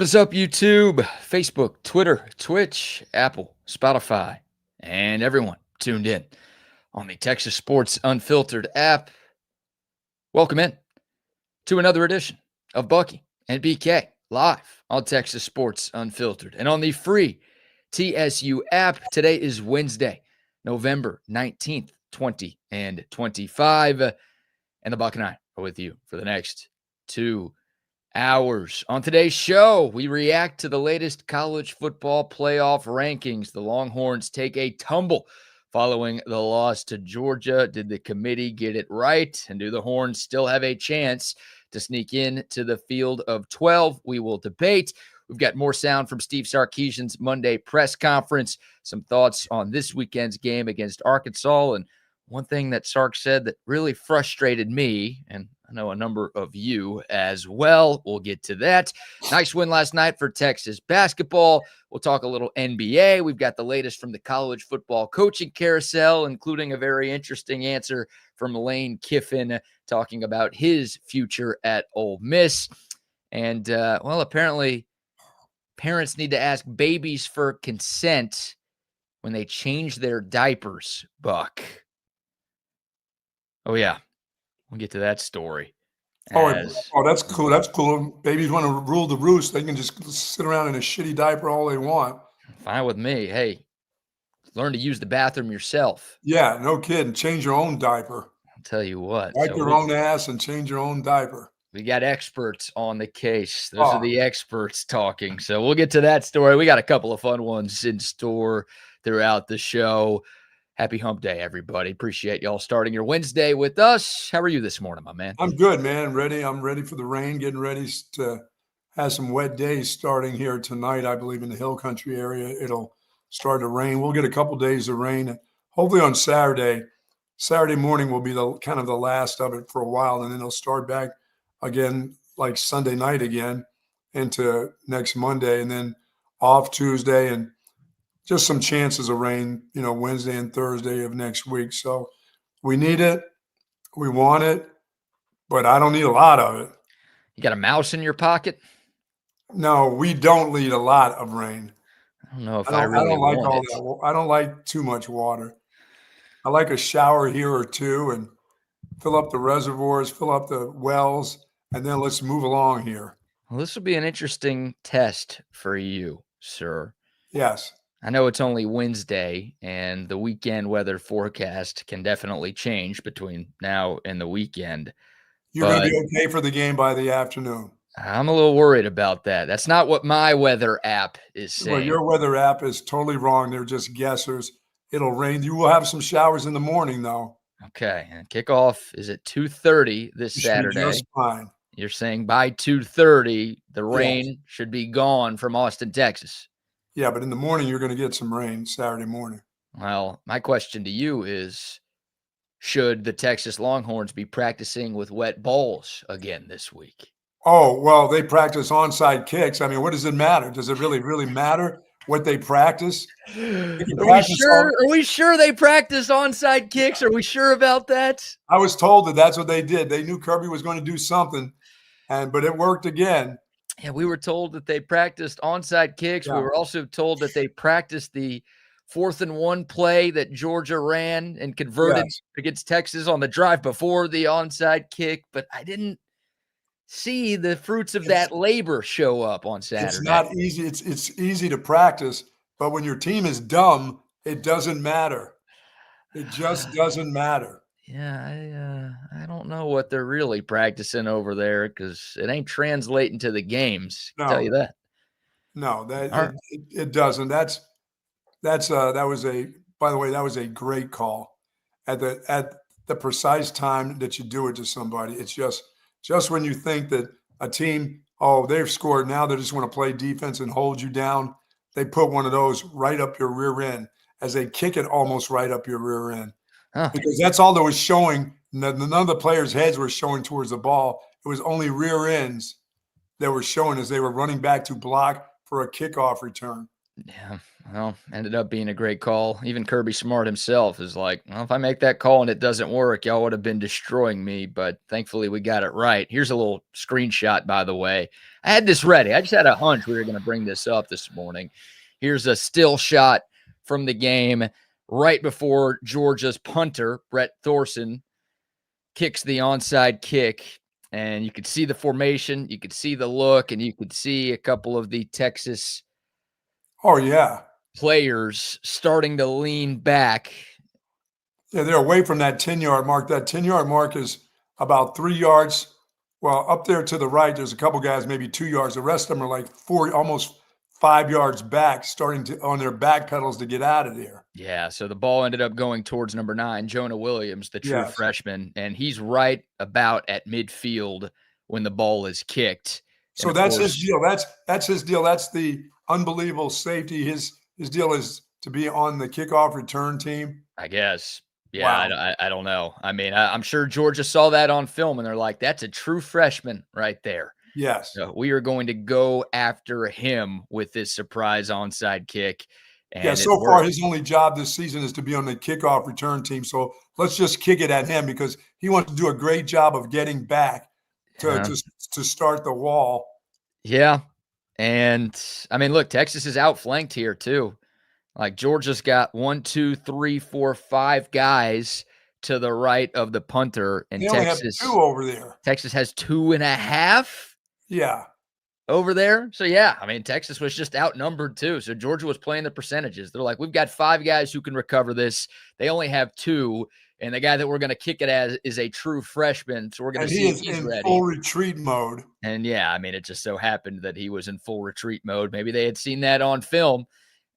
What is up, YouTube, Facebook, Twitter, Twitch, Apple, Spotify, and everyone tuned in on the Texas Sports Unfiltered app? Welcome in to another edition of Bucky and BK live on Texas Sports Unfiltered and on the free TSU app. Today is Wednesday, November 19th, 2025, and the Buck and I are with you for the next 2 hours. On today's show, we react to the latest college football playoff rankings. The Longhorns take a tumble following the loss to Georgia. Did the committee get it right? And do the Horns still have a chance to sneak in to the field of 12? We will debate. We've got more sound from Steve Sarkisian's Monday press conference, some thoughts on this weekend's game against Arkansas, and one thing that Sark said that really frustrated me, and I know a number of you as well. We'll get to that. Nice win last night for Texas basketball. We'll talk a little NBA. We've got the latest from the college football coaching carousel, including a very interesting answer from Lane Kiffin talking about his future at Ole Miss. And, apparently parents need to ask babies for consent when they change their diapers, Buck. Oh, yeah. We'll get to that story. That's cool. That's cool. Babies want to rule the roost. They can just sit around in a shitty diaper all they want. Fine with me. Hey, learn to use the bathroom yourself. Yeah, no kidding. Change your own diaper. I'll tell you what. Wipe your own ass and change your own diaper. We got experts on the case. Those are the experts talking. So we'll get to that story. We got a couple of fun ones in store throughout the show. Happy hump day, everybody. Appreciate y'all starting your Wednesday with us. How are you this morning, my man? I'm good, man. Ready. I'm ready for the rain, getting ready to have some wet days starting here tonight. I believe in the hill country area, it'll start to rain. We'll get a couple days of rain. Hopefully on Saturday morning will be the kind of the last of it for a while, and then it'll start back again like Sunday night again into next Monday, and then off Tuesday, and just some chances of rain, Wednesday and Thursday of next week. So we need it. We want it, but I don't need a lot of it. You got a mouse in your pocket? No, we don't need a lot of rain. I don't know if I don't like all that. I don't like too much water. I like a shower here or two and fill up the reservoirs, fill up the wells, and then let's move along here. Well, this will be an interesting test for you, sir. Yes. I know it's only Wednesday, and the weekend weather forecast can definitely change between now and the weekend. You're going to be okay for the game by the afternoon. I'm a little worried about that. That's not what my weather app is saying. Well, your weather app is totally wrong. They're just guessers. It'll rain. You will have some showers in the morning, though. Okay. And kickoff is at 2:30 this Saturday. Just fine. You're saying by 2:30, the rain should be gone from Austin, Texas. Yeah, but in the morning, you're going to get some rain Saturday morning. Well, my question to you is, should the Texas Longhorns be practicing with wet balls again this week? Oh, well, they practice onside kicks. I mean, what does it matter? Does it really matter what they practice? Are we sure they practice onside kicks? Are we sure about that? I was told that that's what they did. They knew Kirby was going to do something, but it worked again. Yeah, we were told that they practiced onside kicks. Yeah. We were also told that they practiced the 4th and 1 play that Georgia ran and converted against Texas on the drive before the onside kick. But I didn't see the fruits of that labor show up on Saturday. It's not easy. It's easy to practice, but when your team is dumb, it doesn't matter. It just doesn't matter. Yeah, I don't know what they're really practicing over there because it ain't translating to the games. I'll tell you that. No, it doesn't. That was by the way, that was a great call at the precise time that you do it to somebody. It's just when you think that a team, they've scored, now they just want to play defense and hold you down. They put one of those right up your rear end as they kick it almost right up your rear end. Because that's all that was showing. None of the players' heads were showing towards the ball. It was only rear ends that were showing as they were running back to block for a kickoff return. Yeah, well, ended up being a great call. Even Kirby Smart himself is like, well, if I make that call and it doesn't work, y'all would have been destroying me. But thankfully, we got it right. Here's a little screenshot, by the way. I had this ready. I just had a hunch we were going to bring this up this morning. Here's a still shot from the game right before Georgia's punter, Brett Thorson, kicks the onside kick. And you could see the formation, you could see the look, and you could see a couple of the Texas Oh, yeah. players starting to lean back. Yeah, they're away from that 10-yard mark. That 10-yard mark is about 3 yards. Well, up there to the right, there's a couple guys, maybe 2 yards. The rest of them are like 4, almost 5 yards back, starting to on their back pedals to get out of there. Yeah, so the ball ended up going towards number 9, Jonah Williams, the true Yes. freshman, and he's right about at midfield when the ball is kicked. So that's his deal. That's his deal. That's the unbelievable safety. His deal is to be on the kickoff return team. I guess. Yeah, Wow. I don't know. I mean, I'm sure Georgia saw that on film, and they're like, that's a true freshman right there. Yes. So we are going to go after him with this surprise onside kick. And Yeah, so far his only job this season is to be on the kickoff return team. So let's just kick it at him because he wants to do a great job of getting back to start the wall. Yeah. And I mean, look, Texas is outflanked here too. Like Georgia's got 1, 2, 3, 4, 5 guys to the right of the punter, and They only have 2 over there. Texas has 2.5. Yeah. Over there. So yeah, I mean, Texas was just outnumbered too. So Georgia was playing the percentages. They're like, we've got 5 guys who can recover this. They only have 2. And the guy that we're going to kick it as is a true freshman. So we're going to see if he's ready. Full retreat mode. And yeah, I mean, it just so happened that he was in full retreat mode. Maybe they had seen that on film,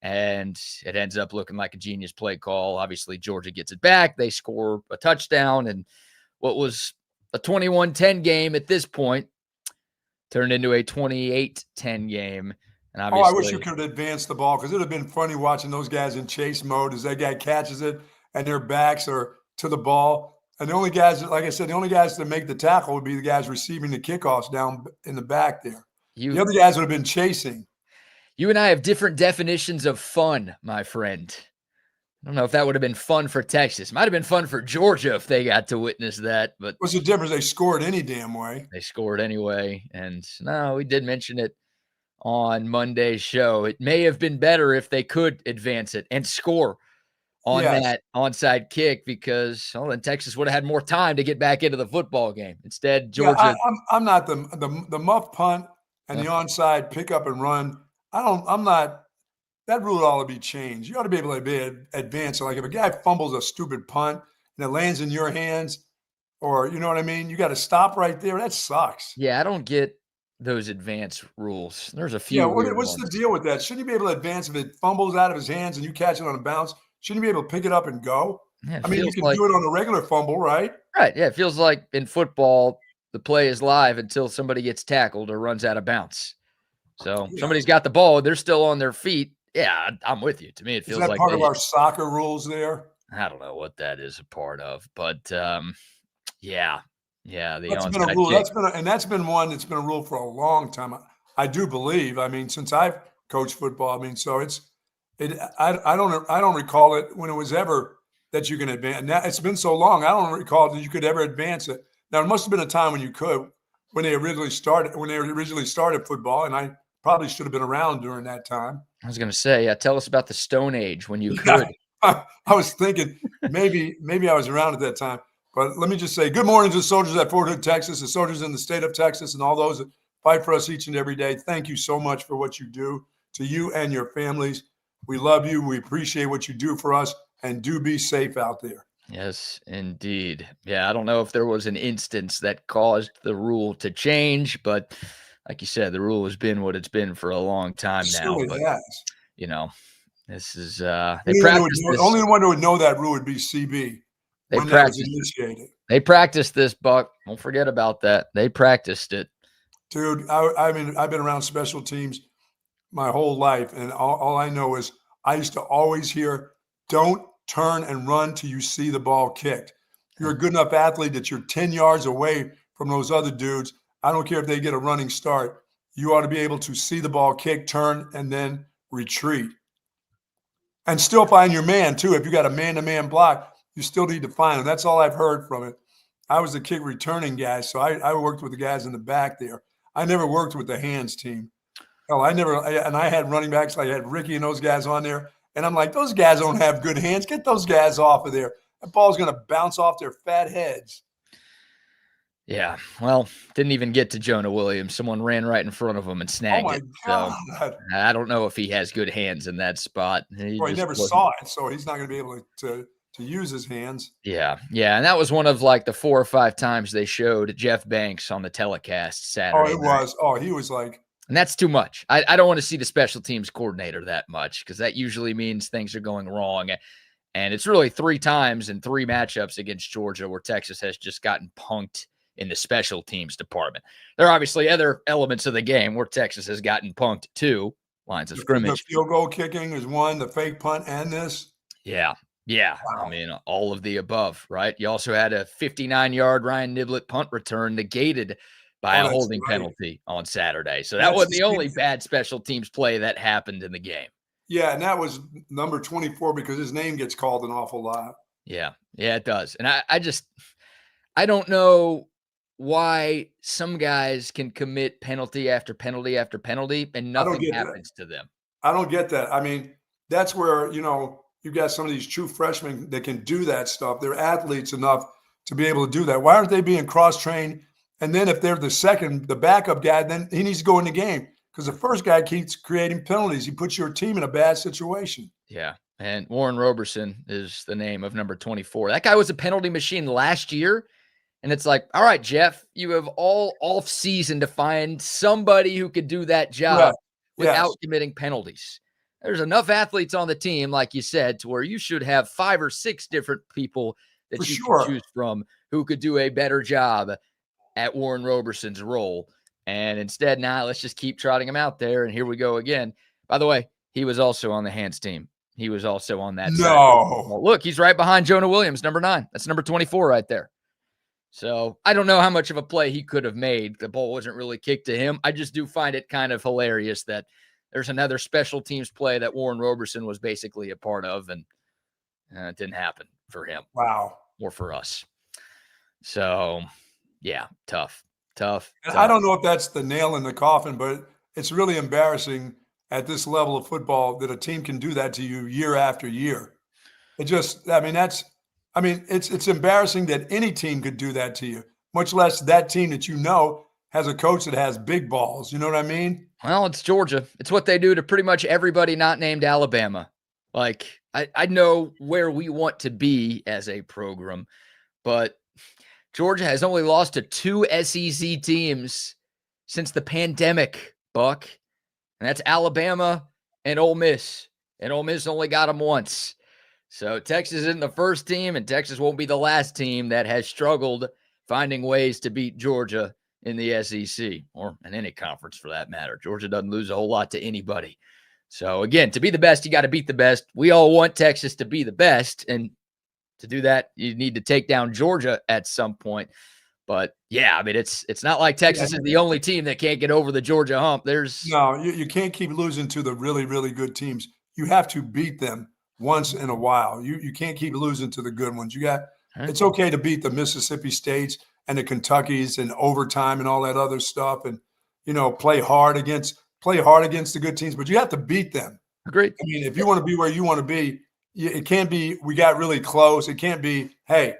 and it ends up looking like a genius play call. Obviously, Georgia gets it back. They score a touchdown, and what was a 21-10 game at this point turned into a 28-10 game. And obviously, I wish you could advance the ball because it would have been funny watching those guys in chase mode as that guy catches it and their backs are to the ball. And the only guys, like I said, the only guys that make the tackle would be the guys receiving the kickoffs down in the back there. The other guys would have been chasing. You and I have different definitions of fun, my friend. I don't know if that would have been fun for Texas. Might have been fun for Georgia if they got to witness that. But what's the difference? They scored any damn way. They scored anyway. And no, we did mention it on Monday's show. It may have been better if they could advance it and score on that onside kick because then Texas would have had more time to get back into the football game. Instead, Georgia. Yeah, I'm not the muff punt and the onside pick up and run. I'm not. That rule ought to be changed. You ought to be able to advance. Like if a guy fumbles a stupid punt and it lands in your hands, or you know what I mean, you got to stop right there. That sucks. Yeah, I don't get those advance rules. There's a few. Yeah, what's the deal with that? Shouldn't you be able to advance if it fumbles out of his hands and you catch it on a bounce? Shouldn't you be able to pick it up and go? Yeah, I mean, you can do it on a regular fumble, right? Right. Yeah, it feels like in football, the play is live until somebody gets tackled or runs out of bounds. So somebody's got the ball, they're still on their feet. Yeah, I'm with you. To me, it feels like part of our soccer rules there. I don't know what that is a part of, but yeah. That's been a rule. That's been one that's been a rule for a long time. I do believe. I mean, since I've coached football, I mean, so I don't recall it when it was ever that you can advance. Now it's been so long, I don't recall that you could ever advance it. Now it must have been a time when you could, when they originally started football, and I probably should have been around during that time. I was going to say, tell us about the Stone Age when you could. I was thinking maybe I was around at that time. But let me just say good morning to the soldiers at Fort Hood, Texas, the soldiers in the state of Texas, and all those that fight for us each and every day. Thank you so much for what you do, to you and your families. We love you. We appreciate what you do for us, and do be safe out there. Yes, indeed. Yeah, I don't know if there was an instance that caused the rule to change, but like you said, the rule has been what it's been for a long time now. It has. You know, this is only one who would know that rule would be CB. They practiced this, Buck. Don't forget about that. They practiced it. Dude, I mean, I've been around special teams my whole life, and all I know is I used to always hear, don't turn and run till you see the ball kicked. You're a good enough athlete that you're 10 yards away from those other dudes. I don't care if they get a running start. You ought to be able to see the ball kick, turn, and then retreat. And still find your man, too. If you got a man-to-man block, you still need to find him. That's all I've heard from it. I was the kick returning guy, so I worked with the guys in the back there. I never worked with the hands team. Hell, and I had running backs. I had Ricky and those guys on there. And I'm like, those guys don't have good hands. Get those guys off of there. That ball's going to bounce off their fat heads. Yeah, well, didn't even get to Jonah Williams. Someone ran right in front of him and snagged it. God. So I don't know if he has good hands in that spot. He never saw it, so he's not going to be able to use his hands. Yeah, and that was one of like the 4 or 5 times they showed Jeff Banks on the telecast Saturday. Oh, it was. Oh, he was like. And that's too much. I don't want to see the special teams coordinator that much because that usually means things are going wrong. And it's really 3 times in 3 matchups against Georgia where Texas has just gotten punked in the special teams department. There are obviously other elements of the game where Texas has gotten punked too. Lines of scrimmage. The field goal kicking is one, the fake punt, and this. Yeah. Wow. I mean, all of the above, right? You also had a 59-yard Ryan Niblett punt return negated by a holding penalty on Saturday. So that wasn't the only bad special teams play that happened in the game. Yeah, and that was number 24 because his name gets called an awful lot. Yeah, it does. And I don't know why some guys can commit penalty after penalty after penalty and nothing happens to them. I don't get that. I mean, that's where, you've got some of these true freshmen that can do that stuff. They're athletes enough to be able to do that. Why aren't they being cross-trained? And then if they're the backup guy, then he needs to go in the game because the first guy keeps creating penalties. He puts your team in a bad situation. Yeah. And Warren Roberson is the name of number 24. That guy was a penalty machine last year. And it's like, all right, Jeff, you have all off season to find somebody who could do that job without committing penalties. There's enough athletes on the team, like you said, to where you should have 5 or 6 different people that can choose from who could do a better job at Warren Roberson's role. And instead, let's just keep trotting him out there. And here we go again. By the way, he was also on the hands team. He was also on that side. Well, look, he's right behind Jonah Williams, number 9. That's number 24 right there. So I don't know how much of a play he could have made. The ball wasn't really kicked to him. I just do find it kind of hilarious that there's another special teams play that Warren Roberson was basically a part of, and it didn't happen for him. Wow. Or for us. So, yeah, tough. I don't know if that's the nail in the coffin, but it's really embarrassing at this level of football that a team can do that to you year after year. It's embarrassing that any team could do that to you, much less that team that has a coach that has big balls. You know what I mean? Well, it's Georgia. It's what they do to pretty much everybody not named Alabama. Like, I know where we want to be as a program, but Georgia has only lost to 2 SEC teams since the pandemic, Buck. And that's Alabama and Ole Miss. And Ole Miss only got them once. So Texas isn't the first team, and Texas won't be the last team that has struggled finding ways to beat Georgia in the SEC or in any conference for that matter. Georgia doesn't lose a whole lot to anybody. So, again, to be the best, you got to beat the best. We all want Texas to be the best, and to do that, you need to take down Georgia at some point. But, yeah, I mean, it's not like Texas is the only team that can't get over the Georgia hump. No, you can't keep losing to the really, really good teams. You have to beat them once in a while. You can't keep losing to the good ones. It's okay to beat the Mississippi States and the Kentuckys and overtime and all that other stuff and, play hard against the good teams, but you have to beat them. Agreed. I mean, if you want to be where you want to be, it can't be we got really close. It can't be, hey,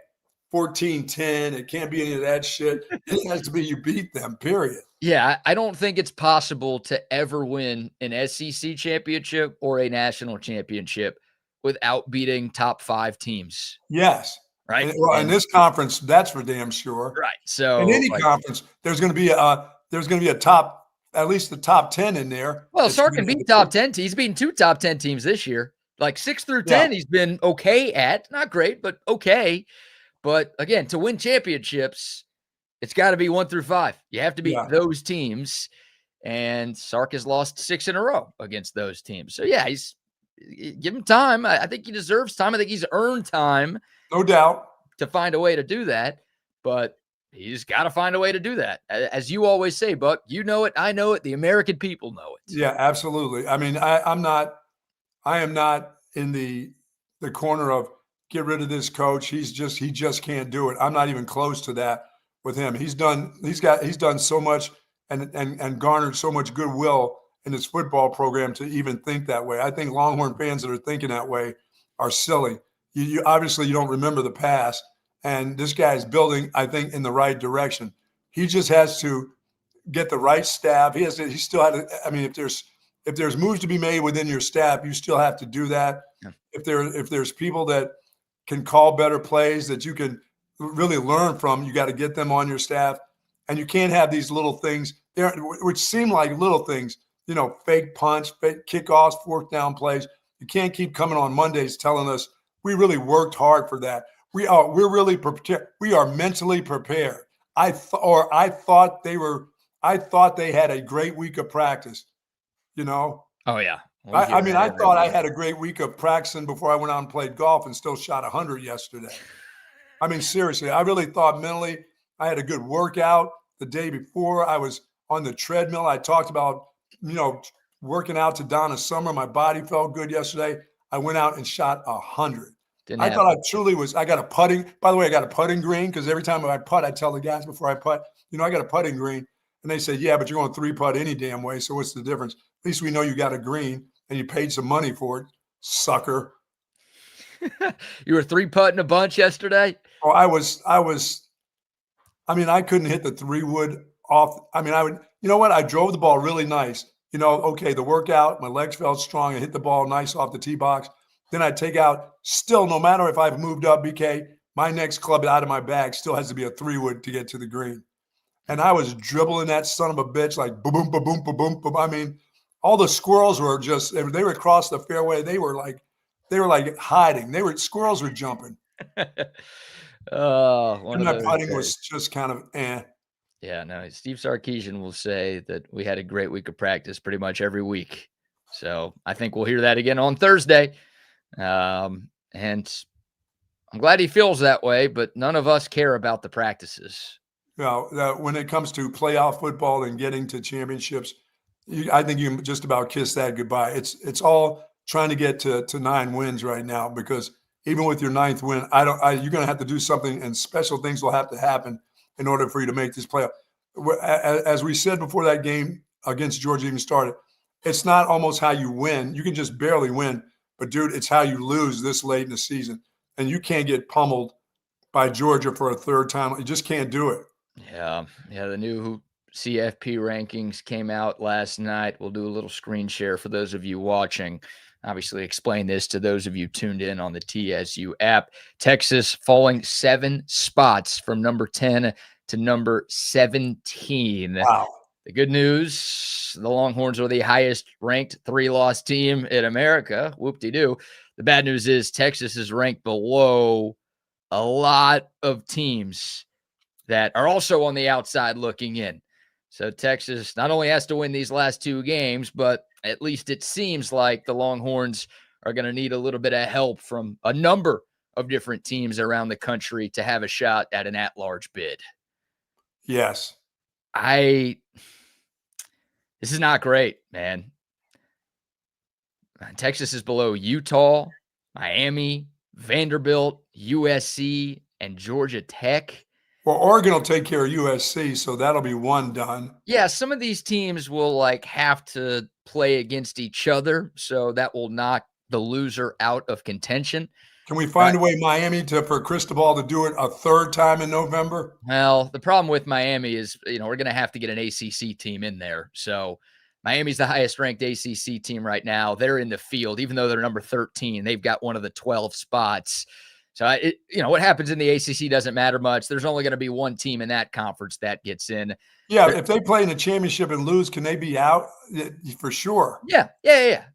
14-10. It can't be any of that shit. It has to be you beat them, period. Yeah, I don't think it's possible to ever win an SEC championship or a national championship without beating top 5 teams. Yes. Right. In this conference, that's for damn sure. Right. So in any conference, there's going to be a top, at least the top 10 in there. Well, Sark can beat top 10 teams. He's beaten 2 top 10 teams this year. Like 6 through 10, he's been okay at. Not great, but okay. But again, to win championships, it's got to be 1 through 5. You have to beat those teams. And Sark has lost 6 in a row against those teams. So, yeah, give him time. I think he deserves time. I think he's earned time. No doubt. To find a way to do that. But He's got to find a way to do that. As you always say, Buck, you know it, I know it, the American people know it. Yeah, absolutely. I mean, I am not in the corner of get rid of this coach. He just can't do it. I'm not even close to that with him. He's done so much and garnered so much goodwill in his football program to even think that way. I think Longhorn fans that are thinking that way are silly. You obviously you don't remember the past, and this guy is building, I think, in the right direction. He just has to get the right staff. He still had to, I mean, if there's moves to be made within your staff, you still have to do that. Yeah. If there's people that can call better plays that you can really learn from, you got to get them on your staff. And you can't have these little things there, which seem like little things, fake punch, fake kickoffs, fourth down plays. You can't keep coming on Mondays telling us we really worked hard for that. We're really prepared. We are mentally prepared. I thought they had a great week of practice, Oh, yeah. I thought I had a great week of practicing before I went out and played golf and still shot 100 yesterday. I mean, seriously, I really thought mentally I had a good workout the day before. I was on the treadmill. I talked about, working out to Donna Summer. My body felt good yesterday. I went out and shot 100. I thought I truly was. I got a putting. By the way, I got a putting green because every time I putt, I tell the guys before I putt, I got a putting green. And they say, yeah, but you're going 3-putt any damn way. So what's the difference? At least we know you got a green and you paid some money for it, sucker. You were 3-putting a bunch yesterday? Oh, I couldn't hit the 3-wood off. I would, I drove the ball really nice. Okay, the workout, my legs felt strong. I hit the ball nice off the tee box. Then I take out, still, no matter if I've moved up, BK, my next club out of my bag still has to be a 3-wood to get to the green. And I was dribbling that son of a bitch like boom, boom, boom, boom, boom, boom. I mean, all the squirrels were they were across the fairway. They were like hiding. Squirrels were jumping. And that putting was just kind of eh. Yeah, no, Steve Sarkisian will say that we had a great week of practice pretty much every week. So I think we'll hear that again on Thursday. And I'm glad he feels that way, but none of us care about the practices. When it comes to playoff football and getting to championships, I think you can just about kiss that goodbye. It's all trying to get to 9 wins right now, because even with your 9th win, you're going to have to do something, and special things will have to happen in order for you to make this playoff. As we said before that game against Georgia even started, it's not almost how you win. You can just barely win, but dude, it's how you lose this late in the season, and you can't get pummeled by Georgia for a 3rd time. You just can't do it. Yeah. The new CFP rankings came out last night. We'll do a little screen share for those of you watching. Obviously, explain this to those of you tuned in on the TSU app. Texas falling 7 spots from number 10 to number 17. Wow. The good news, the Longhorns are the highest ranked 3-loss team in America. Whoop-de-doo. The bad news is Texas is ranked below a lot of teams that are also on the outside looking in. So Texas not only has to win these last 2 games, but at least it seems like the Longhorns are going to need a little bit of help from a number of different teams around the country to have a shot at an at-large bid. Yes. This is not great, man. Texas is below Utah, Miami, Vanderbilt, USC, and Georgia Tech. Well, Oregon will take care of USC, so that'll be 1 done. Yeah, some of these teams will have to play against each other, so that will knock the loser out of contention. Can we find a way Miami for Cristobal to do it a 3rd time in November? Well, the problem with Miami is, we're going to have to get an ACC team in there. So Miami's the highest ranked ACC team right now. They're in the field, even though they're number 13. They've got one of the 12 spots. So, what happens in the ACC doesn't matter much. There's only going to be 1 team in that conference that gets in. Yeah, if they play in the championship and lose, can they be out? For sure. Yeah.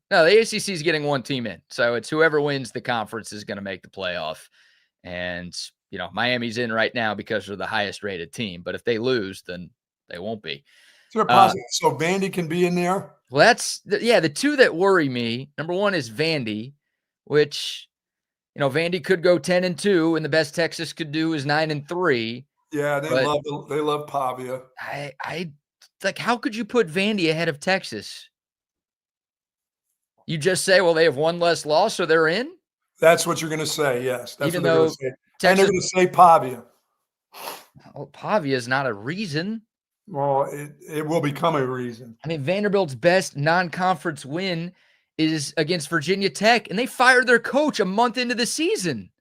No, the ACC is getting 1 team in. So it's whoever wins the conference is going to make the playoff. And, Miami's in right now because they're the highest rated team. But if they lose, then they won't be. Is there a possibility so Vandy can be in there? Well, that's the 2 that worry me. Number 1 is Vandy, which – Vandy could go 10-2, and the best Texas could do is 9-3. Yeah, But they love Pavia. I like, how could you put Vandy ahead of Texas? You just say, well, they have one less loss, so they're in? That's what you're going to say. Yes, that's Even what they're going to though say, and they're Texas, going to say Pavia. well, Pavia is not a reason. Well, it will become a reason. I mean, Vanderbilt's best non-conference win is against Virginia Tech, and they fired their coach a month into the season.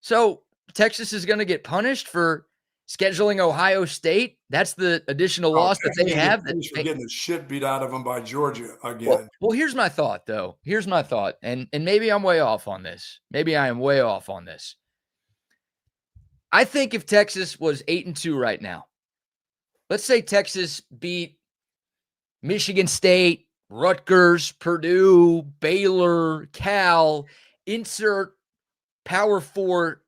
So Texas is going to get punished for scheduling Ohio State. That's the additional loss that they have. That for getting the shit beat out of them by Georgia again. Well, here's my thought, though. Here's my thought, and maybe I'm way off on this. Maybe I am way off on this. I think if Texas was 8-2 right now, let's say Texas beat Michigan State, Rutgers, Purdue, Baylor, Cal, insert Power 4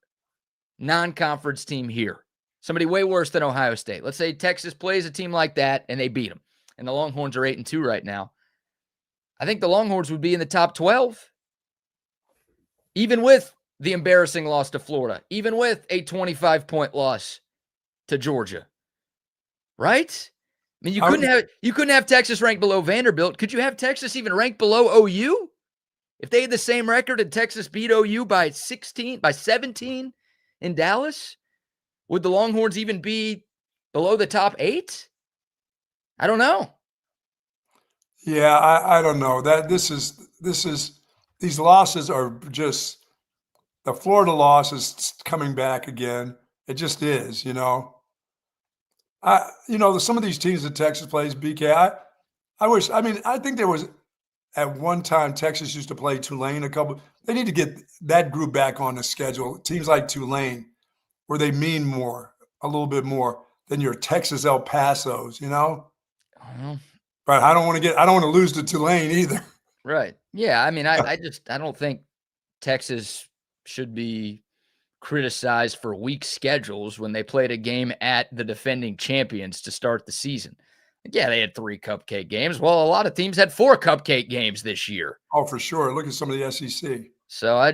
non-conference team here. Somebody way worse than Ohio State. Let's say Texas plays a team like that and they beat them. And the Longhorns are 8-2 right now. I think the Longhorns would be in the top 12. Even with the embarrassing loss to Florida. Even with a 25-point loss to Georgia. Right? I mean, you couldn't have Texas ranked below Vanderbilt. Could you have Texas even ranked below OU? If they had the same record and Texas beat OU by 17 in Dallas, would the Longhorns even be below the top 8? I don't know. Yeah, I don't know. These losses are just, the Florida loss is coming back again. It just is, some of these teams that Texas plays, BK, I think there was at one time Texas used to play Tulane they need to get that group back on the schedule. Teams like Tulane, where they mean more, a little bit more than your Texas El Pasos, But I don't want to lose to Tulane either. Right. Yeah. I mean, I don't think Texas should be criticized for weak schedules when they played a game at the defending champions to start the season. Yeah, they had 3 cupcake games. Well, a lot of teams had 4 cupcake games this year. Oh, for sure. Look at some of the SEC. So I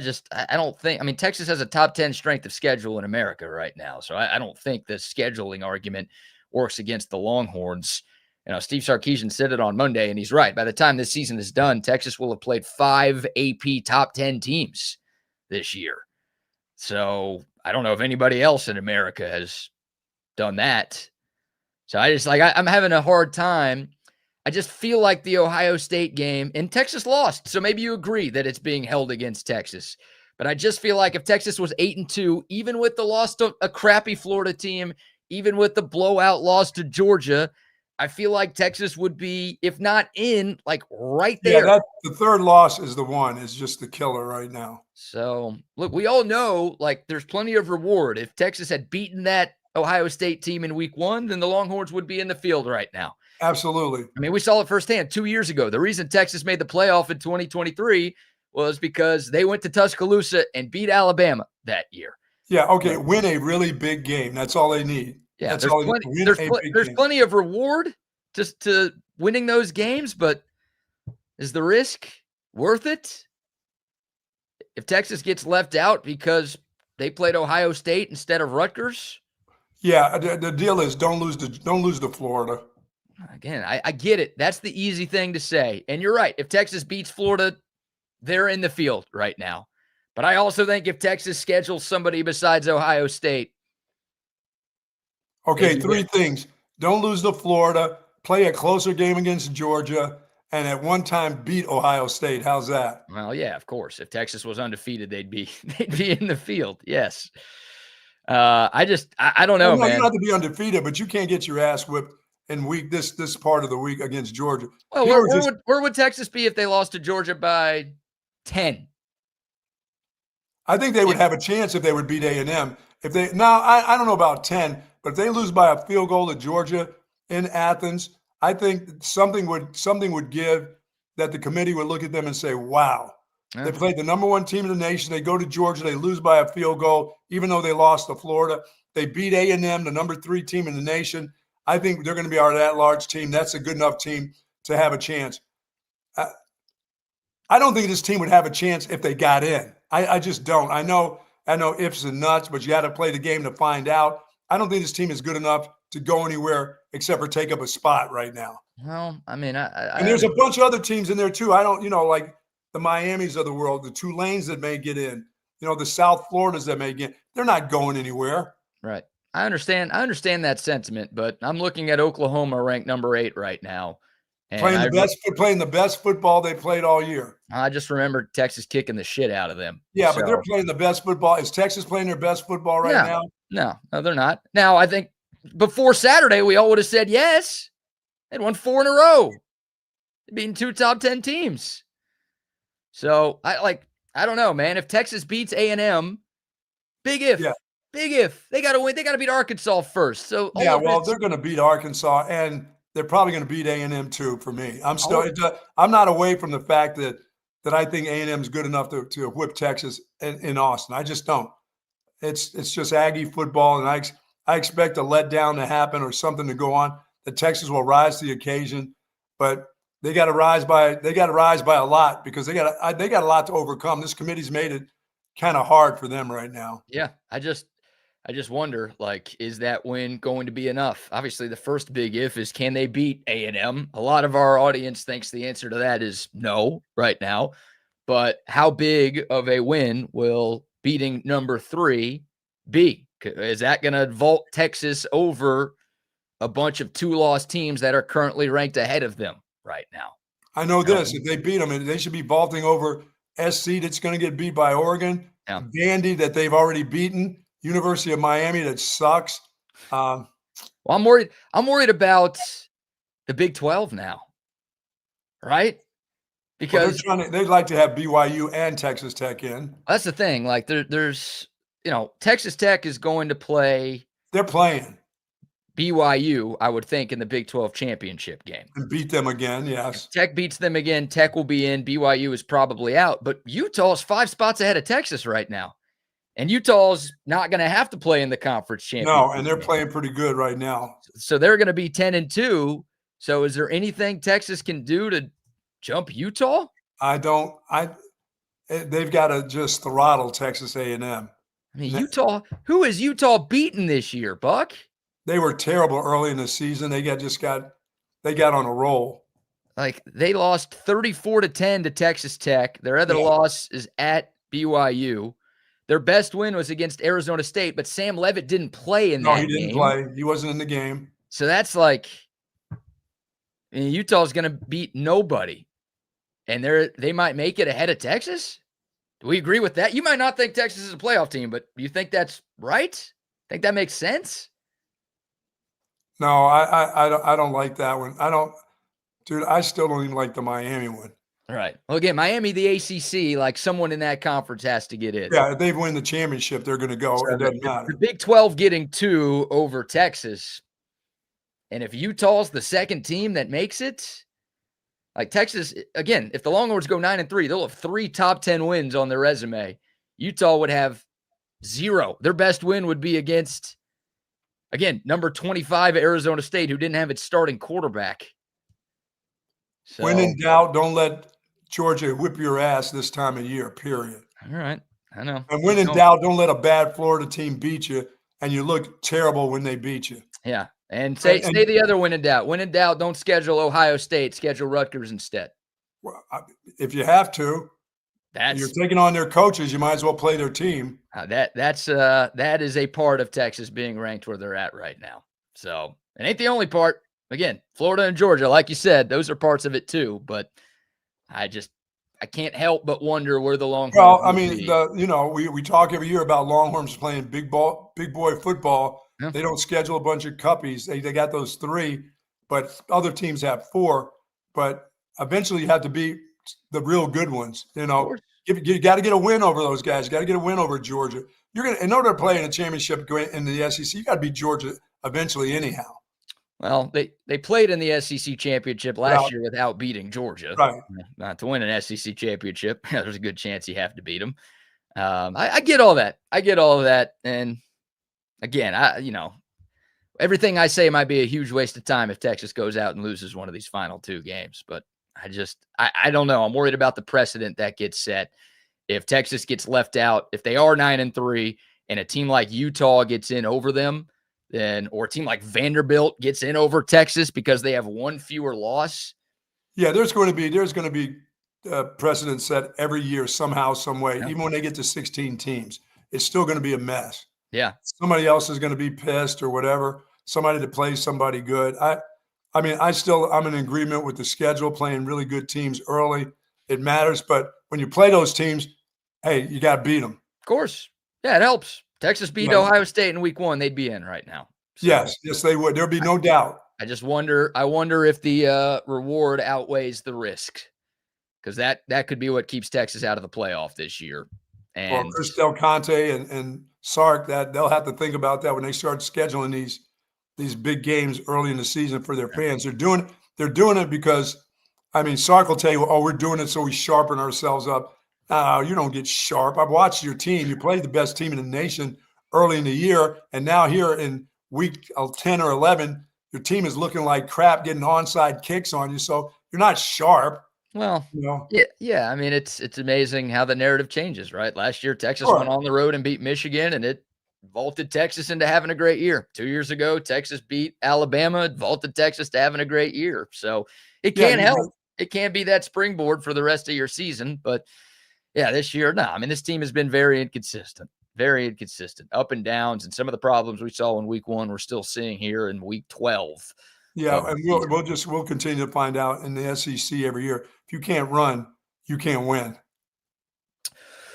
don't think, Texas has a top 10 strength of schedule in America right now. So I don't think the scheduling argument works against the Longhorns. Steve Sarkisian said it on Monday, and he's right. By the time this season is done, Texas will have played 5 AP top 10 teams this year. So I don't know if anybody else in America has done that. So I'm having a hard time. I just feel like the Ohio State game, and Texas lost. So maybe you agree that it's being held against Texas. But I just feel like if Texas was 8-2, even with the loss to a crappy Florida team, even with the blowout loss to Georgia, I feel like Texas would be, if not in, like right there. Yeah, the third loss is the one. It's just the killer right now. So, look, we all know, there's plenty of reward. If Texas had beaten that Ohio State team in week 1, then the Longhorns would be in the field right now. Absolutely. We saw it firsthand 2 years ago. The reason Texas made the playoff in 2023 was because they went to Tuscaloosa and beat Alabama that year. Yeah, okay, win a really big game. That's all they need. Yeah, there's plenty of reward to winning those games, but is the risk worth it? If Texas gets left out because they played Ohio State instead of Rutgers? Yeah, the deal is don't lose to Florida. Again, I get it. That's the easy thing to say. And you're right. If Texas beats Florida, they're in the field right now. But I also think if Texas schedules somebody besides Ohio State. Okay, 3 things. Don't lose to Florida, play a closer game against Georgia, and at one time beat Ohio State. How's that? Well, yeah, of course. If Texas was undefeated, they'd be in the field. Yes. I don't know, man. You don't have to be undefeated, but you can't get your ass whipped in this part of the week against Georgia. Well, where would Texas be if they lost to Georgia by 10? I think they would have a chance if they would beat A&M. I don't know about 10, but if they lose by a field goal to Georgia in Athens, I think something would give that the committee would look at them and say, wow. They played the number 1 team in the nation. They go to Georgia. They lose by a field goal, even though they lost to Florida. They beat A&M, the number 3 team in the nation. I think they're going to be our at-large team. That's a good enough team to have a chance. I don't think this team would have a chance if they got in. I just don't. I know I know ifs and nuts, but you got to play the game to find out. I don't think this team is good enough to go anywhere except for take up a spot right now. Well, I mean, and there's a bunch of other teams in there too. I don't, like the Miamis of the world, the Tulanes that may get in, the South Floridas that may get. They're not going anywhere. Right. I understand that sentiment, but I'm looking at Oklahoma ranked number 8 right now. And playing the best football they played all year. I just remember Texas kicking the shit out of them. Yeah, but they're playing the best football. Is Texas playing their best football right now? No, they're not. Now, I think before Saturday, we all would have said yes. They'd won 4 in a row, beating 2 top 10 teams. So I don't know, man. If Texas beats A&M, big if. Yeah. Big if. They got to win. They got to beat Arkansas first. So they're going to beat Arkansas, and they're probably going to beat A&M too. For me, I'm not away from the fact that I think A&M is good enough to whip Texas in Austin. I just don't. It's just Aggie football, and I expect a letdown to happen or something to go on. That Texas will rise to the occasion, but they got to rise by a lot because they got a lot to overcome. This committee's made it kind of hard for them right now. Yeah, I just wonder, is that win going to be enough? Obviously, the first big if is, can they beat A&M? A lot of our audience thinks the answer to that is no right now. But how big of a win will beating number 3 be? Is that going to vault Texas over a bunch of 2-loss teams that are currently ranked ahead of them right now? I know this. If they beat them, they should be vaulting over SC that's going to get beat by Oregon, Vandy that they've already beaten, University of Miami that sucks. Well, I'm worried about the Big 12 now, right? Because they'd like to have BYU and Texas Tech in. That's the thing. There's Texas Tech is going to play. They're playing BYU, I would think, in the Big 12 championship game. And beat them again, yes. If Tech beats them again, Tech will be in. BYU is probably out. But Utah's 5 spots ahead of Texas right now. And Utah's not going to have to play in the conference championship. No, and they're playing pretty good right now. So they're going to be 10-2. So is there anything Texas can do to jump Utah? They've got to just throttle Texas A&M. I mean, Utah, who has Utah beaten this year, Buck? They were terrible early in the season. They got on a roll. They lost 34-10 to Texas Tech. Their other loss is at BYU. Their best win was against Arizona State, but Sam Leavitt didn't play in that game. No, he didn't play. He wasn't in the game. So that's Utah's going to beat nobody. And they might make it ahead of Texas? Do we agree with that? You might not think Texas is a playoff team, but do you think that's right? Think that makes sense? No, I don't like that one. I still don't even like the Miami one. All right. Well, again, Miami, the ACC, someone in that conference has to get in. Yeah, if they win the championship, they're going to go. So it doesn't matter. The Big 12 getting 2 over Texas. And if Utah's the second team that makes it, Texas, again, if the Longhorns go 9-3, they'll have 3 top 10 wins on their resume. Utah would have 0. Their best win would be against, again, number 25 Arizona State, who didn't have its starting quarterback. So, when in doubt, don't let Georgia whip your ass this time of year, period. All right. I know. And when in doubt, don't let a bad Florida team beat you, and you look terrible when they beat you. Yeah. And say the other when in doubt. When in doubt, don't schedule Ohio State. Schedule Rutgers instead. Well, if you have to, you're taking on their coaches. You might as well play their team. That is a part of Texas being ranked where they're at right now. So it ain't the only part. Again, Florida and Georgia, like you said, those are parts of it too. But I can't help but wonder where the Longhorns. Well, I mean, we talk every year about Longhorns playing big boy football. Yeah. They don't schedule a bunch of cuppies. They got those 3, but other teams have 4. But eventually, you have to beat the real good ones. You got to get a win over those guys. You got to get a win over Georgia. In order to play in a championship in the SEC, you got to beat Georgia eventually, anyhow. Well, they played in the SEC championship last year without beating Georgia. Right. Not to win an SEC championship, there's a good chance you have to beat them. I get all that. And again, everything I say might be a huge waste of time if Texas goes out and loses one of these final 2 games. But I don't know. I'm worried about the precedent that gets set if Texas gets left out, if they are 9-3 and a team like Utah gets in over them, then, or a team like Vanderbilt gets in over Texas because they have one fewer loss. Yeah, there's going to be precedent set every year somehow, some way. Even when they get to 16 teams, it's still going to be a mess. Yeah, somebody else is going to be pissed or whatever. Somebody to play somebody good. I'm in agreement with the schedule, playing really good teams early. It matters, but when you play those teams, hey, you got to beat them. Of course. Yeah, it helps. Texas beat Ohio State in week 1. They'd be in right now. So, yes, they would. There'd be no doubt. I just wonder. I wonder if the reward outweighs the risk, because that could be what keeps Texas out of the playoff this year. And well, Chris Del Conte and Sark, that they'll have to think about that when they start scheduling these big games early in the season for their fans. They're doing it because, I mean, Sark will tell you, oh, we're doing it so we sharpen ourselves up. You don't get sharp. I've watched your team. You played the best team in the nation early in the year, and now here in week 10 or 11, your team is looking like crap, getting onside kicks on you. So you're not sharp. Well, yeah. I mean, it's amazing how the narrative changes, right? Last year, Texas went on the road and beat Michigan, and it vaulted Texas into having a great year. 2 years ago, Texas beat Alabama, vaulted Texas to having a great year. So it can help. It can be that springboard for the rest of your season. But yeah, this year, no. I mean, this team has been very inconsistent, up and downs, and some of the problems we saw in week 1 we're still seeing here in week 12. Yeah, and we'll continue to find out in the SEC every year. If you can't run, you can't win.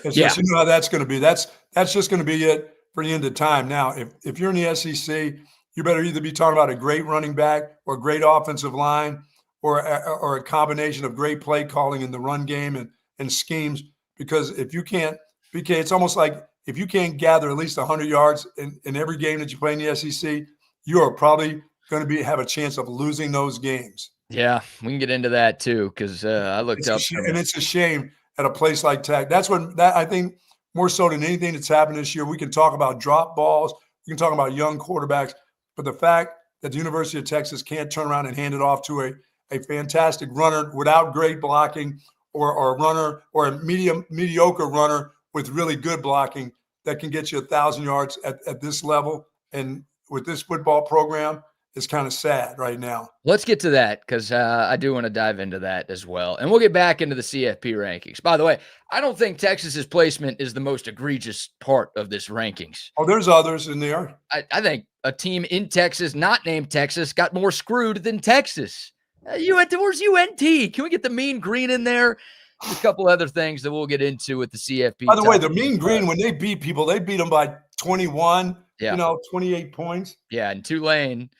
It's just, you know how that's going to be. That's just going to be it for the end of time. Now, if you're in the SEC, you better either be talking about a great running back or a great offensive line or a combination of great play calling in the run game and schemes. Because if you can't, BK, it's almost like if you can't gather at least 100 yards in every game that you play in the SEC, you are probably going to have a chance of losing those games. Yeah, we can get into that too, because I looked up. And it's a shame at a place like Tech. That's what I think more so than anything that's happened this year. We can talk about drop balls. We can talk about young quarterbacks. But the fact that the University of Texas can't turn around and hand it off to a fantastic runner without great blocking or a runner or a mediocre runner with really good blocking that can get you 1,000 yards at this level and with this football program is kind of sad right now. Let's get to that because I do want to dive into that as well. And we'll get back into the CFP rankings. By the way, I don't think Texas's placement is the most egregious part of this rankings. Oh, there's others in there. I think a team in Texas, not named Texas, got more screwed than Texas. Where's UNT? Can we get the mean green in there? A couple other things that we'll get into with the CFP. By the way, the mean green, when they beat people, they beat them by 21, 28 points. Yeah, and Tulane,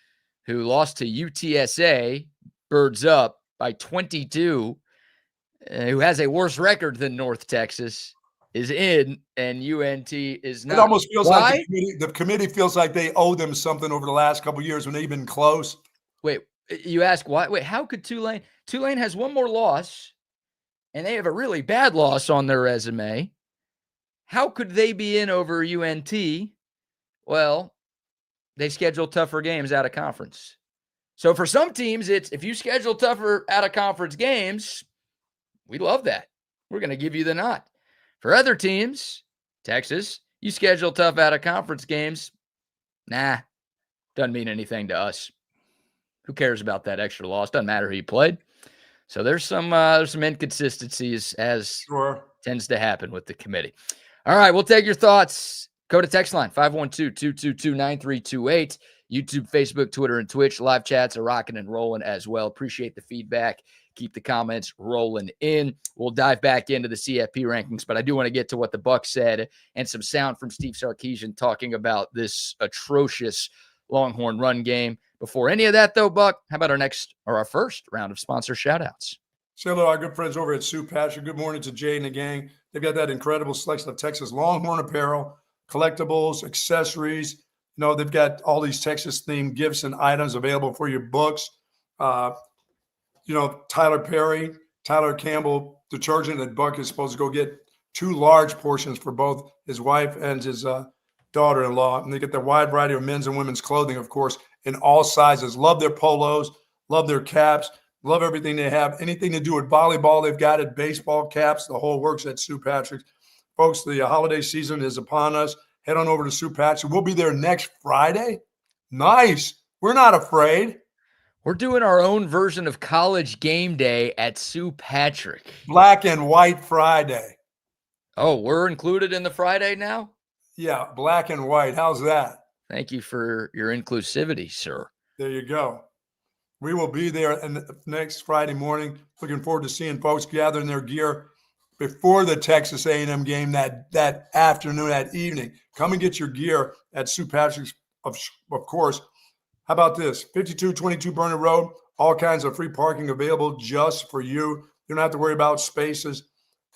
who lost to UTSA, birds up by 22, who has a worse record than North Texas, is in, and UNT is not. It almost feels like the committee feels like they owe them something over the last couple of years when they've been close. Wait, you ask why? Wait, how could Tulane? Tulane has one more loss, and they have a really bad loss on their resume. How could they be in over UNT? Well, they schedule tougher games out of conference. So for some teams, it's if you schedule tougher out of conference games, we love that. We're going to give you the nod. For other teams, Texas, you schedule tough out of conference games. Nah, doesn't mean anything to us. Who cares about that extra loss? Doesn't matter who you played. So there's some inconsistencies as tends to happen with the committee. All right, we'll take your thoughts. Go to text line 512-222-9328. YouTube, Facebook, Twitter, and Twitch. Live chats are rocking and rolling as well. Appreciate the feedback. Keep the comments rolling in. We'll dive back into the CFP rankings, but I do want to get to what the Buck said and some sound from Steve Sarkisian talking about this atrocious Longhorn run game. Before any of that, though, Buck, how about our first round of sponsor shout-outs? Say hello to our good friends over at Sue Pasture. Good morning to Jay and the gang. They've got that incredible selection of Texas Longhorn apparel, collectibles, accessories. They've got all these Texas-themed gifts and items available for your books. Tyler Perry, Tyler Campbell detergent that Buck is supposed to go get 2 large portions for both his wife and his daughter-in-law. And they get the wide variety of men's and women's clothing, of course, in all sizes. Love their polos, love their caps, love everything they have. Anything to do with volleyball, they've got it. Baseball caps, the whole works at Sue Patrick's. Folks, the holiday season is upon us. Head on over to Sue Patrick. We'll be there next Friday. Nice. We're not afraid. We're doing our own version of College Game Day at Sue Patrick. Black and White Friday. Oh, we're included in the Friday now? Yeah, black and white. How's that? Thank you for your inclusivity, sir. There you go. We will be there next Friday morning. Looking forward to seeing folks gathering their gear before the Texas A&M game that afternoon, that evening. Come and get your gear at Sue Patrick's, of course. How about this? 5222 Burner Road, all kinds of free parking available just for you. You don't have to worry about spaces.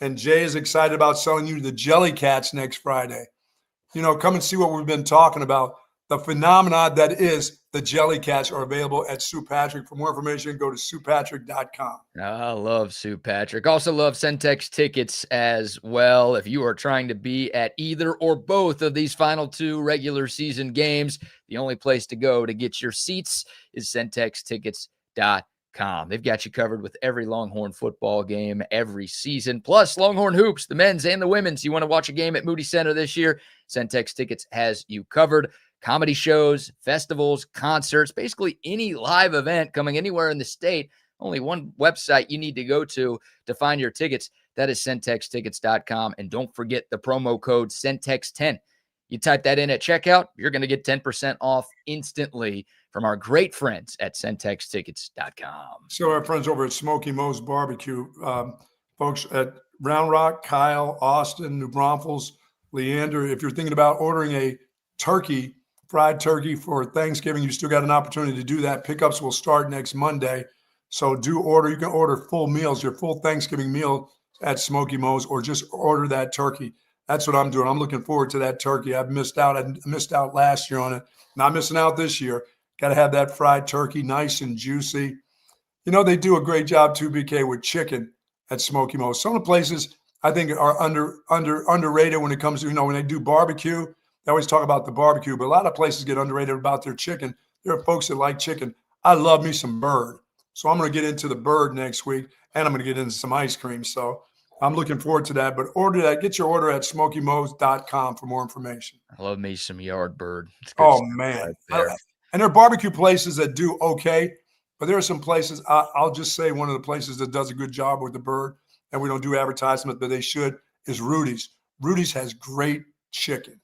And Jay is excited about selling you the Jelly Cats next Friday. You know, come and see what we've been talking about. The phenomenon that is the Jelly Cats are available at Sue Patrick. For more information, go to SuePatrick.com. I love Sue Patrick. Also love Centex tickets as well. If you are trying to be at either or both of these final 2 regular season games, the only place to go to get your seats is CentexTickets.com. They've got you covered with every Longhorn football game every season, plus Longhorn hoops, the men's and the women's. You want to watch a game at Moody Center this year? Centex Tickets has you covered. Comedy shows, festivals, concerts, basically any live event coming anywhere in the state. Only one website you need to go to find your tickets. That is CentexTickets.com. And don't forget the promo code CENTEX10. You type that in at checkout, you're going to get 10% off instantly from our great friends at CentexTickets.com. So our friends over at Smoky Moe's Barbecue, folks at Round Rock, Kyle, Austin, New Braunfels, Leander, if you're thinking about ordering a turkey, fried turkey for Thanksgiving, you still got an opportunity to do that. Pickups will start next Monday. So do order. You can order full meals, your full Thanksgiving meal at Smoky Moe's, or just order that turkey. That's what I'm doing. I'm looking forward to that turkey. I've missed out. I missed out last year on it. Not missing out this year. Got to have that fried turkey, nice and juicy. You know, they do a great job too, BK, with chicken at Smoky Moe's. Some of the places I think are underrated when it comes to, you know, when they do barbecue. They always talk about the barbecue, but a lot of places get underrated about their chicken. There are folks that like chicken. I love me some bird. So I'm going to get into the bird next week, and I'm going to get into some ice cream. So I'm looking forward to that. But order that. Get your order at SmokyMoe's.com for more information. I love me some yard bird. Oh, man. Right, and there are barbecue places that do okay, but there are some places, I'll just say one of the places that does a good job with the bird, and we don't do advertisement, but they should, is Rudy's. Rudy's has great chicken.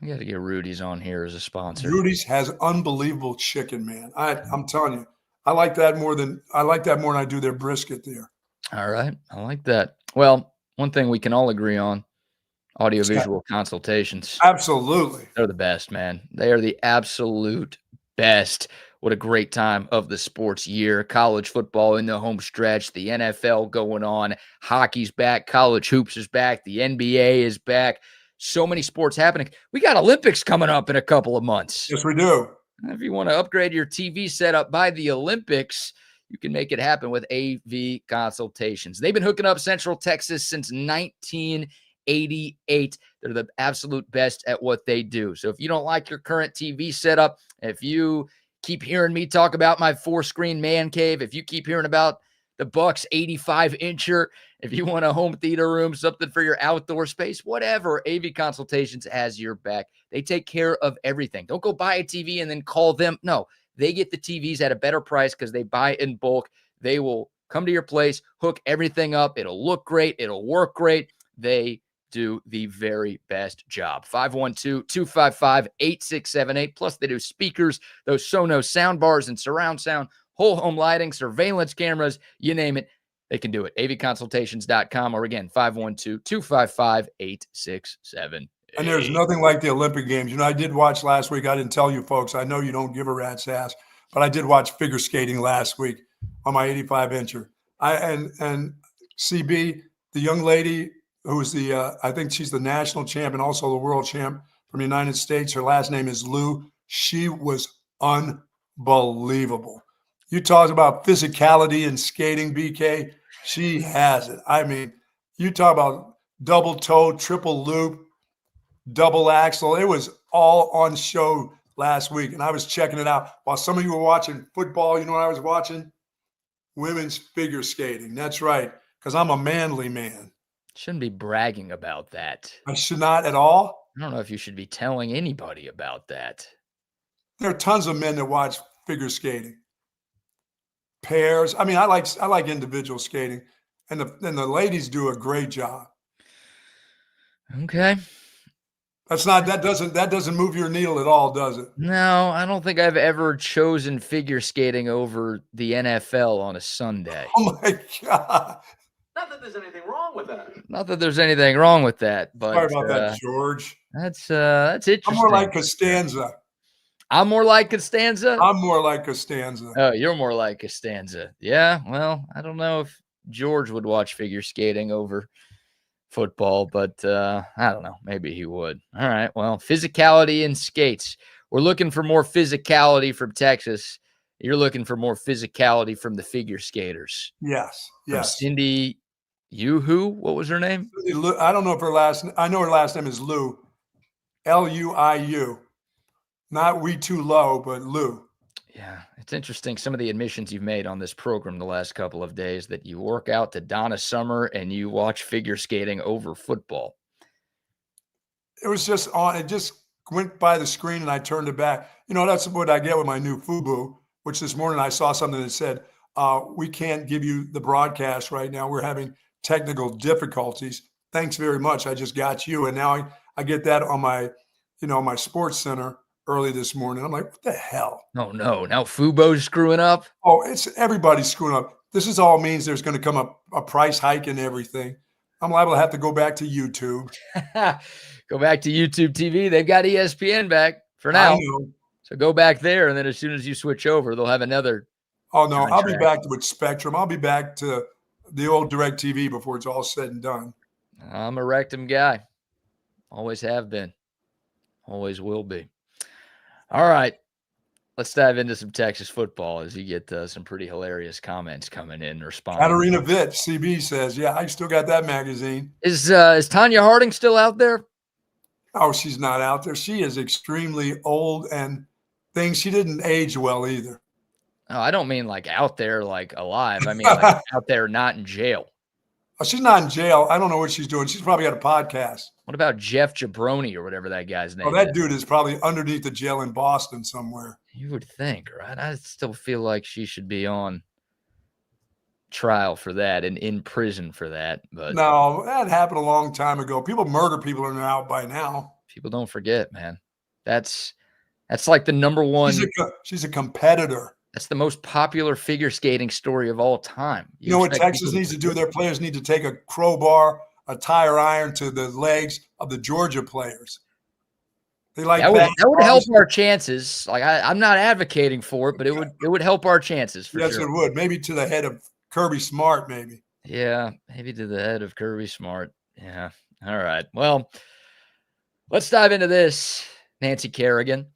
We got to get Rudy's on here as a sponsor. Rudy's has unbelievable chicken, man. I'm telling you, I like that more than I do their brisket there. All right. I like that. Well, one thing we can all agree on, audiovisual consultations. Absolutely. They're the best, man. They are the absolute best. What a great time of the sports year. College football in the home stretch, the NFL going on, hockey's back, college hoops is back, the NBA is back. So many sports happening. We got Olympics coming up in a couple of months. Yes, we do. If you want to upgrade your TV setup by the Olympics, you can make it happen with AV Consultations. They've been hooking up Central Texas since 1988. They're the absolute best at what they do. So if you don't like your current TV setup, if you keep hearing me talk about my 4-screen man cave, if you keep hearing about the Bucks 85-incher, if you want a home theater room, something for your outdoor space, whatever, AV Consultations has your back. They take care of everything. Don't go buy a TV and then call them. No, they get the TVs at a better price because they buy in bulk. They will come to your place, hook everything up. It'll look great. It'll work great. They do the very best job. 512-255-8678. Plus, they do speakers, those Sonos sound bars and surround sound, whole home lighting, surveillance cameras, you name it. They can do it. avconsultations.com, or again, 512-255-8678. And there's nothing like the Olympic Games. You know, I did watch last week. I didn't tell you folks. I know you don't give a rat's ass, but I did watch figure skating last week on my 85-incher. And CB, the young lady who's I think she's the national champ and also the world champ from the United States. Her last name is Lou. She was unbelievable. You talked about physicality in skating, BK. She has it. I mean, you talk about double toe, triple loop, double axle. It was all on show last week, and I was checking it out. While some of you were watching football, you know what I was watching? Women's figure skating. That's right, because I'm a manly man. Shouldn't be bragging about that. I should not at all. I don't know if you should be telling anybody about that. There are tons of men that watch figure skating. Pairs. I mean, I like individual skating, and the ladies do a great job. Okay. That doesn't move your needle at all, does it? No, I don't think I've ever chosen figure skating over the NFL on a Sunday. Oh my God. Not that there's anything wrong with that. Not that there's anything wrong with that, but Sorry about that, George. That's interesting. I'm more like Costanza. I'm more like Costanza? I'm more like Costanza. Oh, you're more like Costanza. Yeah, well, I don't know if George would watch figure skating over football, but I don't know. Maybe he would. All right, well, physicality in skates. We're looking for more physicality from Texas. You're looking for more physicality from the figure skaters. Yes, From yes. Cindy Yoo-hoo, what was her name? I don't know if I know her last name is Lou. Luiu. Not We Too Low, but Lou. Yeah, it's interesting. Some of the admissions you've made on this program the last couple of days that you work out to Donna Summer and you watch figure skating over football. It was just on. It just went by the screen and I turned it back. You know, that's what I get with my new FUBU, which this morning I saw something that said, we can't give you the broadcast right now. We're having technical difficulties. Thanks very much. I just got you. And now I get that on my, my sports center early this morning. I'm like, what the hell? Oh, no. Now Fubo's screwing up? Oh, everybody's screwing up. This all means there's going to come a price hike and everything. I'm liable to have to go back to YouTube. Go back to YouTube TV. They've got ESPN back for now. I know. So go back there, and then as soon as you switch over, they'll have another. Oh, no. contract. I'll be back with Spectrum. I'll be back to the old DirecTV before it's all said and done. I'm a Rectum guy. Always have been. Always will be. All right. Let's dive into some Texas football as you get some pretty hilarious comments coming in responding. Katarina Vitt, CB says, yeah, I still got that magazine. Is Tanya Harding still out there? Oh, she's not out there. She is extremely old and things. She didn't age well either. Oh, I don't mean like out there, like alive. I mean like out there, not in jail. Oh, she's not in jail. I don't know what she's doing. She's probably got a podcast. What about Jeff Jabroni or whatever that guy's name Oh, that is? dude is probably underneath the jail in Boston somewhere. You would think, right? I still feel like she should be on trial for that and in prison for that. But no, that happened a long time ago. People murder people and they're out by now. People don't forget, man. That's like the number one. She's a competitor. That's the most popular figure skating story of all time. You know what Texas needs to do? Their players need to take a crowbar, a tire iron to the legs of the Georgia players. They like that would help our chances. Like I'm not advocating for it, but it would help our chances for yes, sure. It would. Maybe to the head of Kirby Smart, maybe. Yeah, maybe to the head of Kirby Smart. Yeah. All right. Well, let's dive into this. Nancy Kerrigan.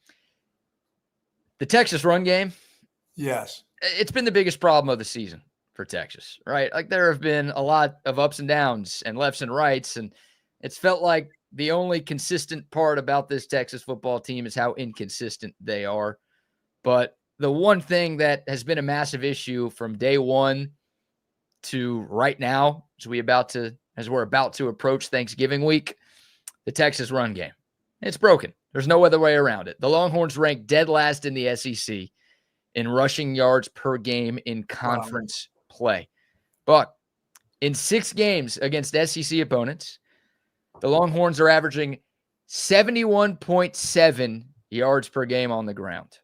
The Texas run game. Yes. It's been the biggest problem of the season for Texas, right? Like there have been a lot of ups and downs and lefts and rights, and it's felt like the only consistent part about this Texas football team is how inconsistent they are. But the one thing that has been a massive issue from day one to right now, as we're about to approach Thanksgiving week, the Texas run game. It's broken. There's no other way around it. The Longhorns rank dead last in the SEC in rushing yards per game in conference play. But in 6 games against SEC opponents, the Longhorns are averaging 71.7 yards per game on the ground.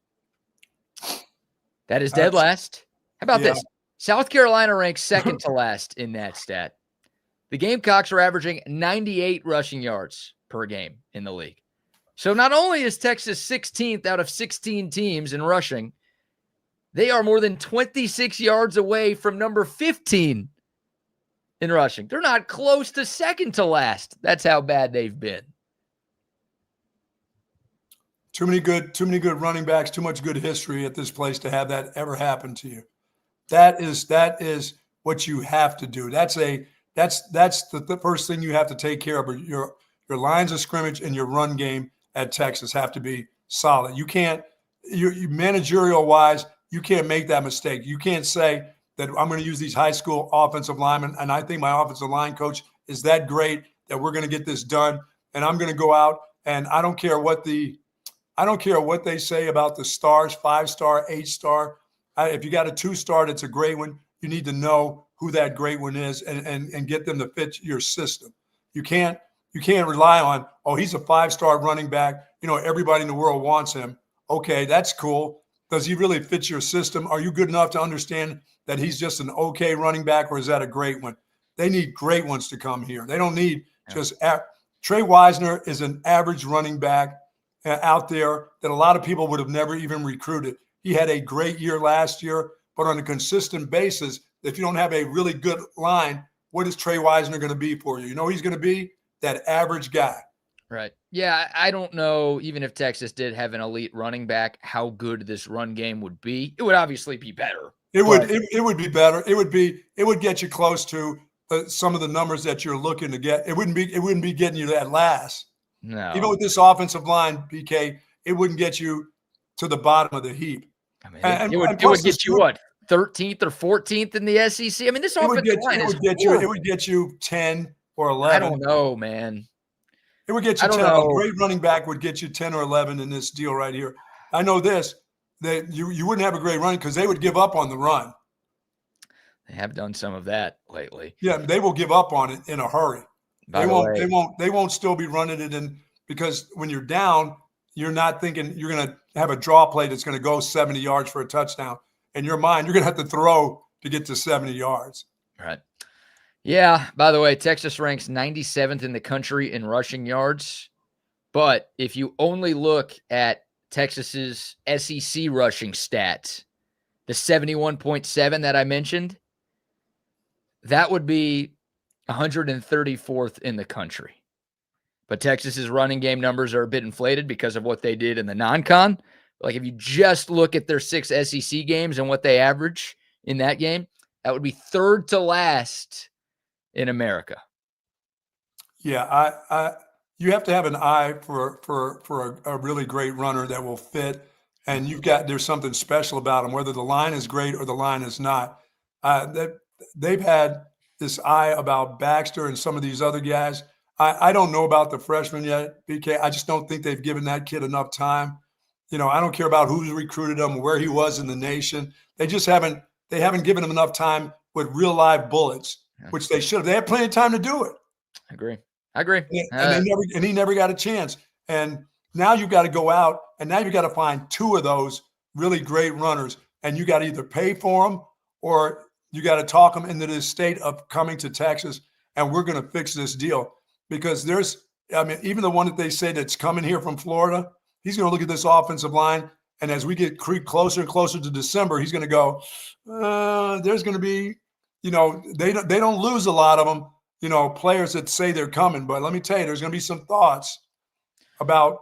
That is dead last. How about this? South Carolina ranks second to last in that stat. The Gamecocks are averaging 98 rushing yards per game in the league. So not only is Texas 16th out of 16 teams in rushing, they are more than 26 yards away from number 15 in rushing. They're not close to second to last. That's how bad they've been. Too many good running backs, too much good history at this place to have that ever happen to you. That is what you have to do. That's the first thing you have to take care of. Your lines of scrimmage and your run game at Texas have to be solid. You can't, you managerial wise, you can't make that mistake. You can't say that I'm going to use these high school offensive linemen, and I think my offensive line coach is that great that we're going to get this done. And I'm going to go out, and I don't care what they say about the stars, 5-star, 8-star. If you got a 2-star, that's a great one. You need to know who that great one is and get them to fit your system. You can't rely on, oh, he's a 5-star running back. Everybody in the world wants him. Okay, that's cool. Does he really fit your system? Are you good enough to understand that he's just an okay running back, or is that a great one? They need great ones to come here. They don't need just Trey Wisner is an average running back out there that a lot of people would have never even recruited. He had a great year last year, but on a consistent basis, if you don't have a really good line, what is Trey Wisner going to be for you? He's going to be that average guy. Right. Yeah, I don't know, even if Texas did have an elite running back, how good this run game would be. It would obviously be better. It would be better. It would get you close to some of the numbers that you're looking to get. It wouldn't be getting you that last. No. Even with this offensive line, BK, it wouldn't get you to the bottom of the heap. I mean, it would get you what, 13th or 14th in the SEC? I mean, this offensive line it would get you 10 or 11. I don't know, man. It would get you 10. A great running back would get you 10 or 11 in this deal right here. I know this, that you wouldn't have a great run because they would give up on the run. They have done some of that lately. Yeah, they will give up on it in a hurry. They won't still be running it in, because when you're down, you're not thinking you're going to have a draw play that's going to go 70 yards for a touchdown. In your mind, you're going to have to throw to get to 70 yards. Right. Yeah. By the way, Texas ranks 97th in the country in rushing yards. But if you only look at Texas's SEC rushing stats, the 71.7 that I mentioned, that would be 134th in the country. But Texas's running game numbers are a bit inflated because of what they did in the non-con. Like if you just look at their 6 SEC games and what they average in that game, that would be third to last in America. Yeah, you have to have an eye for a really great runner that will fit, and there's something special about him, whether the line is great or the line is not. They've had this eye about Baxter and some of these other guys. I don't know about the freshman yet, BK. I just don't think they've given that kid enough time. I don't care about who's recruited him, where he was in the nation. They just haven't given him enough time with real live bullets, which they should have. They had plenty of time to do it. I agree. And he never got a chance. And now you've got to go out, and now you've got to find 2 of those really great runners, and you got to either pay for them or you got to talk them into this state of coming to Texas, and we're going to fix this deal. Because even the one that they say that's coming here from Florida, he's going to look at this offensive line, and as we get closer and closer to December, he's going to go, there's going to be, they don't lose a lot of them, players that say they're coming. But let me tell you, there's going to be some thoughts about,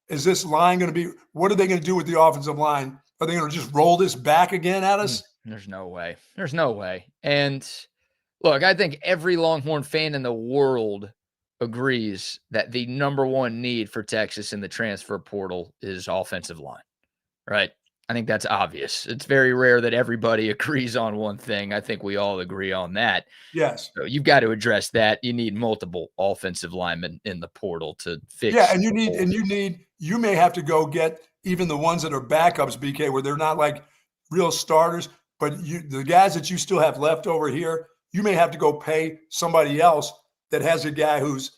is this line going to be, what are they going to do with the offensive line? Are they going to just roll this back again at us? There's no way. And look, I think every Longhorn fan in the world agrees that the number one need for Texas in the transfer portal is offensive line, right? I think that's obvious. It's very rare that everybody agrees on one thing. I think we all agree on that. Yes. So you've got to address that. You need multiple offensive linemen in the portal to fix. Yeah, and you may have to go get even the ones that are backups, BK, where they're not like real starters, but the guys that you still have left over here, you may have to go pay somebody else that has a guy who's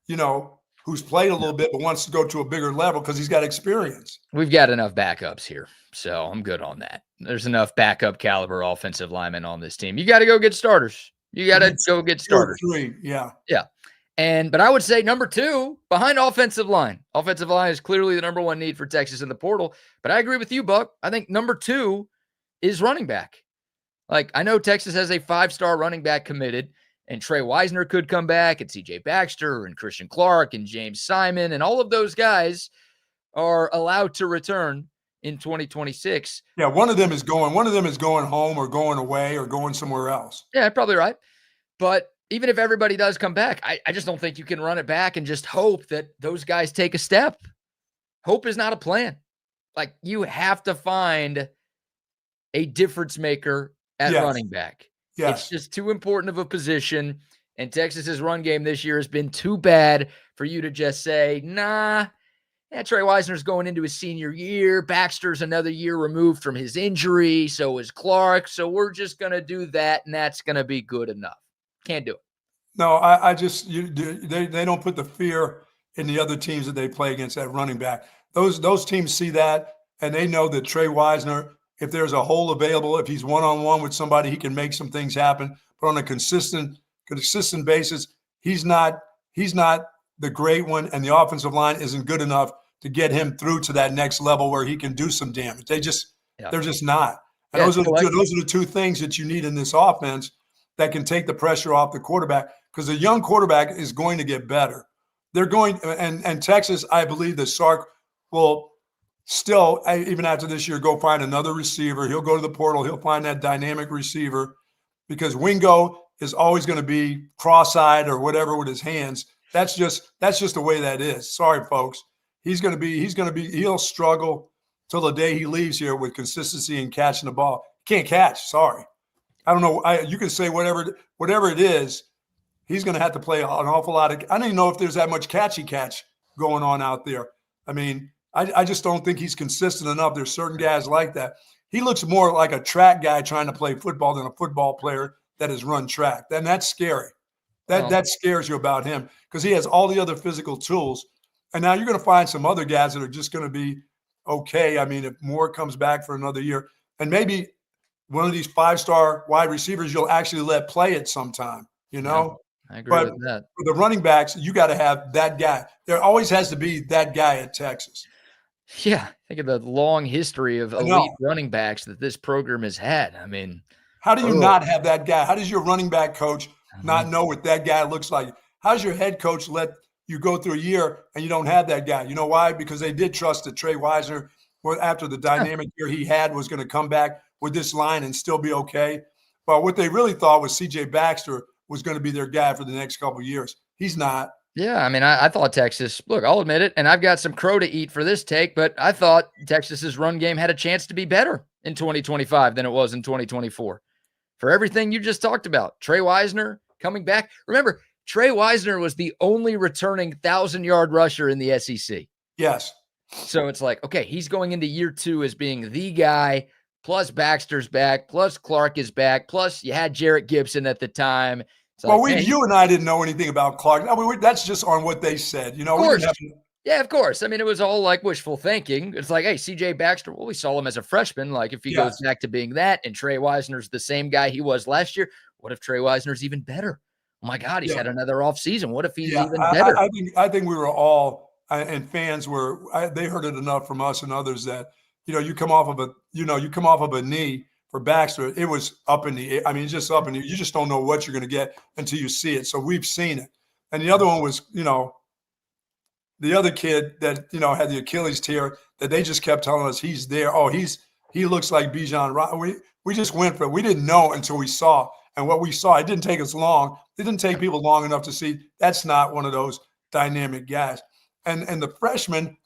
played a little bit but wants to go to a bigger level because he's got experience. We've got enough backups here, so I'm good on that. There's enough backup caliber offensive linemen on this team. You got to go get starters. You got to go get starters. 3, yeah. Yeah. But I would say number 2 behind offensive line. Offensive line is clearly the number 1 need for Texas in the portal. But I agree with you, Buck. I think number 2 is running back. Like, I know Texas has a 5-star running back committed, and Trey Wisner could come back, and C.J. Baxter, and Christian Clark, and James Simon, and all of those guys are allowed to return in 2026. Yeah, one of them is going home or going away or going somewhere else. Yeah, probably right. But even if everybody does come back, I just don't think you can run it back and just hope that those guys take a step. Hope is not a plan. Like, you have to find a difference maker at running back. Yes. It's just too important of a position. And Texas's run game this year has been too bad for you to just say, nah, Trey Wisner's going into his senior year. Baxter's another year removed from his injury. So is Clark. So we're just going to do that, and that's going to be good enough. Can't do it. No, they don't put the fear in the other teams that they play against that running back. Those teams see that, and they know that Trey Wisner, if there's a hole available, if he's one-on-one with somebody, he can make some things happen. But on a consistent basis, he's not the great one, and the offensive line isn't good enough to get him through to that next level where he can do some damage. They're just not. And those are the two things that you need in this offense that can take the pressure off the quarterback, because the young quarterback is going to get better. They're going – and Texas, I believe that Sark will still, even after this year, go find another receiver. He'll go to the portal. He'll find that dynamic receiver, because Wingo is always going to be cross-eyed or whatever with his hands. That's just the way that is. Sorry, folks. He'll struggle till the day he leaves here with consistency and catching the ball. Can't catch. Sorry. I don't know. You can say whatever it is. He's going to have to play an awful lot of – I don't even know if there's that much catch going on out there. I mean, I just don't think he's consistent enough. There's certain guys like that. He looks more like a track guy trying to play football than a football player that has run track. Then that's scary. That scares you about him, because he has all the other physical tools. And now you're going to find some other guys that are just going to be okay. I mean, if Moore comes back for another year, and maybe one of these 5-star wide receivers you'll actually let play it sometime, you know? Yeah, I agree with that. For the running backs, you got to have that guy. There always has to be that guy at Texas. Yeah, think of the long history of elite running backs that this program has had. I mean, how do you not have that guy? How does your running back coach not know what that guy looks like? How does your head coach let you go through a year and you don't have that guy? You know why? Because they did trust that Trey Wisner, after the dynamic year he had, was going to come back with this line and still be okay. But what they really thought was C.J. Baxter was going to be their guy for the next couple of years. He's not. Yeah, I mean, I thought Texas – look, I'll admit it, and I've got some crow to eat for this take, but I thought Texas's run game had a chance to be better in 2025 than it was in 2024. For everything you just talked about, Trey Wisner coming back. Remember, Trey Wisner was the only returning 1,000-yard rusher in the SEC. Yes. So it's like, okay, he's going into year 2 as being the guy, plus Baxter's back, plus Clark is back, plus you had Jarrett Gibson at the time. Well, you and I didn't know anything about Clark. I mean, that's just on what they said. You know, of course. Yeah, of course. I mean, it was all like wishful thinking. It's like, hey, C.J. Baxter, well, we saw him as a freshman. Like, if he goes back to being that, and Trey Wisner's the same guy he was last year, what if Trey Wisner's even better? Oh, my God, he's had another off season. What if he's even better? I think we were all, and fans were, they heard it enough from us and others that, you come off of a knee for Baxter, it was up in the air. I mean, it's just up in the air. You just don't know what you're going to get until you see it. So we've seen it. And the other one was, the other kid that, had the Achilles tear that they just kept telling us he's there. Oh, he looks like Bijan. We just went for it. We didn't know until we saw. And what we saw, it didn't take us long. It didn't take people long enough to see that's not one of those dynamic guys. And the freshman,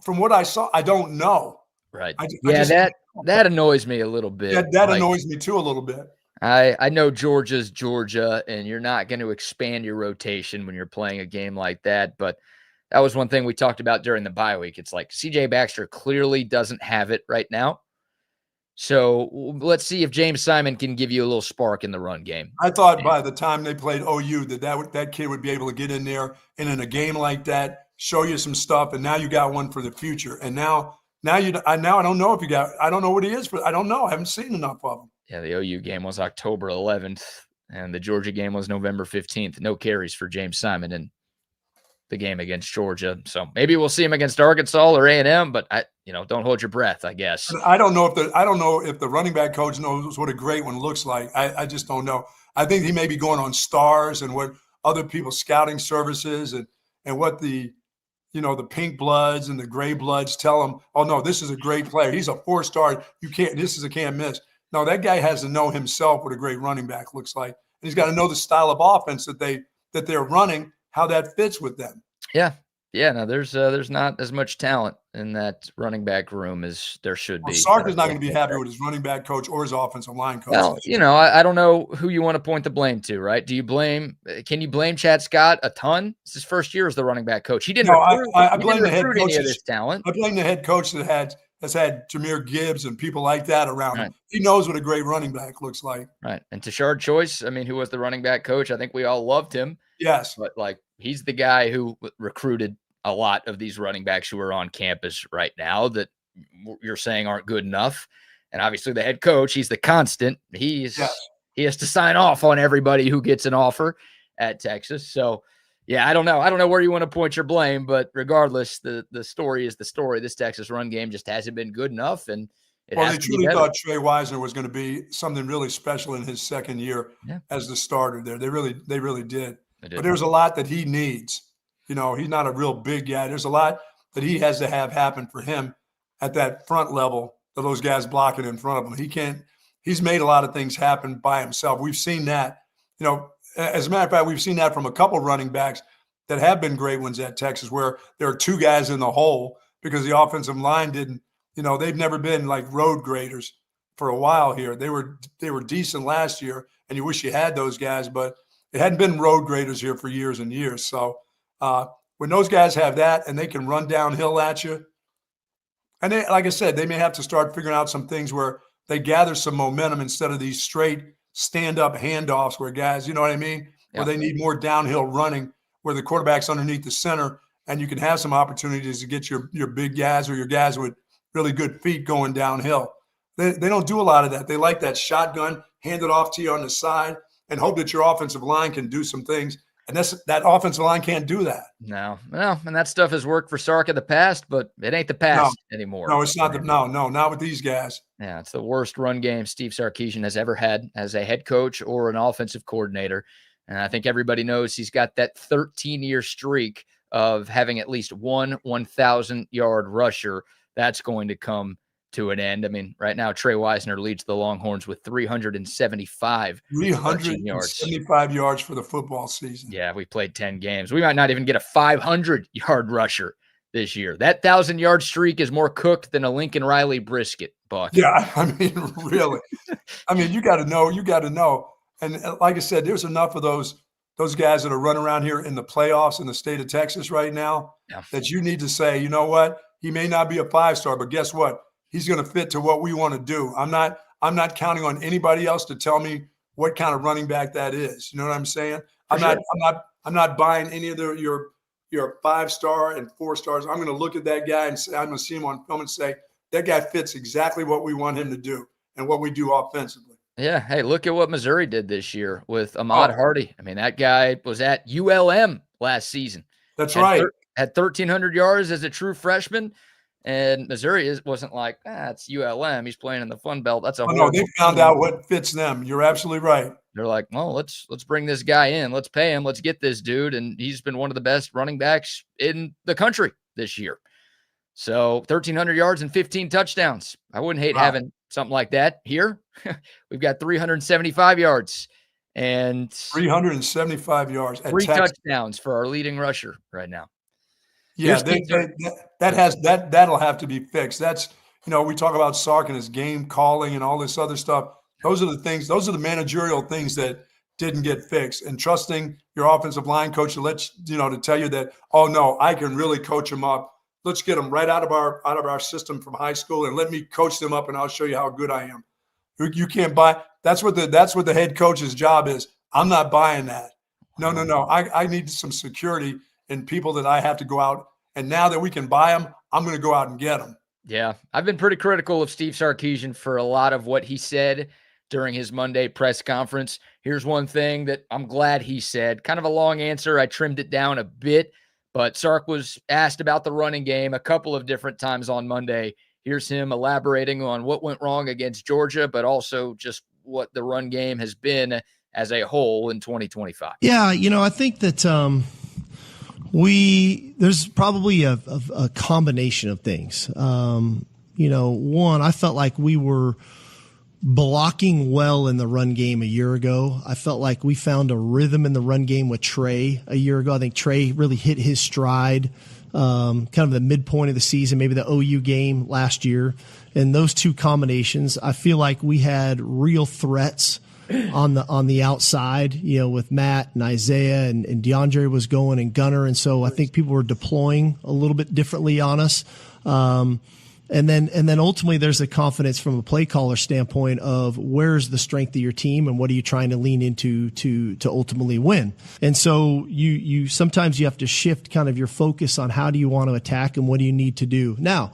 from what I saw, I don't know. Right. That annoys me a little bit. That annoys me too a little bit. I know Georgia's Georgia, and you're not going to expand your rotation when you're playing a game like that. But that was one thing we talked about during the bye week. It's like C.J. Baxter clearly doesn't have it right now. So let's see if James Simon can give you a little spark in the run game. I thought by the time they played OU that kid would be able to get in there and in a game like that, show you some stuff, and now you got one for the future. And now I don't know if you got. I don't know what he is, but I don't know. I haven't seen enough of him. Yeah, the OU game was October 11th, and the Georgia game was November 15th. No carries for James Simon in the game against Georgia. So maybe we'll see him against Arkansas or A&M, but don't hold your breath, I guess. I don't know if the running back coach knows what a great one looks like. I just don't know. I think he may be going on stars and what other people's scouting services and what the pink bloods and the gray bloods tell him, oh no, this is a great player. He's a 4-star. This is a can't miss. No, that guy has to know himself what a great running back looks like. And he's got to know the style of offense that they're running, how that fits with them. Yeah. Yeah. No, there's not as much talent in that running back room as there should be. Sark's not going to be happy with his running back coach or his offensive line coach. Well, I don't know who you want to point the blame to, right? Can you blame Chad Scott a ton? It's his first year as the running back coach. He didn't I blame the head coach. Any of this talent. I blame the head coach that has had Jahmyr Gibbs and people like that around him. He knows what a great running back looks like. Right. And Tashard Choice, who was the running back coach, I think we all loved him. Yes. But he's the guy who recruited a lot of these running backs who are on campus right now that you're saying aren't good enough. And obviously the head coach, he's the constant. He has to sign off on everybody who gets an offer at Texas. So, yeah, I don't know. I don't know where you want to point your blame, but regardless, the story is the story. This Texas run game just hasn't been good enough, and they truly thought Trey Wisner was going to be something really special in his second year as the starter there. They really did. But there's a lot that he needs. He's not a real big guy. There's a lot that he has to have happen for him at that front level of those guys blocking in front of him. He's made a lot of things happen by himself. We've seen that. As a matter of fact, we've seen that from a couple running backs that have been great ones at Texas, where there are two guys in the hole because the offensive line didn't. They've never been like road graders for a while here. They were decent last year, and you wish you had those guys, but it hadn't been road graders here for years and years. So when those guys have that and they can run downhill at you, and they, like I said, they may have to start figuring out some things where they gather some momentum instead of these straight stand-up handoffs where guys, you know what I mean? Yeah. Where they need more downhill running, where the quarterback's underneath the center, and you can have some opportunities to get your big guys or your guys with really good feet going downhill. They don't do a lot of that. They like that shotgun, hand it off to you on the side, and hope that your offensive line can do some things. And that offensive line can't do that. No. And that stuff has worked for Sark in the past, but it ain't the past anymore. No, it's not. Not with these guys. Yeah, it's the worst run game Steve Sarkisian has ever had as a head coach or an offensive coordinator. And I think everybody knows he's got that 13-year streak of having at least one 1,000-yard rusher. That's going to come to an end. Right now, Trey Wisner leads the Longhorns with 375 yards for the football season. Yeah, we played 10 games. We might not even get a 500-yard rusher this year. That 1,000-yard streak is more cooked than a Lincoln Riley brisket, Buck. Yeah, really. You got to know. And like I said, there's enough of those guys that are running around here in the playoffs in the state of Texas right now that you need to say, you know what? He may not be a 5-star, but guess what? He's going to fit to what we want to do. I'm not counting on anybody else to tell me what kind of running back that is. You know what I'm saying? I'm not buying any of your 5-star and 4-stars. I'm going to look at that guy and say, I'm going to see him on film and say, that guy fits exactly what we want him to do and what we do offensively. Yeah. Hey, look at what Missouri did this year with Ahmad Hardy. That guy was at ULM last season. That's right. Had 1,300 yards as a true freshman. And Missouri wasn't like, it's ULM. He's playing in the Fun Belt. That's they found out what fits them. You're absolutely right. They're like, well, let's bring this guy in. Let's pay him. Let's get this dude. And he's been one of the best running backs in the country this year. So 1,300 yards and 15 touchdowns. I wouldn't hate having something like that here. We've got 375 yards and 375 yards. 3 touchdowns for our leading rusher right now. Yeah, that'll have to be fixed. That's, we talk about Sark and his game calling and all this other stuff. Those are the managerial things that didn't get fixed. And trusting your offensive line coach to tell you that, oh no, I can really coach them up. Let's get them right out of our system from high school and let me coach them up and I'll show you how good I am. You can't buy. That's what the head coach's job is. I'm not buying that. No. I need some security and people that I have to go out. And now that we can buy them, I'm going to go out and get them. Yeah. I've been pretty critical of Steve Sarkisian for a lot of what he said during his Monday press conference. Here's one thing that I'm glad he said. Kind of a long answer. I trimmed it down a bit, but Sark was asked about the running game a couple of different times on Monday. Here's him elaborating on what went wrong against Georgia, but also just what the run game has been as a whole in 2025. Yeah. I think that, there's probably a combination of things. One, I felt like we were blocking well in the run game a year ago. I felt like we found a rhythm in the run game with Trey a year ago. I think Trey really hit his stride, kind of the midpoint of the season, maybe the OU game last year. And those two combinations, I feel like we had real threats on the outside, with Matt and Isaiah and DeAndre was going and Gunner. And so I think people were deploying a little bit differently on us. And then ultimately there's a confidence from a play caller standpoint of where's the strength of your team and what are you trying to lean into to ultimately win. And so you sometimes you have to shift kind of your focus on how do you want to attack and what do you need to do. Now,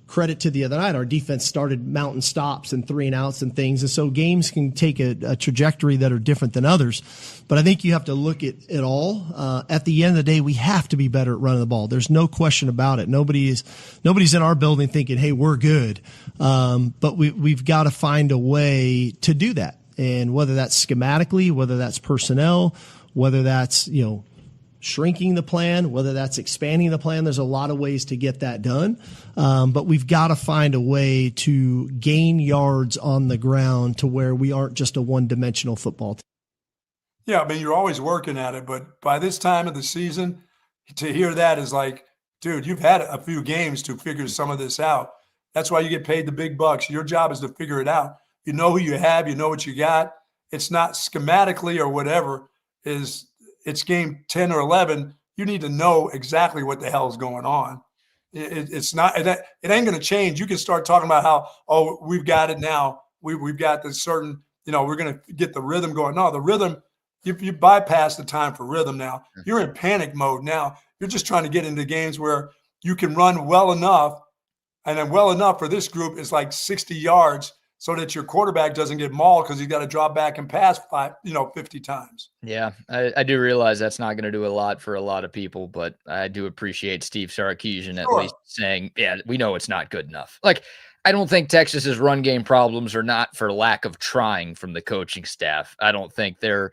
credit to the other night, our defense started mountain stops and 3 and outs and things. And so games can take a trajectory that are different than others. But I think you have to look at it all. At the end of the day, we have to be better at running the ball. There's no question about it. Nobody's in our building thinking, hey, we're good. But we've got to find a way to do that. And whether that's schematically, whether that's personnel, whether that's, shrinking the plan, whether that's expanding the plan, there's a lot of ways to get that done. But we've got to find a way to gain yards on the ground to where we aren't just a one-dimensional football team. Yeah, I mean, you're always working at it, but by this time of the season, to hear that is like, dude, you've had a few games to figure some of this out. That's why you get paid the big bucks. Your job is to figure it out. You know who you have, you know what you got. It's not schematically or whatever it's game 10 or 11. You need to know exactly what the hell is going on. It's not, it ain't going to change. You can start talking about how, we've got it now. We've got this certain, we're going to get the rhythm going. No, the rhythm, you bypass the time for rhythm now. You're in panic mode now. You're just trying to get into games where you can run well enough. And then well enough for this group is like 60 yards so that your quarterback doesn't get mauled because he's got to drop back and pass 50 times. Yeah, I do realize that's not going to do a lot for a lot of people, but I do appreciate Steve Sarkisian at least saying, yeah, we know it's not good enough. Like, I don't think Texas's run game problems are not for lack of trying from the coaching staff. I don't think they're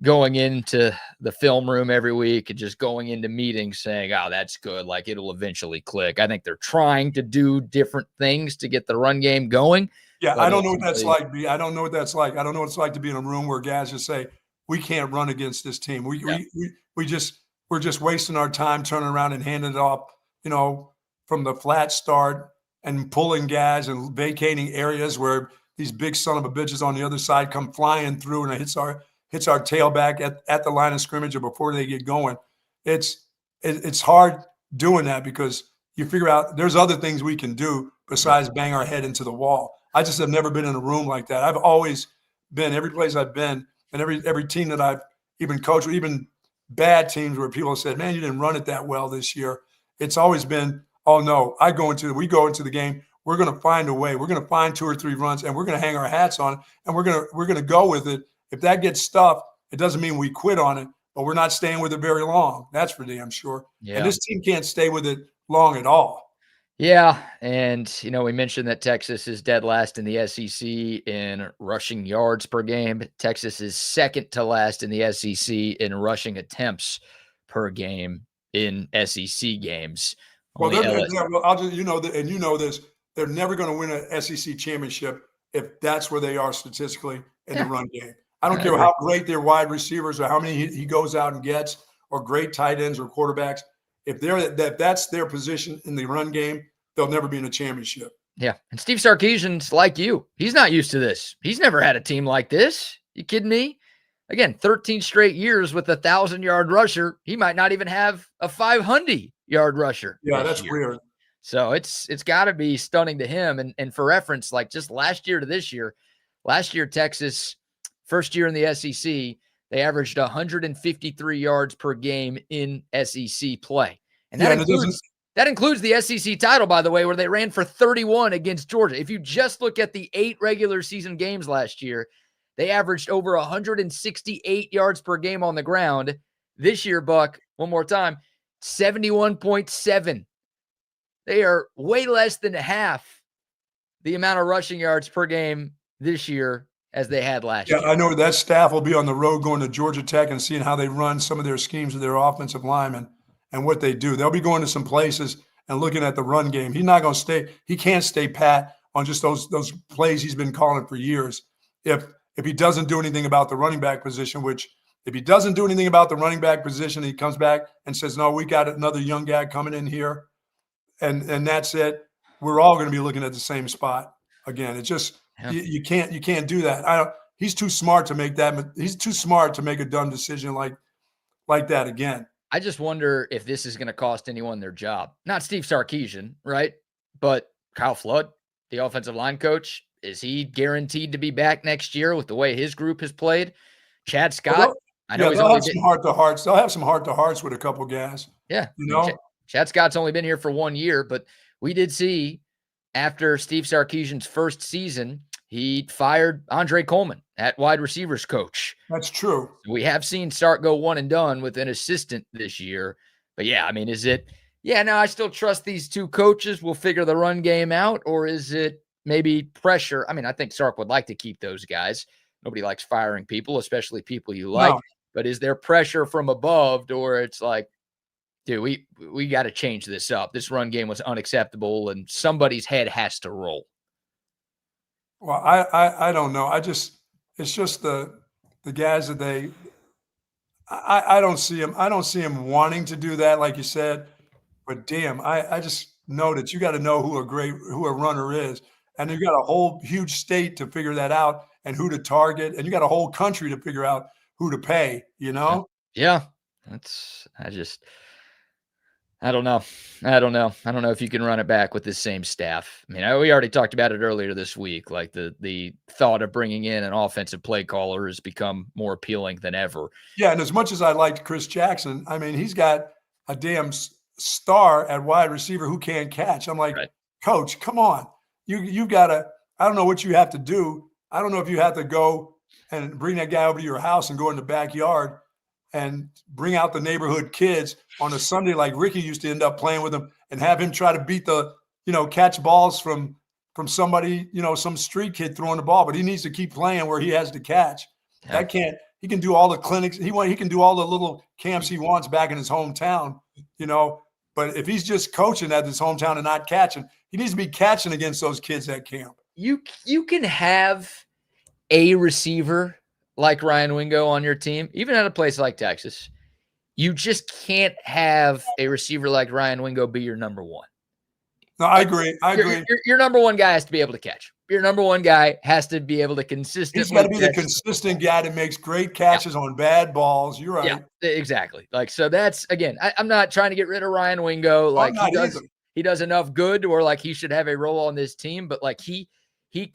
going into the film room every week and just going into meetings saying, oh, that's good, like it'll eventually click. I think they're trying to do different things to get the run game going. Yeah, I don't know what that's like. I don't know what that's like. I don't know what it's like to be in a room where guys just say, we can't run against this team. We're just wasting our time turning around and handing it off, from the flat start and pulling guys and vacating areas where these big son of a bitches on the other side come flying through and it hits our tailback at the line of scrimmage or before they get going. It's hard doing that because you figure out there's other things we can do besides bang our head into the wall. I just have never been in a room like that. I've always been, every place I've been, and every team that I've even coached, even bad teams where people have said, man, you didn't run it that well this year. It's always been, oh no, we go into the game, we're going to find a way. We're going to find 2 or 3 runs and we're going to hang our hats on it and we're going to go with it. If that gets stuffed, it doesn't mean we quit on it, but we're not staying with it very long. That's for damn sure. Yeah. And this team can't stay with it long at all. Yeah, and, we mentioned that Texas is dead last in the SEC in rushing yards per game. Texas is second to last in the SEC in rushing attempts per game in SEC games. Well, I'll just, this, they're never going to win an SEC championship if that's where they are statistically in the run game. I don't care how great their wide receivers or how many he goes out and gets or great tight ends or quarterbacks. If that's their position in the run game, they'll never be in a championship. Yeah. And Steve Sarkisian's like you. He's not used to this. He's never had a team like this. You kidding me? Again, 13 straight years with a 1,000-yard rusher. He might not even have a 500-yard rusher. Yeah, that's weird. So it's got to be stunning to him. And for reference, like just last year to this year, Texas, first year in the SEC, they averaged 153 yards per game in SEC play. And that includes the SEC title, by the way, where they ran for 31 against Georgia. If you just look at the 8 regular season games last year, they averaged over 168 yards per game on the ground. This year, Buck, one more time, 71.7. They are way less than half the amount of rushing yards per game this year as they had last year. Yeah, I know that staff will be on the road going to Georgia Tech and seeing how they run some of their schemes with their offensive linemen and what they do. They'll be going to some places and looking at the run game. He can't stay pat on just those plays he's been calling for years. If he doesn't do anything about the running back position, which if he doesn't do anything about the running back position, he comes back and says, no, we got another young guy coming in here, and that's it. We're all going to be looking at the same spot again. It's just you can't do that. He's too smart to make that. He's too smart to make a dumb decision like that again. I just wonder if this is going to cost anyone their job. Not Steve Sarkisian, right? But Kyle Flood, the offensive line coach, is he guaranteed to be back next year with the way his group has played? Chad Scott, I know they'll have some heart-to-hearts. They'll have some heart-to-hearts with a couple guys. Yeah, you know, Chad Scott's only been here for 1 year, but we did see after Steve Sarkisian's first season, he fired Andre Coleman at wide receivers coach. That's true. We have seen Sark go one and done with an assistant this year. But yeah, I mean, is it, I still trust these two coaches will figure the run game out, or is it maybe pressure? I mean, I think Sark would like to keep those guys. Nobody likes firing people, especially people you like. No. But is there pressure from above, or it's like, dude, we got to change this up. This run game was unacceptable, and somebody's head has to roll. Well, I don't know. It's just the guys that I don't see him. I don't see him wanting to do that, like you said. But damn, I just know that you got to know who a runner is, and you got a whole huge state to figure that out, and who to target, and you got a whole country to figure out who to pay. You know? Yeah, I don't know. I don't know if you can run it back with this same staff. I mean, we already talked about it earlier this week. Like the thought of bringing in an offensive play caller has become more appealing than ever. Yeah, and as much as I liked Chris Jackson, I mean, he's got a damn star at wide receiver who can't catch. I'm like, right. Coach, come on. You got to – I don't know what you have to do. I don't know if you have to go and bring that guy over to your house and go in the backyard and bring out the neighborhood kids on a Sunday like Ricky used to end up playing with them, and have him try to beat catch balls from somebody, some street kid throwing the ball. But he needs to keep playing where he has to catch. Yeah. He can do all the clinics. He can do all the little camps he wants back in his hometown, But if he's just coaching at his hometown and not catching, he needs to be catching against those kids at camp. You can have a receiver like Ryan Wingo on your team, even at a place like Texas. You just can't have a receiver like Ryan Wingo be your number one. No, I agree. Your number one guy has to be able to catch. Your number one guy has to be able to consistently. He's got to be the consistent guy that makes great catches on bad balls. You're right. Yeah, exactly. So that's, again, I'm not trying to get rid of Ryan Wingo. Like he does enough good, or like he should have a role on this team, but like he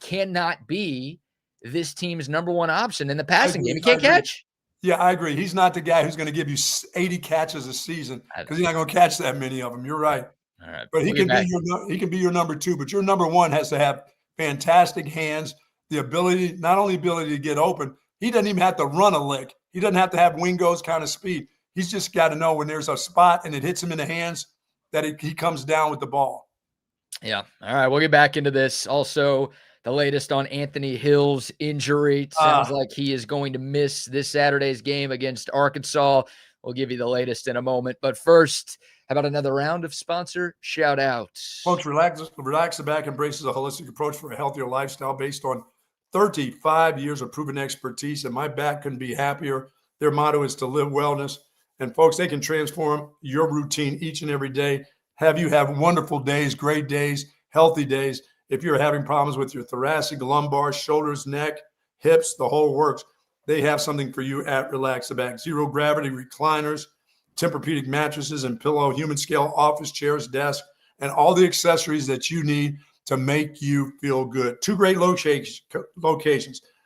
cannot be this team's number one option in the passing game. He can't catch. Yeah, I agree. He's not the guy who's going to give you 80 catches a season, because he's not going to catch that many of them. You're right. All right, but he can be your number two. But your number one has to have fantastic hands, not only ability to get open. He doesn't even have to run a lick. He doesn't have to have Wingo's kind of speed. He's just got to know when there's a spot and it hits him in the hands that he comes down with the ball. Yeah. All right, we'll get back into this. Also, the latest on Anthony Hill's injury. It sounds like he is going to miss this Saturday's game against Arkansas. We'll give you the latest in a moment. But first, how about another round of sponsor shout-outs? Folks, Relax the Back embraces a holistic approach for a healthier lifestyle based on 35 years of proven expertise, and my back couldn't be happier. Their motto is to live wellness. And, folks, they can transform your routine each and every day, have you have wonderful days, great days, healthy days. If you're having problems with your thoracic, lumbar, shoulders, neck, hips, the whole works, they have something for you at Relax the Back. Zero gravity recliners, Tempur-Pedic mattresses and pillow, human scale office chairs, desk, and all the accessories that you need to make you feel good. Two great locations,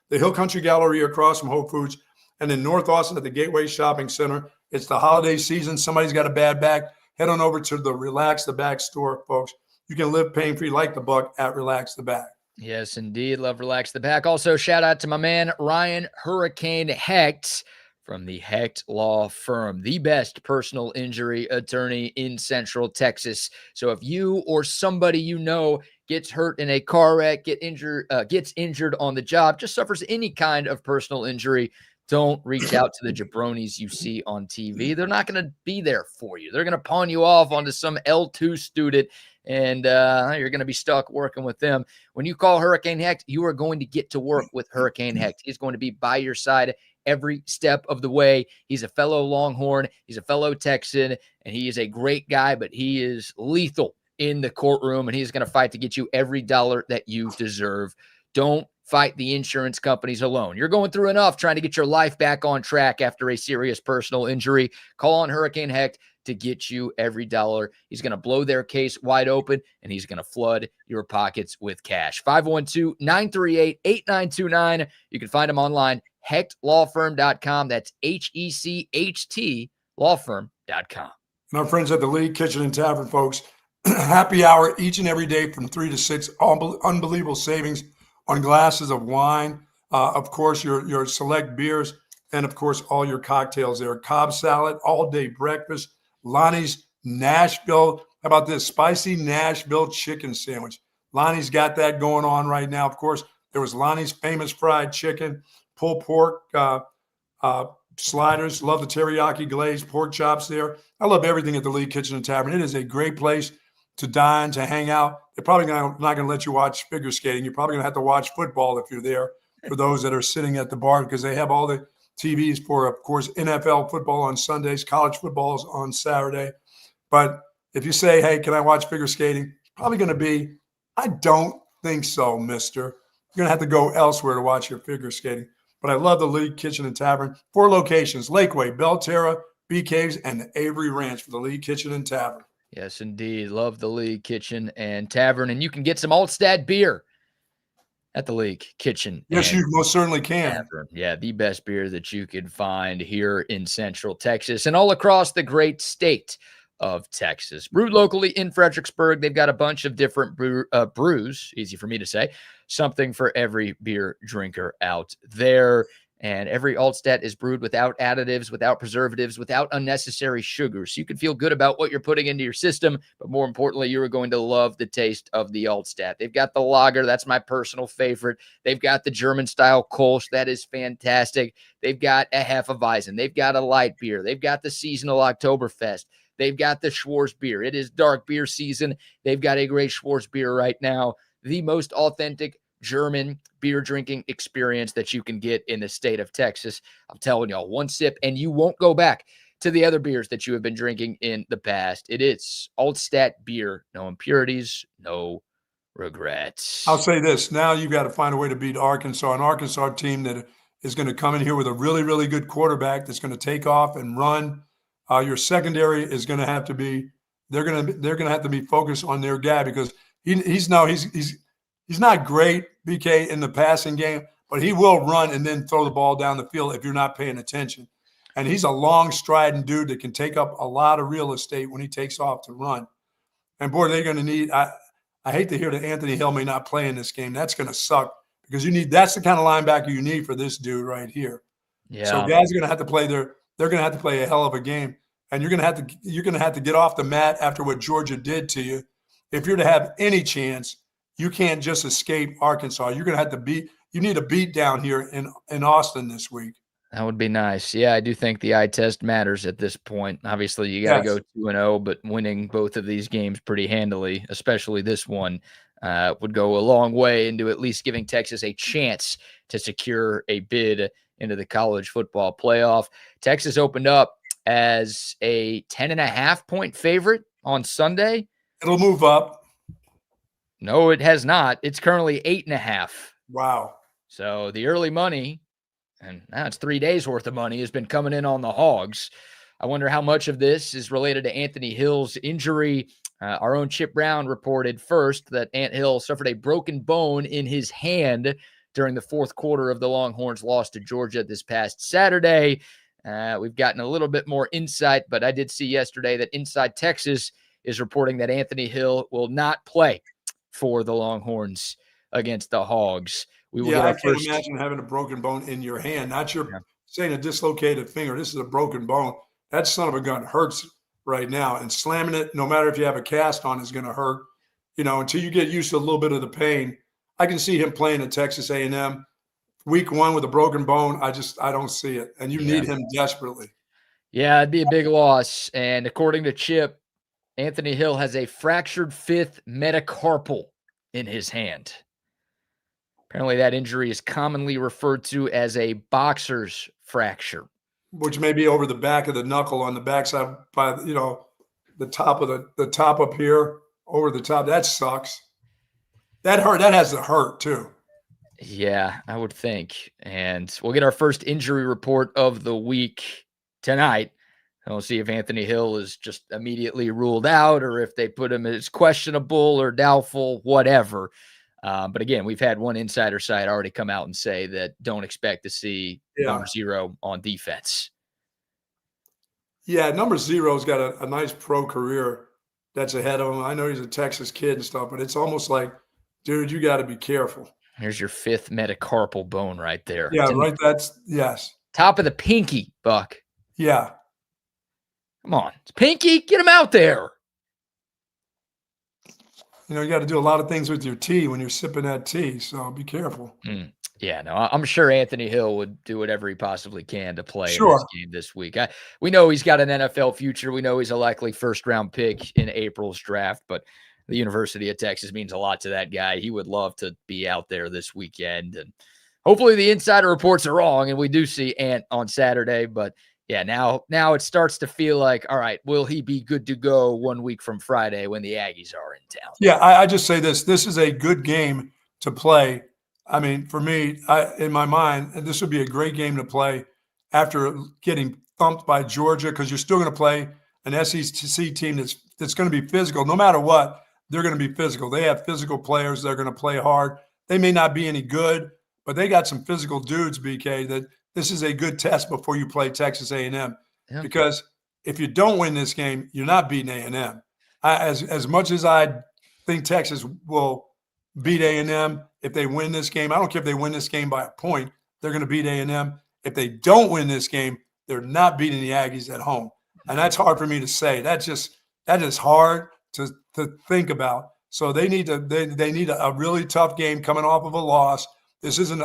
the Hill Country Gallery across from Whole Foods, and in North Austin at the Gateway Shopping Center. It's the holiday season. Somebody's got a bad back. Head on over to the Relax the Back store, folks. You can live pain-free like the Buck at Relax the Back. Yes, indeed. Love Relax the Back. Also, shout out to my man, Ryan Hurricane Hecht from the Hecht Law Firm, the best personal injury attorney in Central Texas. So if you or somebody you know gets hurt in a car wreck, gets injured on the job, just suffers any kind of personal injury, don't reach out to the jabronis you see on TV. They're not going to be there for you. They're going to pawn you off onto some L2 student and you're going to be stuck working with them. When you call Hurricane Hecht, you are going to get to work with Hurricane Hecht. He's going to be by your side every step of the way. He's a fellow Longhorn. He's a fellow Texan, and he is a great guy, but he is lethal in the courtroom, and he's going to fight to get you every dollar that you deserve. Don't fight the insurance companies alone. You're going through enough trying to get your life back on track after a serious personal injury. Call on Hurricane Hecht to get you every dollar. He's going to blow their case wide open, and he's going to flood your pockets with cash. 512-938-8929. You can find him online, hechtlawfirm.com. That's HECHT lawfirm.com. And our friends at the League Kitchen and Tavern, folks, happy hour each and every day from 3 to 6. Unbelievable savings on glasses of wine, of course, your select beers, and, of course, all your cocktails there. Cobb salad, all-day breakfast, Lonnie's Nashville. How about this? Spicy Nashville chicken sandwich. Lonnie's got that going on right now. Of course, there was Lonnie's famous fried chicken, pulled pork sliders. Love the teriyaki glazed pork chops there. I love everything at the League Kitchen and Tavern. It is a great place to dine, to hang out. They're probably not going to let you watch figure skating. You're probably going to have to watch football if you're there, for those that are sitting at the bar, because they have all the TVs for, of course, NFL football on Sundays, college footballs on Saturday. But if you say, hey, can I watch figure skating? It's probably going to be, I don't think so, mister. You're going to have to go elsewhere to watch your figure skating. But I love the League Kitchen and Tavern. 4 locations: Lakeway, Belterra, Bee Caves, and the Avery Ranch for the League Kitchen and Tavern. Yes, indeed. Love the League Kitchen and Tavern. And you can get some Altstadt beer at the League Kitchen. Yes, you most certainly can. Tavern. Yeah, the best beer that you can find here in Central Texas and all across the great state of Texas. Brewed locally in Fredericksburg. They've got a bunch of different brews, easy for me to say, something for every beer drinker out there. And every Altstadt is brewed without additives, without preservatives, without unnecessary sugars. So you can feel good about what you're putting into your system, but more importantly, you're going to love the taste of the Altstadt. They've got the lager. That's my personal favorite. They've got the German-style Kolsch. That is fantastic. They've got a Hefeweizen. They've got a light beer. They've got the seasonal Oktoberfest. They've got the Schwarz beer. It is dark beer season. They've got a great Schwarz beer right now. The most authentic German beer drinking experience that you can get in the state of Texas. I'm telling y'all, one sip and you won't go back to the other beers that you have been drinking in the past. It is Altstadt beer. No impurities, no regrets. I'll say this. Now you've got to find a way to beat Arkansas, an Arkansas team that is going to come in here with a really, really good quarterback that's going to take off and run. Your secondary is going to have to be, they're going to have to be focused on their guy, because he's not great, BK, in the passing game, but he will run and then throw the ball down the field if you're not paying attention. And he's a long striding dude that can take up a lot of real estate when he takes off to run. And boy, they're going to need, I hate to hear that Anthony Hill may not play in this game. That's going to suck, because that's the kind of linebacker you need for this dude right here. Yeah. So guys are going to have to play they're going to have to play a hell of a game. And you're going to have to get off the mat after what Georgia did to you. If you're to have any chance, you can't just escape Arkansas. You're going to have to you need a beat down here in Austin this week. That would be nice. Yeah, I do think the eye test matters at this point. Obviously, you got to go 2-0, but winning both of these games pretty handily, especially this one, would go a long way into at least giving Texas a chance to secure a bid into the college football playoff. Texas opened up as a 10.5-point favorite on Sunday. It'll move up. No, it has not. It's currently 8.5. Wow. So the early money, and now it's 3 days worth of money, has been coming in on the Hogs. I wonder how much of this is related to Anthony Hill's injury. Our own Chip Brown reported first that Ant Hill suffered a broken bone in his hand during the fourth quarter of the Longhorns' loss to Georgia this past Saturday. We've gotten a little bit more insight, but I did see yesterday that Inside Texas is reporting that Anthony Hill will not play for the Longhorns against the Hogs. I can't imagine having a broken bone in your hand. Not saying a dislocated finger. This is a broken bone. That son of a gun hurts right now. And slamming it, no matter if you have a cast on, is going to hurt. Until you get used to a little bit of the pain. I can see him playing at Texas A&M. Week 1 with a broken bone, I don't see it. And you need him desperately. Yeah, it'd be a big loss. And according to Chip, Anthony Hill has a fractured fifth metacarpal in his hand. Apparently that injury is commonly referred to as a boxer's fracture. Which may be over the back of the knuckle on the backside by, the top of the top up here, over the top. That sucks. That hurt. That has to hurt too. Yeah, I would think. And we'll get our first injury report of the week tonight. And we'll see if Anthony Hill is just immediately ruled out or if they put him as questionable or doubtful, whatever. But again, we've had one insider site already come out and say that don't expect to see number 0 on defense. Yeah, number 0's got a nice pro career that's ahead of him. I know he's a Texas kid and stuff, but it's almost like, dude, you got to be careful. Here's your fifth metacarpal bone right there. Yeah, right. That's yes. Top of the pinky, Buck. Yeah. Come on. It's pinky. Get him out there. You got to do a lot of things with your tea when you're sipping that tea, so be careful. Yeah, no, I'm sure Anthony Hill would do whatever he possibly can to play in this game this week. We know he's got an NFL future. We know he's a likely first-round pick in April's draft, but the University of Texas means a lot to that guy. He would love to be out there this weekend, and hopefully the insider reports are wrong, and we do see Ant on Saturday, but yeah, now it starts to feel like, all right, will he be good to go 1 week from Friday when the Aggies are in town? Yeah, I just say this. This is a good game to play. I mean, for me, in my mind, this would be a great game to play after getting thumped by Georgia, because you're still going to play an SEC team that's going to be physical. No matter what, they're going to be physical. They have physical players. They're going to play hard. They may not be any good, but they got some physical dudes, BK, that this is a good test before you play Texas A&M. Yeah. Because if you don't win this game, you're not beating A&M. As much as I think Texas will beat A&M if they win this game, I don't care if they win this game by a point, they're going to beat A&M. If they don't win this game, they're not beating the Aggies at home. And that's hard for me to say. That is hard to think about. So they need a really tough game coming off of a loss. This isn't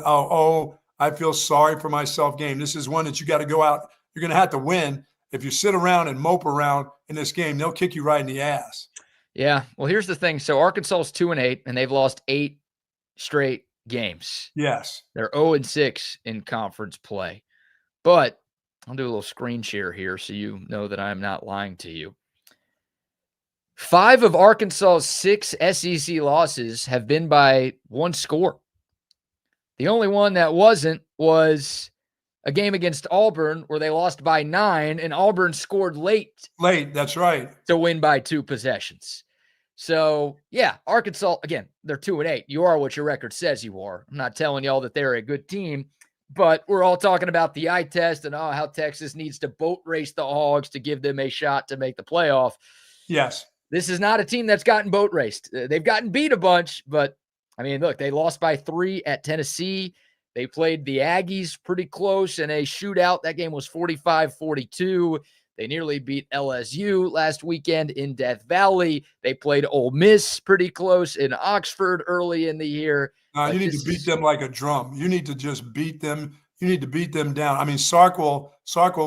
I feel sorry for myself game. This is one that you got to go out. You're going to have to win. If you sit around and mope around in this game, they'll kick you right in the ass. Yeah. Well, here's the thing. So Arkansas is 2-8, and they've lost 8 straight games. Yes. They're 0-6 in conference play. But I'll do a little screen share here so you know that I'm not lying to you. 5 of Arkansas's 6 SEC losses have been by 1 score. The only one that wasn't was a game against Auburn where they lost by 9, and Auburn scored late. That's right. To win by 2 possessions. So, yeah, Arkansas, again, they're 2-8. You are what your record says you are. I'm not telling y'all that they're a good team, but we're all talking about the eye test and how Texas needs to boat race the Hogs to give them a shot to make the playoff. Yes. This is not a team that's gotten boat raced. They've gotten beat a bunch, but I mean, look, they lost by 3 at Tennessee. They played the Aggies pretty close in a shootout. That game was 45-42. They nearly beat LSU last weekend in Death Valley. They played Ole Miss pretty close in Oxford early in the year. You need to beat them like a drum. You need to just beat them. You need to beat them down. I mean, Sark will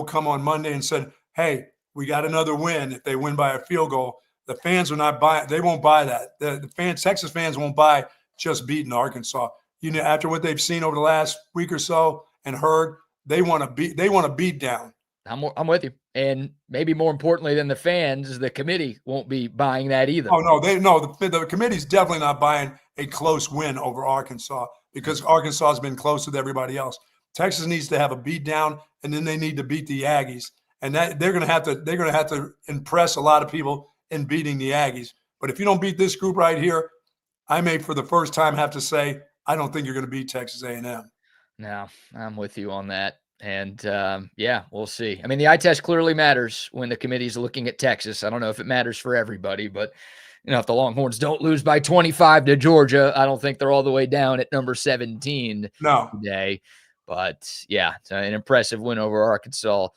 come on Monday and said, hey, we got another win if they win by a field goal. The fans are not buying. They won't buy that. The fans, Texas fans won't buy just beating Arkansas. After what they've seen over the last week or so and heard, they want to beat down. I'm with you. And maybe more importantly than the fans, the committee won't be buying that either. Oh, no, the committee's definitely not buying a close win over Arkansas because Arkansas has been close with everybody else. Texas needs to have a beat down, and then they need to beat the Aggies. And that they're going to have to impress a lot of people in beating the Aggies. But if you don't beat this group right here, I may for the first time have to say, I don't think you're going to beat Texas A&M. No, I'm with you on that. And, yeah, we'll see. I mean, the eye test clearly matters when the committee's looking at Texas. I don't know if it matters for everybody, but, if the Longhorns don't lose by 25 to Georgia, I don't think they're all the way down at number 17 today. But, yeah, it's an impressive win over Arkansas.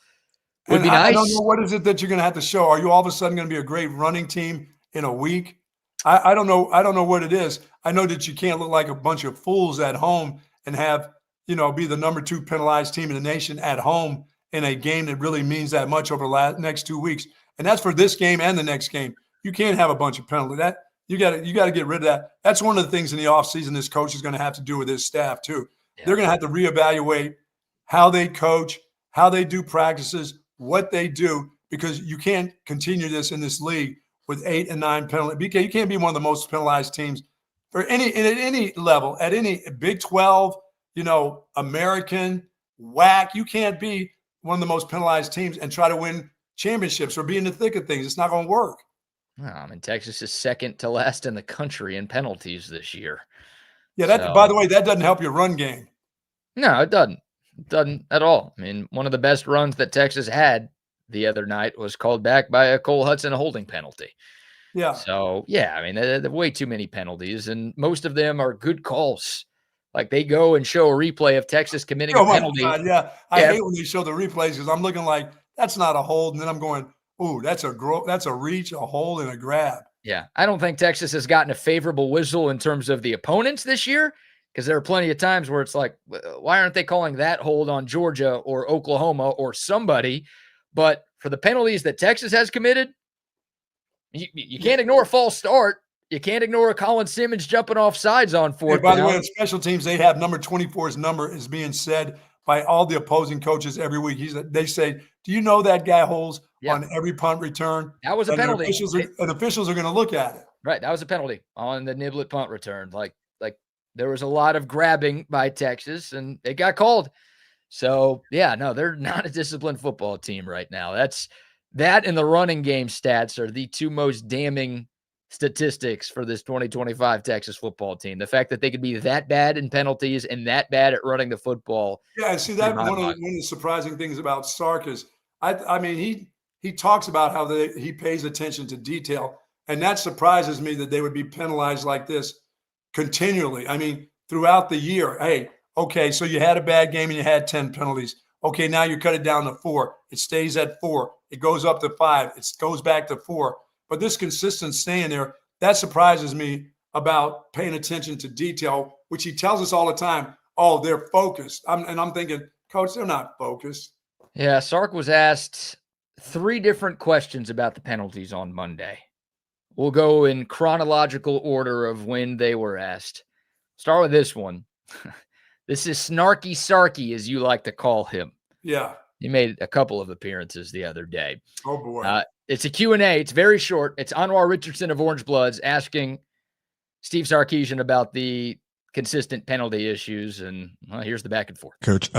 Would be nice. I don't know, what is it that you're going to have to show? Are you all of a sudden going to be a great running team in a week? I don't know. I don't know what it is. I know that you can't look like a bunch of fools at home and have – be the number 2 penalized team in the nation at home in a game that really means that much over the next 2 weeks. And that's for this game and the next game. You can't have a bunch of penalties. That you got to get rid of that. That's one of the things in the offseason this coach is going to have to do with his staff too. Yeah. They're going to have to reevaluate how they coach, how they do practices, what they do, because you can't continue this in this league with 8 and 9 penalties. BK, you can't be one of the most penalized teams for at any level, at any Big 12, American, WAC. You can't be one of the most penalized teams and try to win championships or be in the thick of things. It's not going to work. Texas is second to last in the country in penalties this year. Yeah, by the way, that doesn't help your run game. No, it doesn't. It doesn't at all. I mean, one of the best runs that Texas had the other night was called back by a Cole Hudson holding penalty. Yeah. So, yeah, I mean, there are way too many penalties, and most of them are good calls. Like, they go and show a replay of Texas committing a penalty. God, yeah. I hate when they show the replays because I'm looking like, that's not a hold, and then I'm going, ooh, that's a reach, a hold, and a grab. Yeah, I don't think Texas has gotten a favorable whistle in terms of the opponents this year, because there are plenty of times where it's like, why aren't they calling that hold on Georgia or Oklahoma or somebody? But for the penalties that Texas has committed, you can't ignore a false start. You can't ignore a Colin Simmons jumping off sides on fourth down. By the way, on special teams, they have number 24's number is being said by all the opposing coaches every week. They say, do you know that guy holds on every punt return? That was a penalty. Officials are going to look at it. Right, that was a penalty on the Niblet punt return. Like there was a lot of grabbing by Texas, and it got called. So, yeah, no, they're not a disciplined football team right now. That and the running game stats are the two most damning statistics for this 2025 Texas football team. The fact that they could be that bad in penalties and that bad at running the football. Yeah, and see, that one of the surprising things about Sark is, I mean, he talks about how he pays attention to detail, and that surprises me that they would be penalized like this continually. I mean, throughout the year. Hey, okay, so you had a bad game and you had 10 penalties. Okay, now you cut it down to 4. It stays at 4. It goes up to 5. It goes back to 4. But this consistent staying there, that surprises me about paying attention to detail, which he tells us all the time. Oh, they're focused. I'm thinking, Coach, they're not focused. Yeah, Sark was asked 3 different questions about the penalties on Monday. We'll go in chronological order of when they were asked. Start with this one. This is Snarky Sarky, as you like to call him. Yeah. He made a couple of appearances the other day. Oh, boy. It's a Q&A. It's very short. It's Anwar Richardson of Orange Bloods asking Steve Sarkisian about the consistent penalty issues, and here's the back and forth. Coach,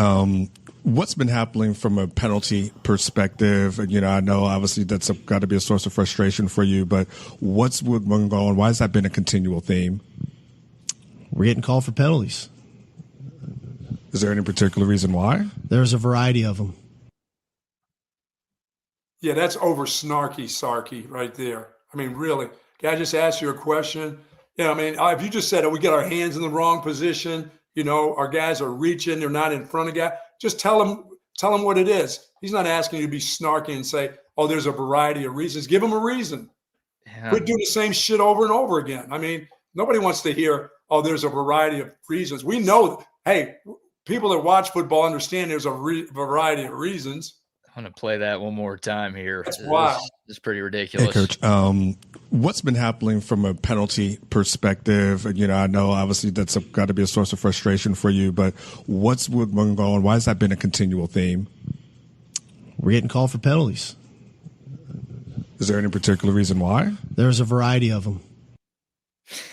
what's been happening from a penalty perspective? I know obviously that's got to be a source of frustration for you, but what's been going on? Why has that been a continual theme? We're getting called for penalties. Is there any particular reason why? There's a variety of them. Yeah, that's over snarky, Sarky right there. I mean, really. Can I just ask you a question? I mean, if you just said, we got our hands in the wrong position, our guys are reaching, they're not in front of guys, just tell them what it is. He's not asking you to be snarky and say, oh, there's a variety of reasons. Give him a reason. Yeah. Quit doing the same shit over and over again. I mean, nobody wants to hear, oh, there's a variety of reasons. We know, hey, people that watch football understand there's a variety of reasons. I'm going to play that one more time here. That's wild. It's pretty ridiculous. Hey, Coach, what's been happening from a penalty perspective? I know obviously that's got to be a source of frustration for you, but what's been going on? Why has that been a continual theme? We're getting called for penalties. Is there any particular reason why? There's a variety of them.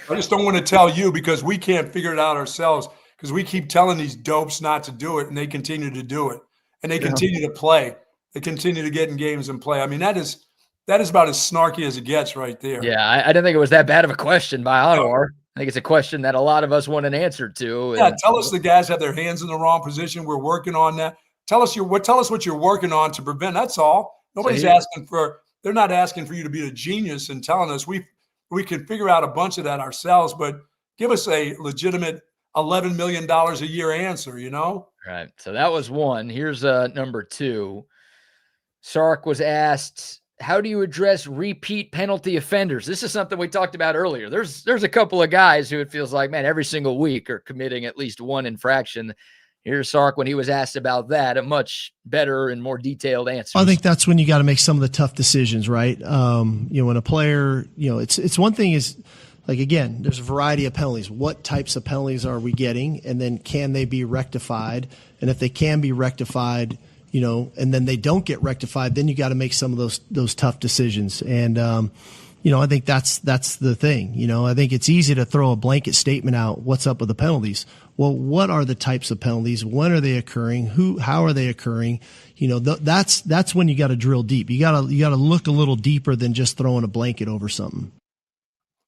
I just don't want to tell you because we can't figure it out ourselves because we keep telling these dopes not to do it, and they continue to do it, and they continue to play. They continue to get in games and play. I mean, that is about as snarky as it gets right there. Yeah, I didn't think it was that bad of a question by Anwar. I think it's a question that a lot of us want an answer to. Yeah, tell us the guys have their hands in the wrong position. We're working on that. Tell us what you're working on to prevent. That's all. Nobody's asking for. They're not asking for you to be a genius and telling us we can figure out a bunch of that ourselves. But give us a legitimate $11 million a year answer. Right. So that was one. Here's number 2. Sark was asked, how do you address repeat penalty offenders? This is something we talked about earlier. There's a couple of guys who it feels like, man, every single week are committing at least one infraction. Here's Sark when he was asked about that, a much better and more detailed answer. I think that's when you got to make some of the tough decisions, right? When a player, it's one thing is, like, again, there's a variety of penalties. What types of penalties are we getting? And then can they be rectified? And if they can be rectified, and then they don't get rectified, then you got to make some of those tough decisions. And, I think that's the thing. I think it's easy to throw a blanket statement out. What's up with the penalties? Well, what are the types of penalties? When are they occurring? How are they occurring? That's when you got to drill deep. You got to look a little deeper than just throwing a blanket over something.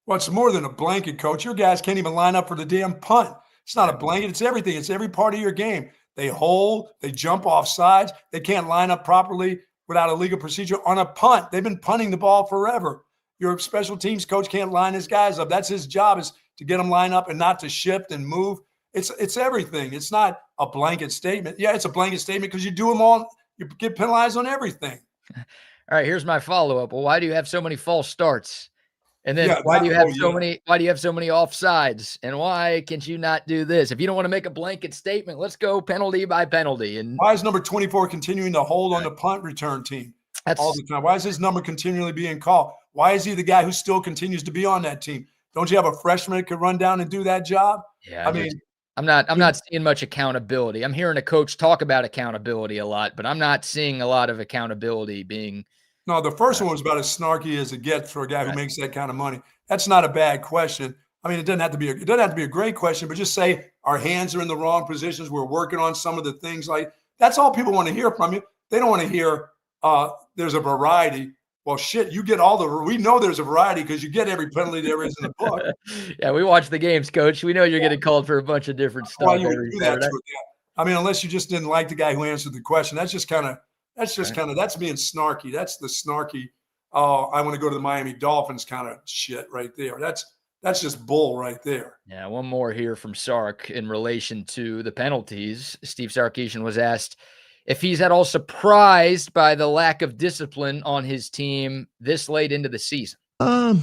Well, it's more than a blanket, coach. Your guys can't even line up for the damn punt. It's not a blanket. It's everything. It's every part of your game. They hold. They jump off sides. They can't line up properly without a legal procedure on a punt. They've been punting the ball forever. Your special teams coach can't line his guys up. That's his job, is to get them lined up and not to shift and move. It's everything. It's not a blanket statement. Yeah, it's a blanket statement because you do them all. You get penalized on everything. All right, here's my follow-up. Well, why do you have so many false starts? And then why do you have so many offsides? And why can you not do this? If you don't want to make a blanket statement, let's go penalty by penalty. And why is number 24 continuing to hold on the punt return team all the time? Why is his number continually being called? Why is he the guy who still continues to be on that team? Don't you have a freshman that could run down and do that job? Yeah, I'm not seeing much accountability. I'm hearing a coach talk about accountability a lot, but I'm not seeing a lot of accountability being. No, the first one was about as snarky as it gets for a guy who makes that kind of money. That's not a bad question. I mean, it doesn't have to be a great question, but just say our hands are in the wrong positions. We're working on some of the things. Like, that's all people want to hear from you. They don't want to hear there's a variety. Well, shit, we know there's a variety because you get every penalty there is in the book. Yeah, we watch the games, coach. We know you're getting called for a bunch of different stuff. Why you would do that? I mean, unless you just didn't like the guy who answered the question. That's being snarky. That's the snarky, I want to go to the Miami Dolphins kind of shit right there. That's just bull right there. Yeah, one more here from Sark in relation to the penalties. Steve Sarkisian was asked if he's at all surprised by the lack of discipline on his team this late into the season. I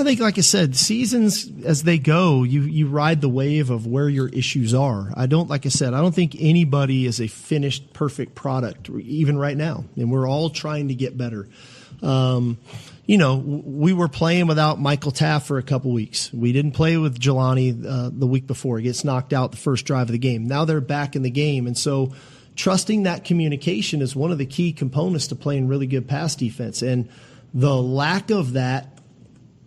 think, like I said, seasons as they go, you ride the wave of where your issues are. I don't think anybody is a finished, perfect product, even right now. And we're all trying to get better. We were playing without Michael Taft for a couple weeks. We didn't play with Jelani the week before. He gets knocked out the first drive of the game. Now they're back in the game. And so trusting that communication is one of the key components to playing really good pass defense. And the lack of that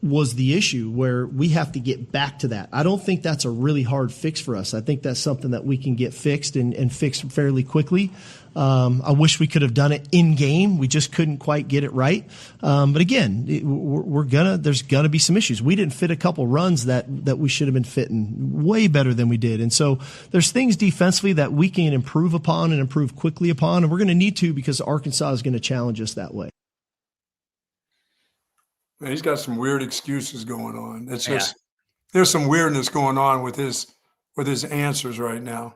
was the issue, where we have to get back to that. I don't think that's a really hard fix for us. I think that's something that we can get fixed and fixed fairly quickly. I wish we could have done it in game. We just couldn't quite get it right. But again, there's gonna be some issues. We didn't fit a couple runs that we should have been fitting way better than we did. And so there's things defensively that we can improve upon and improve quickly upon. And we're going to need to, because Arkansas is going to challenge us that way. Man, he's got some weird excuses going on. It's just there's some weirdness going on with his answers right now.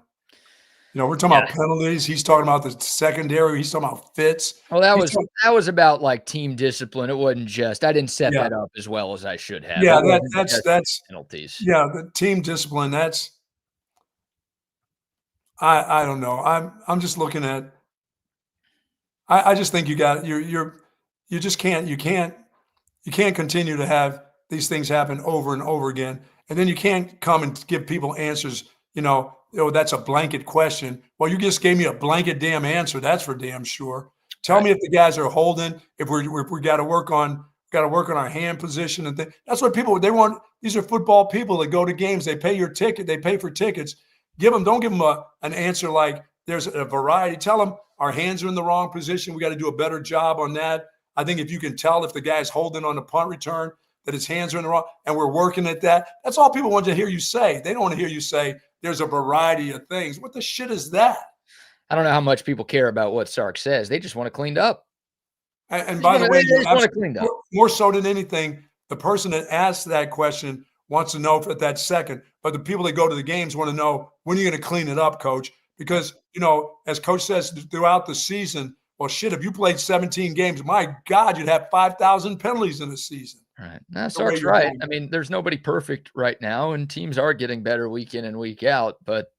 We're talking about penalties. He's talking about the secondary. He's talking about fits. Well, that was about like team discipline. It wasn't just. I didn't set that up as well as I should have. Yeah, that's penalties. Yeah, the team discipline. That's. I don't know. I'm just looking at. I just think you just can't. You can't continue to have these things happen over and over again. And then you can't come and give people answers, that's a blanket question. Well, you just gave me a blanket damn answer. That's for damn sure. Tell me if the guys are holding, if we got to work on our hand position and things. That's what they want. These are football people that go to games. They pay your ticket. They pay for tickets. Don't give them an answer like there's a variety. Tell them our hands are in the wrong position. We got to do a better job on that. I think if you can tell if the guy's holding on the punt return, that his hands are in the wrong, and we're working at that, that's all people want to hear you say. They don't want to hear you say there's a variety of things. What the shit is that? I don't know how much people care about what Sark says. They just want it cleaned up. And by the way, they just want it cleaned up. More so than anything, the person that asked that question wants to know at that second. But the people that go to the games want to know, when are you going to clean it up, Coach? Because, as Coach says throughout the season, well, shit, if you played 17 games, my God, you'd have 5,000 penalties in a season. Right. No, Sark's right. I mean, there's nobody perfect right now, and teams are getting better week in and week out. But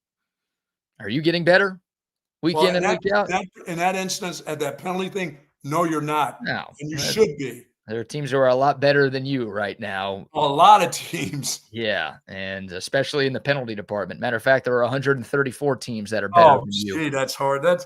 Are you getting better week in and week out? In that instance, at that penalty thing, no, you're not. No. And you should be. There are teams who are a lot better than you right now. A lot of teams. Yeah, and especially in the penalty department. Matter of fact, there are 134 teams that are better than you. Gee, that's hard. That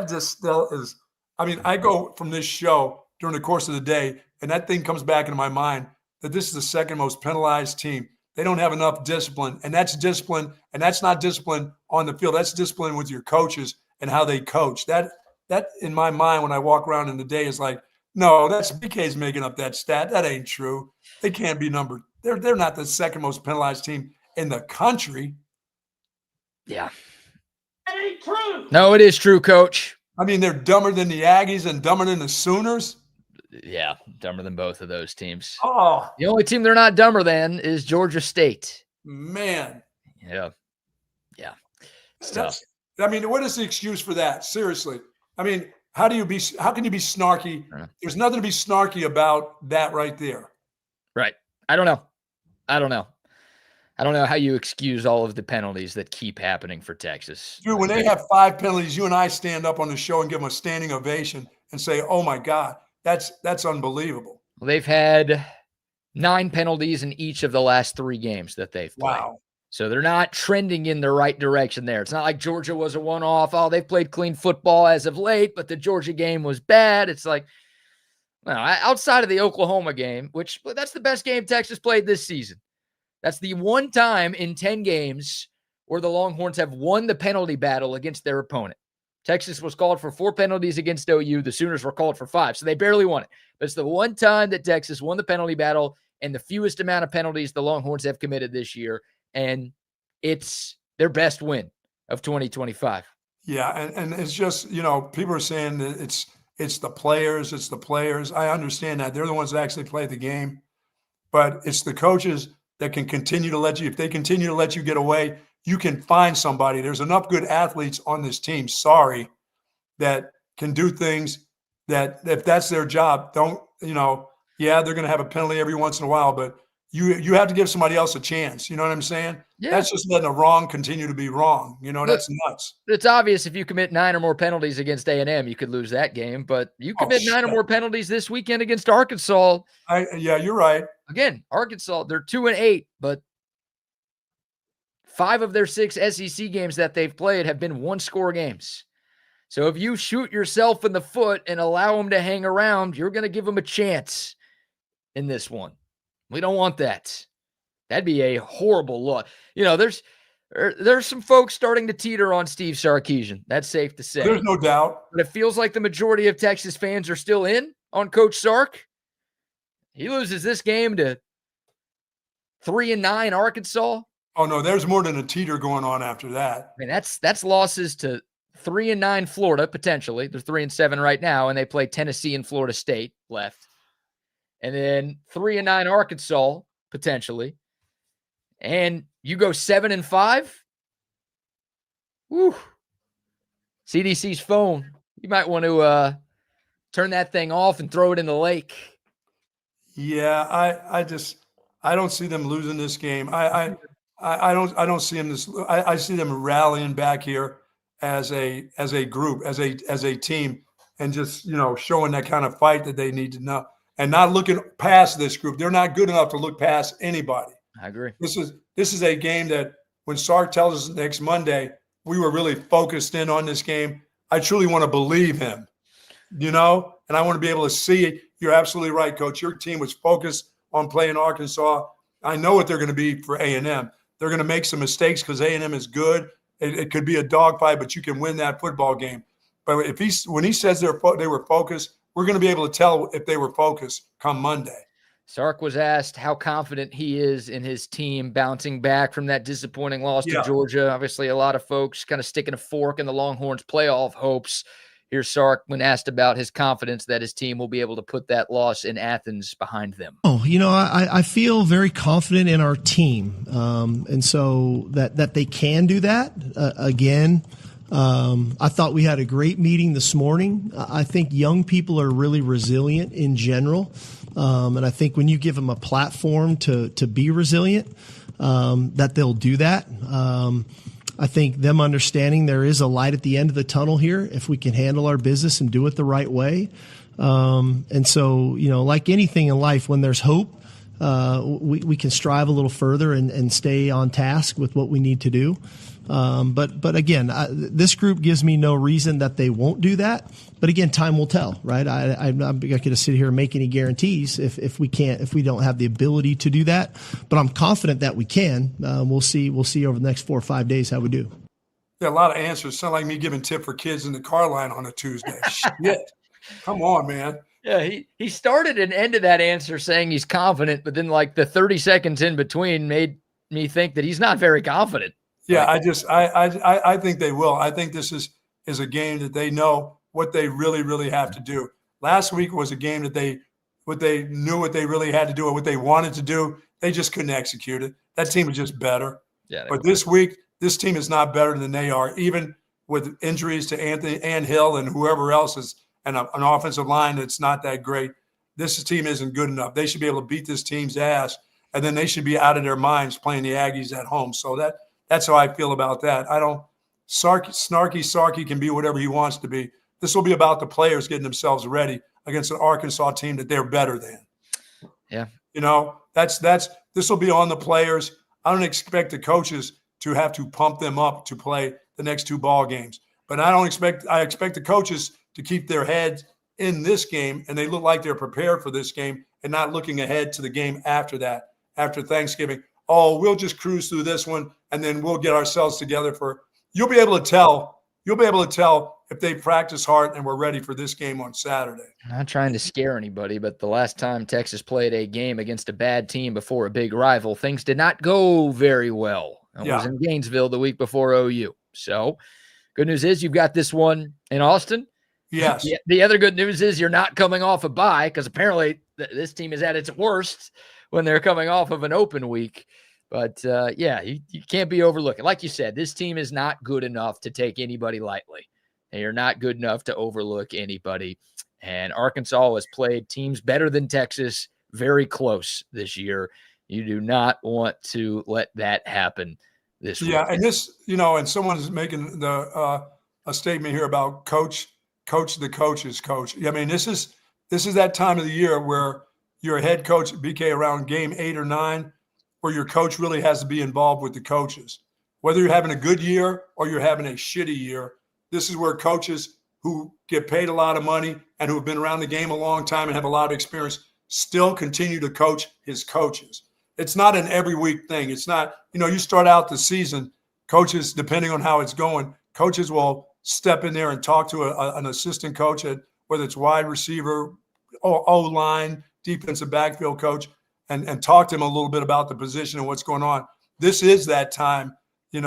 just still is. I mean, I go from this show during the course of the day, and that thing comes back into my mind that this is the second most penalized team. They don't have enough discipline, and that's discipline, and that's not discipline on the field. That's discipline with your coaches and how they coach. That in my mind when I walk around in the day is like, no, that's BK's making up that stat. That ain't true. They can't be numbered. They're not the second most penalized team in the country. Yeah. That ain't true. No, it is true, Coach. I mean, they're dumber than the Aggies and dumber than the Sooners. Yeah, dumber than both of those teams. Oh, The only team they're not dumber than is Georgia State. man. Yeah. It's tough. I mean, what is the excuse for that? Seriously. I mean, how can you be snarky? There's nothing to be snarky about that right there. Right. I don't know how you excuse all of the penalties that keep happening for Texas. Dude, when they have 5 penalties, you and I stand up on the show and give them a standing ovation and say, oh my God, that's unbelievable. Well, they've had 9 penalties in each of the last 3 games that they've played. Wow. So they're not trending in the right direction there. It's not like Georgia was a one-off. Oh, they've played clean football as of late, but the Georgia game was bad. It's like, well, outside of the Oklahoma game, which that's the best game Texas played this season. That's the one time in 10 games where the Longhorns have won the penalty battle against their opponent. Texas was called for 4 penalties against OU. The Sooners were called for 5, so they barely won it. But it's the one time that Texas won the penalty battle and the fewest amount of penalties the Longhorns have committed this year. And it's their best win of 2025. Yeah, and it's just, people are saying that it's the players. I understand that. They're the ones that actually play the game. But it's the coaches that can continue to let you, if they continue to let you get away, you can find somebody. There's enough good athletes on this team, that can do things that if that's their job, they're going to have a penalty every once in a while, but you have to give somebody else a chance. You know what I'm saying? Yeah. That's just letting a wrong continue to be wrong. That's nuts. It's obvious if you commit 9 or more penalties against A&M, you could lose that game. But you commit 9 or more penalties this weekend against Arkansas. Yeah, you're right. Again, Arkansas, they're 2-8, but 5 of their 6 SEC games that they've played have been 1-score games. So if you shoot yourself in the foot and allow them to hang around, you're going to give them a chance in this one. We don't want that. That'd be a horrible look. There's some folks starting to teeter on Steve Sarkisian. That's safe to say. There's no doubt. But it feels like the majority of Texas fans are still in on Coach Sark. He loses this game to 3-9 Arkansas. Oh no, there's more than a teeter going on after that. I mean, that's losses to 3-9 Florida potentially. They're 3-7 right now, and they play Tennessee and Florida State left. And then 3-9 Arkansas, potentially. And you go 7-5. Woo. CDC's phone. You might want to turn that thing off and throw it in the lake. Yeah, I don't see them losing this game. I don't see them I see them rallying back here as a group, as a team, and just showing that kind of fight that they need to know. And not looking past this group. They're not good enough to look past anybody. I agree. This is a game that when Sark tells us next Monday, we were really focused in on this game. I truly want to believe him, and I want to be able to see it. You're absolutely right, Coach. Your team was focused on playing Arkansas. I know what they're going to be for A&M. They're going to make some mistakes because A&M is good. It could be a dogfight, but you can win that football game. But when he says they were focused, we're going to be able to tell if they were focused come Monday. Sark was asked how confident he is in his team bouncing back from that disappointing loss to Georgia. Obviously, a lot of folks kind of sticking a fork in the Longhorns' playoff hopes. Here's Sark when asked about his confidence that his team will be able to put that loss in Athens behind them. I feel very confident in our team. And so that they can do that again. I thought we had a great meeting this morning. I think young people are really resilient in general. And I think when you give them a platform to be resilient, that they'll do that. I think them understanding there is a light at the end of the tunnel here if we can handle our business and do it the right way. And so, like anything in life, when there's hope, we can strive a little further and stay on task with what we need to do. But again, this group gives me no reason that they won't do that. But again, time will tell, right? I'm not going to sit here and make any guarantees if we don't have the ability to do that. But I'm confident that we can. We'll see over the next 4 or 5 days how we do. Yeah, a lot of answers. Sound like me giving tip for kids in the car line on a Tuesday. Shit. Come on, man. Yeah, he started and ended that answer saying he's confident, but then like the 30 seconds in between made me think that he's not very confident. Yeah, I think they will. I think this is a game that they know what they really, really have to do. Last week was a game that they knew what they really had to do and what they wanted to do. They just couldn't execute it. That team was just better. Yeah. But this week, this team is not better than they are, even with injuries to Anthony and Hill and whoever else is, and an offensive line that's not that great. This team isn't good enough. They should be able to beat this team's ass, and then they should be out of their minds playing the Aggies at home. So that's how I feel about that. Snarky can be whatever he wants to be. This will be about the players getting themselves ready against an Arkansas team that they're better than. Yeah. This will be on the players. I don't expect the coaches to have to pump them up to play the next 2 ball games. But I expect the coaches to keep their heads in this game, and they look like they're prepared for this game and not looking ahead to the game after that, after Thanksgiving. Oh, we'll just cruise through this one, and then we'll get ourselves together you'll be able to tell if they practice hard and we're ready for this game on Saturday. I'm not trying to scare anybody, but the last time Texas played a game against a bad team before a big rival, things did not go very well. It was in Gainesville the week before OU. So good news is you've got this one in Austin. Yes. The other good news is you're not coming off a bye, because apparently this team is at its worst when they're coming off of an open week. But, you can't be overlooking. Like you said, this team is not good enough to take anybody lightly. They are not good enough to overlook anybody. And Arkansas has played teams better than Texas very close this year. You do not want to let that happen this week. Yeah, and this, and someone's making a statement here about coach the coach's coach. I mean, this is that time of the year where your head coach, BK, around game 8 or 9, where your coach really has to be involved with the coaches. Whether you're having a good year or you're having a shitty year, this is where coaches who get paid a lot of money and who have been around the game a long time and have a lot of experience still continue to coach his coaches. It's not an every week thing. It's not, you start out the season, coaches, depending on how it's going, coaches will step in there and talk to an assistant coach, whether it's wide receiver, O-line, defensive backfield coach, and talk to him a little bit about the position and what's going on. This is that time, It's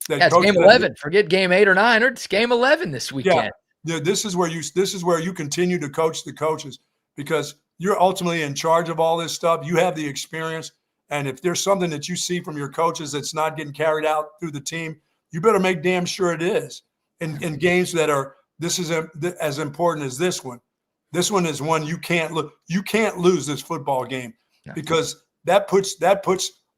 game 11. Forget game 8 or 9. It's game 11 this weekend. Yeah, this is where you continue to coach the coaches, because you're ultimately in charge of all this stuff. You have the experience, and if there's something that you see from your coaches that's not getting carried out through the team, you better make damn sure it is. In games that are as important as this one. This one is one you can't lose this football game, because that puts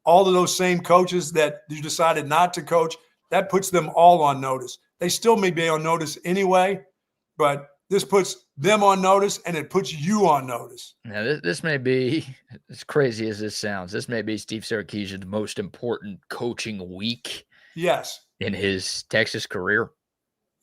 all of those same coaches that you decided not to coach, that puts them all on notice. They still may be on notice anyway, but this puts them on notice, and it puts you on notice. Now, this may be, as crazy as this sounds, this may be Steve Sarkisian's most important coaching week. Yes. In his Texas career.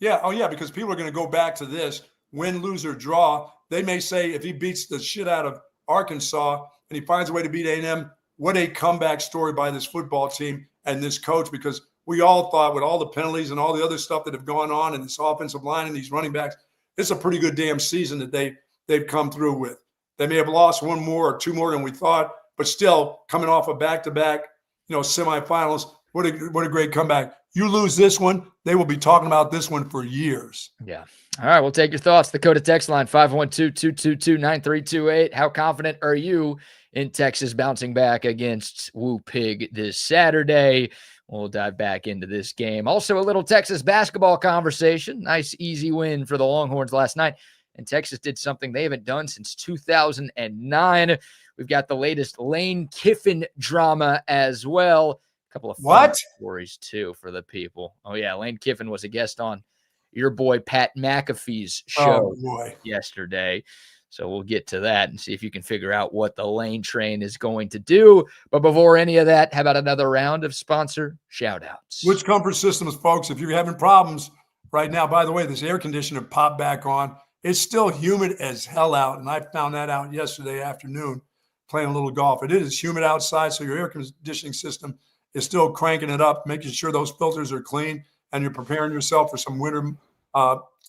Yeah. Oh, yeah, because people are going to go back to this win, lose, or draw. They may say if he beats the shit out of Arkansas and he finds a way to beat A&M, what a comeback story by this football team and this coach, because we all thought with all the penalties and all the other stuff that have gone on and this offensive line and these running backs, it's a pretty good damn season that they've come through with. They may have lost 1 more or 2 more than we thought, but still coming off a back-to-back, semifinals. What a great comeback. You lose this one, they will be talking about this one for years. Yeah. All right, we'll take your thoughts. The Dakota text line, 512-222-9328. How confident are you in Texas bouncing back against Woo Pig this Saturday? We'll dive back into this game. Also, a little Texas basketball conversation. Nice, easy win for the Longhorns last night. And Texas did something they haven't done since 2009. We've got the latest Lane Kiffin drama as well. couple of fun What? stories too for the people. Oh yeah, Lane Kiffin was a guest on your boy Pat McAfee's show yesterday. So we'll get to that and see if you can figure out what the Lane train is going to do. But before any of that, how about another round of sponsor shout outs? Which Comfort Systems, folks, if you're having problems right now, by the way, this air conditioner popped back on. It's still humid as hell out. And I found that out yesterday afternoon playing a little golf. It is humid outside. So your air conditioning system is still cranking it up, making sure those filters are clean, and you're preparing yourself for some winter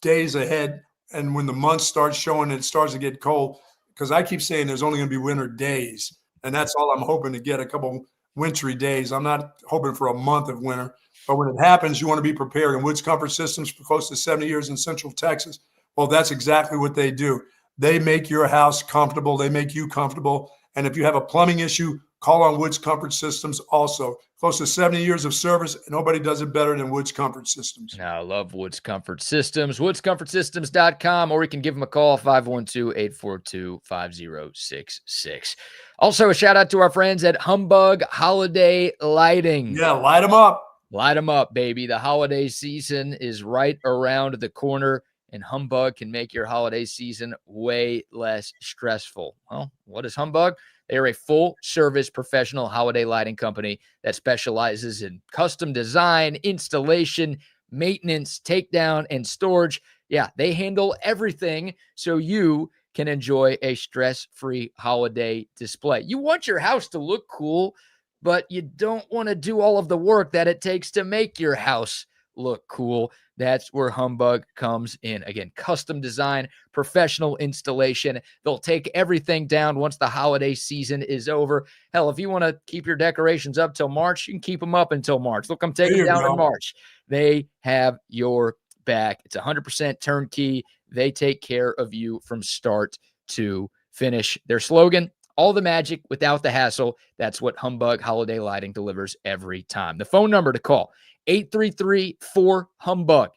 days ahead. And when the months start showing, it starts to get cold, because I keep saying there's only going to be winter days. And that's all I'm hoping to get, a couple wintry days. I'm not hoping for a month of winter. But when it happens, you want to be prepared. And Woods Comfort Systems, for close to 70 years in Central Texas, well, that's exactly what they do. They make your house comfortable. They make you comfortable. And if you have a plumbing issue, call on Woods Comfort Systems also. Close to 70 years of service. Nobody does it better than Woods Comfort Systems. I love Woods Comfort Systems. WoodsComfortSystems.com, or you can give them a call, 512-842-5066. Also, a shout out to our friends at Humbug Holiday Lighting. Yeah, light them up. Light them up, baby. The holiday season is right around the corner, and Humbug can make your holiday season way less stressful. Well, what is Humbug? They are a full-service professional holiday lighting company that specializes in custom design, installation, maintenance, takedown, and storage. Yeah, they handle everything so you can enjoy a stress-free holiday display. You want your house to look cool, but you don't want to do all of the work that it takes to make your house look cool. That's where Humbug comes in. Again, custom design, professional installation. They'll take everything down once the holiday season is over. Hell, if you want to keep your decorations up till March, you can keep them up until March. They'll come take them down in March. They have your back. It's 100% turnkey. They take care of you from start to finish. Their slogan, all the magic without the hassle. That's what Humbug Holiday Lighting delivers every time. The phone number to call, 833-4HUMBUG.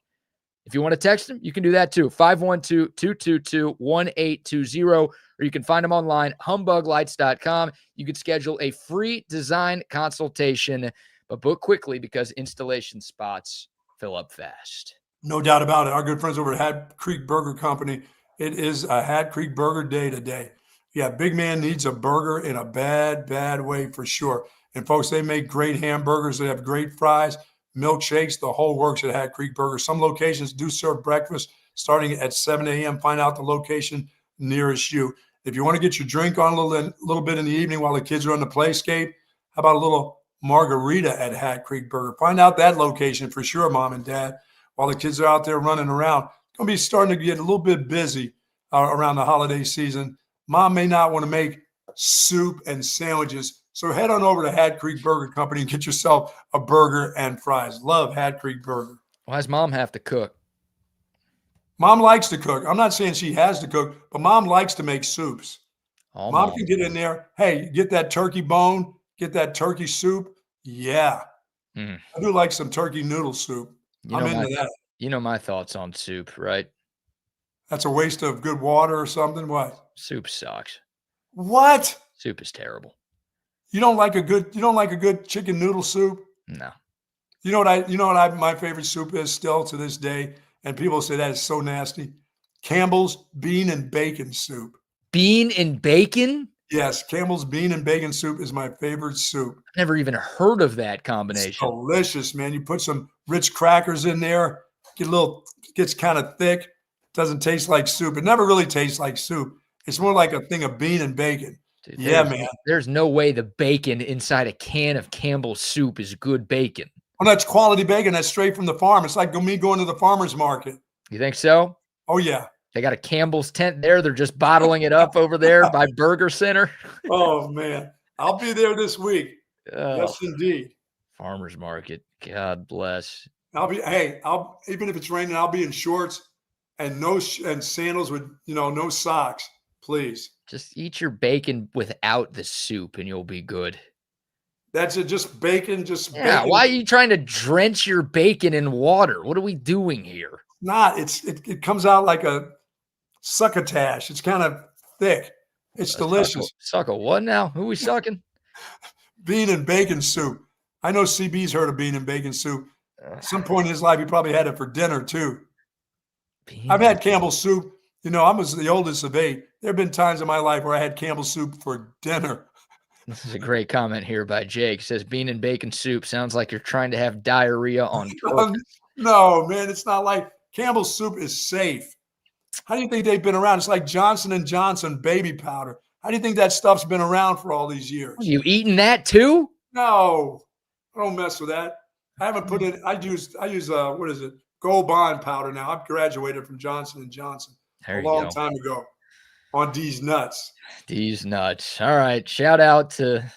If you want to text them, you can do that too, 512-222-1820, or you can find them online, humbuglights.com. You can schedule a free design consultation, but book quickly because installation spots fill up fast. No doubt about it. Our good friends over at Hat Creek Burger Company, it is a Hat Creek Burger Day today. Yeah, big man needs a burger in a bad, bad way for sure. And folks, they make great hamburgers. They have great fries, milkshakes, the whole works at Hat Creek Burger. Some locations do serve breakfast starting at 7 a.m. Find out the location nearest you. If you want to get your drink on a little bit in the evening while the kids are on the playscape, how about a little margarita at Hat Creek Burger? Find out that location for sure, Mom and Dad, while the kids are out there running around. It's going to be starting to get a little bit busy around the holiday season. Mom may not want to make soup and sandwiches, so head on over to Hat Creek Burger Company and get yourself a burger and fries. Love Hat Creek Burger. Why does Mom have to cook? Mom likes to cook. I'm not saying she has to cook, but Mom likes to make soups. Mom can get in there. Hey, get that turkey bone, get that turkey soup. Yeah. I do like some turkey noodle soup. I'm into that. You know my thoughts on soup, right? That's a waste of good water or something. What? Soup sucks. What? Soup is terrible. You don't like a good chicken noodle soup? No. You know what my favorite soup is still to this day, and people say that is so nasty. Campbell's bean and bacon soup. Bean and bacon? Yes, Campbell's bean and bacon soup is my favorite soup. Never even heard of that combination. It's delicious, man. You put some rich crackers in there, gets kind of thick. Doesn't taste like soup. It never really tastes like soup. It's more like a thing of bean and bacon. Dude, yeah, man. There's no way the bacon inside a can of Campbell's soup is good bacon. Well, that's quality bacon. That's straight from the farm. It's like me going to the farmer's market. You think so? Oh, yeah. They got a Campbell's tent there. They're just bottling it up over there by Burger Center. Oh, man. I'll be there this week. Yes, indeed. Farmer's market. God bless. Even if it's raining, I'll be in shorts and sandals with, no socks, please. Just eat your bacon without the soup and you'll be good. That's it. Just bacon. Yeah. Why are you trying to drench your bacon in water? What are we doing here? It comes out like a succotash. It's kind of thick. It's delicious. Suck a what now? Who are we sucking? Bean and bacon soup. I know CB's heard of bean and bacon soup. At some point in his life, he probably had it for dinner too. I've had Campbell's soup. You know, I was the oldest of 8. There have been times in my life where I had Campbell's soup for dinner. This is a great comment here by Jake. Says bean and bacon soup sounds like you're trying to have diarrhea on purpose. No, man, it's not like Campbell's soup is safe. How do you think they've been around? It's like Johnson & Johnson baby powder. How do you think that stuff's been around for all these years? You eating that too? No, I don't mess with that. I haven't put it. I use what is it? Gold Bond powder now. I've graduated from Johnson & Johnson a long time ago on D's Nuts. D's Nuts. All right. Shout out to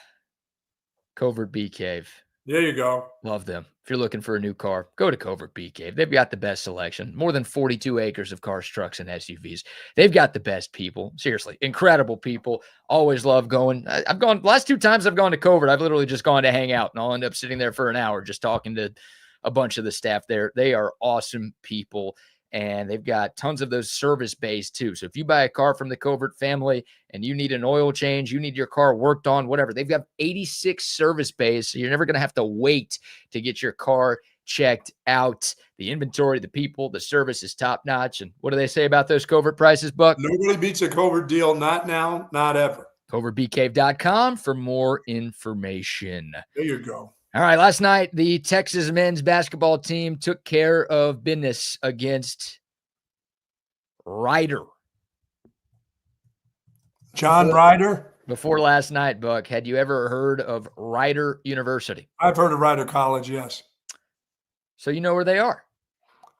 Covert Bee Cave. There you go. Love them. If you're looking for a new car, go to Covert Bee Cave. They've got the best selection. More than 42 acres of cars, trucks, and SUVs. They've got the best people. Seriously, incredible people. Always love going. I've gone, last 2 times I've gone to Covert, I've literally just gone to hang out, and I'll end up sitting there for an hour just talking to a bunch of the staff there. They are awesome people, and they've got tons of those service bays too. So if you buy a car from the Covert family and you need an oil change, you need your car worked on, whatever, they've got 86 service bays. So you're never going to have to wait to get your car checked out. The inventory, the people, the service is top notch. And what do they say about those Covert prices, Buck? Nobody beats a Covert deal. Not now, not ever. CovertBeeCave.com for more information. There you go. All right, last night, the Texas men's basketball team took care of business against Ryder. John Ryder? Before last night, Buck, had you ever heard of Ryder University? I've heard of Ryder College, yes. So you know where they are?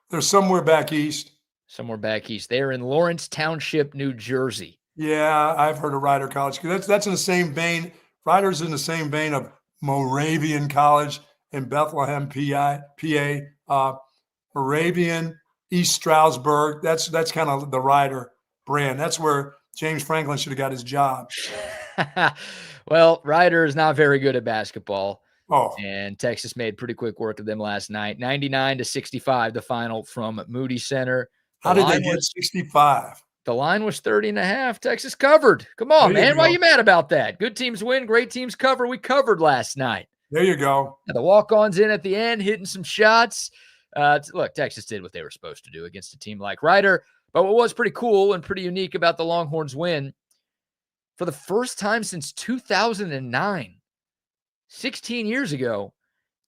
They're somewhere back east. Somewhere back east. They're in Lawrence Township, New Jersey. Yeah, I've heard of Ryder College. That's in the same vein. Ryder's in the same vein of Moravian College in Bethlehem, PA. Moravian, East Stroudsburg. That's kind of the Ryder brand. That's where James Franklin should have got his job. Well, Ryder is not very good at basketball. Oh. And Texas made pretty quick work of them last night. 99-65, the final from Moody Center. How did they get 65? The line was 30.5. Texas covered. Come on, man. Why are you mad about that? Good teams win. Great teams cover. We covered last night. There you go. And the walk-ons in at the end, hitting some shots. Look, Texas did what they were supposed to do against a team like Ryder. But what was pretty cool and pretty unique about the Longhorns win, for the first time since 2009, 16 years ago,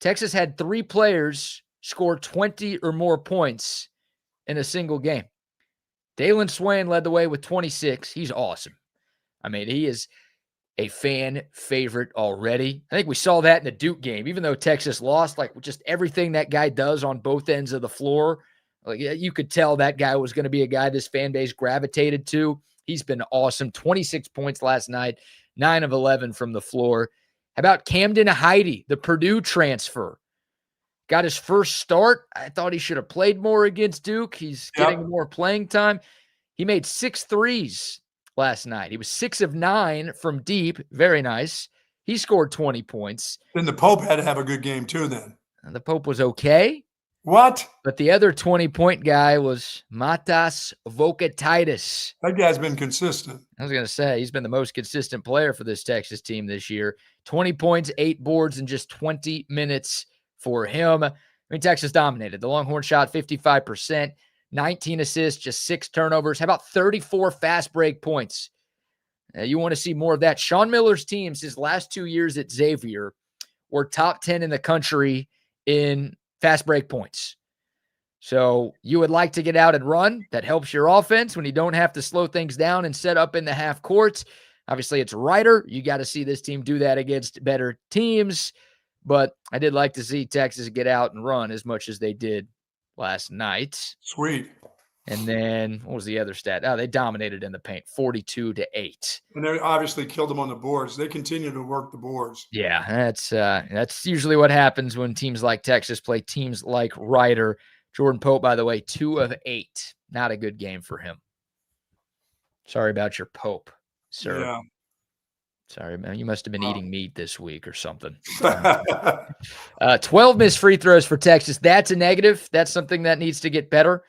Texas had 3 players score 20 or more points in a single game. Dalen Swain led the way with 26. He's awesome. I mean, he is a fan favorite already. I think we saw that in the Duke game. Even though Texas lost, like just everything that guy does on both ends of the floor, like you could tell that guy was going to be a guy this fan base gravitated to. He's been awesome. 26 points last night, 9 of 11 from the floor. How about Camden Heide, the Purdue transfer? Got his first start. I thought he should have played more against Duke. He's getting more playing time. He made 6 threes last night. He was 6 of 9 from deep. Very nice. He scored 20 points. Then the Pope had to have a good game too then. And the Pope was okay. What? But the other 20-point guy was Matas Vokatitis. That guy's been consistent. I was going to say, he's been the most consistent player for this Texas team this year. 20 points, 8 boards in just 20 minutes for him. I mean, Texas dominated. The Longhorns shot 55%, 19 assists, just 6 turnovers. How about 34 fast break points? You want to see more of that. Sean Miller's teams, his last 2 years at Xavier, were top 10 in the country in fast break points. So you would like to get out and run. That helps your offense when you don't have to slow things down and set up in the half courts. Obviously, it's Ryder. You got to see this team do that against better teams. But I did like to see Texas get out and run as much as they did last night. Sweet. And then what was the other stat? Oh, they dominated in the paint, 42-8. And they obviously killed them on the boards. They continue to work the boards. Yeah, that's usually what happens when teams like Texas play teams like Ryder. Jordan Pope, by the way, 2 of 8. Not a good game for him. Sorry about your Pope, sir. Yeah. Sorry, man. You must have been eating meat this week or something. 12 missed free throws for Texas. That's a negative. That's something that needs to get better.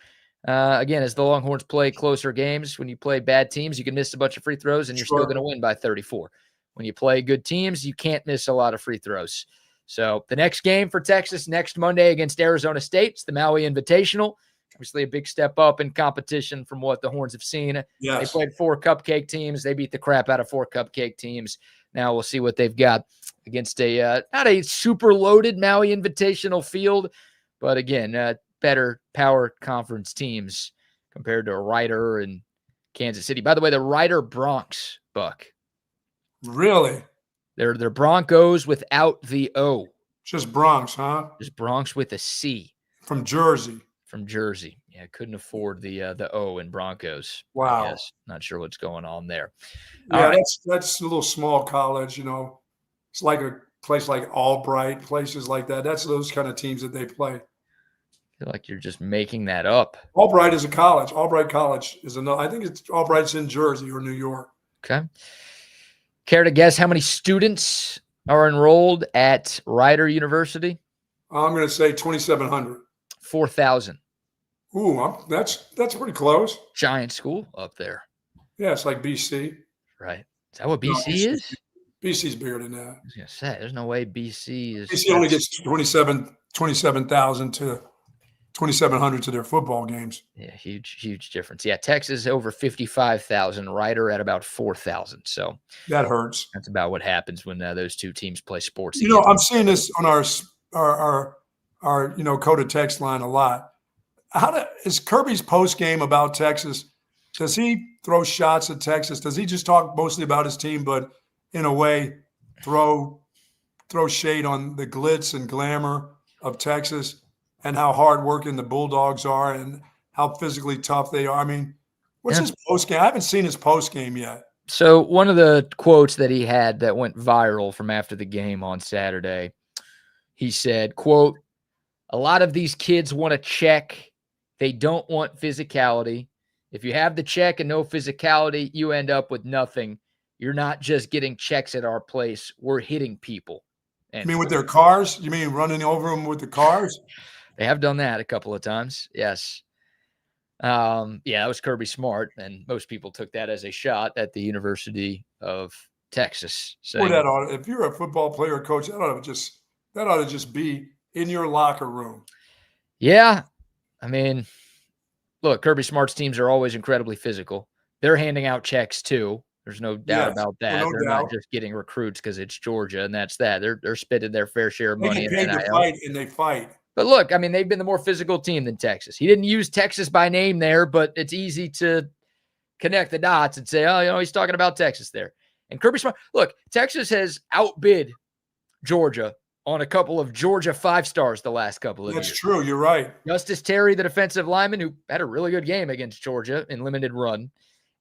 Again, as the Longhorns play closer games, when you play bad teams, you can miss a bunch of free throws and you're still going to win by 34. When you play good teams, you can't miss a lot of free throws. So the next game for Texas next Monday against Arizona State, it's the Maui Invitational. Obviously a big step up in competition from what the Horns have seen. Yes. They played 4 cupcake teams. They beat the crap out of 4 cupcake teams. Now we'll see what they've got against a not a super loaded Maui Invitational field, but again, better power conference teams compared to Ryder and Kansas City. By the way, the Ryder Bronx, Buck. Really? They're Broncos without the O. Just Bronx, huh? Just Bronx with a C. From Jersey. From Jersey. Yeah, couldn't afford the O in Broncos. Wow. Yes, not sure what's going on there. Yeah, All right. that's a little small college, you know. It's like a place like Albright, places like that. That's those kind of teams that they play. I feel like you're just making that up. Albright is a college. Albright College is another. I think it's Albright's in Jersey or New York. Okay. Care to guess how many students are enrolled at Rider University? I'm going to say 2,700. 4,000. Ooh, that's pretty close. Giant school up there. Yeah, it's like BC. Right. Is that what BC No, is? BC's bigger than that. I was going to say, there's no way BC is. BC only gets 27,000 to 2,700 to their football games. Yeah, huge difference. Yeah, Texas over 55,000, Rider at about 4,000. So That hurts. that's about what happens when those two teams play sports. You know, I'm seeing this on our code of text line a lot. Is Kirby's post game about Texas? Does he throw shots at Texas? Does he just talk mostly about his team, but in a way throw shade on the glitz and glamour of Texas and how hardworking the Bulldogs are and how physically tough they are? I mean, what's his post game? I haven't seen his post game yet. So one of the quotes that he had that went viral from after the game on Saturday, he said, quote, "A lot of these kids want a check. They don't want physicality. If you have the check and no physicality, you end up with nothing. You're not just getting checks at our place. We're hitting people." And You mean with their cars? You mean running over them with the cars? they have done that a couple of times. Yes. Yeah, that was Kirby Smart, and most people took that as a shot at the University of Texas. Boy, if you're a football player or coach, that ought to just be in your locker room. Yeah. I mean, look, Kirby Smart's teams are always incredibly physical. They're handing out checks too. There's no doubt about that. no They're doubt. not just getting recruits because it's Georgia, and that's that. They're spending their fair share of They money get in paid to NIL. fight, and they fight. But look, I mean, they've been the more physical team than Texas. He didn't use Texas by name there, but it's easy to connect the dots and say, oh, he's talking about Texas there. And Kirby Smart, look, Texas has outbid Georgia on a couple of Georgia 5-stars the last couple of years. That's true. You're right. Justice Terry, the defensive lineman, who had a really good game against Georgia in limited run.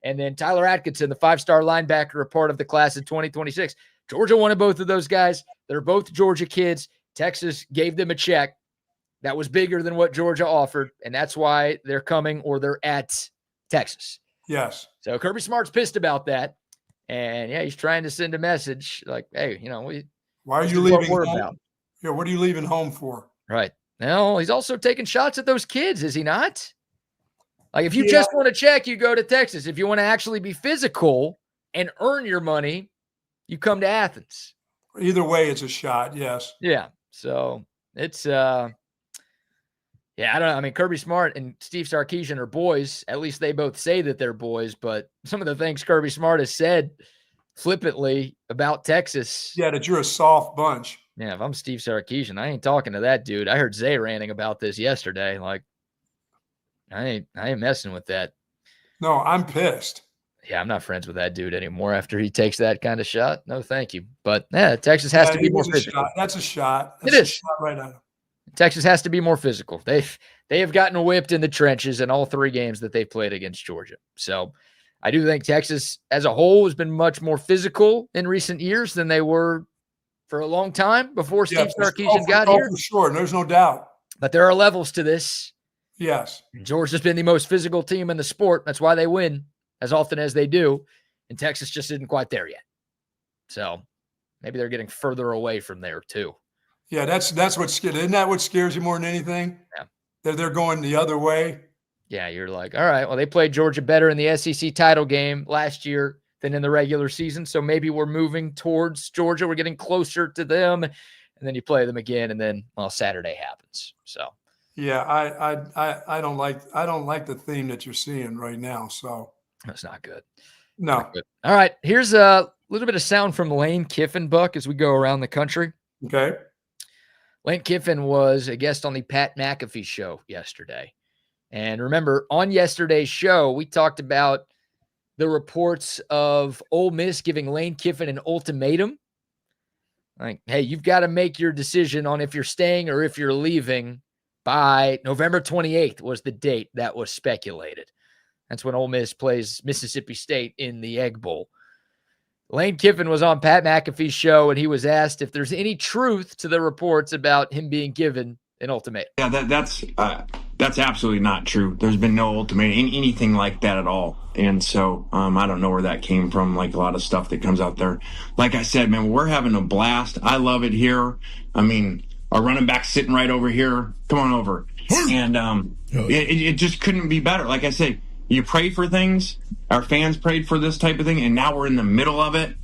And then Tyler Atkinson, the 5-star linebacker, a part of the class of 2026. Georgia wanted both of those guys. They're both Georgia kids. Texas gave them a check that was bigger than what Georgia offered, and that's why they're coming or they're at Texas. Yes. So Kirby Smart's pissed about that. And, yeah, he's trying to send a message like, hey, Why are this you is what leaving we're home? about. Yeah, what are you leaving home for? Right. Now, he's also taking shots at those kids, is he not? Like, if you just want to check, you go to Texas. If you want to actually be physical and earn your money, you come to Athens. Either way, it's a shot. Yes. Yeah. So it's, I don't know. I mean, Kirby Smart and Steve Sarkisian are boys. At least they both say that they're boys. But some of the things Kirby Smart has said flippantly about Texas. Yeah, that you're a soft bunch. Yeah, if I'm Steve Sarkisian, I ain't talking to that dude. I heard Zay ranting about this yesterday. Like, I ain't messing with that. No, I'm pissed. Yeah, I'm not friends with that dude anymore after he takes that kind of shot. No, thank you. But yeah, Texas has to be more physical. That's a shot. It is. A shot right at him. Texas has to be more physical. They have gotten whipped in the trenches in all 3 games that they've played against Georgia. So I do think Texas as a whole has been much more physical in recent years than they were for a long time before Steve Sarkisian got here. For sure. There's no doubt. But there are levels to this. Yes. Georgia's been the most physical team in the sport. That's why they win as often as they do. And Texas just isn't quite there yet. So maybe they're getting further away from there too. Yeah, that's what scares. Isn't that what scares you more than anything? Yeah. That they're going the other way. Yeah, you're like, all right, well, they played Georgia better in the SEC title game last year than in the regular season. So maybe we're moving towards Georgia. We're getting closer to them. And and then you play them again, and then Saturday happens. So yeah, I don't like the theme that you're seeing right now. So that's not good. no. Not good. All right, here's a little bit of sound from Lane Kiffin, Buck, as we go around the country. Okay. Lane Kiffin was a guest on the Pat McAfee show yesterday. And remember, on yesterday's show, we talked about the reports of Ole Miss giving Lane Kiffin an ultimatum. Like, hey, you've got to make your decision on if you're staying or if you're leaving by November 28th was the date that was speculated. That's when Ole Miss plays Mississippi State in the Egg Bowl. Lane Kiffin was on Pat McAfee's show, and he was asked if there's any truth to the reports about him being given an ultimatum. Yeah, that's absolutely not true. There's been no ultimatum, anything like that at all. And so I don't know where that came from, like a lot of stuff that comes out there. Like I said, man, we're having a blast. I love it here. I mean, our running back's sitting right over here. Come on over. And it just couldn't be better. Like I say, you pray for things. Our fans prayed for this type of thing, and now we're in the middle of it.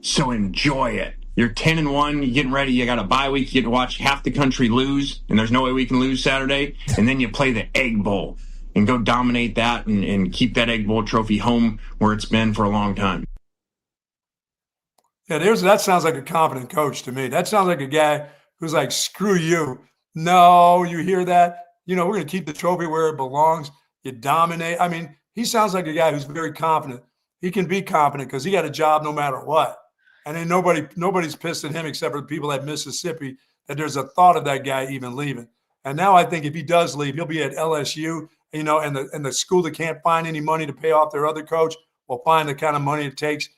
So enjoy it. You're 10-1. You're getting ready. You got a bye week. You get to watch half the country lose, and there's no way we can lose Saturday. And then you play the Egg Bowl and go dominate that and keep that Egg Bowl trophy home where it's been for a long time. Yeah, that sounds like a confident coach to me. That sounds like a guy who's like, screw you. No, you hear that? We're going to keep the trophy where it belongs. You dominate. I mean, he sounds like a guy who's very confident. He can be confident because he got a job no matter what. And then nobody's pissed at him except for the people at Mississippi that there's a thought of that guy even leaving. And now I think if he does leave, he'll be at LSU, and the school that can't find any money to pay off their other coach will find the kind of money it takes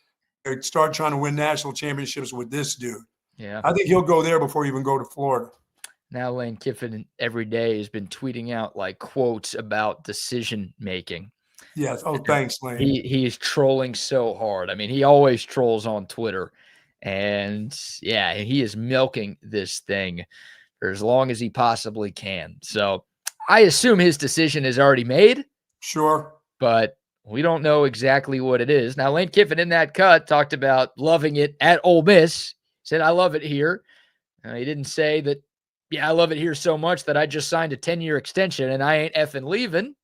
to start trying to win national championships with this dude. Yeah. I think he'll go there before he even go to Florida. Now Lane Kiffin every day has been tweeting out like quotes about decision making. Yes. Oh, thanks, Lane. He's trolling so hard. I mean, he always trolls on Twitter. And yeah, he is milking this thing for as long as he possibly can. So I assume his decision is already made. Sure. But we don't know exactly what it is. Now, Lane Kiffin in that cut talked about loving it at Ole Miss. Said, I love it here. He didn't say that, yeah, I love it here so much that I just signed a 10-year extension and I ain't effing leaving.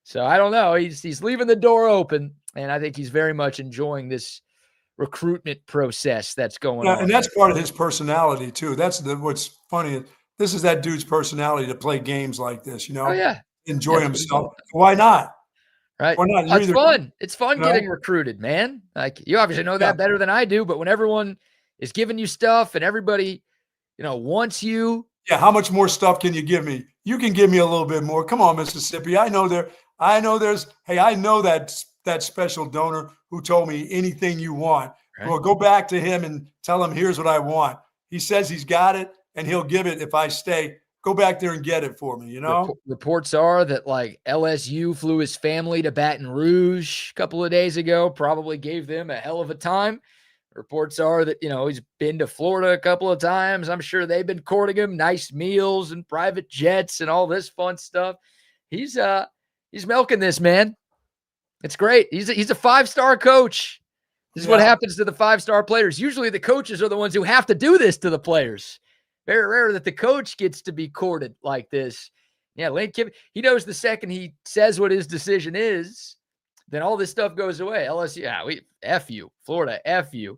So I don't know. He's leaving the door open, and I think he's very much enjoying this recruitment process that's going on. And that's part of his personality too. That's what's funny. This is that dude's personality to play games like this, Oh, yeah. enjoy himself. Why not? Right. Why not? It's fun. It's fun getting recruited, man. Like, you obviously know that better than I do, but when everyone is giving you stuff and everybody, wants you. Yeah. How much more stuff can you give me? You can give me a little bit more. Come on, Mississippi. I know that special donor who told me anything you want. Right. Well, go back to him and tell him, here's what I want. He says he's got it and he'll give it if I stay. Go back there and get it for me, Reports are that like LSU flew his family to Baton Rouge a couple of days ago, probably gave them a hell of a time. Reports are that, he's been to Florida a couple of times. I'm sure they've been courting him, nice meals and private jets and all this fun stuff. He's milking this, man. It's great. He's a 5-star coach. This is what happens to the 5-star players. Usually the coaches are the ones who have to do this to the players. Very rare that the coach gets to be courted like this. Yeah, Lane Kiffin, he knows the second he says what his decision is, then all this stuff goes away. LSU, F you. Florida, F you.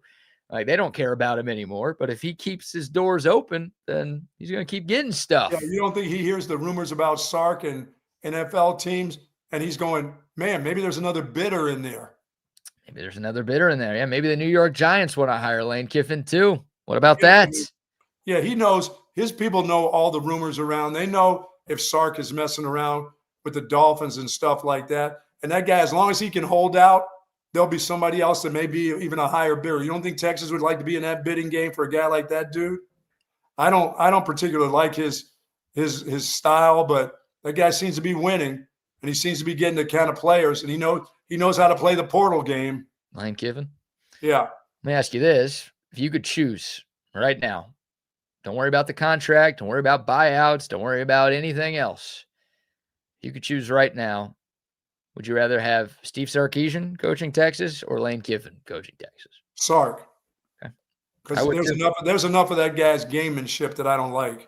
Like, they don't care about him anymore. But if he keeps his doors open, then he's going to keep getting stuff. Yeah, you don't think he hears the rumors about Sark and NFL teams, and he's going, man, maybe there's another bidder in there. Maybe there's another bidder in there. Yeah, maybe the New York Giants want to hire Lane Kiffin too. What about that? Yeah, he knows. His people know all the rumors around. They know if Sark is messing around with the Dolphins and stuff like that. And that guy, as long as he can hold out, there'll be somebody else that may be even a higher bidder. You don't think Texas would like to be in that bidding game for a guy like that, dude? I don't particularly like his style, but that guy seems to be winning, and he seems to be getting the kind of players, and he knows how to play the portal game. Lane Kiffin? Yeah. Let me ask you this. If you could choose right now, don't worry about the contract, don't worry about buyouts, don't worry about anything else. If you could choose right now, would you rather have Steve Sarkisian coaching Texas or Lane Kiffin coaching Texas? Sark. Okay. because there's enough of that guy's gamemanship that I don't like.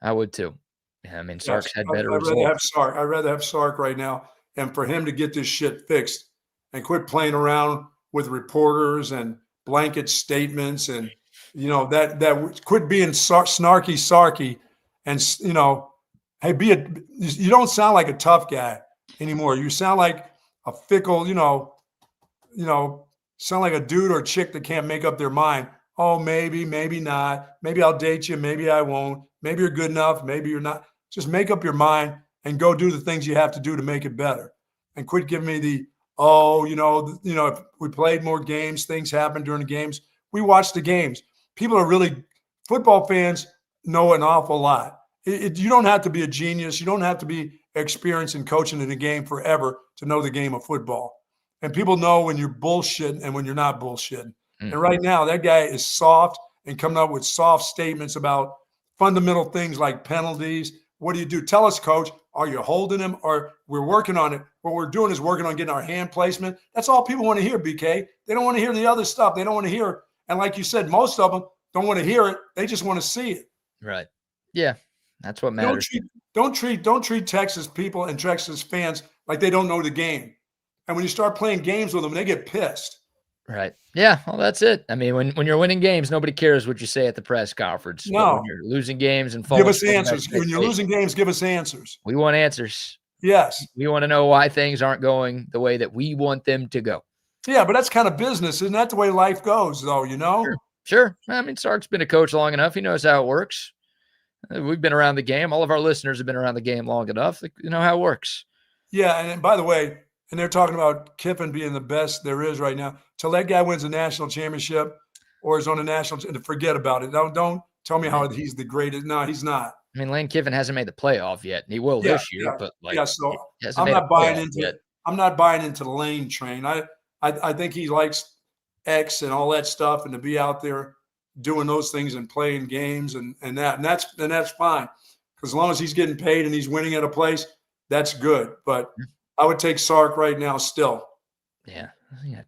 I would too. Yeah, I mean, Sark's had better I'd results. rather have Sark. I'd rather have Sark right now, and for him to get this shit fixed and quit playing around with reporters and blanket statements, and that quit being snarky, and hey, you don't sound like a tough guy anymore. You sound like a fickle, sound like a dude or a chick that can't make up their mind. Oh, maybe, maybe not. Maybe I'll date you. Maybe I won't. Maybe you're good enough. Maybe you're not. Just make up your mind and go do the things you have to do to make it better. And quit giving me if we played more games, things happen during the games. We watch the games. Football fans know an awful lot. You don't have to be a genius. You don't have to be experienced in coaching in a game forever to know the game of football. And people know when you're bullshitting and when you're not bullshitting. And right now, that guy is soft and coming up with soft statements about fundamental things like penalties. What do you do? Tell us, coach, are you holding him, or we're working on it? What we're doing is working on getting our hand placement. That's all people want to hear, BK. They don't want to hear the other stuff. They don't want to hear. And like you said, most of them don't want to hear it. They just want to see it. Right. Yeah. That's what matters. Don't treat Texas people and Texas fans like they don't know the game. And when you start playing games with them, they get pissed. Right. Yeah. Well, that's it. I mean, when you're winning games, nobody cares what you say at the press conference. No. But when you're losing games and give us answers. When you're losing games, give us answers. We want answers. Yes. We want to know why things aren't going the way that we want them to go. Yeah, but that's kind of business. Isn't that the way life goes, though, Sure. I mean, Sark's been a coach long enough. He knows how it works. We've been around the game. All of our listeners have been around the game long enough. You know how it works. Yeah, and by the way, and they're talking about Kiffin being the best there is right now. Till that guy wins a national championship or is on a national – forget about it. Don't tell me how he's the greatest. No, he's not. I mean, Lane Kiffin hasn't made the playoff yet, and he will this year. But so I'm not buying into the Lane train. I think he likes X and all that stuff, and to be out there doing those things and playing games and that's fine. Because as long as he's getting paid and he's winning at a place, that's good. But I would take Sark right now still. Yeah.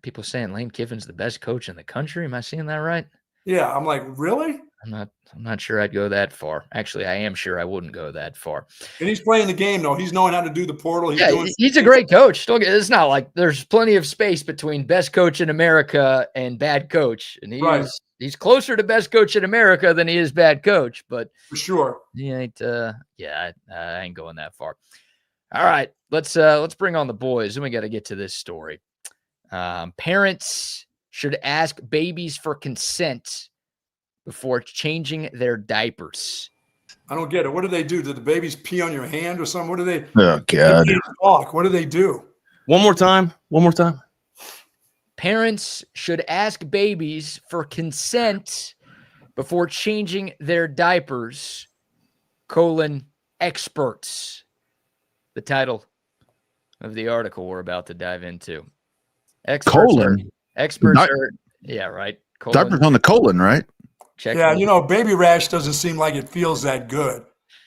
People saying Lane Kiffin's the best coach in the country. Am I seeing that right? Yeah. I'm like, really? I'm not sure I'd go that far. Actually, I am sure I wouldn't go that far. And he's playing the game, though. He's knowing how to do the portal. He's a great coach. It's not like there's plenty of space between best coach in America and bad coach. And he's closer to best coach in America than he is bad coach. But for sure, he ain't. I ain't going that far. All right, let's bring on the boys. And we got to get to this story. Parents should ask babies for consent before changing their diapers. I don't get it. What do they do? Do the babies pee on your hand or something? What do they? Oh, God. They talk. What do they do? One more time. Parents should ask babies for consent before changing their diapers, experts. The title of the article we're about to dive into. Experts are, yeah, right. Diapers on the colon, right? Check baby rash doesn't seem like it feels that good.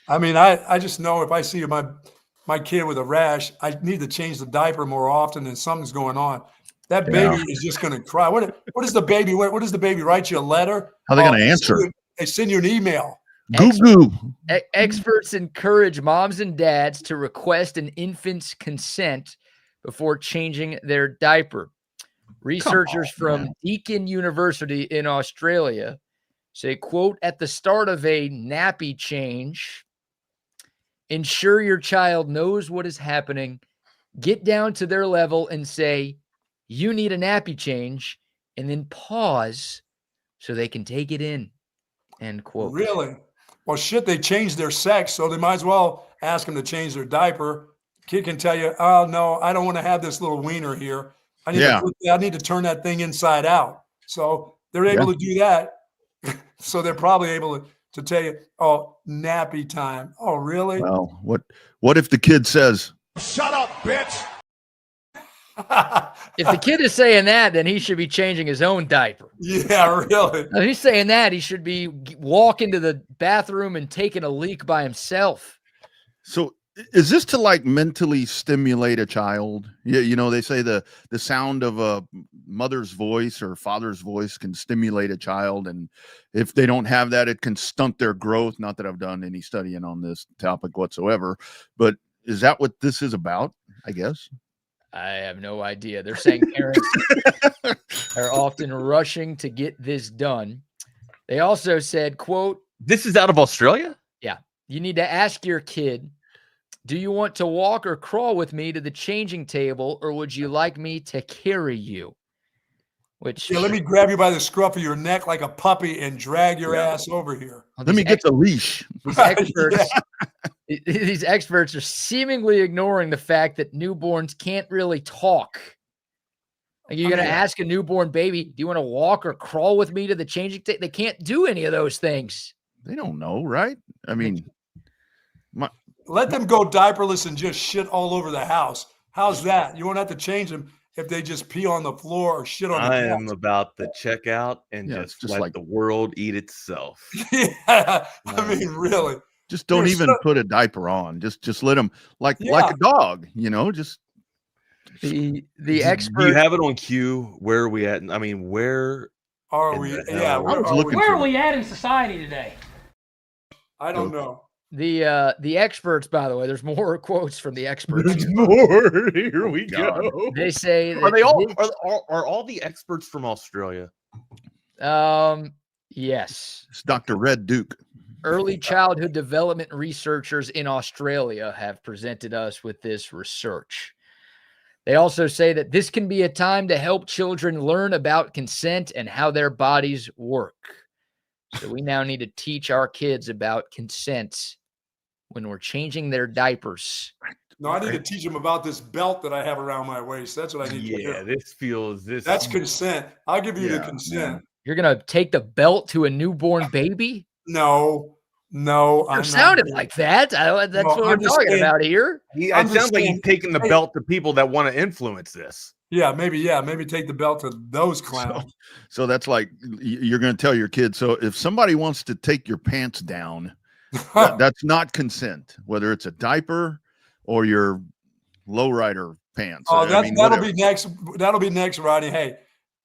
I mean, I just know if I see my kid with a rash, I need to change the diaper more often and something's going on. That baby is just going to cry. What does the baby? What does the baby write you a letter? How are they going to answer? They send you an email. Experts encourage moms and dads to request an infant's consent before changing their diaper. Researchers from Deakin University in Australia say, quote, at the start of a nappy change, ensure your child knows what is happening, get down to their level and say, you need a nappy change, and then pause so they can take it in, end quote. Really? Well, shit, they changed their sex, so they might as well ask them to change their diaper. Kid can tell you, oh, no, I don't want to have this little wiener here. I need to turn that thing inside out. So they're able to do that. So they're probably able to tell you, oh, nappy time. Oh, really? Well, what if the kid says, shut up, bitch? If the kid is saying that, then he should be changing his own diaper. Yeah, really. If he's saying that, he should be walking to the bathroom and taking a leak by himself. So Is this to like mentally stimulate a child? Yeah, they say the sound of a mother's voice or father's voice can stimulate a child, and if they don't have that, it can stunt their growth. Not that I've done any studying on this topic whatsoever, but is that what this is about? I guess. I have no idea. They're saying parents are often rushing to get this done. They also said, quote, "This is out of Australia?" Yeah. You need to ask your kid, do you want to walk or crawl with me to the changing table, or would you like me to carry you? Which, let me grab you by the scruff of your neck like a puppy and drag your ass over here. well, Let me get the leash. These experts, these experts are seemingly ignoring the fact that newborns can't really talk. Like you're going to ask a newborn baby, do you want to walk or crawl with me to the changing table? They can't do any of those things. They don't know, right? I mean, let them go diaperless and just shit all over the house. How's that? You won't have to change them if they just pee on the floor or shit on the couch. I am about to check out and just let the world eat itself. Yeah, I mean, really. Just don't even put a diaper on. Just let them like a dog, just. The expert. Do you have it on cue? Where are we at? I mean, where are we? Yeah, where are we at in society today? I don't know. The experts, by the way, there's more quotes from the experts. There's more. Here we go. They say are they all are all the experts from Australia? Yes. It's Dr. Red Duke. Early childhood development researchers in Australia have presented us with this research. They also say that this can be a time to help children learn about consent and how their bodies work. So we now need to teach our kids about consent when we're changing their diapers. No, I need to teach them about this belt that I have around my waist. That's what I need to do. Yeah, That's consent. I'll give you the consent. You're going to take the belt to a newborn baby? No. It sounded like that. That's what we're talking about here. It sounds like he's taking the belt to people that want to influence this. Yeah, maybe take the belt to those clowns. So that's like you're going to tell your kid. So if somebody wants to take your pants down, that's not consent, whether it's a diaper or your lowrider pants. Oh, that'll be next. That'll be next, Rodney. Hey,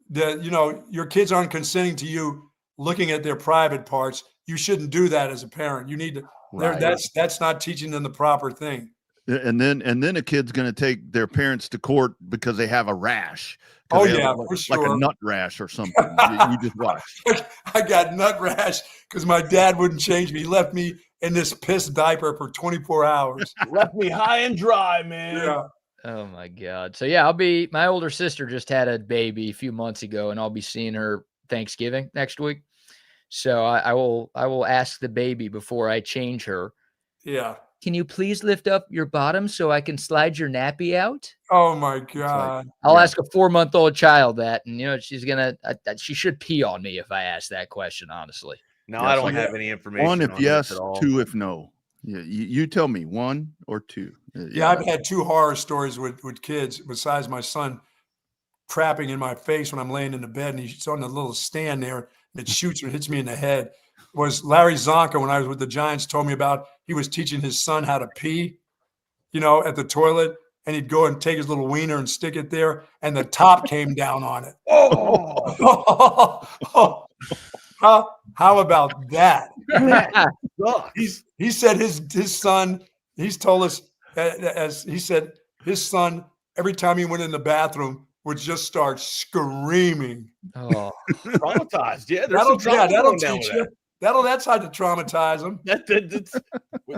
your kids aren't consenting to you looking at their private parts. You shouldn't do that as a parent. You need to. Right. That's not teaching them the proper thing. And then a kid's going to take their parents to court because they have a rash. Oh yeah, for sure. Like a nut rash or something. you just watch. I got nut rash because my dad wouldn't change me. He left me in this piss diaper for 24 hours. Left me high and dry, man. Yeah. Oh my God. So yeah, my older sister just had a baby a few months ago, and I'll be seeing her Thanksgiving next week. So I will ask the baby before I change her. Yeah. Can you please lift up your bottom so I can slide your nappy out? Oh my God. I'll ask a 4-month-old child that, and she's gonna. She should pee on me if I ask that question. Honestly. No, I don't have any information. 1 if yes, 2 if no. Yeah, you tell me 1 or 2. Yeah, I've had 2 horror stories with kids. Besides my son crapping in my face when I'm laying in the bed, and he's on the little stand there. It shoots and hits me in the head. Was Larry Zonka, when I was with the Giants, told me about he was teaching his son how to pee, at the toilet, and he'd go and take his little wiener and stick it there, and the top came down on it. How about that? He said his son, he's told us, as he said, his son, every time he went in the bathroom, would just start screaming. Oh, traumatized. Yeah, that'll teach you. That's how to traumatize them.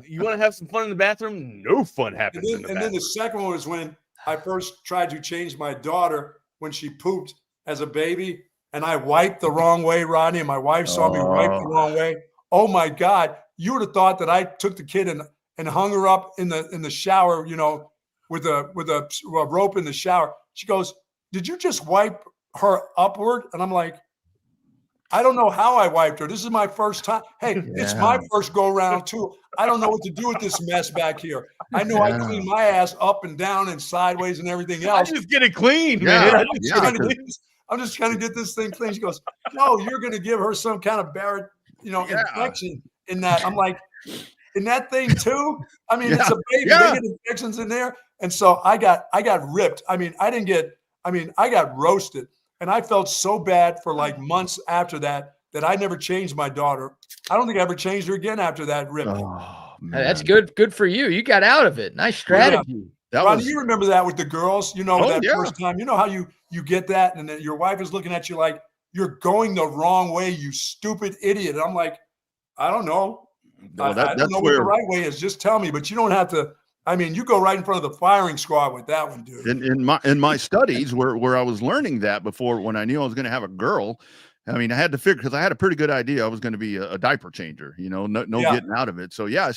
You want to have some fun in the bathroom? No fun happens in the bathroom. And then the second one was when I first tried to change my daughter when she pooped as a baby, and I wiped the wrong way, Rodney, and my wife saw me wipe the wrong way. Oh my God. You would have thought that I took the kid and hung her up in the shower, with a rope in the shower. She goes, "Did you just wipe her upward?" And I'm like, I don't know how I wiped her. This is my first time. Hey, It's my first go round too. I don't know what to do with this mess back here. I know I clean my ass up and down and sideways and everything else. I just get it clean, man. I'm just trying to get this thing clean. She goes, "No, you're going to give her some kind of infection in that." I'm like, in that thing too. I mean, Yeah. it's a baby. Yeah. They get infections in there. And so I got ripped. I mean, I got roasted. And I felt so bad for like months after that I never changed my daughter. I don't think I ever changed her again after that ripping. Oh, Hey, that's man. good for you. You got out of it. Nice strategy. That Rodney, was you remember that with the girls? You know, Oh, that yeah. first time. You know how you get that, and then your wife is looking at you like you're going the wrong way, you stupid idiot. And I'm like, I don't know. Well, I that's don't know what where the right way is. Just tell me. But you don't have to. I mean, you go right in front of the firing squad with that one, dude. in my studies where I was learning that before, when I knew I was going to have a girl, I mean, I had to figure, because I had a pretty good idea I was going to be a diaper changer, you know, no Yeah. getting out of it. So yeah,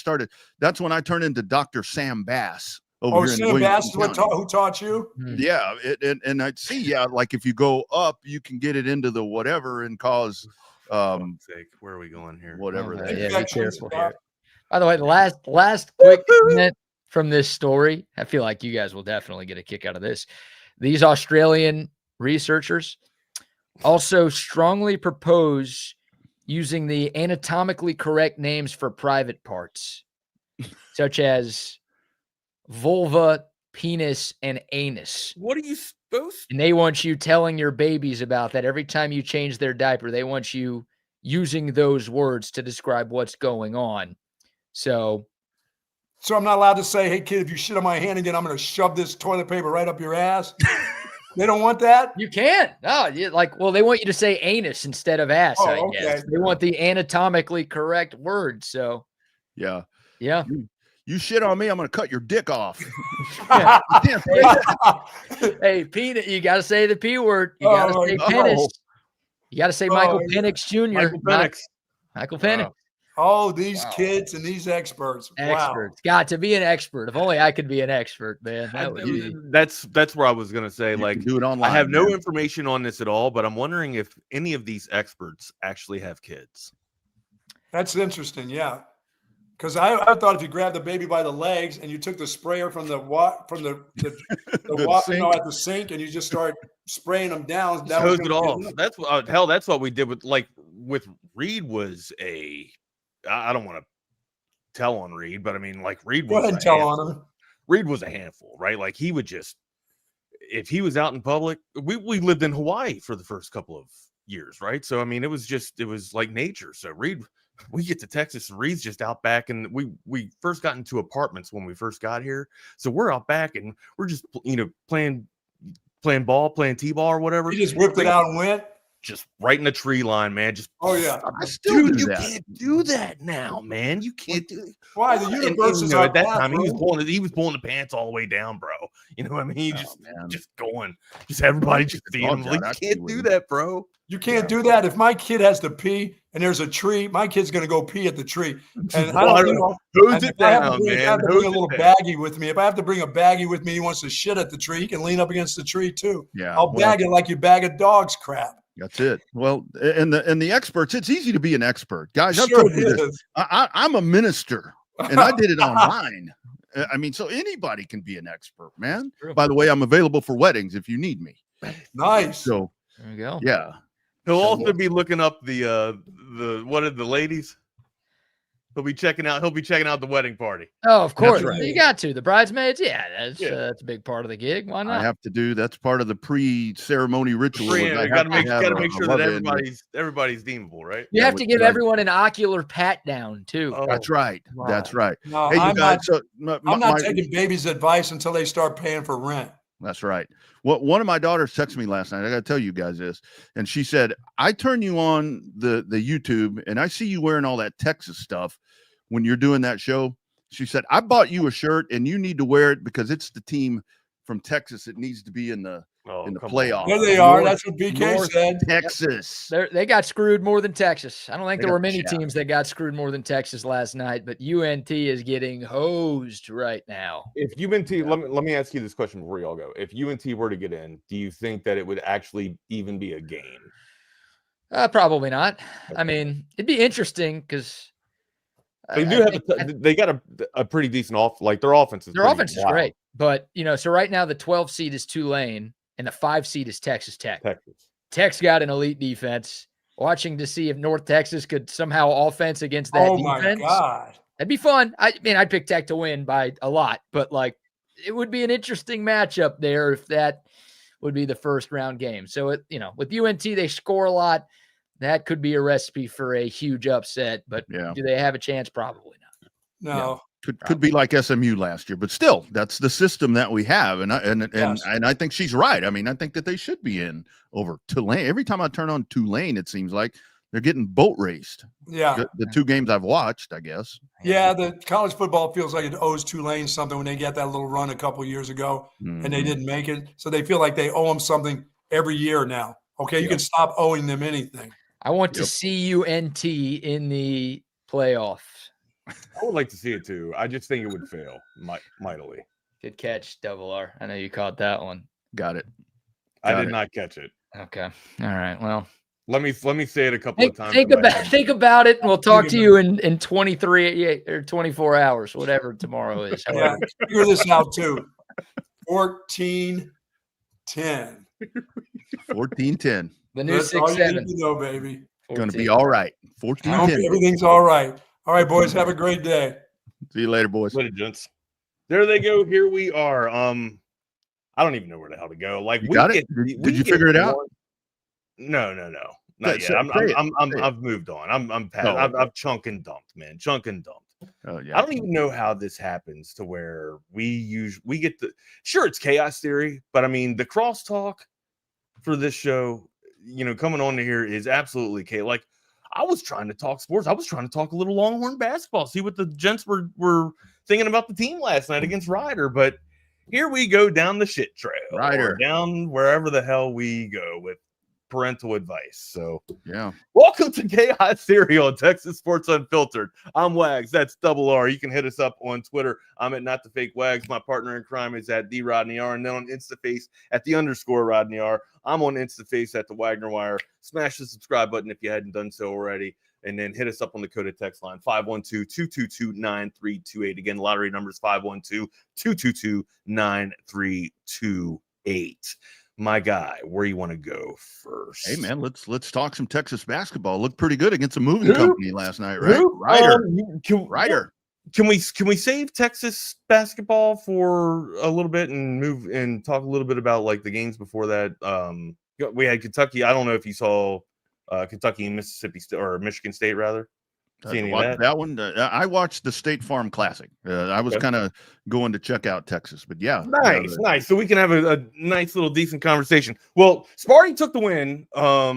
that's when I turned into Dr. Sam Bass over Oh, here in Sam Bass is Williamson County. who taught you? Yeah, and I see, yeah, like if you go up, you can get it into the whatever and cause Where are we going here? whatever that Yeah, is. be careful here. By the way, the last quick comment from this story, I feel like you guys will definitely get a kick out of this. These Australian researchers also strongly propose using the anatomically correct names for private parts, such as vulva, penis, and anus. What are you supposed And they want you telling your babies about that every time you change their diaper. They want you using those words to describe what's going on. So I'm not allowed to say, hey, kid, if you shit on my hand again, I'm going to shove this toilet paper right up your ass. They don't want that? you can't. No, well, they want you to say anus instead of ass, Oh, I guess. okay. They want the anatomically correct word. So, Yeah. yeah. You shit on me, I'm going to cut your dick off. Hey, peanut, you got to say the P word. You got to say penis. You got to say Michael Penix Jr. Michael Penix. Michael Penix. Oh, these kids and these experts. Experts. Got to be an expert. If only I could be an expert, man. That would be. That's where I was gonna say. Like, do it online. I have no man. information on this at all, but I'm wondering if any of these experts actually have kids. That's interesting, yeah. Because I thought if you grabbed the baby by the legs and you took the sprayer from the sink. at the sink and you just start spraying them down, that Hose was it off. That's what that's what we did with Reed. Was I don't want to tell on Reed, but I mean, like, Reed Go was ahead and tell on him. Reed was a handful, right? Like, he would just, if he was out in public, we lived in Hawaii for the first couple of years, right? So I mean, it was like nature. So Reed, we get to Texas and Reed's just out back, and we first got into apartments when we first got here. So we're out back and we're just, playing ball, playing t-ball or whatever. He just whipped it out and went. Just right in the tree line, man. Just I still do you that. can't do that now, man. You can't do it. Why? The universe is our at that path, time bro. he was pulling the pants all the way down, bro. You know what I mean? Man. Just going, just everybody just seeing him. dog Like, out, you can't do that, bro. You can't do that. If my kid has to pee and there's a tree, my kid's going to go pee at the tree. And I don't, Hose and it if I have to down, bring- if I man. have to bring a Hose little it down. baggie with me. If I have to bring a baggie with me, he wants to shit at the tree, he can lean up against the tree too. Yeah, I'll bag it like you bag a dog's crap. That's it. Well, and the experts, it's easy to be an expert, guys. I've Sure told you it this. is. I'm a minister, and I did it online. I mean, so anybody can be an expert, man. True. By the way, I'm available for weddings if you need me. Nice. So There you go. yeah, He'll also be looking up the what are the ladies? He'll be checking out the wedding party. Oh, of course. right. You got to. The bridesmaids. Yeah, that's a big part of the gig. Why I not? have to do. That's part of the pre-ceremony ritual. You is I gotta have to have make a sure that love in. everybody's deemable, right? You Yeah, have to give right. everyone an ocular pat down too. Oh, That's right. Wow. That's right. No, Hey, you I'm guys. not. So I'm not taking baby's advice until they start paying for rent. That's right. One of my daughters texted me last night. I got to tell you guys this. And she said, I turn you on the YouTube and I see you wearing all that Texas stuff when you're doing that show. She said, I bought you a shirt and you need to wear it because it's the team from Texas. It needs to be in the playoffs. There they are. North- That's what BK North said. Texas. They got screwed more than Texas. I don't think They there were got many shafted. teams that got screwed more than Texas last night, but UNT is getting hosed right now. If UNT, let me ask you this question before y'all go. If UNT were to get in, do you think that it would actually even be a game? Probably not. I mean, it'd be interesting because They do have they got a pretty decent their offense is their pretty offense is wild. great. But, so right now the 12 seed is Tulane and the 5 seed is Texas Tech. Texas. Tech's got an elite defense. Watching to see if North Texas could somehow offense against that Oh defense. my God. That'd be fun. I mean, I'd pick Tech to win by a lot, but like it would be an interesting matchup there if that would be the first round game. So, with UNT, they score a lot. That could be a recipe for a huge upset, but do they have a chance? Probably not. No. Could be like SMU last year, but still, that's the system that we have, and I think she's right. I mean, I think that they should be in over Tulane. Every time I turn on Tulane, it seems like they're getting boat raced. Yeah, the 2 games I've watched, I guess. Yeah, the college football feels like it owes Tulane something when they get that little run a couple years ago and they didn't make it, so they feel like they owe them something every year now. Okay, you can stop owing them anything. I want to see UNT in the playoffs. I would like to see it too. I just think it would fail mightily. Good catch, Double R. I know you caught that one. Got it. I did not catch it. Okay. All right. Well, let me say it a couple of times. Think about it, and we'll talk to you in 23 or 24 hours, whatever tomorrow is. Yeah, figure this out too. 14-10. 14-10. The new 6-7. No, baby. Going to be all right. 14-10. Everything's all right. All right, boys. Have a great day. See you later, boys. Later, gents. There they go. Here we are. I don't even know where the hell to go. Like, you got it? Did you figure it out? No. Not yet. I've moved on. I'm past. I've chunk and dumped, man. Chunk and dumped. Oh yeah. I don't even know how this happens to where we get sure it's chaos theory, but I mean the crosstalk for this show, coming on here is absolutely chaos. Like, I was trying to talk sports. I was trying to talk a little Longhorn basketball, see what the gents were thinking about the team last night against Ryder. But here we go down the shit trail, Ryder, down wherever the hell we go with parental advice. So yeah, welcome to Chaos Theory on Texas Sports Unfiltered. I'm Wags. That's Double R. You can hit us up on Twitter. I'm at Not the Fake Wags. My partner in crime is at Rodney R, and then on Instaface at _Rodney R. I'm on Instaface at the Wagner Wire. Smash the subscribe button if you hadn't done so already, and then hit us up on the coded text line 512-222-9328. Again, lottery numbers 512-222-9328. My guy, where you want to go first? Hey man, let's talk some Texas basketball. Looked pretty good against a moving company last night, right? Ryder. Can we save Texas basketball for a little bit and move and talk a little bit about like the games before that? We had Kentucky. I don't know if you saw Kentucky and Mississippi or Michigan State rather. That one. I watched the State Farm Classic. I was kind of going to check out Texas, but yeah, nice. So we can have a nice little decent conversation. Well, Sparty took the win. I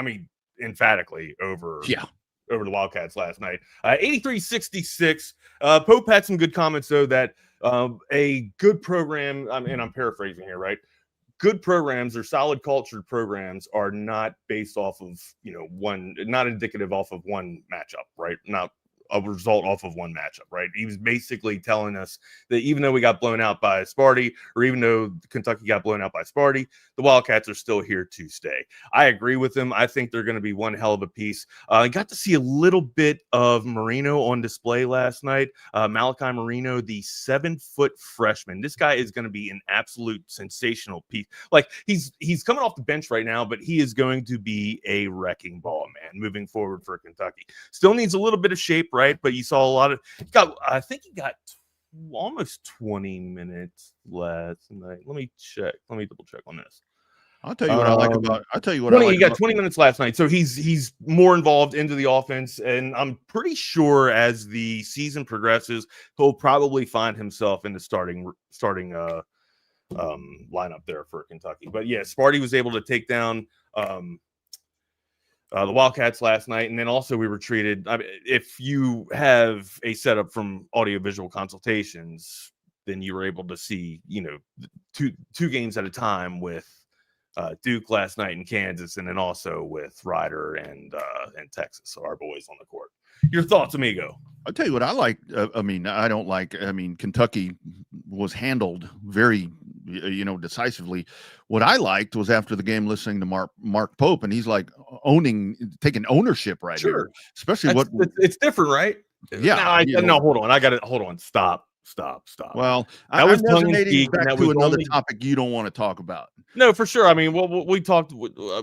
mean, emphatically over the Wildcats last night. 83-66. Pope had some good comments though that a good program. I mean, I'm paraphrasing here, right? Good programs or solid cultured programs are not based off of, not indicative off of one matchup, right? Not a result off of one matchup, right? He was basically telling us that even though we got blown out by Sparty, or even though Kentucky got blown out by Sparty, the Wildcats are still here to stay. I agree with him. I think they're going to be one hell of a piece. I got to see a little bit of Marino on display last night. Malachi Marino, the 7-foot freshman. This guy is going to be an absolute sensational piece. Like he's coming off the bench right now, but he is going to be a wrecking ball, man, moving forward for Kentucky. Still needs a little bit of shape, right? But you saw a lot of I think he got almost 20 minutes last night. Let me check. Let me double check on this. I'll tell you what I like about. I'll tell you what 20, I like. He got 20 minutes last night, so he's more involved into the offense, and I'm pretty sure as the season progresses, he'll probably find himself in the starting lineup there for Kentucky. But yeah, Sparty was able to take down the Wildcats last night, and then also we were treated. I mean, if you have a setup from audiovisual consultations, then you were able to see, two games at a time with Duke last night in Kansas, and then also with Ryder and Texas. So our boys on the court. Your thoughts, amigo? I'll tell you what I like. Kentucky was handled very, decisively. What I liked was after the game listening to Mark Pope, and he's like taking ownership right here. Especially it's different, right? Yeah. No, hold on. I got it. Hold on. Stop. Well, that was tongue in cheek. Back to another topic you don't want to talk about. No, for sure. I mean,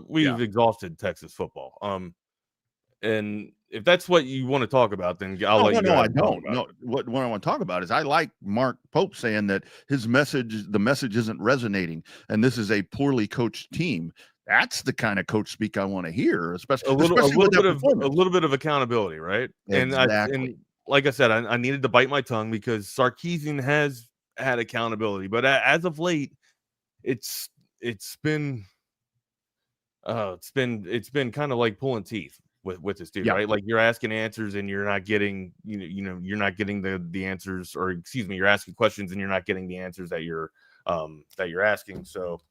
we've exhausted Texas football. And if that's what you want to talk about, then I'll let you No, I guys talk don't. about No, it. what I want to talk about is I like Mark Pope saying that the message isn't resonating, and this is a poorly coached team. That's the kind of coach speak I want to hear, especially with that performance. A little bit of accountability, right? Exactly. And like I said, I needed to bite my tongue because Sarkisian has had accountability, but as of late, it's been kind of like pulling teeth with this dude, right? Like you're asking answers and you're not getting you're not getting the answers, or excuse me, you're asking questions and you're not getting the answers that you're asking. So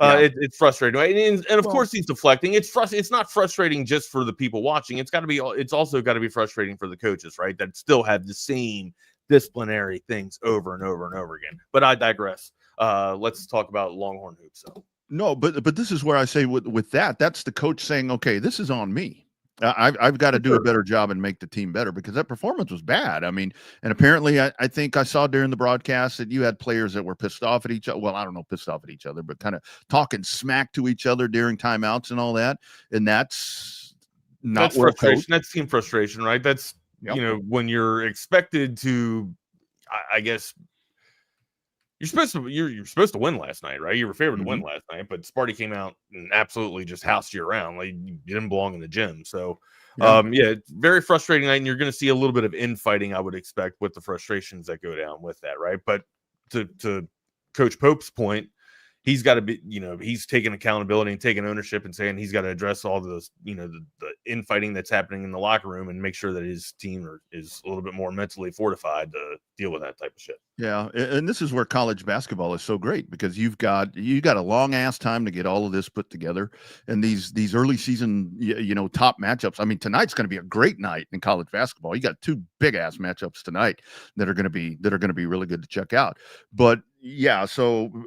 it's frustrating, right? And of course he's deflecting. It's not frustrating just for the people watching. It's also got to be frustrating for the coaches, right? That still have the same disciplinary things over and over and over again. But I digress. Let's talk about Longhorn hoops. So. No, but this is where I say with that's the coach saying, okay, this is on me. I've got to do a better job and make the team better, because that performance was bad. I mean, and apparently I think I saw during the broadcast that you had players that were pissed off at each other. Well, I don't know, pissed off at each other, but kind of talking smack to each other during timeouts and all that. And that's not frustration. That's team frustration, right? That's, when you're expected to, I guess, you're supposed to win last night, right? You were favored to win last night, but Sparty came out and absolutely just housed you around. Like you didn't belong in the gym. So, it's very frustrating night, and you're going to see a little bit of infighting, I would expect, with the frustrations that go down with that, right? But to Coach Pope's point, he's got to be, he's taking accountability and taking ownership and saying he's got to address all those, the infighting that's happening in the locker room and make sure that his team is a little bit more mentally fortified to deal with that type of shit. Yeah, and this is where college basketball is so great, because you got a long ass time to get all of this put together, and these early season top matchups. I mean, tonight's going to be a great night in college basketball. You got two big ass matchups tonight that are going to be really good to check out. But yeah,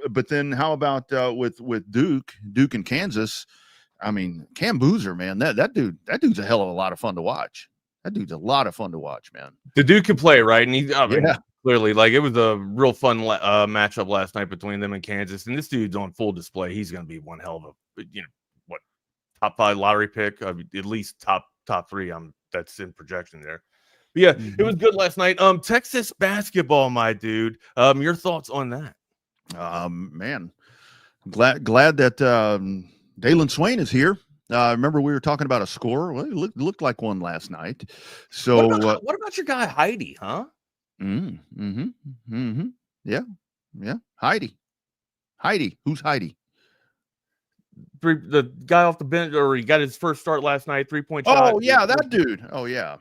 but then how about with Duke and Kansas? I mean, Cam Boozer, man, that dude's a hell of a lot of fun to watch. That dude's a lot of fun to watch, man. The dude can play, right? And clearly, like, it was a real fun matchup last night between them and Kansas. And this dude's on full display. He's going to be one hell of a, top 5 lottery pick, at least top 3. That's in projection there. But yeah, it was good last night. Texas basketball, my dude. Your thoughts on that? Man, glad that Dalen Swain is here. Remember we were talking about a score? Well, it looked like one last night. So what about your guy Heidi, huh? Yeah. Heidi. Who's Heidi? The guy off the bench, or he got his first start last night, 3-point shot. Oh yeah, that dude. Oh yeah.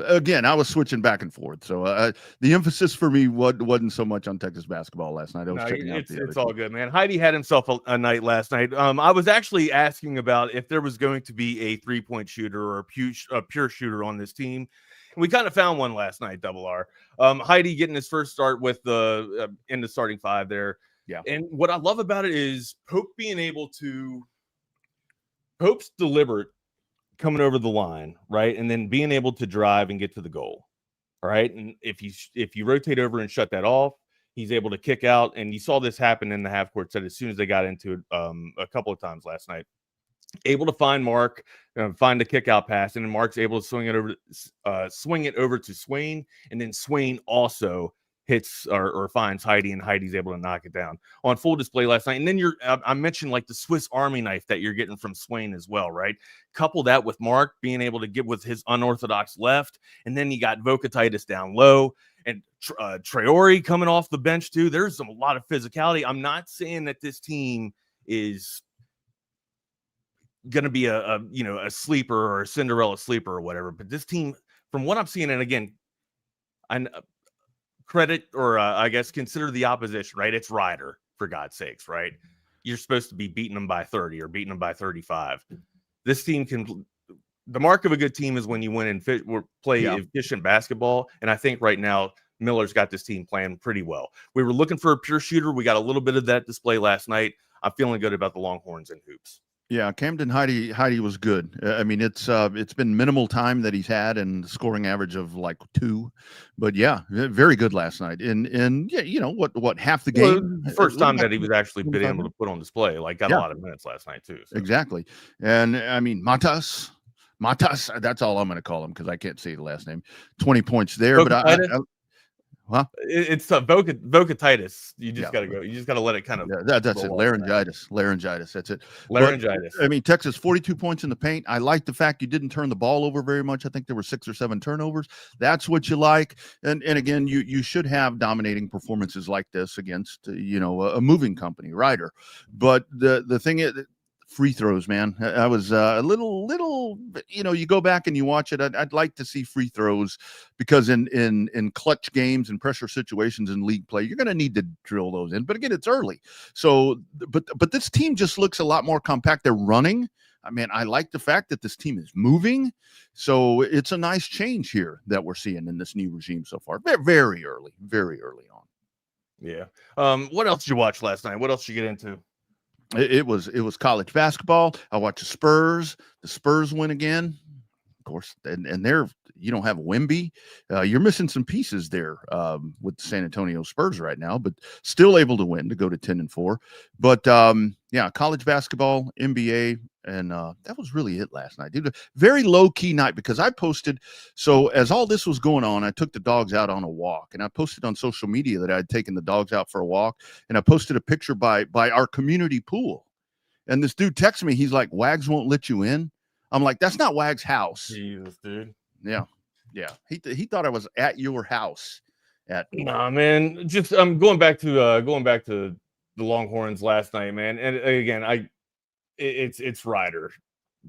Again, I was switching back and forth, so the emphasis for me wasn't so much on Texas basketball last night. I was checking out it's all good, man. Heidi had himself a night last night. I was actually asking about if there was going to be a 3-point shooter or a pure shooter on this team. We kind of found one last night, Double R. Heidi getting his first start with the in the starting 5 there. Yeah. And what I love about it is Pope's deliberate coming over the line, right? And then being able to drive and get to the goal. All right. And if you rotate over and shut that off, he's able to kick out. And you saw this happen in the half court set as soon as they got into it a couple of times last night. Able to find Mark, find the kick out pass, and then Mark's able to swing it over to Swain, and then Swain also hits or finds Heidi, and Heidi's able to knock it down on full display last night. And then I mentioned like the Swiss Army knife that you're getting from Swain as well, right? Couple that with Mark being able to get with his unorthodox left, and then you got Vokatitis down low, and Traore coming off the bench too. There's a lot of physicality. I'm not saying that this team is going to be a sleeper or a Cinderella sleeper or whatever, but this team, from what I'm seeing, and again, credit, or I guess consider the opposition, right? It's Ryder, for God's sakes, right? You're supposed to be beating them by 30 or beating them by 35. This team the mark of a good team is when you win and play efficient basketball. And I think right now Miller's got this team playing pretty well. We were looking for a pure shooter. We got a little bit of that display last night. I'm feeling good about the Longhorns and hoops. Yeah, Camden Heidi was good. I mean, it's been minimal time that he's had and scoring average of like 2, but yeah, very good last night. And yeah, what half the game, first time that he was actually been able to put on display, like got a lot of minutes last night too. So. Exactly. And I mean, Matas Matas, that's all I'm going to call him because I can't say the last name. 20 points there, but it's vocatitis. You just got to go. You just got to let it kind of. Yeah, that's it. Laryngitis. That's it. Laryngitis. But, I mean, Texas 42 points in the paint. I like the fact you didn't turn the ball over very much. I think there were 6 or 7 turnovers. That's what you like. And again, you should have dominating performances like this against a moving company, Ryder. But the thing is, free throws, man. I was a little, you go back and you watch it. I'd like to see free throws because in clutch games and pressure situations in league play, you're going to need to drill those in. But again, it's early. So, but this team just looks a lot more compact. They're running. I mean, I like the fact that this team is moving. So it's a nice change here that we're seeing in this new regime so far. Very early on. Yeah. What else did you watch last night? What else did you get into? It was college basketball. I watched the Spurs. The Spurs win again, of course, and they're you don't have Wemby. You're missing some pieces there with the San Antonio Spurs right now, but still able to win to go to 10-4. But college basketball, NBA, and that was really it last night. Dude, very low key night because I posted. So as all this was going on, I took the dogs out on a walk, and I posted on social media that I had taken the dogs out for a walk, and I posted a picture by our community pool. And this dude texted me. He's like, "Wags won't let you in." I'm like, "That's not Wags' house." Jesus, dude. Yeah. He thought I was at your house. Nah, man. Just I'm going back to the Longhorns last night, man. And again, it's Ryder,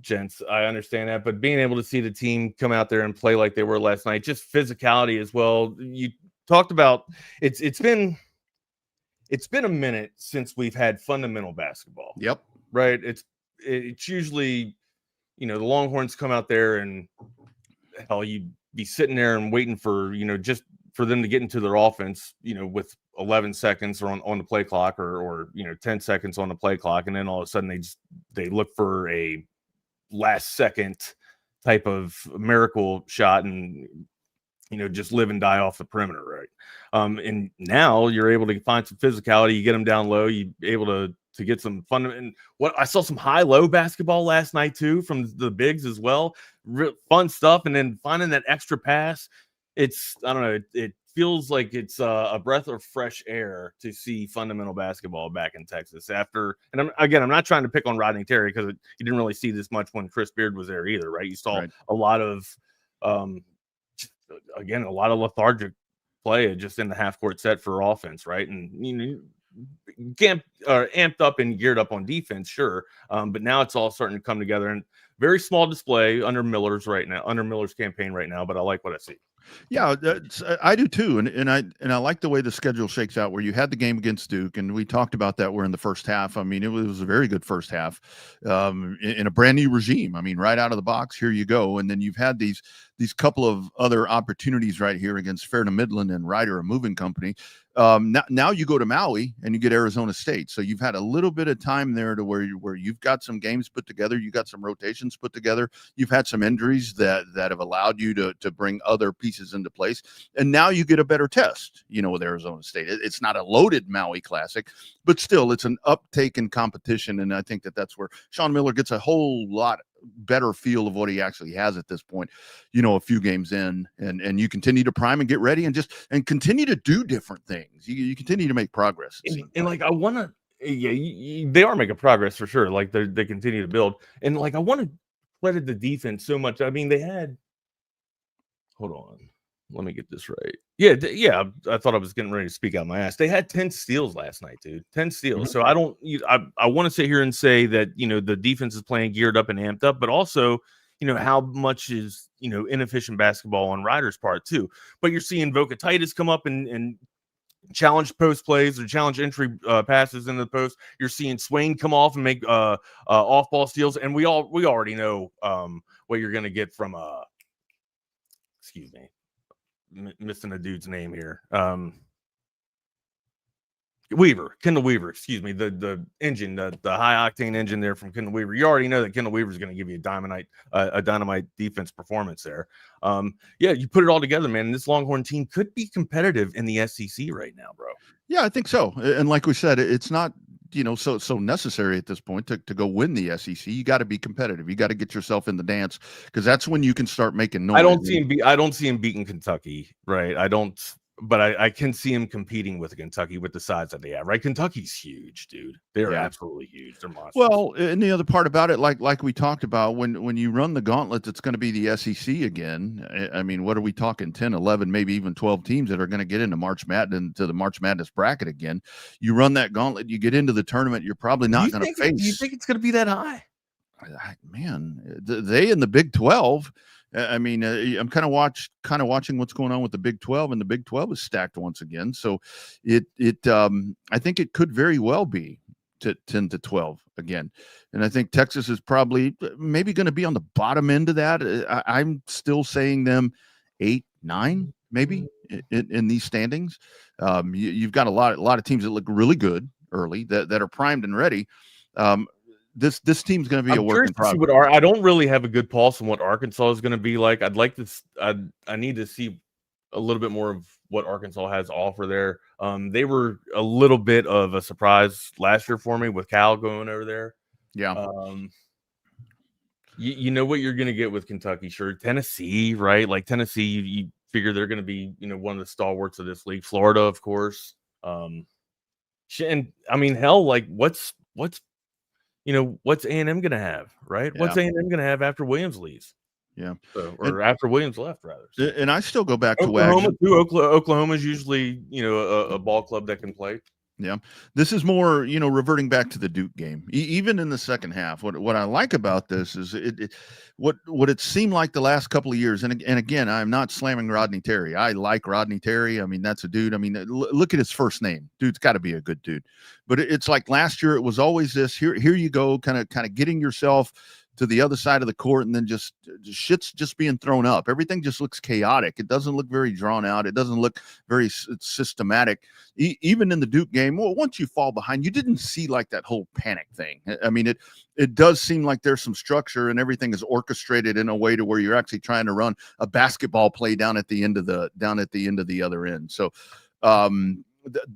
gents. I understand that, but being able to see the team come out there and play like they were last night, just physicality as well. You talked about it's been a minute since we've had fundamental basketball. Yep. Right. It's usually, the Longhorns come out there and hell, you'd be sitting there and waiting for, just for them to get into their offense, with 11 seconds on the play clock or 10 seconds on the play clock. And then all of a sudden they look for a last second type of miracle shot and, just live and die off the perimeter. Right. And now you're able to find some physicality. You get them down low. You're able to get some fun. And what I saw some high-low basketball last night too from the bigs as well. Fun stuff. And then finding that extra pass. I don't know. It feels like it's a breath of fresh air to see fundamental basketball back in Texas after. And I'm not trying to pick on Rodney Terry because you didn't really see this much when Chris Beard was there either, right? You saw a lot of, a lot of lethargic play just in the half-court set for offense, right? And amped up and geared up on defense, sure. But now it's all starting to come together, and very small display under Miller's campaign right now. But I like what I see. Yeah, I do too, and I like the way the schedule shakes out. Where you had the game against Duke, and we talked about that. We're in the first half. I mean, it was a very good first half in a brand new regime. I mean, right out of the box, here you go. And then you've had these couple of other opportunities right here against Fairna Midland and Ryder, a moving company. Now you go to Maui and you get Arizona State. So you've had a little bit of time there to where you've got some games put together. You got some rotations put together. You've had some injuries that have allowed you to bring other pieces into place. And now you get a better test, with Arizona State. It's not a loaded Maui Classic, but still it's an uptake in competition. And I think that's where Sean Miller gets a whole lot better feel of what he actually has at this point, a few games in, and you continue to prime and get ready and continue to do different things. You continue to make progress. And like, I want to, they are making progress for sure. Like they continue to build, and like, I want to credit the defense so much. I mean, hold on. Let me get this right. Yeah. I thought I was getting ready to speak out my ass. They had 10 steals last night, dude. 10 steals. Mm-hmm. So I want to sit here and say that, the defense is playing geared up and amped up, but also, how much is, inefficient basketball on Ryder's part too. But you're seeing vocatitis come up and challenge post plays or challenge entry passes into the post. You're seeing Swain come off and make off ball steals. And we already know what you're going to get from excuse me. Missing a dude's name here. Kendall Weaver, excuse me, the engine, the high octane engine there from Kendall Weaver. You already know that Kendall Weaver is going to give you a dynamite defense performance there. You put it all together, man. And this Longhorn team could be competitive in the SEC right now, bro. Yeah, I think so. And like we said, it's not so necessary at this point to go win the SEC. You got to be competitive. You got to get yourself in the dance, because that's when you can start making noise. I don't see him beating Kentucky, right? But I can see him competing with Kentucky with the size that they have, right? Kentucky's huge, dude. They're absolutely huge. They're monsters. Well, and the other part about it, like we talked about, when you run the gauntlet, it's going to be the SEC again. I mean, what are we talking? 10, 11, maybe even 12 teams that are going to get into the March Madness bracket again. You run that gauntlet, you get into the tournament, you're probably not going to face. Do you think it's going to be that high? Man, they in the Big 12. I mean, I'm kind of watching what's going on with the Big 12, and the Big 12 is stacked once again. So I think it could very well be 10 to 12 again. And I think Texas is probably maybe going to be on the bottom end of that. I'm still saying them 8, 9, maybe in these standings. You've got a lot of teams that look really good early that are primed and ready. This team's going to be a work in progress. I don't really have a good pulse on what Arkansas is going to be like. I need to see a little bit more of what Arkansas has to offer there. They were a little bit of a surprise last year for me with Cal going over there. Yeah. You know what you're going to get with Kentucky, sure. Tennessee, right? Like Tennessee, you figure they're going to be, one of the stalwarts of this league. Florida, of course. And I mean, hell, like what's A&M going to have, right? Yeah. What's A&M going to have after Williams leaves? Yeah. After Williams left, rather. So. And I still go back Oklahoma, to Wagon. Oklahoma's usually, a ball club that can play. Yeah. This is more, reverting back to the Duke game, even in the second half. What I like about this is what it seemed like the last couple of years. And again, I'm not slamming Rodney Terry. I like Rodney Terry. I mean, that's a dude. I mean, look at his first name. Dude's got to be a good dude. But it's like last year, it was always this, here you go, kind of getting yourself to the other side of the court, and then just shit's just being thrown up. Everything just looks chaotic. It doesn't look very drawn out. It doesn't look very systematic. Even in the Duke game, well, once you fall behind, you didn't see like that whole panic thing. I mean, it does seem like there's some structure, and everything is orchestrated in a way to where you're actually trying to run a basketball play down at the end of the other end. So,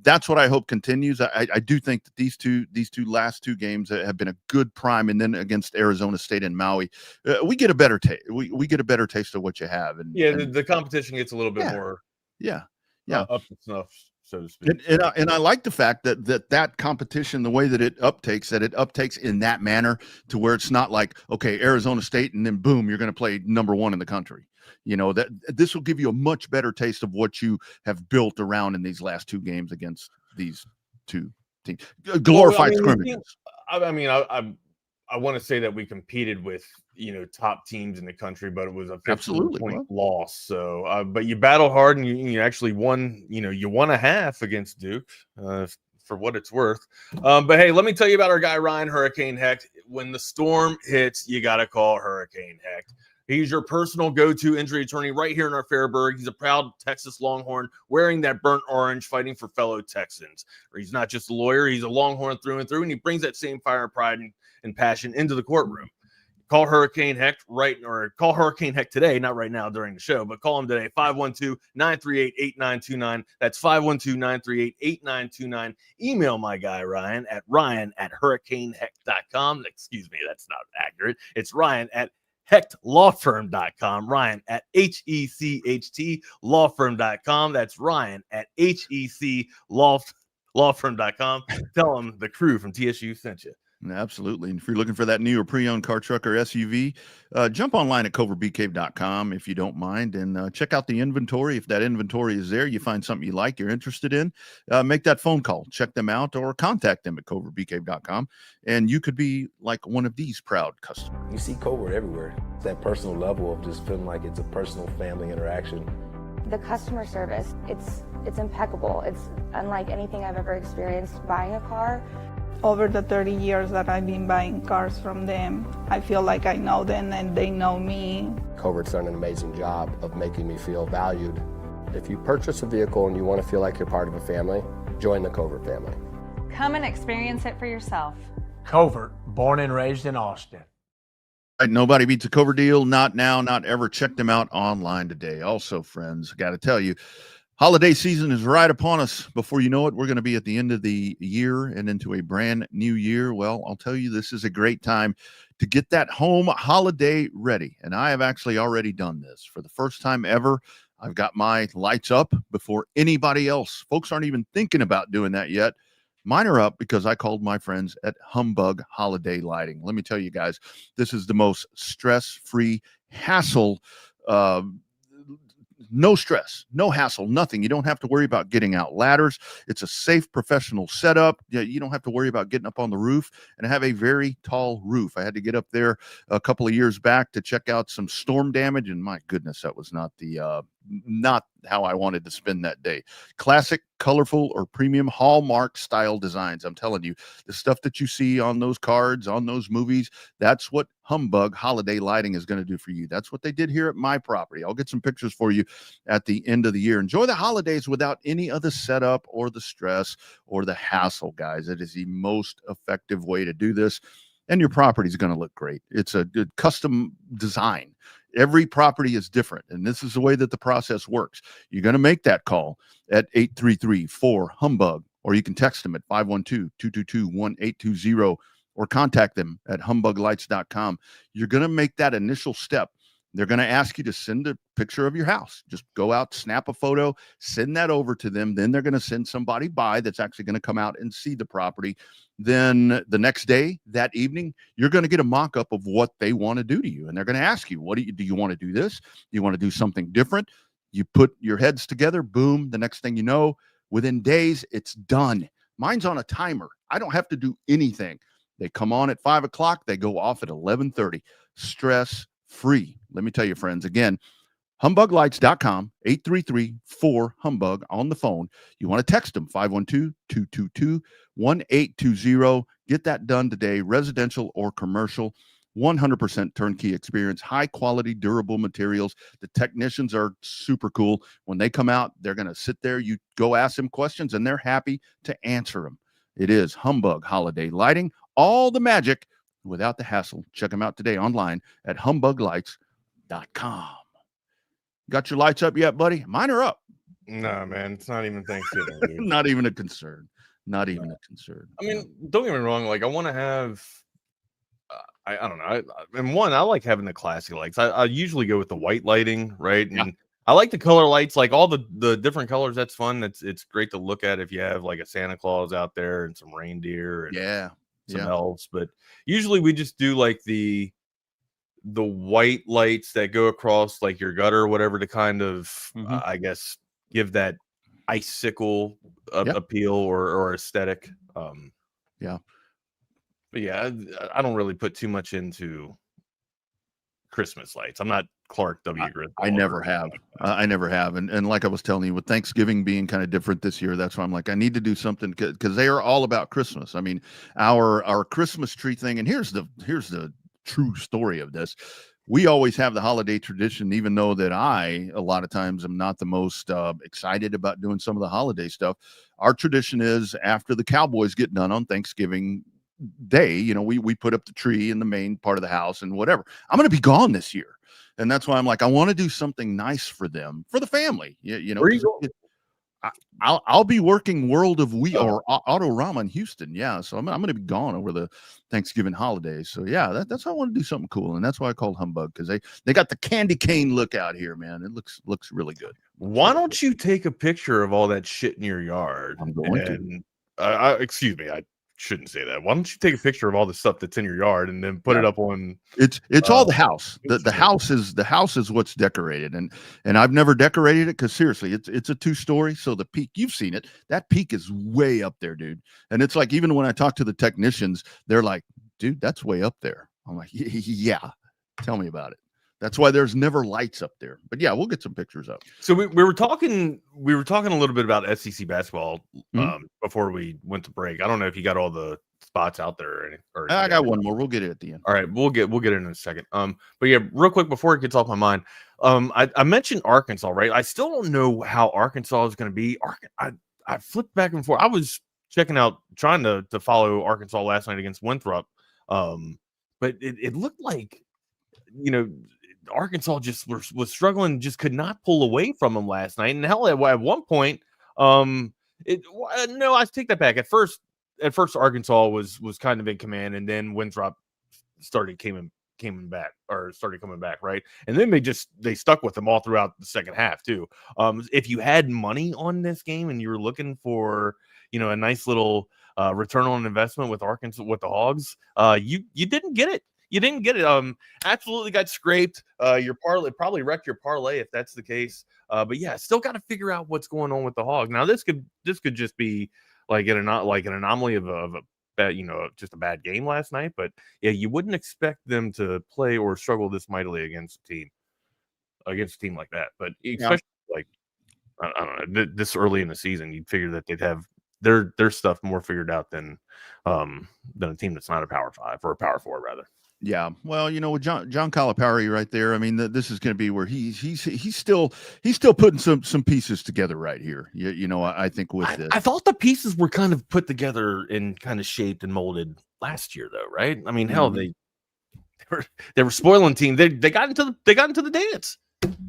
that's what I hope continues. I do think that these last two games have been a good prime, and then against Arizona State and Maui, we get a better taste. We get a better taste of what you have. And the competition gets a little bit more up to snuff, so to speak. And I like the fact that competition, the way that it uptakes in that manner, to where it's not like, okay, Arizona State, and then boom, you're going to play number one in the country. That this will give you a much better taste of what you have built around in these last two games against these two teams. Glorified scrimmages. I want to say that we competed with, top teams in the country, but it was a 15-point loss. So, but you battled hard, and you actually won, you won a half against Duke, for what it's worth. But hey, let me tell you about our guy, Ryan Hurricane Hecht. When the storm hits, you got to call Hurricane Hecht. He's your personal go-to injury attorney right here in our Fairburg. He's a proud Texas Longhorn wearing that burnt orange, fighting for fellow Texans. He's not just a lawyer, he's a Longhorn through and through, and he brings that same fire, pride, and passion into the courtroom. Call Hurricane Hecht call Hurricane Hecht today, not right now during the show, but call him today, 512-938-8929. That's 512-938-8929. Email my guy, Ryan at hurricanehecht.com. Excuse me, that's not accurate. It's Ryan at HechtLawFirm.com. Ryan at HECHT Lawfirm.com. That's Ryan at HEC Lawfirm.com. Tell him the crew from TSU sent you. Absolutely. And if you're looking for that new or pre-owned car, truck, or SUV, jump online at coverbeecave.com if you don't mind, and check out the inventory. If that inventory is there, you find something you like, you're interested in, make that phone call, check them out, or contact them at coverbeecave.com, and you could be like one of these proud customers. You see Covert everywhere. It's that personal level of just feeling like it's a personal family interaction. The customer service, it's impeccable. It's unlike anything I've ever experienced buying a car. Over the 30 years that I've been buying cars from them, I feel like I know them and they know me. Covert's done an amazing job of making me feel valued. If you purchase a vehicle and you want to feel like you're part of a family, join the Covert family. Come and experience it for yourself. Covert, born and raised in Austin. Right, nobody beats a Covert deal. Not now, not ever. Check them out online today. Also, friends, got to tell you, Holiday season is right upon us. Before you know it, we're going to be at the end of the year and into a brand new year. Well, I'll tell you, this is a great time to get that home holiday ready. And I have actually already done this for the first time ever. I've got my lights up before anybody else. Folks aren't even thinking about doing that yet. Mine are up because I called my friends at Humbug Holiday Lighting. Let me tell you guys, this is the most stress-free, hassle no stress, no hassle, nothing. You don't have to worry about getting out ladders. It's a safe, professional setup. You don't have to worry about getting up on the roof, and I have a very tall roof. I had to get up there a couple of years back to check out some storm damage, and my goodness, that was not how I wanted to spend that day. Classic, colorful, or premium Hallmark style designs. I'm telling you, the stuff that you see on those cards, on those movies, that's what Humbug Holiday Lighting is going to do for you. That's what they did here at my property. I'll get some pictures for you at the end of the year. Enjoy the holidays without any of the setup or the stress or the hassle, guys. It is the most effective way to do this, and your property is going to look great. It's a good custom design. Every property is different, and this is the way that the process works. You're going to make that call at 833-4-HUMBUG, or you can text them at 512-222-1820, or contact them at humbuglights.com. You're going to make that initial step. They're going to ask you to send a picture of your house. Just go out, snap a photo, send that over to them. Then they're going to send somebody by that's actually going to come out and see the property. Then the next day, that evening, you're going to get a mock-up of what they want to do to you. And they're going to ask you, do you want to do this? Do you want to do something different? You put your heads together, boom. The next thing you know, within days, it's done. Mine's on a timer. I don't have to do anything. They come on at 5 o'clock. They go off at 11:30. Stress-free. Let me tell you, friends, again, humbuglights.com, 833-4-HUMBUG on the phone. You want to text them, 512-222-1820. Get that done today, residential or commercial. 100% turnkey experience, high quality, durable materials. The technicians are super cool. When they come out, they're going to sit there. You go ask them questions, and they're happy to answer them. It is Humbug Holiday Lighting. All the magic without the hassle. Check them out today online at humbuglights.com. Got your lights up yet, buddy? Mine are up. No, man, it's not even Thanksgiving. Dude. Not even a concern. Not even a concern. I mean, don't get me wrong. Like, I want to have, I don't know. I like having the classy lights. I usually go with the white lighting, right? And I like the color lights, like all the different colors. That's fun. It's great to look at if you have like a Santa Claus out there and some reindeer and some elves. But usually we just do like the white lights that go across like your gutter or whatever to kind of, I guess, give that icicle appeal or aesthetic. But yeah, I don't really put too much into Christmas lights. I'm not Clark W. Griswold. I never have. I never have. And like I was telling you, with Thanksgiving being kind of different this year, that's why I'm like, I need to do something, because they are all about Christmas. I mean, our Christmas tree thing, and here's the true story of this. We always have the holiday tradition, even though that a lot of times am not the most excited about doing some of the holiday stuff. Our tradition is, after the Cowboys get done on Thanksgiving Day, we put up the tree in the main part of the house and whatever. I'm going to be gone this year. And that's why I'm like, I want to do something nice for them, for the family. Where are you going? I'll be working World of or Autorama in Houston. Yeah. So I'm going to be gone over the Thanksgiving holidays. So yeah, that's why I want to do something cool. And that's why I called Humbug, because they got the candy cane look out here, man. It looks really good. Why don't you take a picture of all that shit in your yard? I'm going to. Excuse me. I shouldn't say that. Why don't you take a picture of all the stuff that's in your yard and then put it up on? It's all the house. The house is what's decorated, and I've never decorated it, because seriously, it's a 2-story. So the peak, you've seen it. That peak is way up there, dude. And it's like, even when I talk to the technicians, they're like, dude, that's way up there. I'm like, yeah, tell me about it. That's why there's never lights up there. But yeah, we'll get some pictures up. So we were talking a little bit about SEC basketball before we went to break. I don't know if you got all the spots out there or I got one more. We'll get it at the end. All right, we'll get it in a second. But yeah, real quick before it gets off my mind, I mentioned Arkansas, right? I still don't know how Arkansas is going to be. I flipped back and forth. I was trying to follow Arkansas last night against Winthrop, but it looked like, Arkansas just was struggling, just could not pull away from them last night. And hell, at one point, no, I take that back. At first, Arkansas was kind of in command, and then Winthrop started coming back, right? And then they stuck with them all throughout the second half too. If you had money on this game and you were looking for, a nice little return on investment with Arkansas, with the Hogs, you didn't get it. You didn't get it. Absolutely got scraped. Your parlay probably wrecked your parlay if that's the case. But yeah, still got to figure out what's going on with the Hogs. Now this could just be like an anomaly of a just a bad game last night. But yeah, you wouldn't expect them to play or struggle this mightily against a team like that. But especially I don't know, this early in the season, you'd figure that they'd have their stuff more figured out than a team that's not a Power 5 or a Power 4 rather. Yeah, well, with John Calipari right there, I mean, this is going to be where he's still putting some pieces together right here. I think with this, I thought the pieces were kind of put together and kind of shaped and molded last year, though, right? I mean, hell, they were spoiling team. They got into the dance.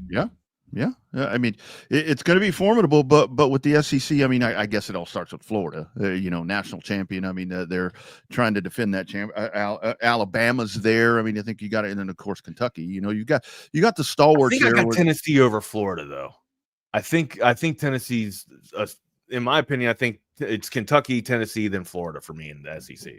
Yeah. Yeah, I mean, it's going to be formidable, but with the SEC, I mean, I guess it all starts with Florida, national champion. I mean, they're trying to defend that champ. Alabama's there. I mean, I think you got it, and then of course Kentucky. You got the stalwarts. I got Tennessee over Florida, though. I think Tennessee's, in my opinion, I think it's Kentucky, Tennessee, then Florida for me in the SEC.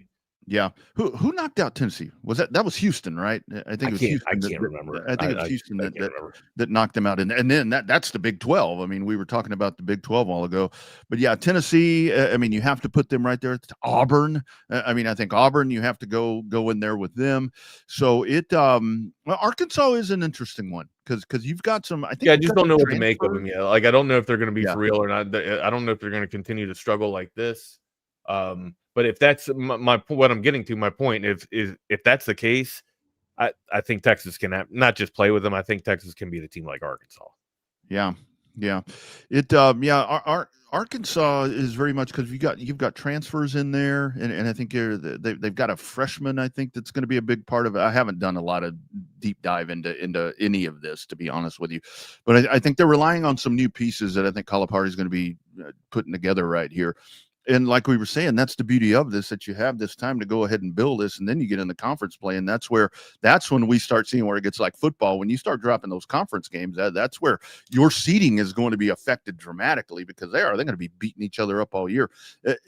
Yeah, who knocked out Tennessee? That was Houston, right? I think it was Houston. I can't remember. I think it was Houston that knocked them out, and then that's the Big 12. I mean, we were talking about the Big 12 a while ago, but yeah, Tennessee. I mean, you have to put them right there. Auburn. I mean, I think Auburn. You have to go in there with them. So Arkansas is an interesting one because you've got some. I think I just don't know what to make of them yet. Like, I don't know if they're going to be for real or not. I don't know if they're going to continue to struggle like this. But if that's what I'm getting to, my point is if that's the case, I think Texas can not just play with them. I think Texas can beat a team like Arkansas. Yeah. Arkansas is very much because you've got transfers in there, and I think they've got a freshman. I think that's going to be a big part of it. I haven't done a lot of deep dive into any of this, to be honest with you, but I think they're relying on some new pieces that I think Calipari is going to be putting together right here. And like we were saying, that's the beauty of this, that you have this time to go ahead and build this, and then you get in the conference play, and that's when we start seeing where it gets like football. When you start dropping those conference games, that's where your seeding is going to be affected dramatically, because they're going to be beating each other up all year.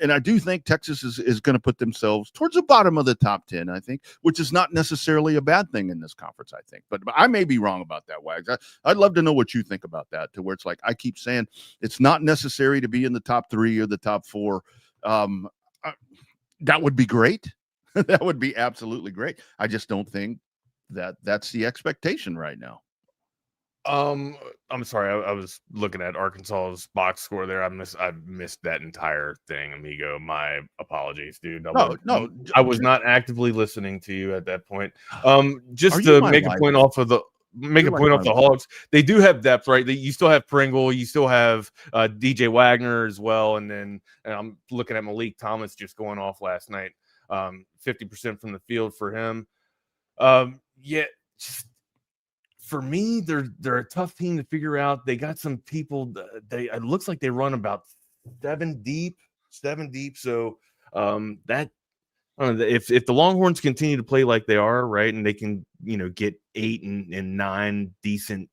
And I do think Texas is going to put themselves towards the bottom of the top 10, I think, which is not necessarily a bad thing in this conference, I think. But I may be wrong about that, Wags. I'd love to know what you think about that, to where it's like I keep saying it's not necessary to be in the top 3 or the top 4. That would be great. That would be absolutely great. I just don't think that's the expectation right now. I'm sorry. I was looking at Arkansas's box score there. I missed that entire thing, amigo. My apologies, dude. No, I was not actively listening to you at that point. Just to make a point off of the Hogs, they do have depth, right? You still have Pringle, you still have DJ Wagner as well, and I'm looking at Malik Thomas just going off last night, 50% from the field for him. Just for me, they're a tough team to figure out. They got some people. It looks like they run about 7 deep. So that. If the Longhorns continue to play like they are, right, and they can get 8 and 9 decent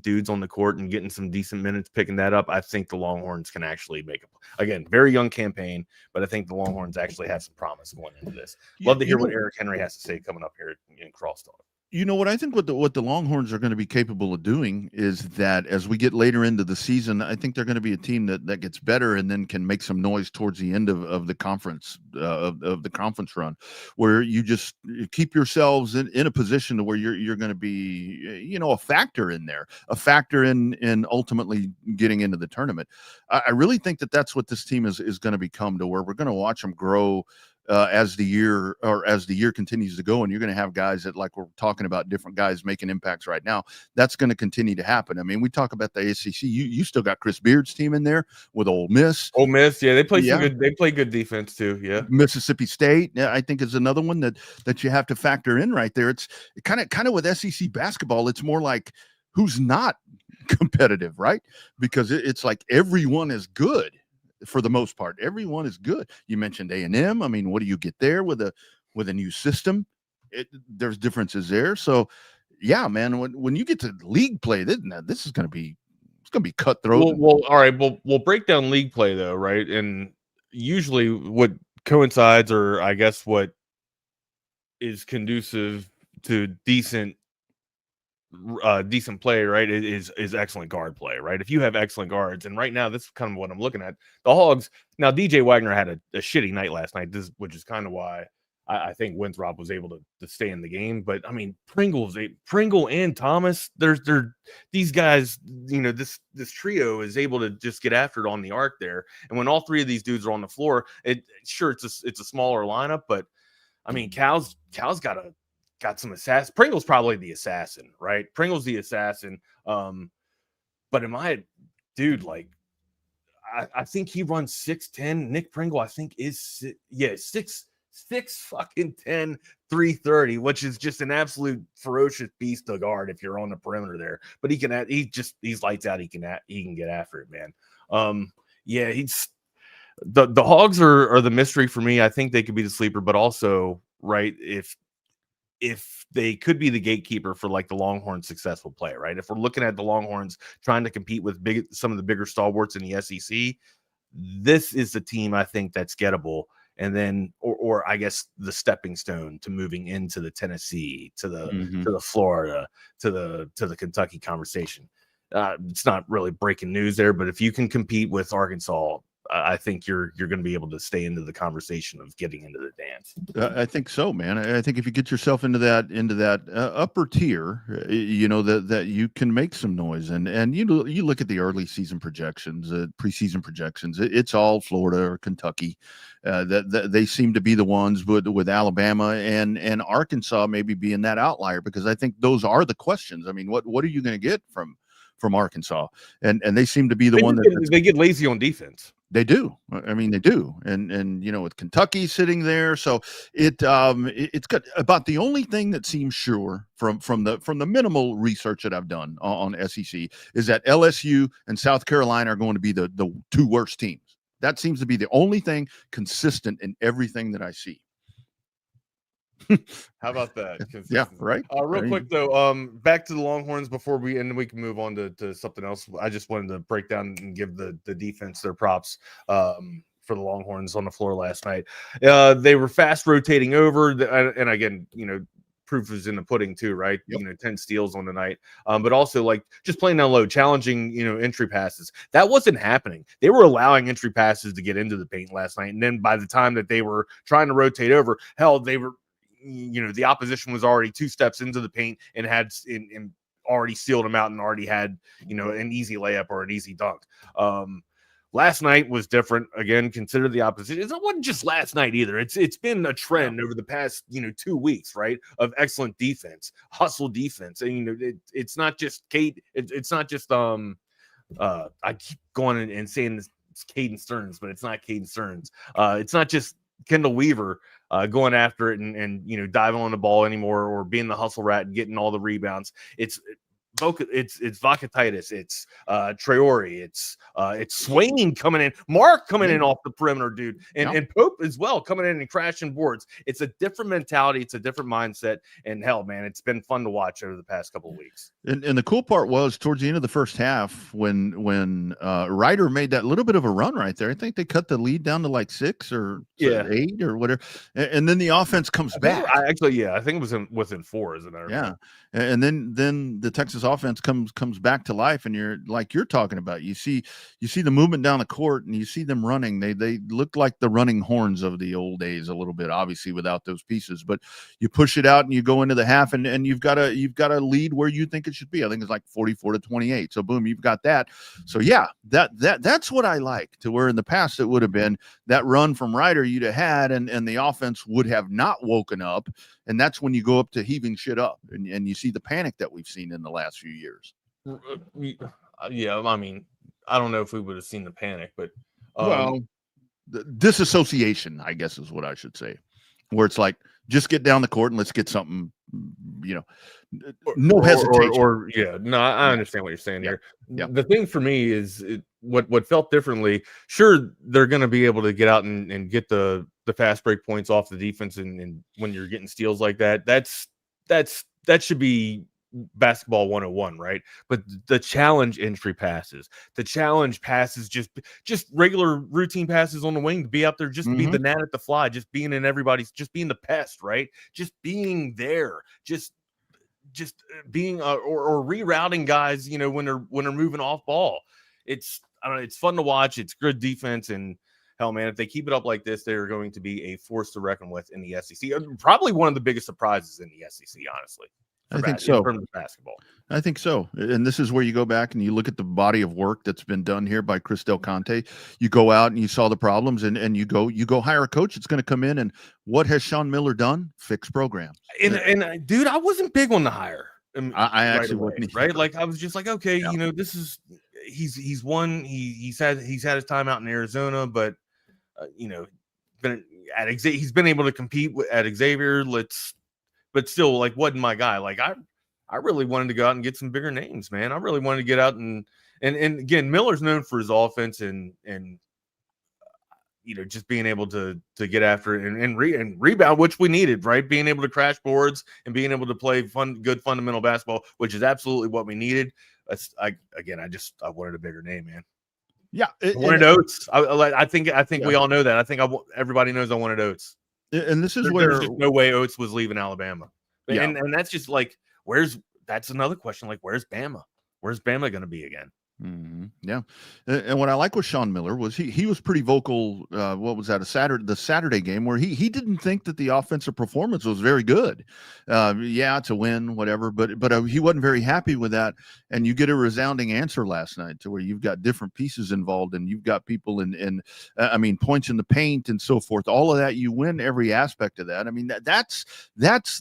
dudes on the court and getting some decent minutes picking that up, I think the Longhorns can actually make again, very young campaign, but I think the Longhorns actually have some promise going into this. Love to hear what Eric Henry has to say coming up here in Crosstalk. What I think what the Longhorns are going to be capable of doing is that as we get later into the season, I think they're going to be a team that gets better and then can make some noise towards the end of the conference of the conference run, where you just keep yourselves in a position to where you're going to be a factor in there, a factor in ultimately getting into the tournament. I really think that's what this team is going to become, to where we're going to watch them grow as the year continues to go, and you're going to have guys that, like we're talking about, different guys making impacts right now. That's going to continue to happen. I mean, we talk about the ACC. You still got Chris Beard's team in there with Ole Miss. Ole Miss, yeah, they play some good. They play good defense too. Yeah, Mississippi State, I think, is another one that you have to factor in right there. It's kind of with SEC basketball. It's more like who's not competitive, right? Because it's like everyone is good. For the most part, everyone is good. You mentioned A&M. I mean, what do you get there with a new system? There's differences there. So, yeah, man, when you get to league play, this is going to be cutthroat. Well, all right. We'll break down league play though, right? And usually, what coincides, or I guess what is conducive to decent play, right, is excellent guard play, right? If you have excellent guards, and right now this is kind of what I'm looking at. The Hogs, now DJ Wagner had a shitty night last night, which is kind of why I think Winthrop was able to stay in the game. But I mean, Pringle and Thomas, they're these guys, this trio is able to just get after it on the arc there. And when all three of these dudes are on the floor, it's a smaller lineup, but I mean, Cal's got some assassin. Pringle's probably the assassin, right? Pringle's the assassin. But am I, dude, like, I think he runs 6'10". Nick Pringle, I think, is 6'10", 330, which is just an absolute ferocious beast to guard if you're on the perimeter there. But he's lights out. He can get after it, man. He's the Hogs are the mystery for me. I think they could be the sleeper, but also, right, if they could be the gatekeeper for like the Longhorns' successful play, right? If we're looking at the Longhorns trying to compete with some of the bigger stalwarts in the SEC, this is the team I think that's gettable. And then, or I guess the stepping stone to moving into the Tennessee, to the Florida, to the Kentucky conversation. It's not really breaking news there, but if you can compete with Arkansas, I think you're going to be able to stay into the conversation of getting into the dance. I think so, man. I think if you get yourself into that upper tier, that you can make some noise. And you look at the early season projections, preseason projections. It's all Florida or Kentucky. That they seem to be the ones with Alabama and Arkansas maybe being that outlier, because I think those are the questions. I mean, what are you going to get from Arkansas? And they seem to be the one that they get lazy on defense. They do. I mean, they do. And with Kentucky sitting there, so it's got about the only thing that seems sure from the minimal research that I've done on SEC is that LSU and South Carolina are going to be the two worst teams. That seems to be the only thing consistent in everything that I see. How about that? Yeah, right. Real quick though, back to the Longhorns before we can move on to something else. I just wanted to break down and give the defense their props for the Longhorns on the floor last night. They were fast rotating over, and again, proof is in the pudding too, right? Yep. 10 steals on the night, but also like just playing down low, challenging, entry passes. That wasn't happening. They were allowing entry passes to get into the paint last night, and then by the time that they were trying to rotate over, they were. The opposition was already 2 steps into the paint and had already sealed them out and already had, an easy layup or an easy dunk. Last night was different. Again, consider the opposition. It wasn't just last night either. It's been a trend over the past, 2 weeks, right? Of excellent defense, hustle defense. And, it's not just Kate. It's not just, I keep going and saying this, it's Caden Stearns, but it's not Caden Stearns. It's not just Kendall Weaver going after it and diving on the ball anymore, or being the hustle rat and getting all the rebounds. It's Vakatitis, it's Traore, it's Swain coming in, Mark coming in off the perimeter, dude, and Pope as well coming in and crashing boards. It's a different mentality, it's a different mindset, and hell, man, it's been fun to watch over the past couple of weeks. And the cool part was towards the end of the first half when Ryder made that little bit of a run right there. I think they cut the lead down to like 6 or 8 or whatever, and then the offense comes back. I think it was within 4, isn't it? Yeah, and then the Texas Texas offense comes back to life, and you're talking about. You see the movement down the court, and you see them running. They look like the running horns of the old days a little bit, obviously without those pieces. But you push it out, and you go into the half, and you've got a lead where you think it should be. I think it's like 44-28. So boom, you've got that. So yeah, that's what I like. To where in the past it would have been that run from Ryder you'd have had, and the offense would have not woken up. And that's when you go up to heaving shit up, and you see the panic that we've seen in the last few years. Yeah, I mean, I don't know if we would have seen the panic, but the disassociation, I guess, is what I should say, where it's like, just get down the court and let's get something, no hesitation. I understand what you're saying here. Yeah. The thing for me is what felt differently. Sure, they're going to be able to get out and get the fast break points off the defense, and when you're getting steals like that, that should be basketball 101, right? But the challenge entry passes, the challenge passes, just regular routine passes on the wing to be out there, just be the gnat at the fly, just being in everybody's, just being the pest, right? Just being there, just being or rerouting guys, when they're moving off ball. It's fun to watch. It's good defense, and hell, man, if they keep it up like this, they're going to be a force to reckon with in the SEC. Probably one of the biggest surprises in the SEC, honestly. I think so. In terms of basketball. I think so. And this is where you go back and you look at the body of work that's been done here by Chris Del Conte. You go out and you saw the problems, and you go hire a coach that's going to come in. And what has Sean Miller done? Fix programs. And dude, I wasn't big on the hire. I actually wasn't, right? Like, I was just like, okay, this is he's won. He's had his time out in Arizona, but he's been able to compete at Xavier. But still, like, wasn't my guy. Like, I really wanted to go out and get some bigger names, man. I really wanted to get out and again, Miller's known for his offense and just being able to get after it and rebound, which we needed, right? Being able to crash boards and being able to play good fundamental basketball, which is absolutely what we needed. I wanted a bigger name, man. Yeah, I wanted Oates. I think we all know that. I think everybody knows I wanted Oates. And this is there's just no way Oates was leaving Alabama. Yeah. And that's just like, that's another question. Like, where's Bama? Where's Bama going to be again? Mm-hmm. Yeah. And what I like with Sean Miller was he was pretty vocal. What was that? The Saturday game where he didn't think that the offensive performance was very good. It's a win, whatever, but he wasn't very happy with that. And you get a resounding answer last night to where you've got different pieces involved, and you've got people in points in the paint and so forth. All of that, you win every aspect of that. I mean, that's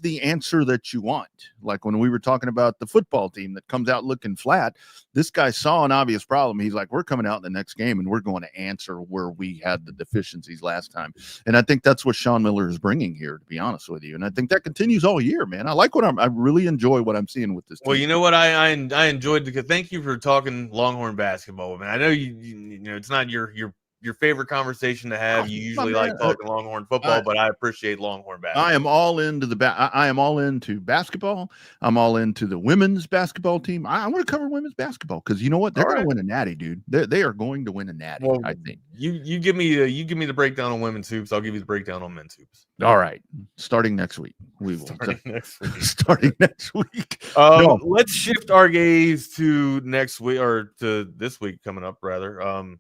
the answer that you want. Like when we were talking about the football team that comes out looking flat, this guy saw an obvious problem. He's like, we're coming out in the next game and we're going to answer where we had the deficiencies last time. And I think that's what Sean Miller is bringing here, to be honest with you. And I think that continues all year, man. I like I really enjoy what I'm seeing with this team. Well, you know what? I enjoyed thank you for talking Longhorn basketball, man. I know you it's not your favorite conversation to have. You usually like talking Longhorn football, but I appreciate Longhorn basketball. I am all into I am all into basketball. I'm all into the women's basketball team. I want to cover women's basketball because you know what? They're going to win a natty, dude. They are going to win a natty. Well, I think. You give me the breakdown on women's hoops. I'll give you the breakdown on men's hoops. All right. Starting next week. We will. Starting next week. Let's shift our gaze to next week, or to this week coming up, rather.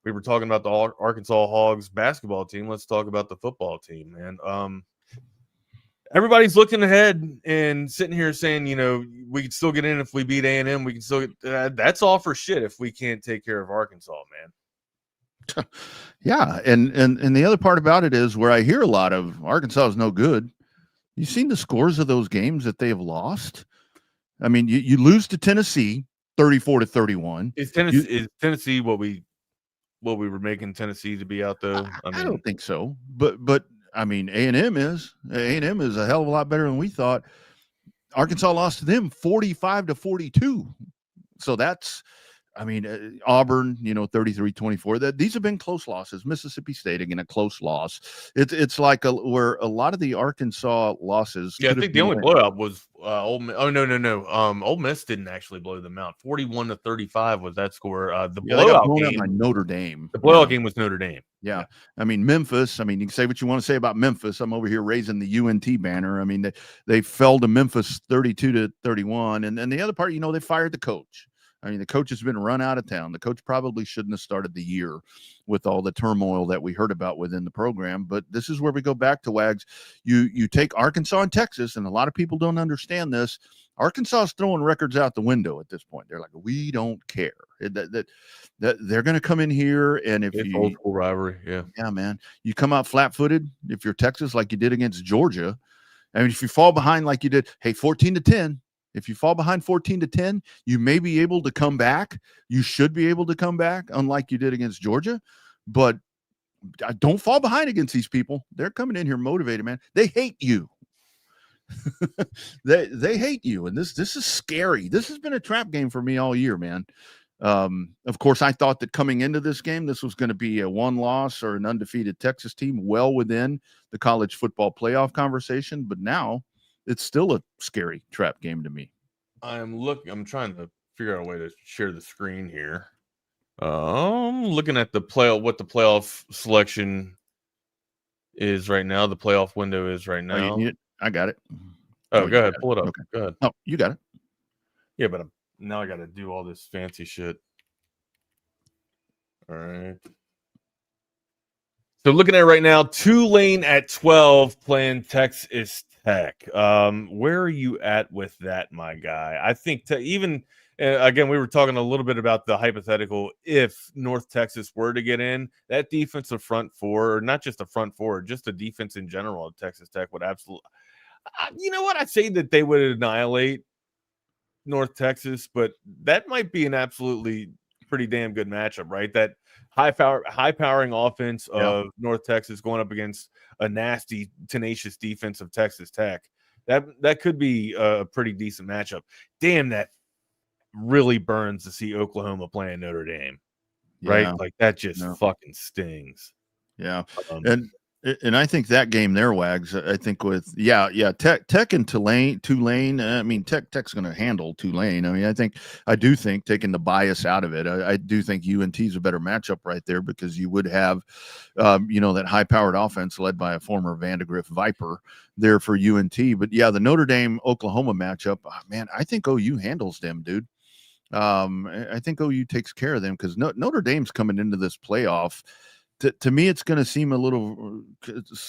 We were talking about the Arkansas Hogs basketball team. Let's talk about the football team, man. Everybody's looking ahead and sitting here saying, we could still get in if we beat A&M. We can still get that's all for shit if we can't take care of Arkansas, man. Yeah, and the other part about it is where I hear a lot of Arkansas is no good. You seen the scores of those games that they have lost? I mean, you lose to Tennessee 34-31. Is Tennessee what we were making Tennessee to be out, though? I don't think so. But I mean, A&M is a hell of a lot better than we thought. Arkansas lost to them 45-42. So that's I mean, Auburn, 33-24. These have been close losses. Mississippi State, again, a close loss. It's like where a lot of the Arkansas losses. Yeah, I think the only blowout was Ole Miss. Oh, no. Ole Miss didn't actually blow them out. 41-35 was that score. The blowout game by Notre Dame. The blowout game was Notre Dame. Yeah. I mean, Memphis, you can say what you want to say about Memphis. I'm over here raising the UNT banner. I mean, they fell to Memphis 32-31. And the other part, they fired the coach. I mean, the coach has been run out of town. The coach probably shouldn't have started the year with all the turmoil that we heard about within the program. But this is where we go back to, Wags. You take Arkansas and Texas, and a lot of people don't understand this. Arkansas is throwing records out the window at this point. They're like, we don't care. That they're going to come in here, and if it's you old school rivalry, yeah, man, you come out flat-footed. If you're Texas, like you did against Georgia, I mean, if you fall behind like you did, 14-10. If you fall behind 14-10, you may be able to come back. You should be able to come back, unlike you did against Georgia. But don't fall behind against these people. They're coming in here motivated, man. They hate you. they hate you, and this is scary. This has been a trap game for me all year, man. Of course, I thought that coming into this game, this was going to be a one loss or an undefeated Texas team, well within the college football playoff conversation. But now it's still a scary trap game to me. I'm trying to figure out a way to share the screen here. Looking at what the playoff selection is right now. The playoff window is right now. Oh, you need it? I got it. Oh, go ahead. Pull it up. Okay. Go ahead. Oh, you got it. Yeah, but now I got to do all this fancy shit. All right. So looking at it right now, Tulane at 12 playing Texas Tech. Where are you at with that, my guy? I think again, we were talking a little bit about the hypothetical if North Texas were to get in, that defensive front four, or not just the front four, just the defense in general of Texas Tech would absolutely. You know what? I'd say that they would annihilate North Texas, but that might be an absolutely pretty damn good matchup, right? That high-powering offense of North Texas going up against a nasty, tenacious defense of Texas Tech. That could be a pretty decent matchup. Damn, that really burns to see Oklahoma playing Notre Dame, right? Yeah. Like that just fucking stings. Yeah, and I think that game there, Wags. I think with Tech and Tulane. I mean, Tech's going to handle Tulane. I mean, I do think taking the bias out of it, I do think UNT is a better matchup right there because you would have, that high-powered offense led by a former Vandegrift Viper there for UNT. But yeah, the Notre Dame Oklahoma matchup, man, I think OU handles them, dude. I think OU takes care of them because Notre Dame's coming into this playoff. To me, it's going to seem a little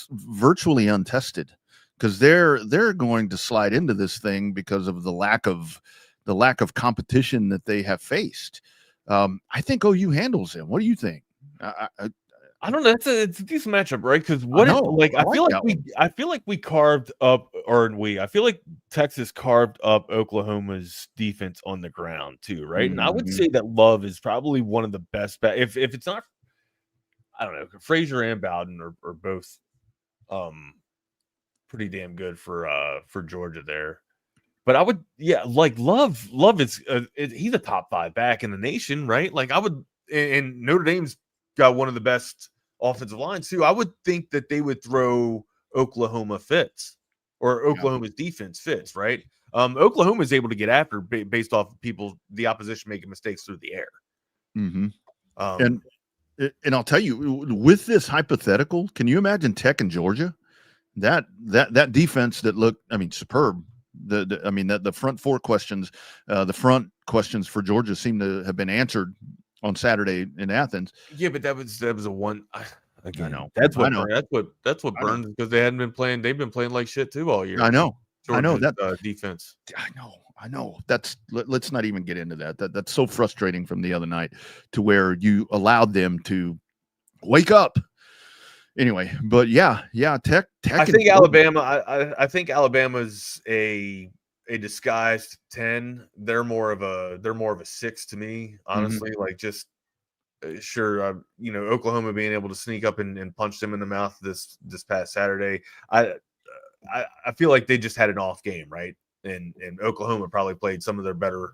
virtually untested because they're going to slide into this thing because of the lack of competition that they have faced. I think OU handles them. What do you think? I don't know. It's a decent matchup, right? Because I feel like we carved up, I feel like Texas carved up Oklahoma's defense on the ground too, right? Mm-hmm. And I would say that Love is probably one of the best. If it's not, I don't know, Frazier and Bowden are both pretty damn good for Georgia there. But I would, Love is he's a top 5 back in the nation, right? Like I would, and Notre Dame's got one of the best offensive lines too. I would think that they would throw Oklahoma fits or Oklahoma's defense fits, right? Oklahoma is able to get after based off of the opposition making mistakes through the air. Mm-hmm. And I'll tell you, with this hypothetical, can you imagine Tech and Georgia? That defense that looked, superb. The front four questions, the front questions for Georgia seem to have been answered on Saturday in Athens. Yeah, but that was a one. Again, I know. That's what burns because they hadn't been playing. They've been playing like shit too all year. I know. Georgia's, I know that defense. I know. Let's not even get into that. That's so frustrating from the other night to where you allowed them to wake up. Anyway, but Tech. I think Alabama. I think Alabama's a disguised 10. They're more of a 6 to me, honestly. Mm-hmm. Like just Oklahoma being able to sneak up and punch them in the mouth this past Saturday. I feel like they just had an off game, right? And Oklahoma probably played some of their better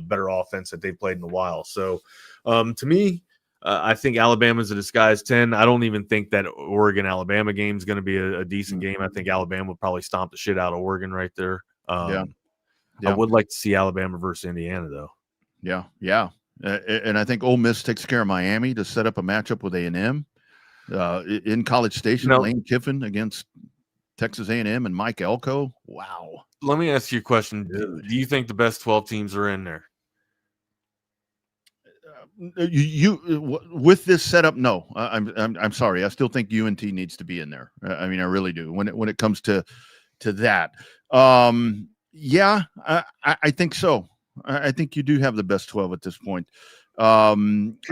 better offense that they've played in a while. So to me, I think Alabama's a disguised 10. I don't even think that Oregon-Alabama game is going to be a decent game. I think Alabama will probably stomp the shit out of Oregon right there. Yeah. I would like to see Alabama versus Indiana, though. Yeah. And I think Ole Miss takes care of Miami to set up a matchup with A&M in College Station. Lane Kiffin against Texas A&M and Mike Elko. Wow. Let me ask you a question. Do you think the best 12 teams are in there? You with this setup? No, I'm sorry. I still think UNT needs to be in there. I mean, I really do. When it comes to that, yeah, I think so. I think you do have the best 12 at this point. I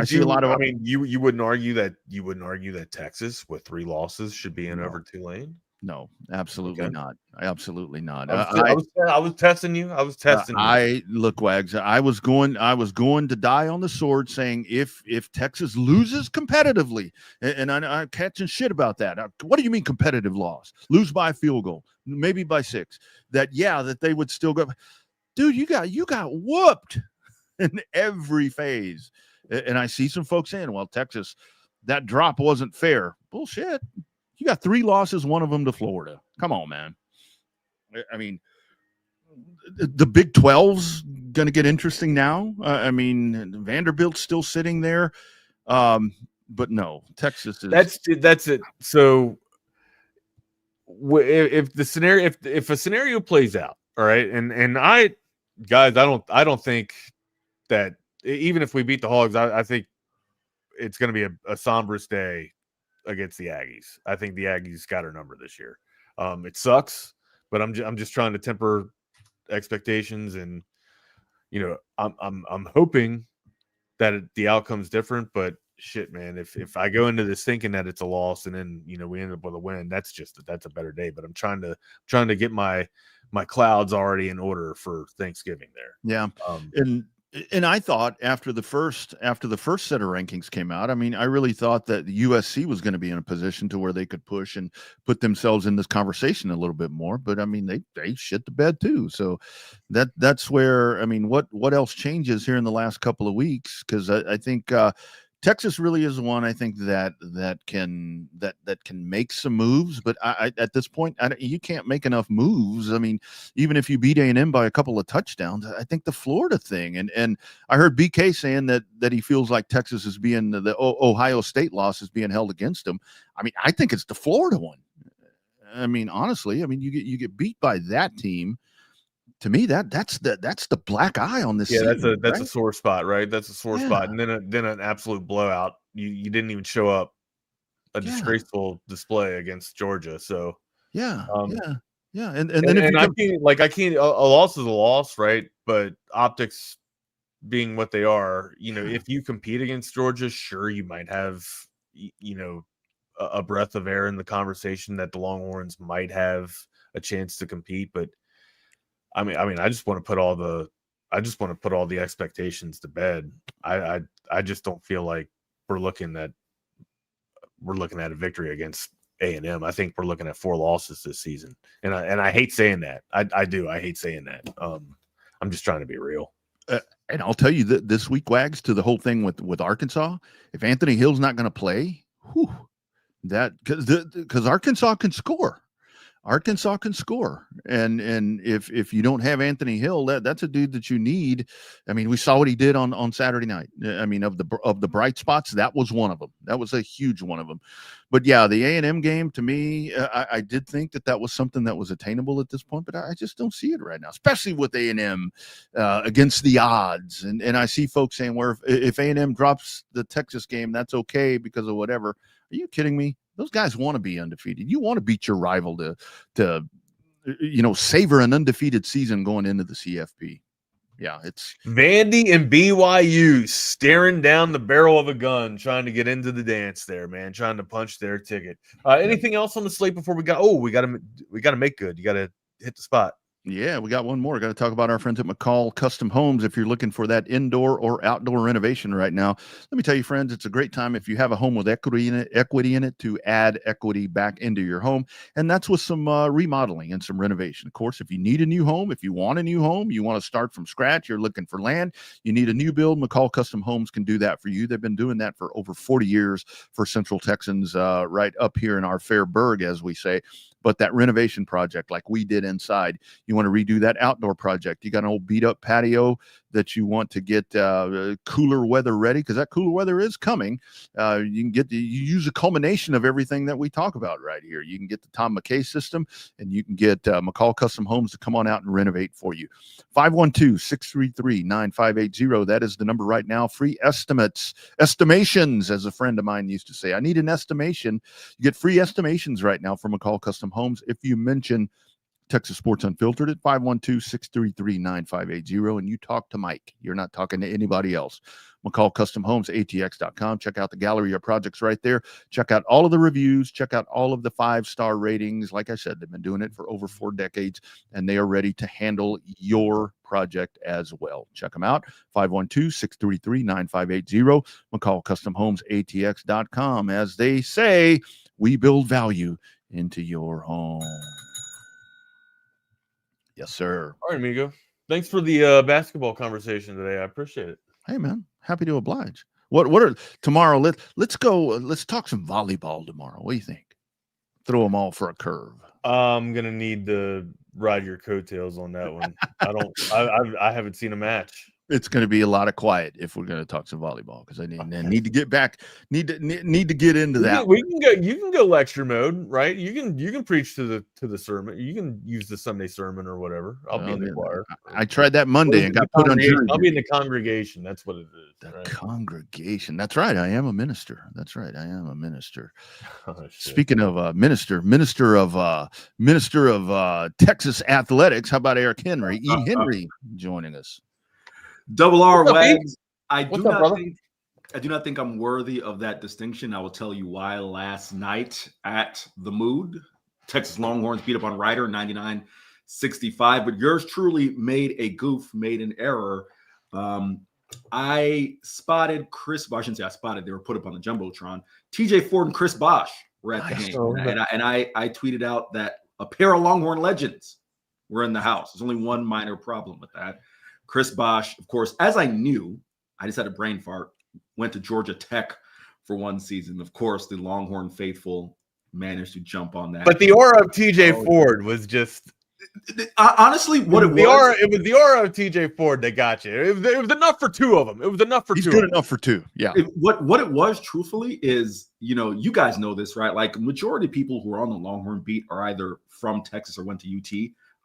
see a lot of. I mean, you wouldn't argue that Texas with 3 losses should be in over Tulane. No, absolutely not. Absolutely not. I was testing you. I was testing you. Look, Wags. I was going to die on the sword, saying if Texas loses competitively, and I'm catching shit about that. What do you mean competitive loss? Lose by a field goal, maybe by 6. That they would still go. Dude, you got whooped in every phase. And I see some folks saying, well, Texas, that drop wasn't fair. Bullshit. You got 3 losses, one of them to Florida. Come on, man. I mean, the Big 12's going to get interesting now. I mean, Vanderbilt's still sitting there. But no, Texas is. That's it. So if a scenario plays out, all right, and I don't think that even if we beat the Hogs, I think it's going to be a sombrous day against the Aggies. I think the Aggies got our number this year. It sucks, but I'm just trying to temper expectations, and I'm hoping that the outcome's different. But shit, man, if I go into this thinking that it's a loss and then we end up with a win, that's a better day. But I'm trying to get my clouds already in order for Thanksgiving there. Yeah, and I thought after the first set of rankings came out, I mean, I really thought that USC was going to be in a position to where they could push and put themselves in this conversation a little bit more. But I mean, they shit the bed too. So that's where, I mean, what else changes here in the last couple of weeks? Because I think Texas really is one, I think that can make some moves, but I at this point you can't make enough moves. I mean, even if you beat A&M by a couple of touchdowns, I think the Florida thing, and I heard BK saying that he feels like Texas is being the Ohio State loss is being held against him. I mean, I think it's the Florida one. I mean, honestly, I mean you get beat by that team. To me, that's the black eye on this. Yeah, season, that's a sore spot, right? That's a sore spot, and then an absolute blowout. You didn't even show up. A disgraceful display against Georgia. So yeah. And I can't. A loss is a loss, right? But optics being what they are, if you compete against Georgia, sure, you might have a breath of air in the conversation that the Longhorns might have a chance to compete, but. I mean, I just want to put all the expectations to bed. I just don't feel like we're looking at a victory against A&M. I think we're looking at 4 losses this season, and I hate saying that. I do. I hate saying that. I'm just trying to be real. And I'll tell you that this week, Wags, to the whole thing with Arkansas, if Anthony Hill's not going to play, because Arkansas can score. Arkansas can score, and if you don't have Anthony Hill, that's a dude that you need. I mean, we saw what he did on Saturday night. I mean, of the bright spots, that was one of them. That was a huge one of them. But yeah, the A&M game, to me, I did think that was something that was attainable at this point, but I just don't see it right now, especially with A&M against the odds. And I see folks saying, where if A&M drops the Texas game, that's okay because of whatever. Are you kidding me? Those guys want to be undefeated. You want to beat your rival to savor an undefeated season going into the CFP. Yeah, it's Vandy and BYU staring down the barrel of a gun, trying to get into the dance there, man, trying to punch their ticket. Anything else on the slate before we got to make good. You got to hit the spot. Yeah, we got one more. Got to talk about our friends at McCall Custom Homes. If you're looking for that indoor or outdoor renovation right now, let me tell you, friends, it's a great time if you have a home with equity in it to add equity back into your home. And that's with some remodeling and some renovation. Of course, if you need a new home, if you want a new home, you want to start from scratch, you're looking for land, you need a new build, McCall Custom Homes can do that for you. They've been doing that for over 40 years for Central Texans, right up here in our fair burg, as we say. But that renovation project like we did inside, you want to redo that outdoor project. You got an old beat up patio that you want to get cooler weather ready, because that cooler weather is coming. You can you use a culmination of everything that we talk about right here. You can get the Tom McKay system, and you can get McCall Custom Homes to come on out and renovate for you. 512-633-9580. That is the number right now. Free estimations, as a friend of mine used to say. I need an estimation. You get free estimations right now from McCall Custom Homes if you mention Texas Sports Unfiltered at 512-633-9580, and you talk to Mike. You're not talking to anybody else. McCall Custom Homes, ATX.com. Check out the gallery of projects right there. Check out all of the reviews. Check out all of the 5-star ratings. Like I said, they've been doing it for over 4 decades, and they are ready to handle your project as well. Check them out, 512-633-9580. McCall Custom Homes, ATX.com. As they say, we build value into your home. Yes, sir. All right, amigo. Thanks for the basketball conversation today. I appreciate it. Hey, man. Happy to oblige. What are tomorrow? Let's go. Let's talk some volleyball tomorrow. What do you think? Throw them all for a curve. I'm gonna need to ride your coattails on that one. I haven't seen a match. It's going to be a lot of quiet if we're going to talk some volleyball, because I need to get back. Need to get into that. We can go. You can go lecture mode, right? You can preach to the sermon. You can use the Sunday sermon or whatever. I'll be in the choir. I tried that Monday and got put on jury. I'll be in the congregation. That's what it is. The congregation. That's right. I am a minister. That's right. I am a minister. Oh, speaking of minister of Texas athletics, how about Eric Henry? E. Henry joining us. Double R Wags. I do not think I'm worthy of that distinction. I will tell you why. Last night at the Mood, Texas Longhorns beat up on Ryder 99-65, but yours truly made a goof, made an error. I spotted Chris Bosh. I shouldn't say I spotted. They were put up on the Jumbotron. TJ Ford and Chris Bosh were at the game. And I tweeted out that a pair of Longhorn legends were in the house. There's only one minor problem with that. Chris Bosh, of course, as I knew, I just had a brain fart, went to Georgia Tech for one season. Of course, the Longhorn faithful managed to jump on that. But the aura of TJ Ford was just... honestly, it was the aura of TJ Ford that got you. It was enough for 2 of them. It was enough for 2. He's good enough for 2. Yeah. What it was, truthfully, is, you guys know this, right? Like, majority of people who are on the Longhorn beat are either from Texas or went to UT.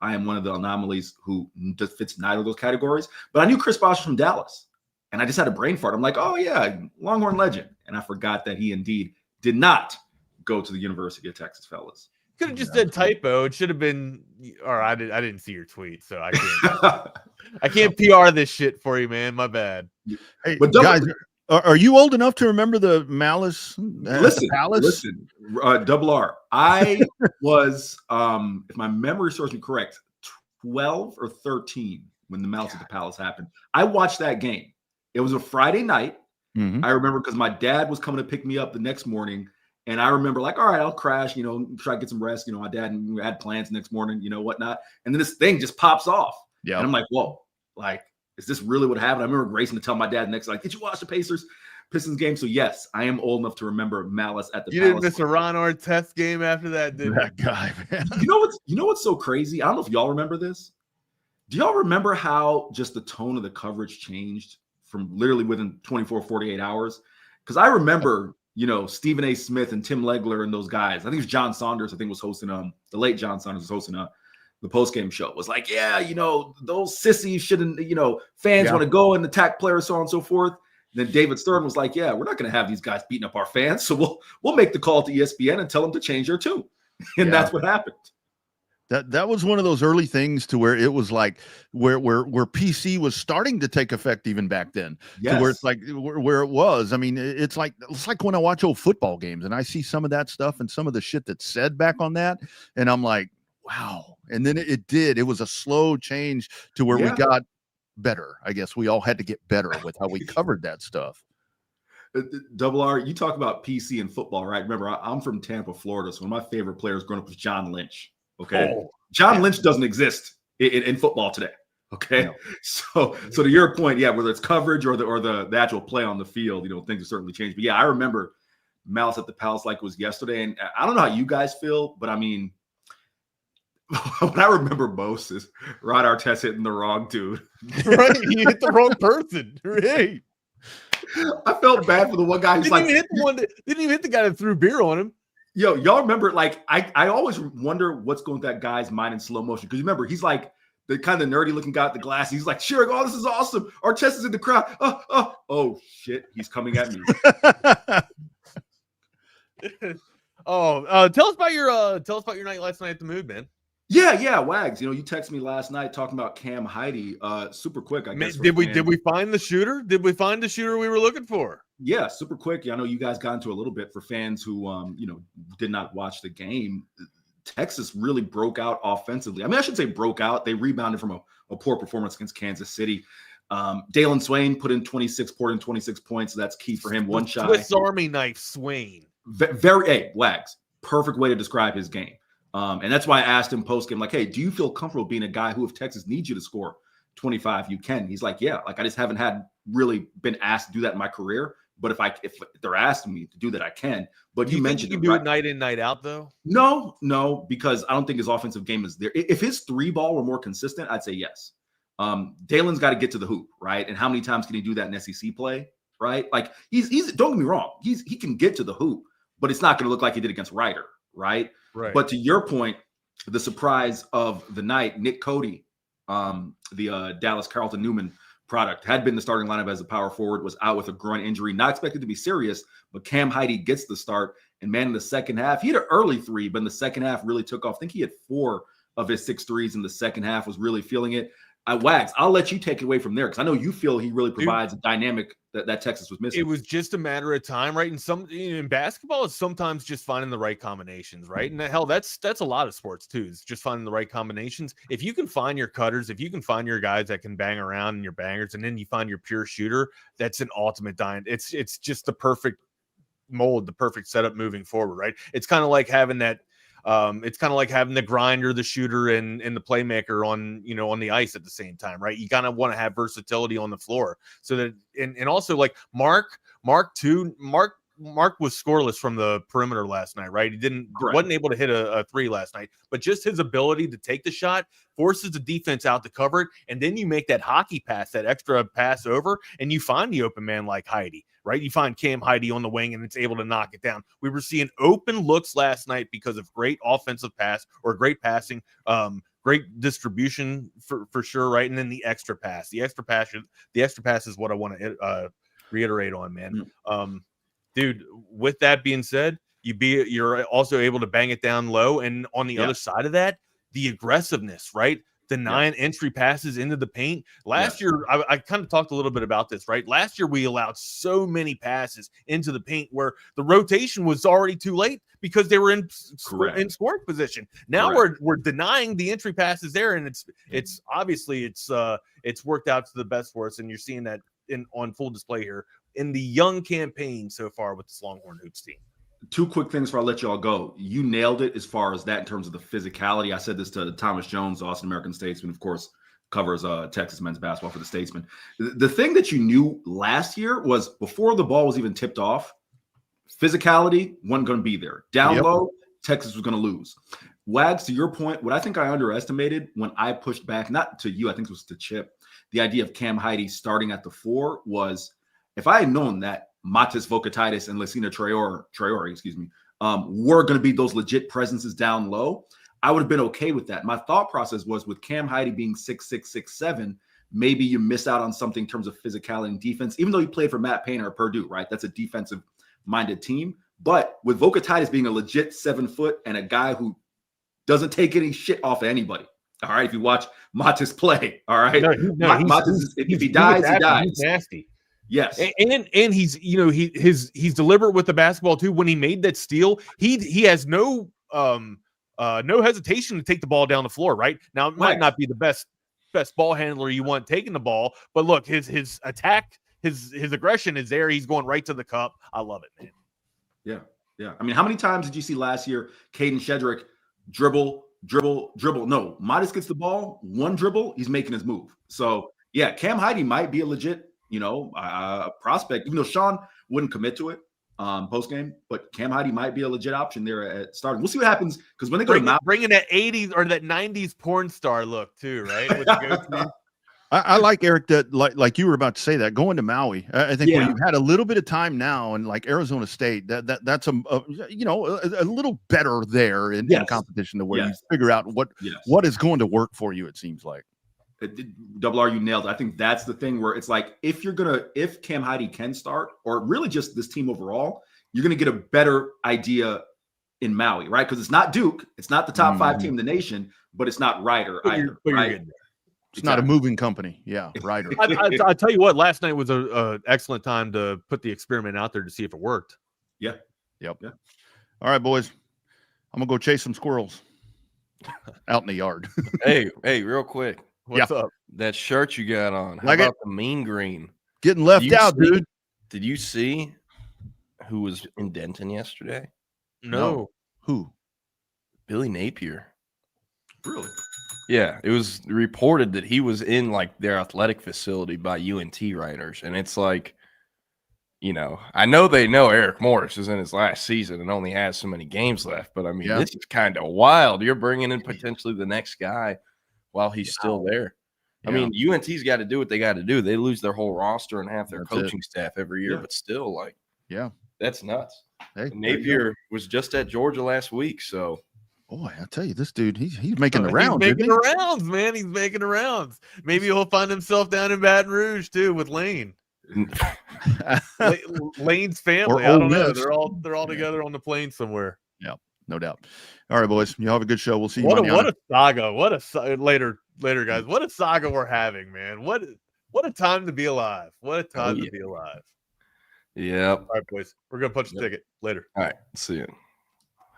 I am one of the anomalies who just fits neither of those categories. But I knew Chris Bosh from Dallas, and I just had a brain fart. I'm like, oh yeah, Longhorn legend, and I forgot that he indeed did not go to the University of Texas, fellas. Could have just did typo. It should have been. Or I didn't see your tweet, so I can't. I can't PR this shit for you, man. My bad. Hey, but guys, are you old enough to remember the Malice? Listen, Double R. I was, if my memory serves me correct, 12 or 13 when the Malice at the Palace happened. I watched that game. It was a Friday night. Mm-hmm. I remember because my dad was coming to pick me up the next morning. And I remember like, all right, I'll crash, try to get some rest. My dad had plans next morning, whatnot. And then this thing just pops off. Yeah. And I'm like, whoa, like, is this really what happened? I remember racing to tell my dad next, like, did you watch the Pistons game? So yes, I am old enough to remember Malice at the Palace. You didn't miss a Ron Artest game after that, did that guy, man. You know what's so crazy? I don't know if y'all remember this. Do y'all remember how just the tone of the coverage changed from literally within 24, 48 hours? Because I remember, Stephen A. Smith and Tim Legler and those guys. I think it was John Saunders, was hosting the late John Saunders was hosting the post-game show. Was like, yeah, those sissies shouldn't, fans want to go and attack players, so on and so forth. And then David Stern was like, yeah, we're not going to have these guys beating up our fans. So we'll make the call to ESPN and tell them to change their tune. And that's what happened. That was one of those early things to where it was like where PC was starting to take effect even back then. Yes. To where it's like where it was. I mean, it's like when I watch old football games and I see some of that stuff and some of the shit that's said back on that, and I'm like, wow. And then it did. It was a slow change to where we got better. I guess we all had to get better with how we covered that stuff. Double R, you talk about PC and football, right? Remember, I'm from Tampa, Florida, so one of my favorite players growing up was John Lynch. Okay, John Lynch doesn't exist in football today. Okay, no. So to your point, whether it's coverage or the actual play on the field, things have certainly changed. But I remember Malice at the Palace like it was yesterday, and I don't know how you guys feel, but I mean, what I remember most is Rod Artest hitting the wrong dude. Right, he hit the wrong person. Right. I felt bad for the one guy who's didn't even hit the guy that threw beer on him. Yo, y'all remember, like, I always wonder what's going through that guy's mind in slow motion. Because remember, he's like the kind of nerdy looking guy with the glasses. He's like, sure, this is awesome. Artest is in the crowd. Oh shit, he's coming at me. Tell us about your night last night at the Mood, man. Yeah, Wags. You texted me last night talking about Cam Heidi. Super quick, I guess. Did we find the shooter? Did we find the shooter we were looking for? Yeah, super quick. I know you guys got into a little bit for fans who did not watch the game. Texas really broke out offensively. I mean, I should say broke out. They rebounded from a poor performance against Kansas City. Dalen Swain poured in 26 points. So that's key for him. One shot. Swiss Army knife Swain. Wags. Perfect way to describe his game. And that's why I asked him post game, like, hey, do you feel comfortable being a guy who, if Texas needs you to score 25, you can? He's like, yeah, like I just haven't really been asked to do that in my career. But if they're asking me to do that, I can. But you mentioned you can do it night in, night out, though. No, because I don't think his offensive game is there. If his three ball were more consistent, I'd say yes. Dalen's got to get to the hoop, right? And how many times can he do that in SEC play, right? Like he's don't get me wrong, he can get to the hoop, but it's not going to look like he did against Ryder, right? Right. But to your point, the surprise of the night, Nick Cody, the Dallas Carlton Newman product, had been the starting lineup as a power forward, was out with a groin injury, not expected to be serious, but Cam Heidi gets the start. And man, in the second half, he had an early three, but in the second half really took off. I think he had 4 of his 6 threes in the second half, was really feeling it. Wags, I'll let you take it away from there because I know you feel he really provides a dynamic that Texas was missing. It was just a matter of time, right? And in basketball, it's sometimes just finding the right combinations, right? And hell, that's a lot of sports too. It's just finding the right combinations. If you can find your cutters, if you can find your guys that can bang around and your bangers, and then you find your pure shooter, that's an ultimate dynamic. It's just the perfect mold, the perfect setup moving forward, right? It's kind of like having that. It's kind of like having the grinder, the shooter, and the playmaker on the ice at the same time, right? You kind of want to have versatility on the floor, so that and also like Mark was scoreless from the perimeter last night, right? He wasn't able to hit a 3 last night, but just his ability to take the shot forces the defense out to cover it, and then you make that hockey pass, that extra pass over, and you find the open man like Heidi, right? You find Cam Heidi on the wing, and it's able to knock it down. We were seeing open looks last night because of great offensive pass or great passing, great distribution for sure, right? And then the extra pass. The extra pass is what I want to reiterate on, man. Dude, with that being said, you're also able to bang it down low, and on the other side of that, the aggressiveness, right? The 9 entry passes into the paint. Last year, I kind of talked a little bit about this, right? Last year, we allowed so many passes into the paint where the rotation was already too late because they were in scoring position. Now we're denying the entry passes there, and it's obviously it's worked out to the best for us, and you're seeing that on full display here in the young campaign so far with this Longhorn Hoops team. 2 quick things before I let y'all go. You nailed it as far as that in terms of the physicality. I said this to Thomas Jones, the Austin American Statesman, of course, covers Texas men's basketball for the Statesman. The thing that you knew last year was before the ball was even tipped off, physicality wasn't going to be there. Down low, Texas was going to lose. Wags, to your point, what I think I underestimated when I pushed back, not to you, I think it was to Chip, the idea of Cam Heidi starting at the 4 was, if I had known that Matis Vokatitis and Lacina Traore, were going to be those legit presences down low, I would have been okay with that. My thought process was with Cam Heidi being 6'6", 6'7", maybe you miss out on something in terms of physicality and defense, even though he played for Matt Painter at Purdue, right? That's a defensive-minded team. But with Vokatitis being a legit 7 foot and a guy who doesn't take any shit off of anybody, all right, if you watch Matis play, all right? Matis, if he dies, he dies. He's nasty. Yes, and he's he's deliberate with the basketball too. When he made that steal, he has no no hesitation to take the ball down the floor. Right now, it might not be the best ball handler you want taking the ball, but look, his attack, his aggression is there. He's going right to the cup. I love it, man. Yeah. I mean, how many times did you see last year Caden Shedrick dribble? No, Modest gets the ball, one dribble, he's making his move. So yeah, Cam Heide might be a legit, prospect, even though Sean wouldn't commit to it post game, but Cam Heide might be a legit option there at starting. We'll see what happens, because when they go to bringing that 80s or that 90s porn star look too, right? With the I like, Eric, that like you were about to say that going to Maui. I think when you've had a little bit of time now, and like Arizona State, that's a little better there in competition, to where you figure out what is going to work for you. It seems like. Double R, you nailed it. I think that's the thing where it's like, if Cam Heide can start, or really just this team overall, you're gonna get a better idea in Maui, right? Because it's not Duke, it's not the top 5 team in the nation, but it's not Ryder either. Right? It's not a moving company. Yeah, Ryder. I tell you what, last night was an excellent time to put the experiment out there to see if it worked. Yeah. Yep. Yeah. All right, boys. I'm gonna go chase some squirrels out in the yard. hey, real quick. What's up? That shirt you got on. How like about the mean green? Getting left out, dude. Did you see who was in Denton yesterday? No. Who? Billy Napier. Really? Yeah, it was reported that he was in like their athletic facility by UNT writers, and it's like, I know they know Eric Morris is in his last season and only has so many games left, but I mean, this is kind of wild. You're bringing in potentially the next guy while he's still there. I mean, UNT's got to do what they got to do. They lose their whole roster and half their coaching staff every year, but still, like, that's nuts. Hey, Napier was just at Georgia last week, so. Boy, I tell you, this dude, he's making the rounds. He's making the rounds, man. He's making the rounds. Maybe he'll find himself down in Baton Rouge too with Lane. Lane's family. I don't know. They're all together on the plane somewhere. Yeah, no doubt. All right, boys. You have a good show. We'll see you. What a saga. Later, guys. What a saga we're having, man. What a time to be alive. What a time to be alive. Yep. All right, boys. We're gonna punch the ticket later. All right. See you.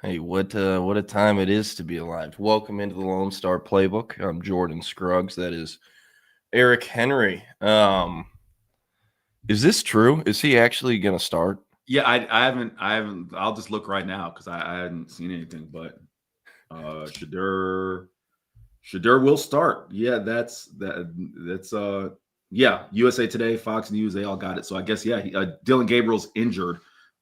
Hey, what a time it is to be alive. Welcome into the Lone Star Playbook. I'm Jordan Scruggs. That is Eric Henry. Is this true? Is he actually going to start? Yeah, I haven't. I'll just look right now because I hadn't seen anything. But Shadur will start. Yeah, that's USA Today, Fox News, they all got it. So I guess Dylan Gabriel's injured.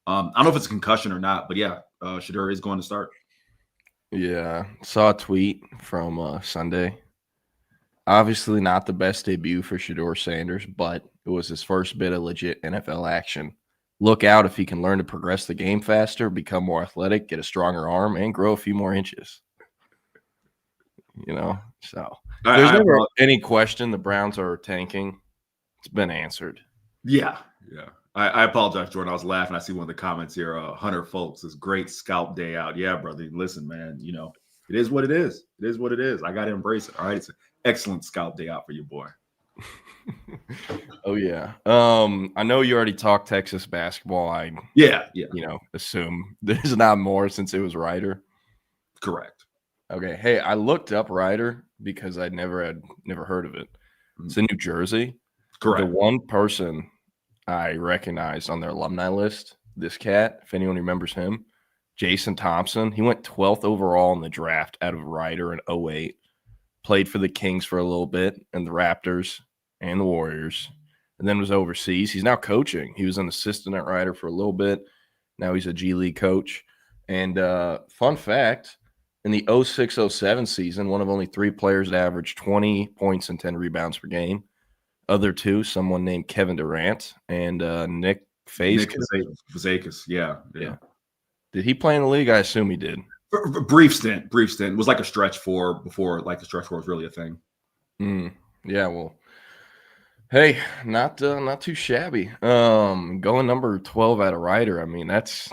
I don't know if it's a concussion or not, but Shadur is going to start. Yeah, saw a tweet from Sunday. Obviously not the best debut for Shadur Sanders, but it was his first bit of legit NFL action. Look out if he can learn to progress the game faster, become more athletic, get a stronger arm, and grow a few more inches. So there's never any question the Browns are tanking. It's been answered. Yeah. I apologize, Jordan. I was laughing. I see one of the comments here. Hunter Folks is great scalp day out. Yeah, brother. Listen, man, it is what it is. It is what it is. I got to embrace it. All right. It's an excellent scalp day out for you, boy. Oh, yeah. I know you already talked Texas basketball. I assume there's not more since it was Ryder. Correct. Okay. Hey, I looked up Ryder because I'd never heard of it. It's in New Jersey. Correct. The one person I recognized on their alumni list, this cat, if anyone remembers him, Jason Thompson. He went 12th overall in the draft out of Ryder in 2008. Played for the Kings for a little bit and the Raptors and the Warriors, and then was overseas. He's now coaching. He was an assistant at Ryder for a little bit. Now he's a G League coach. And fun fact, in the 06-07 season, one of only 3 players that averaged 20 points and 10 rebounds per game. Other 2, someone named Kevin Durant and Nick Fazekas. Yeah. Did he play in the league? I assume he did. Brief stint. It was like a stretch before like the stretch 4 was really a thing. Yeah, well, hey, not too shabby. Going number 12 out of Ryder. I mean, that's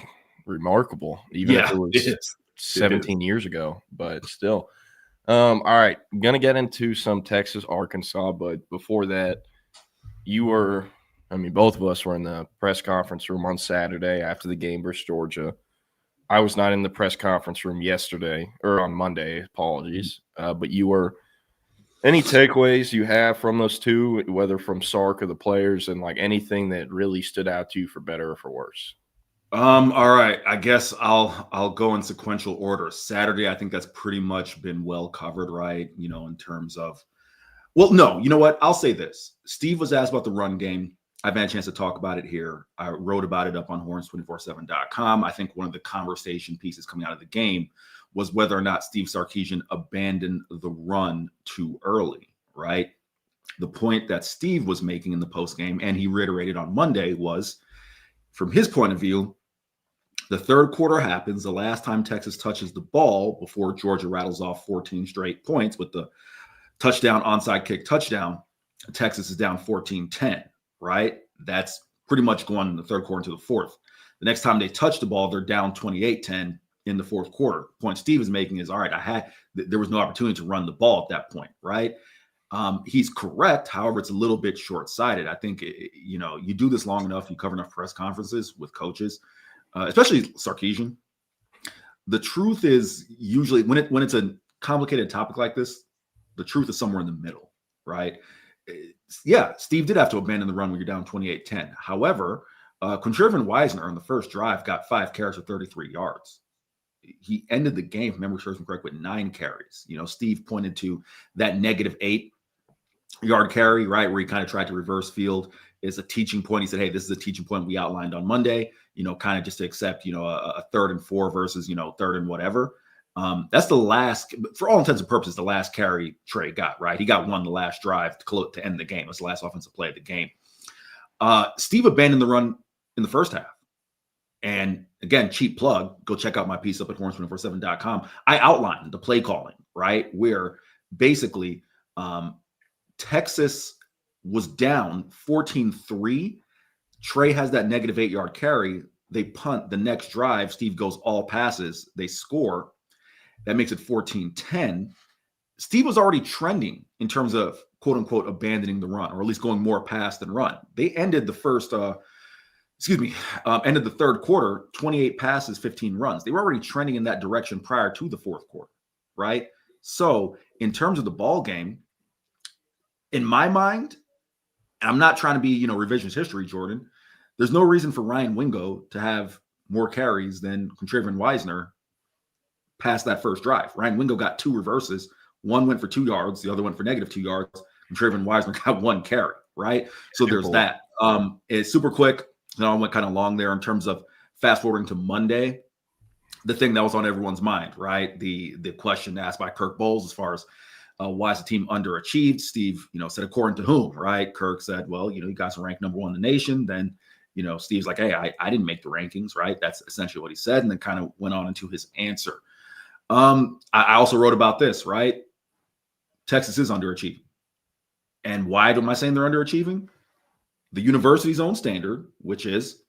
remarkable. Even if it was 17 years ago, but still. All right, I'm going to get into some Texas, Arkansas, but before that, both of us were in the press conference room on Saturday after the game versus Georgia. I was not in the press conference room yesterday or on Monday. Apologies. But you were. Any takeaways you have from those two, whether from Sark or the players, and like anything that really stood out to you for better or for worse? All right. I guess I'll go in sequential order. Saturday, I think that's pretty much been well covered, right? You know, in terms of, well, no, you know what? I'll say this. Steve was asked about the run game. I've had a chance to talk about it here. I wrote about it up on horns247.com. I think one of the conversation pieces coming out of the game was whether or not Steve Sarkisian abandoned the run too early, right? The point that Steve was making in the postgame, and he reiterated on Monday, was, from his point of view, the third quarter happens, the last time Texas touches the ball before Georgia rattles off 14 straight points with the touchdown, onside kick touchdown. Texas is down 14-10, right? That's pretty much going in the third quarter into the fourth. The next time they touch the ball, they're down 28-10 in the fourth quarter. The point Steve is making is, all right, there was no opportunity to run the ball at that point, right? He's correct. However, it's a little bit short-sighted. I think, you do this long enough, you cover enough press conferences with coaches, especially Sarkisian. The truth is usually when it's a complicated topic like this, the truth is somewhere in the middle, right? Yeah, Steve did have to abandon the run when you're down 28-10. However, Quintrevin Wisner on the first drive got 5 carries for 33 yards. He ended the game, if memory serves me correct, with 9 carries. You know, Steve pointed to that negative 8-yard carry, right, where he kind of tried to reverse field is a teaching point. He said, hey, this is a teaching point we outlined on Monday, kind of just to accept, a 3rd and 4 versus, 3rd and whatever. That's the last, for all intents and purposes, the last carry Trey got, right? He got one the last drive to end the game. That's the last offensive play of the game. Steve abandoned the run in the first half. And again, cheap plug, go check out my piece up at horns247.com. I outlined the play calling, right? Where basically Texas was down 14-3. Trey has that negative 8-yard carry. They punt the next drive. Steve goes all passes. They score. That makes it 14-10. Steve was already trending in terms of quote unquote abandoning the run, or at least going more pass than run. They ended the ended the third quarter, 28 passes, 15 runs. They were already trending in that direction prior to the fourth quarter, right? So in terms of the ball game, in my mind, and I'm not trying to be, revisionist history, Jordan, there's no reason for Ryan Wingo to have more carries than Quintrevin Wisner past that first drive. Ryan Wingo got 2 reverses. One went for 2 yards. The other went for negative 2 yards. Quintrevin Wisner got 1 carry, right? So there's that. It's super quick. I went kind of long there in terms of fast forwarding to Monday. The thing that was on everyone's mind, right? The question asked by Kirk Bowles as far as why is the team underachieved? Steve, said according to whom, right? Kirk said, well, you guys are ranked number 1 in the nation. Then, Steve's like, hey, I didn't make the rankings, right? That's essentially what he said, and then kind of went on into his answer. I also wrote about this, right? Texas is underachieving. And why am I saying they're underachieving? The university's own standard, which is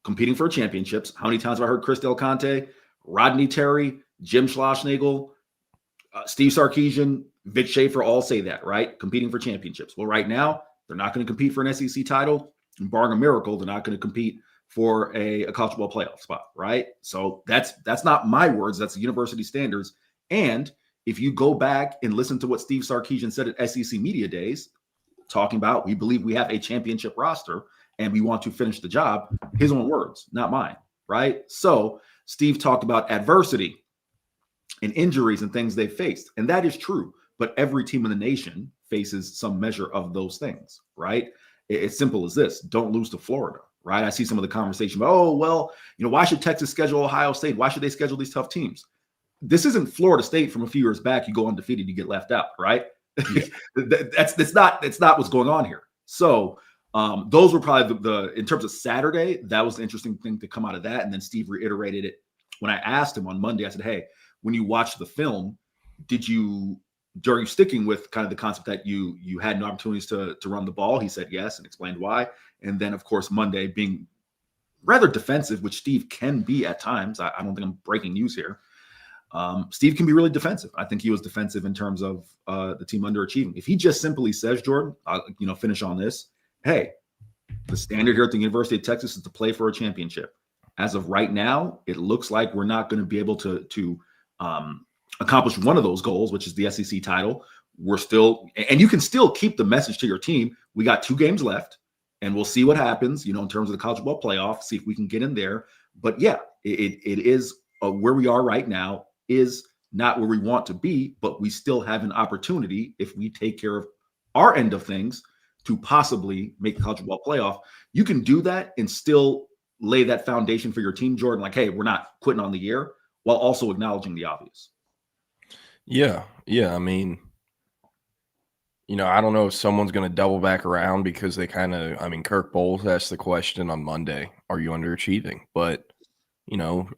competing for championships. How many times have I heard Chris Del Conte, Rodney Terry, Jim Schlossnagle, Steve Sarkisian, Vic Schaefer all say that, right? Competing for championships. Well, right now, they're not going to compete for an SEC title. And barring a miracle, they're not going to compete for a college football playoff spot, right? So that's not my words. That's the university standards. And if you go back and listen to what Steve Sarkisian said at SEC Media Days, talking about we believe we have a championship roster and we want to finish the job, his own words, not mine, right? So Steve talked about adversity and injuries and things they faced. And that is true. But every team in the nation faces some measure of those things, right? It's simple as this. Don't lose to Florida, right? I see some of the conversation about, why should Texas schedule Ohio State? Why should they schedule these tough teams? This isn't Florida State from a few years back. You go undefeated, you get left out, right? Yeah. That's not what's going on here. So those were probably the in terms of Saturday, that was the interesting thing to come out of that. And then Steve reiterated it when I asked him on Monday. I said, hey, when you watched the film, are you sticking with kind of the concept that you had no opportunities to run the ball? He said yes and explained why. And then, of course, Monday being rather defensive, which Steve can be at times. I don't think I'm breaking news here. Steve can be really defensive. I think he was defensive in terms of the team underachieving. If he just simply says, Jordan, I'll finish on this. Hey, the standard here at the University of Texas is to play for a championship. as of right now, it looks like we're not going to be able to accomplish one of those goals, which is the SEC title. We're still, and you can still keep the message to your team. We got 2 games left, and we'll see what happens, in terms of the college football playoff, see if we can get in there. But yeah, it is where we are right now is not where we want to be, but we still have an opportunity if we take care of our end of things to possibly make the college football playoff. You can do that and still lay that foundation for your team, Jordan, like, hey, we're not quitting on the year, while also acknowledging the obvious. Yeah. I mean, I don't know if someone's going to double back around because they Kirk Bowles asked the question on Monday, are you underachieving? But,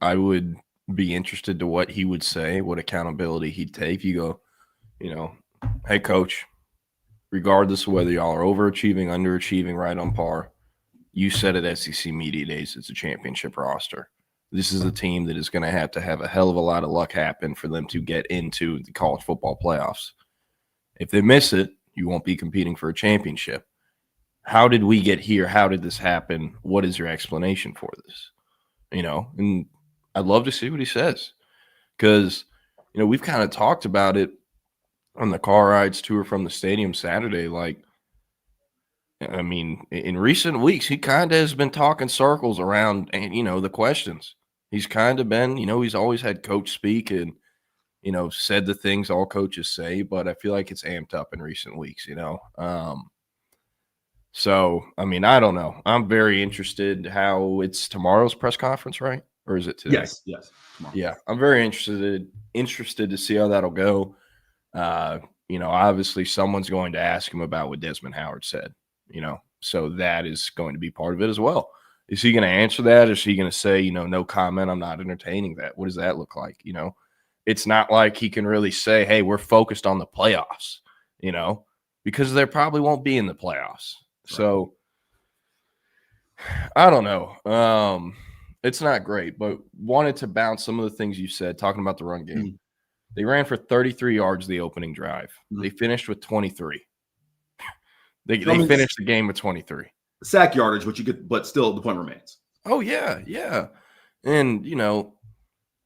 I would be interested to what he would say, what accountability he'd take. You go, hey, coach, regardless of whether y'all are overachieving, underachieving, right on par, you said at SEC Media Days it's a championship roster. This is a team that is going to have a hell of a lot of luck happen for them to get into the college football playoffs. If they miss it, you won't be competing for a championship. How did we get here? How did this happen? What is your explanation for this? And I'd love to see what he says because, we've kind of talked about it on the car rides to or from the stadium Saturday. Like, I mean, in recent weeks, he kind of has been talking circles around, and the questions. He's kind of been, he's always had coach speak and, said the things all coaches say, but I feel like it's amped up in recent weeks, So, I mean, I don't know. I'm very interested how it's tomorrow's press conference, right? Or is it today? Yes. Tomorrow. Yeah, I'm very interested to see how that'll go. Obviously someone's going to ask him about what Desmond Howard said, so that is going to be part of it as well. Is he going to answer that? Or is he going to say, no comment, I'm not entertaining that? What does that look like? It's not like he can really say, hey, we're focused on the playoffs, because there probably won't be in the playoffs. Right. So I don't know. It's not great, but wanted to bounce some of the things you said, talking about the run game. Mm-hmm. They ran for 33 yards the opening drive. Mm-hmm. They finished with 23. They finished the game with 23. Sack yardage, which you get, but still the point remains. Oh, yeah. And,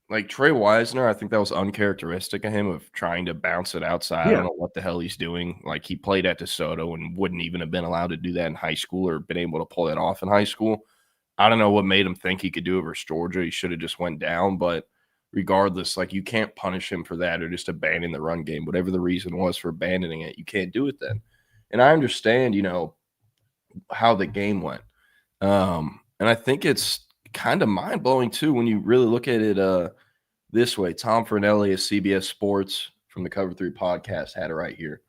like Trey Wisner, I think that was uncharacteristic of him of trying to bounce it outside. Yeah. I don't know what the hell he's doing. Like he played at DeSoto and wouldn't even have been allowed to do that in high school or been able to pull that off in high school. I don't know what made him think he could do it versus Georgia. He should have just went down, but regardless, like you can't punish him for that or just abandon the run game. Whatever the reason was for abandoning it, you can't do it then. And I understand, how the game went. And I think it's kind of mind-blowing too when you really look at it this way. Tom Fornelli of CBS Sports from the Cover 3 podcast had it right here. It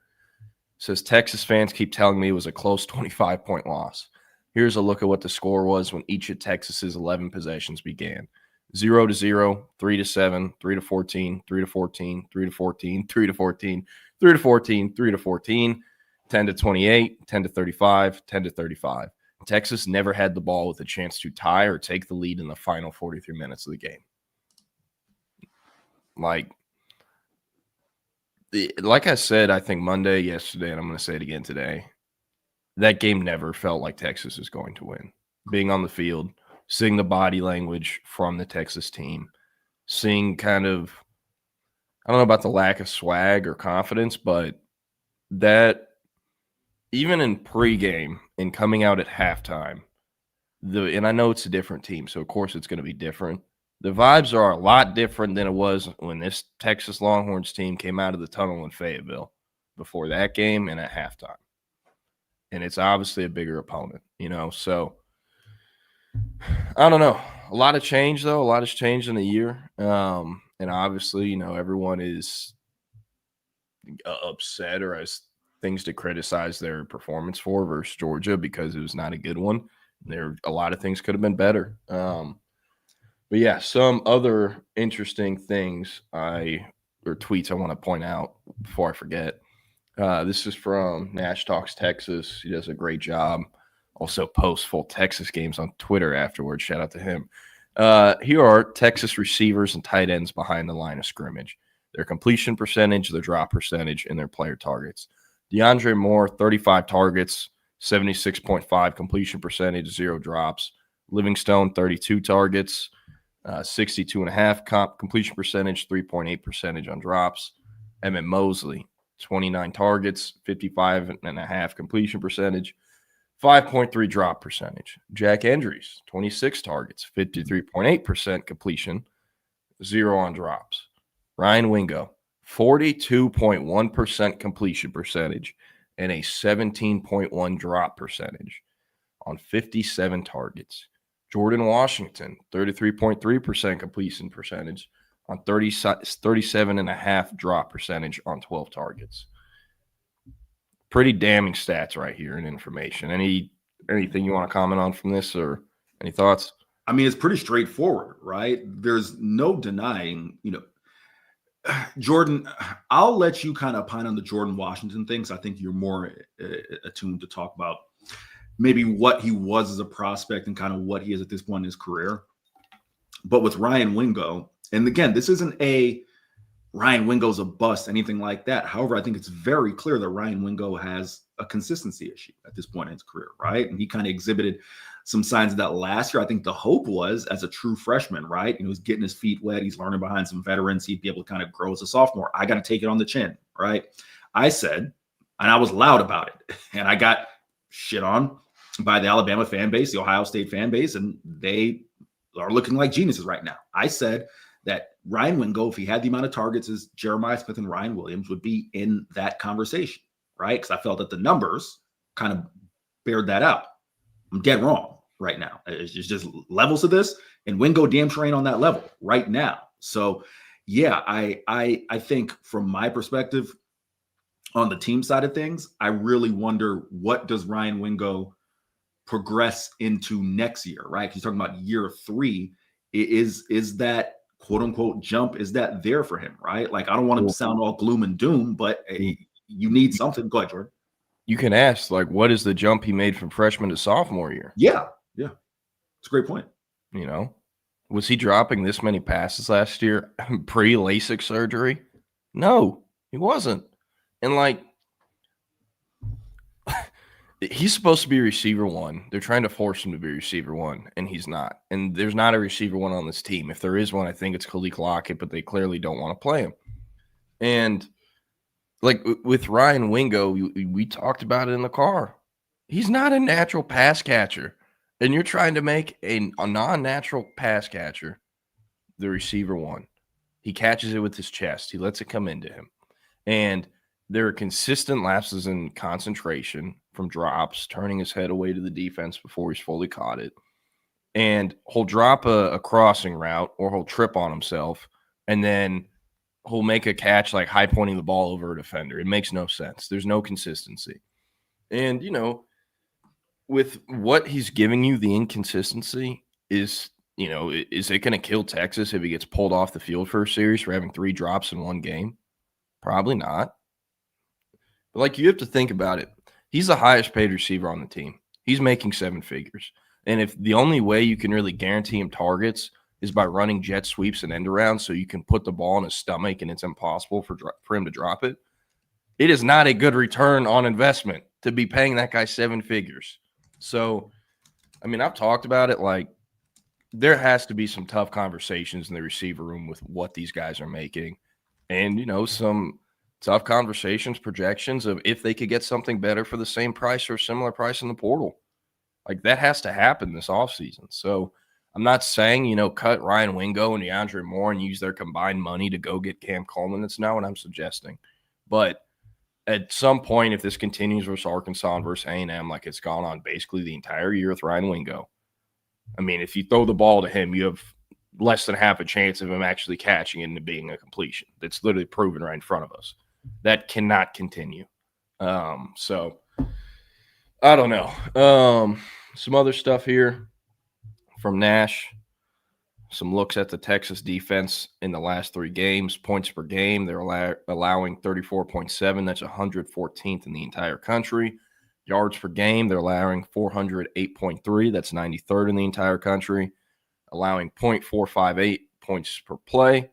says, Texas fans keep telling me it was a close 25-point loss. Here's a look at what the score was when each of Texas's 11 possessions began. 0-0, 3-7, 3-14, 3-14, 3-14, 3-14, 3-14, 3-14, 10-28, 10-35, 10-35. Texas never had the ball with a chance to tie or take the lead in the final 43 minutes of the game. Like I said, I think Monday, yesterday, and I'm going to say it again today, that game never felt like Texas is going to win. Being on the field, seeing the body language from the Texas team, seeing kind of, I don't know about the lack of swag or confidence, but that even in pregame and coming out at halftime, and I know it's a different team, so of course it's going to be different. The vibes are a lot different than it was when this Texas Longhorns team came out of the tunnel in Fayetteville before that game and at halftime. And it's obviously a bigger opponent, so I don't know. A lot of change, though. A lot has changed in a year. And obviously, everyone is upset or has things to criticize their performance for versus Georgia because it was not a good one. A lot of things could have been better. But yeah, some other interesting things or tweets I want to point out before I forget. This is from Nash Talks Texas. He does a great job. Also posts full Texas games on Twitter afterwards. Shout out to him. Here are Texas receivers and tight ends behind the line of scrimmage. Their completion percentage, their drop percentage, and their player targets. DeAndre Moore, 35 targets, 76.5 completion percentage, 0 drops. Livingstone, 32 targets, 62.5 completion percentage, 3.8% on drops. Emmett Mosley, 29 targets, 55.5 completion percentage, 5.3 drop percentage. Jack Endries, 26 targets, 53.8% completion, 0 on drops. Ryan Wingo, 42.1% completion percentage and a 17.1 drop percentage on 57 targets. Jordan Washington, 33.3% completion percentage on 37.5 drop percentage on 12 targets. Pretty damning stats right here and information. Anything you want to comment on from this or any thoughts? I mean, it's pretty straightforward, right? There's no denying, Jordan, I'll let you kind of opine on the Jordan Washington things. I think you're more attuned to talk about maybe what he was as a prospect and kind of what he is at this point in his career. But with Ryan Wingo, and again, this isn't a Ryan Wingo's a bust, anything like that. However, I think it's very clear that Ryan Wingo has a consistency issue at this point in his career, right? And he kind of exhibited some signs of that last year. I think the hope was as a true freshman, right? He's getting his feet wet. He's learning behind some veterans. He'd be able to kind of grow as a sophomore. I got to take it on the chin, right? I said, and I was loud about it, and I got shit on by the Alabama fan base, the Ohio State fan base, and they are looking like geniuses right now. I said that Ryan Wingo, if he had the amount of targets as Jeremiah Smith and Ryan Williams, would be in that conversation, right? Because I felt that the numbers kind of bared that out. I'm dead wrong right now. It's just levels of this, and Wingo damn sure ain't on that level right now. So, yeah, I think from my perspective on the team side of things, I really wonder what does Ryan Wingo progress into next year, right? He's talking about year 3. Is that quote unquote jump? Is that there for him, right? Like, I don't want him to sound all gloom and doom, but you need something. Go ahead, Jordan. You can ask, like, what is the jump he made from freshman to sophomore year? Yeah. It's a great point. Was he dropping this many passes last year pre-LASIK surgery? No, he wasn't. And, like, he's supposed to be receiver 1. They're trying to force him to be receiver 1, and he's not. And there's not a receiver 1 on this team. If there is one, I think it's Khalil Lockett, but they clearly don't want to play him. And, like, with Ryan Wingo, we talked about it in the car. He's not a natural pass catcher. And you're trying to make a non-natural pass catcher the receiver 1. He catches it with his chest. He lets it come into him. And there are consistent lapses in concentration from drops, turning his head away to the defense before he's fully caught it. And he'll drop a crossing route, or he'll trip on himself, and then he'll make a catch like high pointing the ball over a defender. It makes no sense. There's no consistency. And, with what he's giving you, the inconsistency is it going to kill Texas if he gets pulled off the field for a series for having 3 drops in one game? Probably not. But, like, you have to think about it. He's the highest paid receiver on the team. He's making 7 figures. And if the only way you can really guarantee him targets is by running jet sweeps and end arounds so you can put the ball in his stomach and it's impossible for him to drop it, it is not a good return on investment to be paying that guy 7 figures. So, I mean, I've talked about it. Like, there has to be some tough conversations in the receiver room with what these guys are making. And, some tough conversations, projections of if they could get something better for the same price or similar price in the portal. Like, that has to happen this offseason. So, I'm not saying, cut Ryan Wingo and DeAndre Moore and use their combined money to go get Cam Coleman. That's not what I'm suggesting. But at some point, if this continues versus Arkansas and versus A&M, like it's gone on basically the entire year with Ryan Wingo, I mean, if you throw the ball to him, you have less than half a chance of him actually catching it and being a completion. That's literally proven right in front of us. That cannot continue. So, I don't know. Some other stuff here from Nash. Some looks at the Texas defense in the last 3 games. Points per game, they're allowing 34.7. That's 114th in the entire country. Yards per game, they're allowing 408.3. That's 93rd in the entire country. Allowing 0.458 points per play.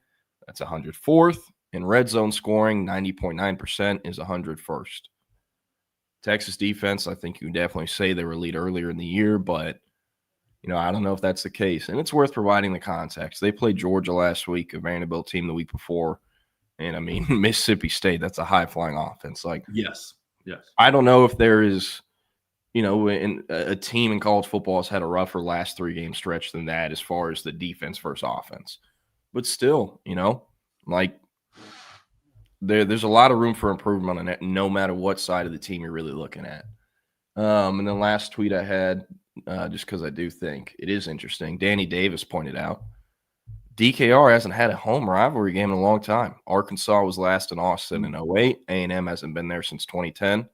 That's 104th. In red zone scoring, 90.9% is 101st. Texas defense, I think you can definitely say they were elite earlier in the year, but I don't know if that's the case, and it's worth providing the context. They played Georgia last week, a Vanderbilt team the week before, and I mean Mississippi State. That's a high-flying offense. Like, yes. I don't know if there is, in a team in college football has had a rougher last 3-game stretch than that as far as the defense versus offense, but still, like there's a lot of room for improvement on it, no matter what side of the team you're really looking at. And the last tweet I had, just because I do think it is interesting, Danny Davis pointed out, DKR hasn't had a home rivalry game in a long time. Arkansas was last in Austin in 2008. A&M hasn't been there since 2010.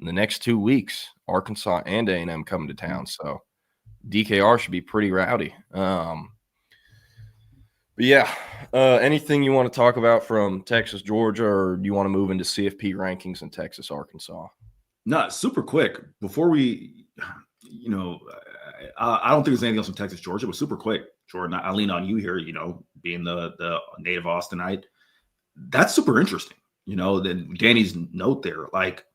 In the next 2 weeks, Arkansas and A&M coming to town. So DKR should be pretty rowdy. But yeah, anything you want to talk about from Texas, Georgia, or do you want to move into CFP rankings in Texas, Arkansas? No, super quick. Before we, I don't think there's anything else from Texas, Georgia, but super quick. Jordan, I lean on you here, being the native Austinite. That's super interesting. Then Danny's note there, like,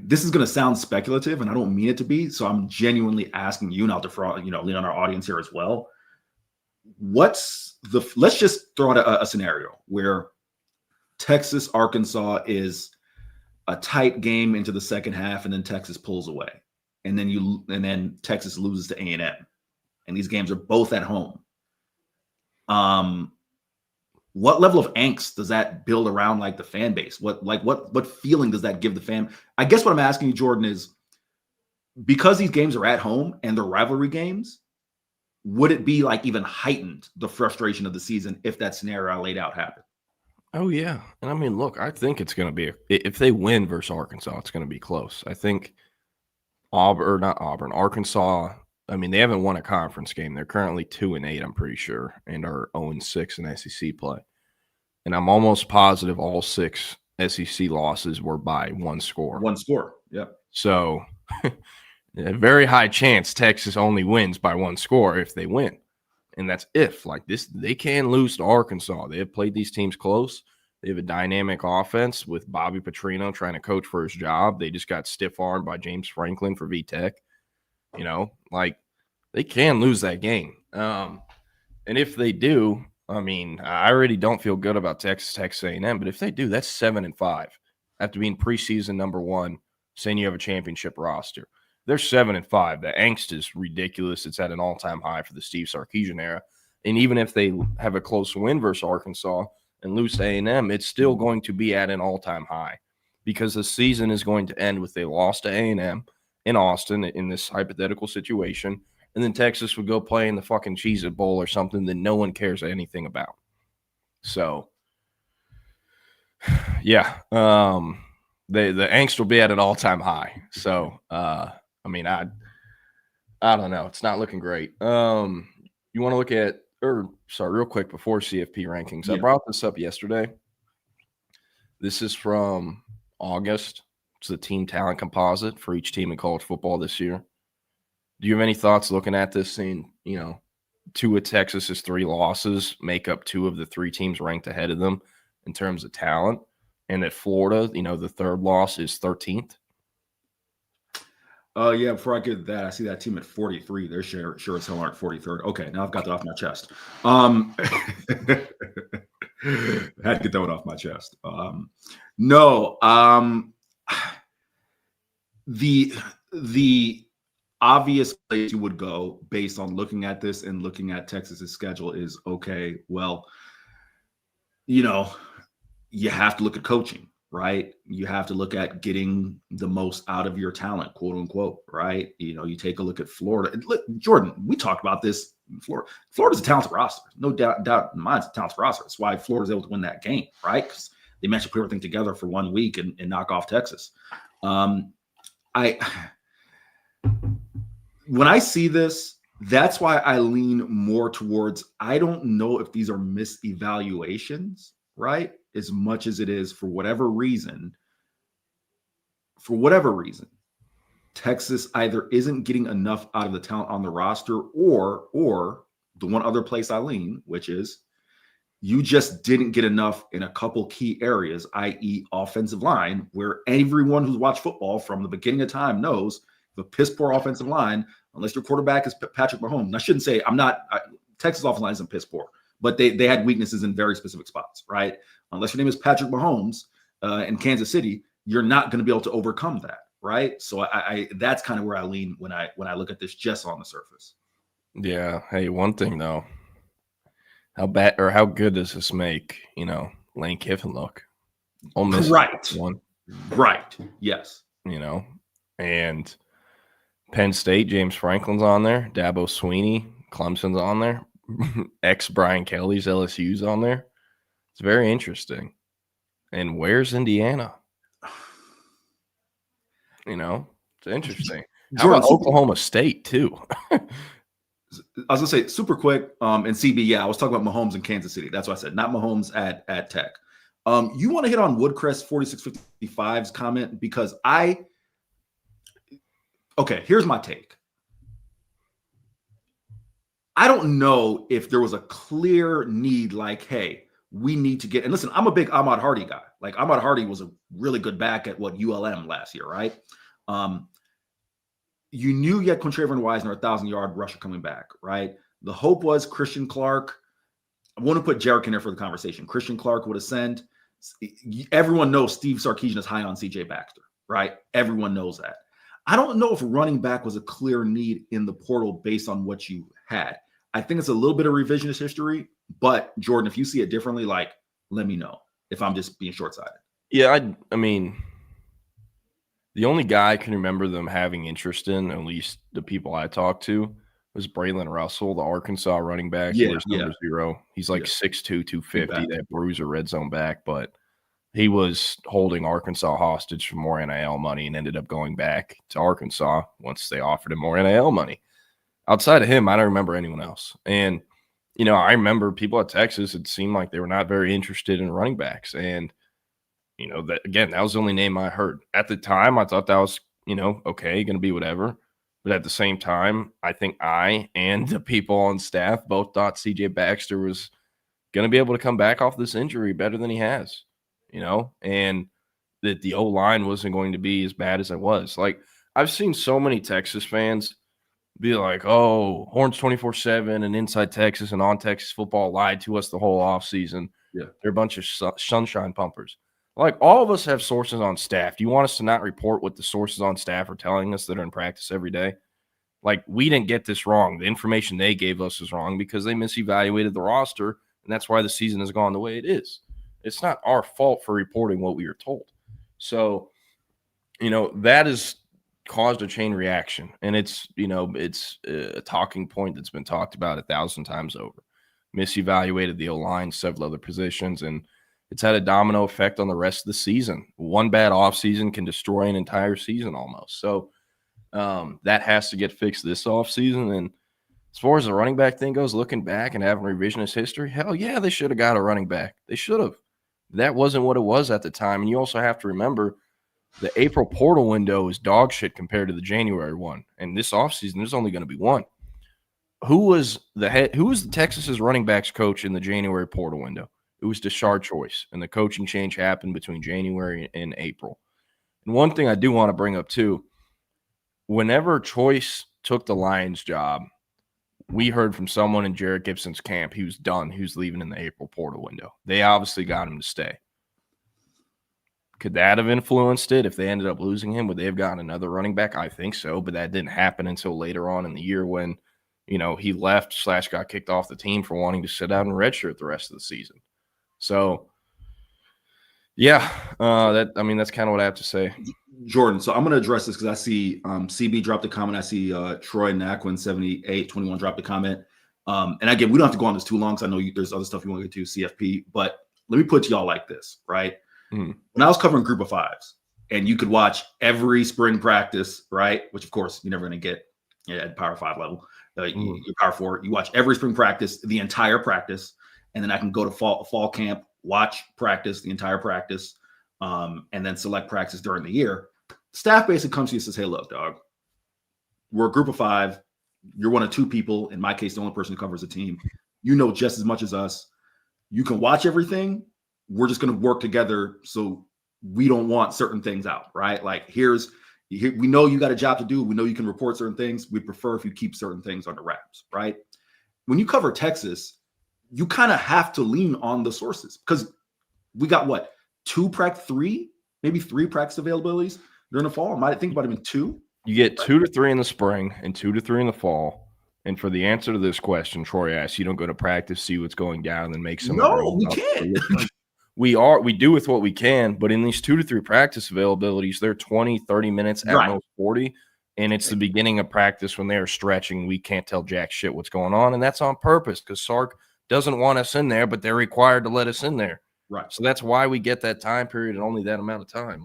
this is going to sound speculative, and I don't mean it to be. So I'm genuinely asking you, now to lean on our audience here as well. Let's just throw out a scenario where Texas, Arkansas is a tight game into the second half, and then Texas pulls away, and then Texas loses to A&M, and these games are both at home. What level of angst does that build around like the fan base? What feeling does that give the fan? I guess what I'm asking you, Jordan, is because these games are at home and they're rivalry games, would it be like even heightened the frustration of the season if that scenario I laid out happened? Oh, yeah. And I mean, look, I think it's going to be if they win versus Arkansas, it's going to be close. I think Arkansas, I mean, they haven't won a conference game. They're currently 2-8, I'm pretty sure, and are 0-6 in SEC play. And I'm almost positive all 6 SEC losses were by one score. One score, yep. So a very high chance Texas only wins by one score if they win. And that's if, like this, they can lose to Arkansas. They have played these teams close. They have a dynamic offense with Bobby Petrino trying to coach for his job. They just got stiff-armed by James Franklin for VTech. Like they can lose that game. And if they do, I mean, I already don't feel good about Texas A&M, but if they do, that's 7-5 after being preseason number 1, saying you have a championship roster. They're 7-5. The angst is ridiculous. It's at an all-time high for the Steve Sarkisian era. And even if they have a close win versus Arkansas and lose to A&M, it's still going to be at an all-time high because the season is going to end with a loss to A&M in Austin in this hypothetical situation, and then Texas would go play in the fucking Cheez-It Bowl or something that no one cares anything about. So, yeah, the angst will be at an all-time high. So, I mean, I don't know. It's not looking great. You want to look at real quick before CFP rankings. Yeah. I brought this up yesterday. This is from August. It's the team talent composite for each team in college football this year. Do you have any thoughts looking at this, seeing, 2 of Texas's 3 losses make up 2 of the 3 teams ranked ahead of them in terms of talent, and that Florida, the 3rd loss is 13th? Yeah, before I get to that, I see that team at 43. They're sure as hell aren't 43rd. Okay, now I've got that off my chest. I had to get that one off my chest. The obvious place you would go based on looking at this and looking at Texas's schedule is, okay, well, you have to look at coaching. Right? You have to look at getting the most out of your talent, quote unquote, right? You take a look at Florida. Jordan, we talked about this. Florida's a talented roster. No doubt in my mind, it's a talented roster. That's why Florida's able to win that game, right? Because they managed to put everything together for 1 week and knock off Texas. When I see this, that's why I lean more towards, I don't know if these are misevaluations, right? As much as it is for whatever reason, Texas either isn't getting enough out of the talent on the roster, or the one other place I lean, which is you just didn't get enough in a couple key areas, i.e. offensive line, where everyone who's watched football from the beginning of time knows the piss poor offensive line, unless your quarterback is Patrick Mahomes. And I shouldn't say Texas offensive line isn't piss poor, but they had weaknesses in very specific spots, right? Unless your name is Patrick Mahomes in Kansas City, you're not going to be able to overcome that, right? So I that's kind of where I lean when I look at this just on the surface. Yeah. Hey, one thing though, how bad or how good does this make, Lane Kiffin look? Right. One. Right. Yes. And Penn State, James Franklin's on there. Dabo Sweeney, Clemson's on there. Ex Brian Kelly's LSU's on there. It's very interesting. And where's Indiana? It's interesting. How about Oklahoma State too? I was gonna say super quick. And CB, yeah, I was talking about Mahomes in Kansas City. That's what I said, not Mahomes at Tech. You want to hit on Woodcrest 4655's comment because here's my take. I don't know if there was a clear need, like, hey, we need to get, and listen, I'm a big Ahmad Hardy guy. Like, Ahmad Hardy was a really good back at ULM last year, right? You knew you had Contravon Wisner, 1,000-yard rusher coming back, right? The hope was Christian Clark. I want to put Jarek in there for the conversation. Christian Clark would ascend. Everyone knows Steve Sarkisian is high on CJ Baxter, right? Everyone knows that. I don't know if running back was a clear need in the portal based on what you had. I think it's a little bit of revisionist history, but Jordan, if you see it differently, like, let me know if I'm just being short-sighted. Yeah, I mean, the only guy I can remember them having interest in, at least the people I talked to, was Braylon Russell, the Arkansas running back. Number 0. He's like 6'2", 250, that bruiser red zone back, but he was holding Arkansas hostage for more NIL money and ended up going back to Arkansas once they offered him more NIL money. Outside of him, I don't remember anyone else. And, I remember people at Texas, it seemed like they were not very interested in running backs. And, that was the only name I heard. At the time, I thought that was, okay, going to be whatever. But at the same time, I think I and the people on staff both thought CJ Baxter was going to be able to come back off this injury better than he has, and that the O-line wasn't going to be as bad as it was. Like, I've seen so many Texas fans be like, oh, Horns 24/7 and Inside Texas and On Texas Football lied to us the whole offseason. Yeah. They're a bunch of sunshine pumpers. Like, all of us have sources on staff. Do you want us to not report what the sources on staff are telling us that are in practice every day? Like, we didn't get this wrong. The information they gave us is wrong because they misevaluated the roster, and that's why the season has gone the way it is. It's not our fault for reporting what we were told. So, that has caused a chain reaction, and it's a talking point that's been talked about 1,000 times over. Misevaluated the O-line, several other positions, and it's had a domino effect on the rest of the season. One bad offseason can destroy an entire season almost. So that has to get fixed this offseason. And as far as the running back thing goes, looking back and having revisionist history, hell yeah, they should have got a running back. They should have. That wasn't what it was at the time. And you also have to remember the April portal window is dog shit compared to the January one. And this offseason, there's only going to be one. Who was the Texas's running backs coach in the January portal window? It was Deshard Choice, and the coaching change happened between January and April. And one thing I do want to bring up too, whenever Choice took the Lions job, we heard from someone in Jared Gibson's camp he was done. He was leaving in the April portal window. They obviously got him to stay. Could that have influenced it if they ended up losing him? Would they have gotten another running back? I think so, but that didn't happen until later on in the year when, he left / got kicked off the team for wanting to sit out and redshirt the rest of the season. So, yeah, that's kind of what I have to say. Jordan, so I'm going to address this because I see CB dropped a comment. I see Troy Naquin 7821 dropped a comment. And again, we don't have to go on this too long because I know there's other stuff you want to get to, CFP. But let me put to y'all like this, right? When I was covering Group of Fives, and you could watch every spring practice, right? Which, of course, you're never going to get at Power 5 level. You're Power 4. You watch every spring practice, the entire practice. And then I can go to fall camp, watch practice, the entire practice, and then select practice during the year. Staff basically comes to you and says, hey, look, dog, we're a group of 5. You're one of 2 people. In my case, the only person who covers the team. You know just as much as us. You can watch everything. We're just going to work together so we don't want certain things out, right? Like, here's We know you got a job to do. We know you can report certain things. We prefer if you keep certain things under wraps, right? When you cover Texas, you kind of have to lean on the sources because we got what? Maybe three practice availabilities during the fall. I think about even 2. You get 2 to 3 in the spring and 2 to 3 in the fall. And for the answer to this question, Troy asked, you don't go to practice, see what's going down, and then make some. No, we can't. We do with what we can, but in these 2 to 3 practice availabilities, they're 20, 30 minutes at most 40. And it's the beginning of practice when they're stretching. We can't tell jack shit what's going on. And that's on purpose because Sark doesn't want us in there, but they're required to let us in there. Right. So that's why we get that time period and only that amount of time.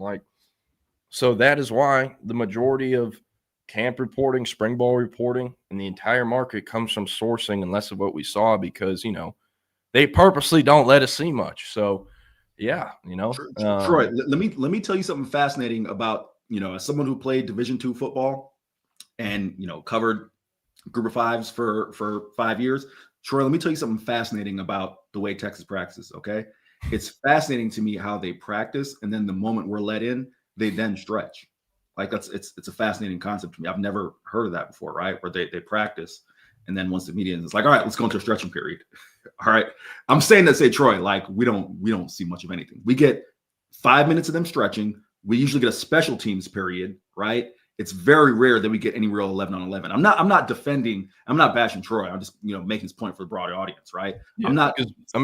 So that is why the majority of camp reporting, spring ball reporting, and the entire market comes from sourcing and less of what we saw because, they purposely don't let us see much. So, yeah, Troy, let me tell you something fascinating about, as someone who played Division II football and, covered group of fives for 5 years. Troy, let me tell you something fascinating about the way Texas practices, okay? It's fascinating to me how they practice, and then the moment we're let in, they then stretch. It's a fascinating concept to me. I've never heard of that before, right? Where they practice, and then once the media is like, all right, let's go into a stretching period. All right. I'm saying that, say, Troy, we don't see much of anything. We get 5 minutes of them stretching. We usually get a special teams period, right? It's very rare that we get any real 11 on 11. I'm not bashing Troy. I'm just, making this point for the broader audience, right? Yeah,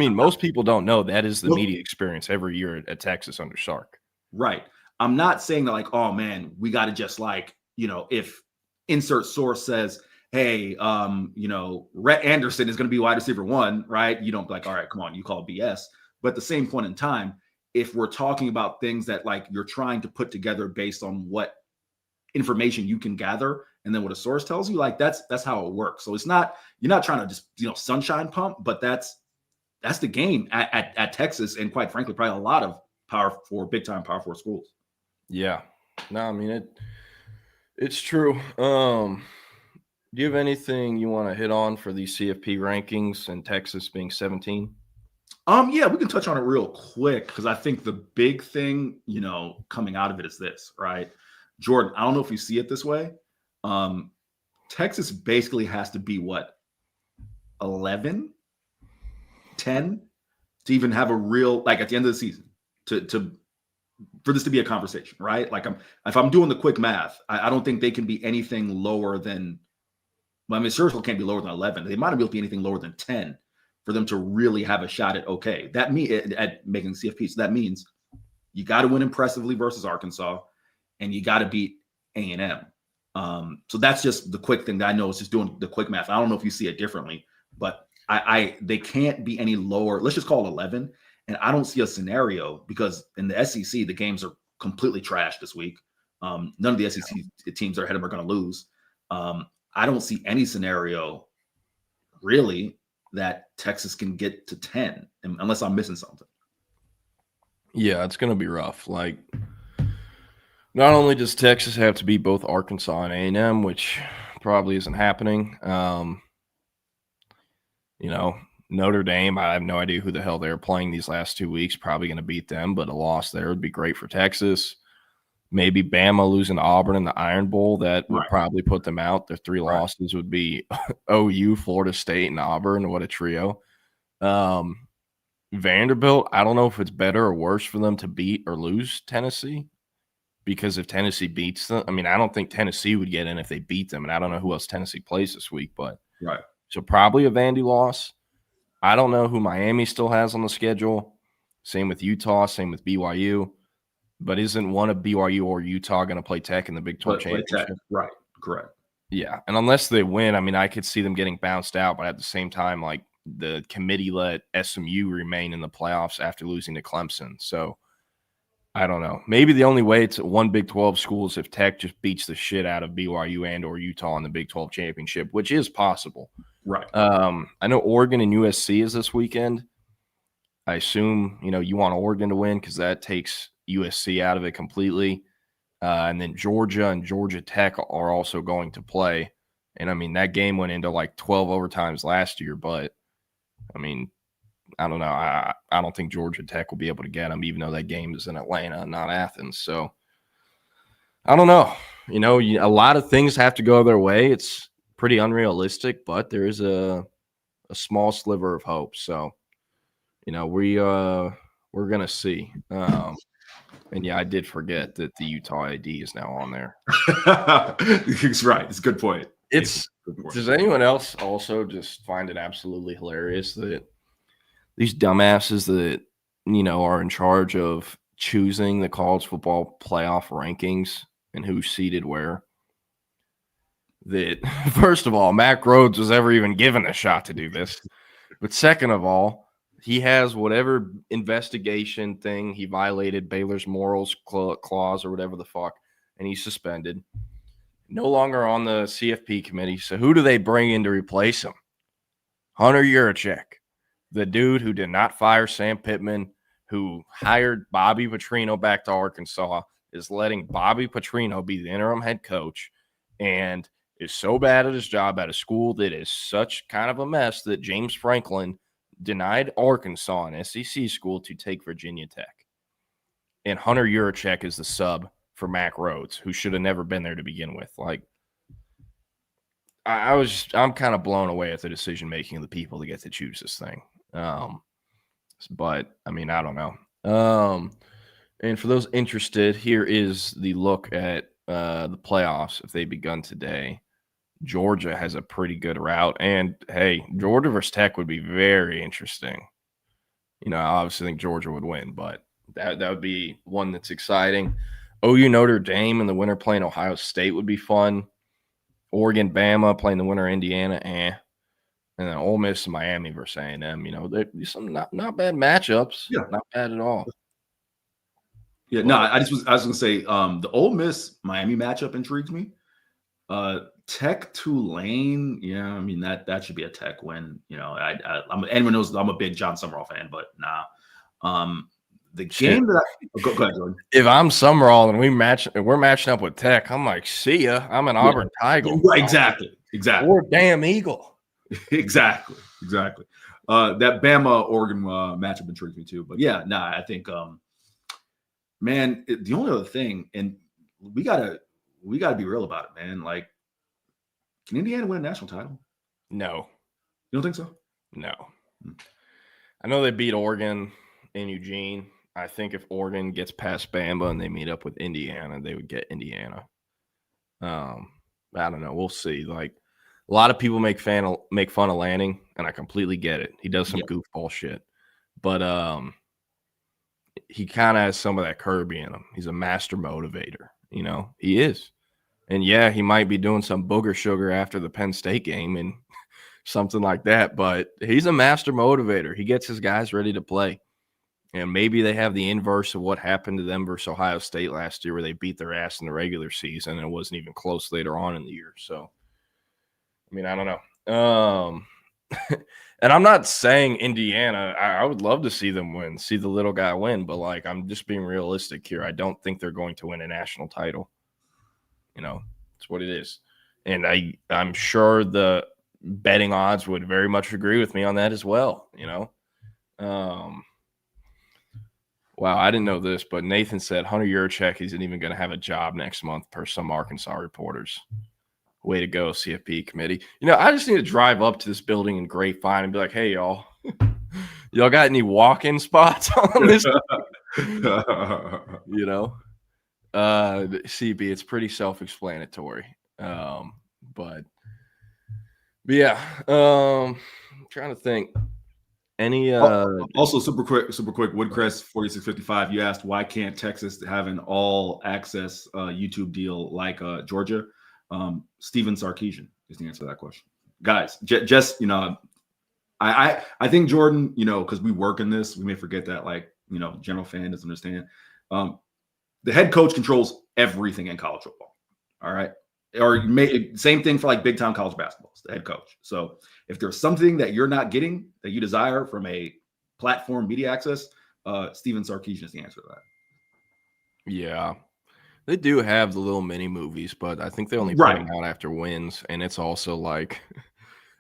most people don't know that is the media experience every year at Texas under Sark. Right. I'm not saying that oh man, we got to just if insert source says, hey, Rhett Anderson is going to be wide receiver 1, right? You don't be like, all right, come on, you call it BS. But at the same point in time, if we're talking about things that you're trying to put together based on what information you can gather and then what a source tells you, that's how it works. So you're not trying to just sunshine pump, but that's the game at Texas, and quite frankly probably a lot of big time Power 4 schools. Yeah, no, it's true. Do you have anything you want to hit on for these CFP rankings and Texas being 17? Yeah, we can touch on it real quick because I think the big thing, coming out of it is this, right? Jordan, I don't know if you see it this way. Texas basically has to be 11, 10 to even have a real, at the end of the season for this to be a conversation, right? If I'm doing the quick math, I don't think they can be anything lower than, Circle can't be lower than 11. They might not be able to be anything lower than 10 for them to really have a shot at making CFP. So that means you got to win impressively versus Arkansas, and you got to beat A&M. So that's just the quick thing that I know is just doing the quick math. I don't know if you see it differently, but they can't be any lower. Let's just call it 11. And I don't see a scenario because in the SEC, the games are completely trashed this week. None of the SEC teams that are ahead of them are going to lose. I don't see any scenario really that Texas can get to 10 unless I'm missing something. Yeah, it's going to be rough. Not only does Texas have to beat both Arkansas and A&M, which probably isn't happening. Notre Dame, I have no idea who the hell they're playing these last 2 weeks. Probably going to beat them, but a loss there would be great for Texas. Maybe Bama losing to Auburn in the Iron Bowl. That would probably put them out. Their 3 losses would be OU, Florida State, and Auburn. What a trio. Vanderbilt, I don't know if it's better or worse for them to beat or lose Tennessee, because if Tennessee beats them, I don't think Tennessee would get in if they beat them, and I don't know who else Tennessee plays this week. But so probably a Vandy loss. I don't know who Miami still has on the schedule. Same with Utah, same with BYU. But isn't one of BYU or Utah going to play Tech in the Big 12 championship? Right, correct. Yeah, and unless they win, I could see them getting bounced out. But at the same time, the committee let SMU remain in the playoffs after losing to Clemson. So I don't know. Maybe the only way it's one Big 12 school is if Tech just beats the shit out of BYU and or Utah in the Big 12 championship, which is possible. Right. I know Oregon and USC is this weekend. I assume, you want Oregon to win because that takes USC out of it completely. And then Georgia and Georgia Tech are also going to play. And, that game went into 12 overtimes last year. But, I don't know. I don't think Georgia Tech will be able to get them, even though that game is in Atlanta, not Athens. So, I don't know. A lot of things have to go their way. It's pretty unrealistic, but there is a small sliver of hope. So, we're gonna see. And yeah, I did forget that the Utah ID is now on there. He's right. It's a good point. Does anyone else also just find it absolutely hilarious that these dumbasses that are in charge of choosing the college football playoff rankings and who's seated where? That first of all, Mac Rhodes was ever even given a shot to do this, but second of all, he has whatever investigation thing he violated Baylor's morals clause or whatever the fuck, and he's suspended. No longer on the CFP committee. So who do they bring in to replace him? Hunter Yurachek, the dude who did not fire Sam Pittman, who hired Bobby Petrino back to Arkansas, is letting Bobby Petrino be the interim head coach and is so bad at his job at a school that is such kind of a mess that James Franklin denied Arkansas, an SEC school, to take Virginia Tech. And Hunter Yurachek is the sub for Mac Rhodes, who should have never been there to begin with. Like, I'm kind of blown away at the decision making of the people that get to choose this thing. But I mean, I don't know. And for those interested, here is the look at the playoffs if they begun today. Georgia has a pretty good route, and hey, Georgia versus Tech would be very interesting. I obviously think Georgia would win, but that would be one that's exciting. OU Notre Dame in the winter playing Ohio State would be fun. Oregon Bama playing the winner Indiana, and then Ole Miss and Miami versus A&M. There'd be some not bad matchups. Yeah, not bad at all. Yeah, no, I was gonna say the Ole Miss Miami matchup intrigues me. Tech Tulane, yeah, I mean that should be a Tech win. Anyone knows I'm a big John Summerall fan, but nah. The game that go ahead, Jordan. If I'm Summerall and we're matching up with Tech, I'm like, see ya. I'm an Auburn Tiger. Right, exactly. Or damn Eagle. Exactly. That Bama Oregon matchup intrigues me too. But yeah, I think man, the only other thing, and we gotta be real about it, man. Like, can Indiana win a national title? No. You don't think so? No. I know they beat Oregon in Eugene. I think if Oregon gets past Bama and they meet up with Indiana, they would get Indiana. I don't know. We'll see. Like, a lot of people make fun of Lanning, and I completely get it. He does some goofball shit. But he kind of has some of that Kirby in him. He's a master motivator. He is. And yeah, he might be doing some booger sugar after the Penn State game and something like that, but he's a master motivator. He gets his guys ready to play. And maybe they have the inverse of what happened to them versus Ohio State last year, where they beat their ass in the regular season and it wasn't even close later on in the year. So, I mean, I don't know. And I'm not saying Indiana, I would love to see them win, see the little guy win, but like, I'm just being realistic here. I don't think they're going to win a national title. It's what it is. And I'm sure the betting odds would very much agree with me on that as well. Wow, I didn't know this, but Nathan said Hunter Yurachek isn't even going to have a job next month per some Arkansas reporters. Way to go, CFP committee. I just need to drive up to this building in Grapevine and be like, hey, y'all got any walk-in spots on this? CB, it's pretty self-explanatory. But yeah, I'm trying to think. Any also super quick, Woodcrest 4655. You asked why can't Texas have an all access YouTube deal like Georgia? Steven Sarkisian is the answer to that question, guys. Just I think Jordan, because we work in this, we may forget that, like, general fan doesn't understand. The head coach controls everything in college football. All right. Or same thing for like big time college basketball, it's the head coach. So if there's something that you're not getting that you desire from a platform media access, Steven Sarkisian is the answer to that. Yeah. They do have the little mini movies, but I think they only put them out after wins. And it's also like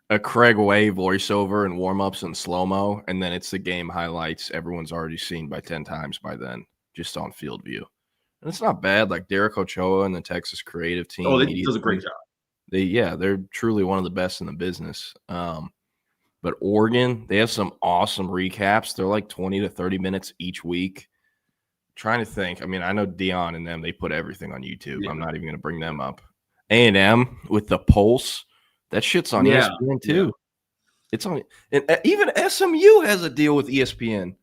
a Craig Way voiceover and warm-ups and slow-mo. And then it's the game highlights everyone's already seen by 10 times by then, just on field view. And it's not bad. Like Derek Ochoa and the Texas creative team. Oh, he does a great job. They're truly one of the best in the business. But Oregon, they have some awesome recaps. They're like 20 to 30 minutes each week. Trying to think. I mean, I know Dion and them, they put everything on YouTube. Yeah. I'm not even going to bring them up. A&M with the Pulse, that shit's on ESPN too. Yeah. It's on, and even SMU has a deal with ESPN.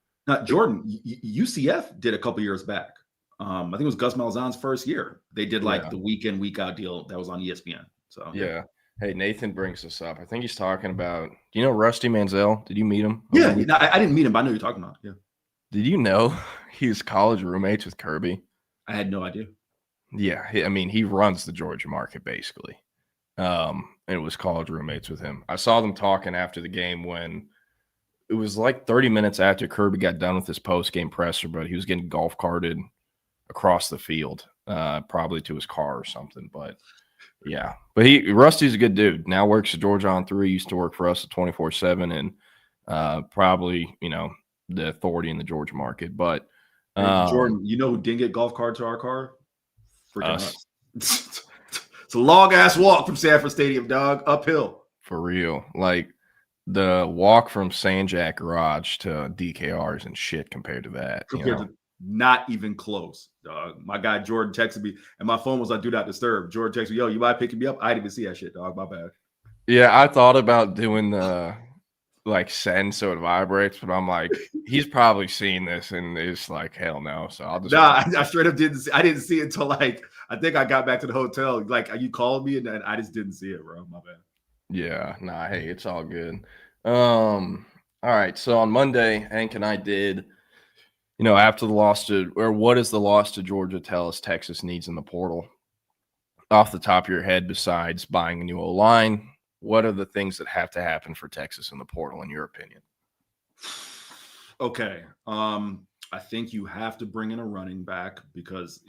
Jordan, UCF did a couple years back. I think it was Gus Malzahn's first year. They did like the week in, week out deal that was on ESPN. So yeah. Hey, Nathan brings this up. I think he's talking about. Do you know Rusty Manziel? Did you meet him? Yeah, I didn't meet him, but I know you're talking about. Yeah. Did you know he's college roommates with Kirby? I had no idea. Yeah, I mean, he runs the Georgia market basically. And it was college roommates with him. I saw them talking after the game when it was like 30 minutes after Kirby got done with his post-game presser, but he was getting golf carted across the field, probably to his car or something. But yeah, but Rusty's a good dude. Now works at Georgia on 3. Used to work for us at 24/7, and probably the authority in the Georgia market. But Jordan, you know who didn't get golf cart to our car? Freaking us. It's a long ass walk from Sanford Stadium, dog, uphill. For real, like the walk from Sanjak Garage to DKRs and shit compared to that. Compared to not even close, dog. My guy Jordan texted me, and my phone was on Do Not Disturb. Jordan texted me, "Yo, you mind picking me up?" I didn't even see that shit, dog. My bad. Yeah, I thought about doing the send so it vibrates, but I'm like, he's probably seen this and it's like, hell no. So I'll just I straight up didn't see. I didn't see it until I think I got back to the hotel. Like you called me and I just didn't see it, bro. My bad. Yeah, nah, hey, it's all good. All right. So on Monday, Hank and I did, after the loss what does the loss to Georgia tell us Texas needs in the portal? Off the top of your head, besides buying a new O-line, what are the things that have to happen for Texas in the portal, in your opinion? Okay. I think you have to bring in a running back because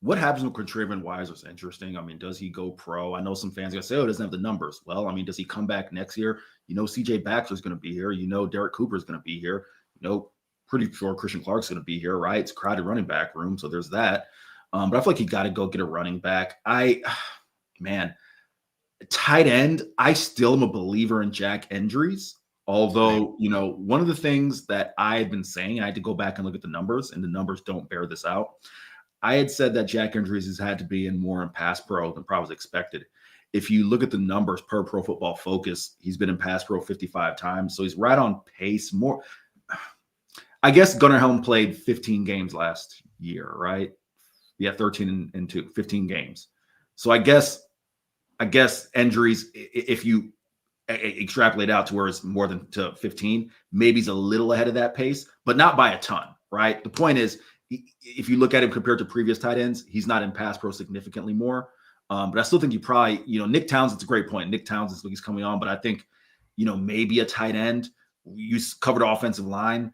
what happens with Contrarian Wise is interesting. I mean, does he go pro? I know some fans are going to say, oh, he doesn't have the numbers. Well, I mean, does he come back next year? CJ Baxter's going to be here. Derek Cooper's going to be here. Pretty sure Christian Clark's going to be here, right? It's a crowded running back room. So there's that. But I feel like you got to go get a running back. Tight end, I still am a believer in Jack Endries. Although, one of the things that I had been saying, I had to go back and look at the numbers, and the numbers don't bear this out. I had said that Jack Endries has had to be in more in pass pro than probably was expected. If you look at the numbers per Pro Football Focus, he's been in pass pro 55 times. So he's right on pace. More, I guess Gunnar Helm played 15 games last year, right? Yeah, 13 and 2, 15 games. So I guess Endries, if you extrapolate out to where it's more than to 15, maybe he's a little ahead of that pace, but not by a ton, right? The point is, if you look at him compared to previous tight ends, he's not in pass pro significantly more. But I still think you probably, Nick Townsend's a great point. Nick Townsend's he's coming on, but I think, maybe a tight end. You covered offensive line.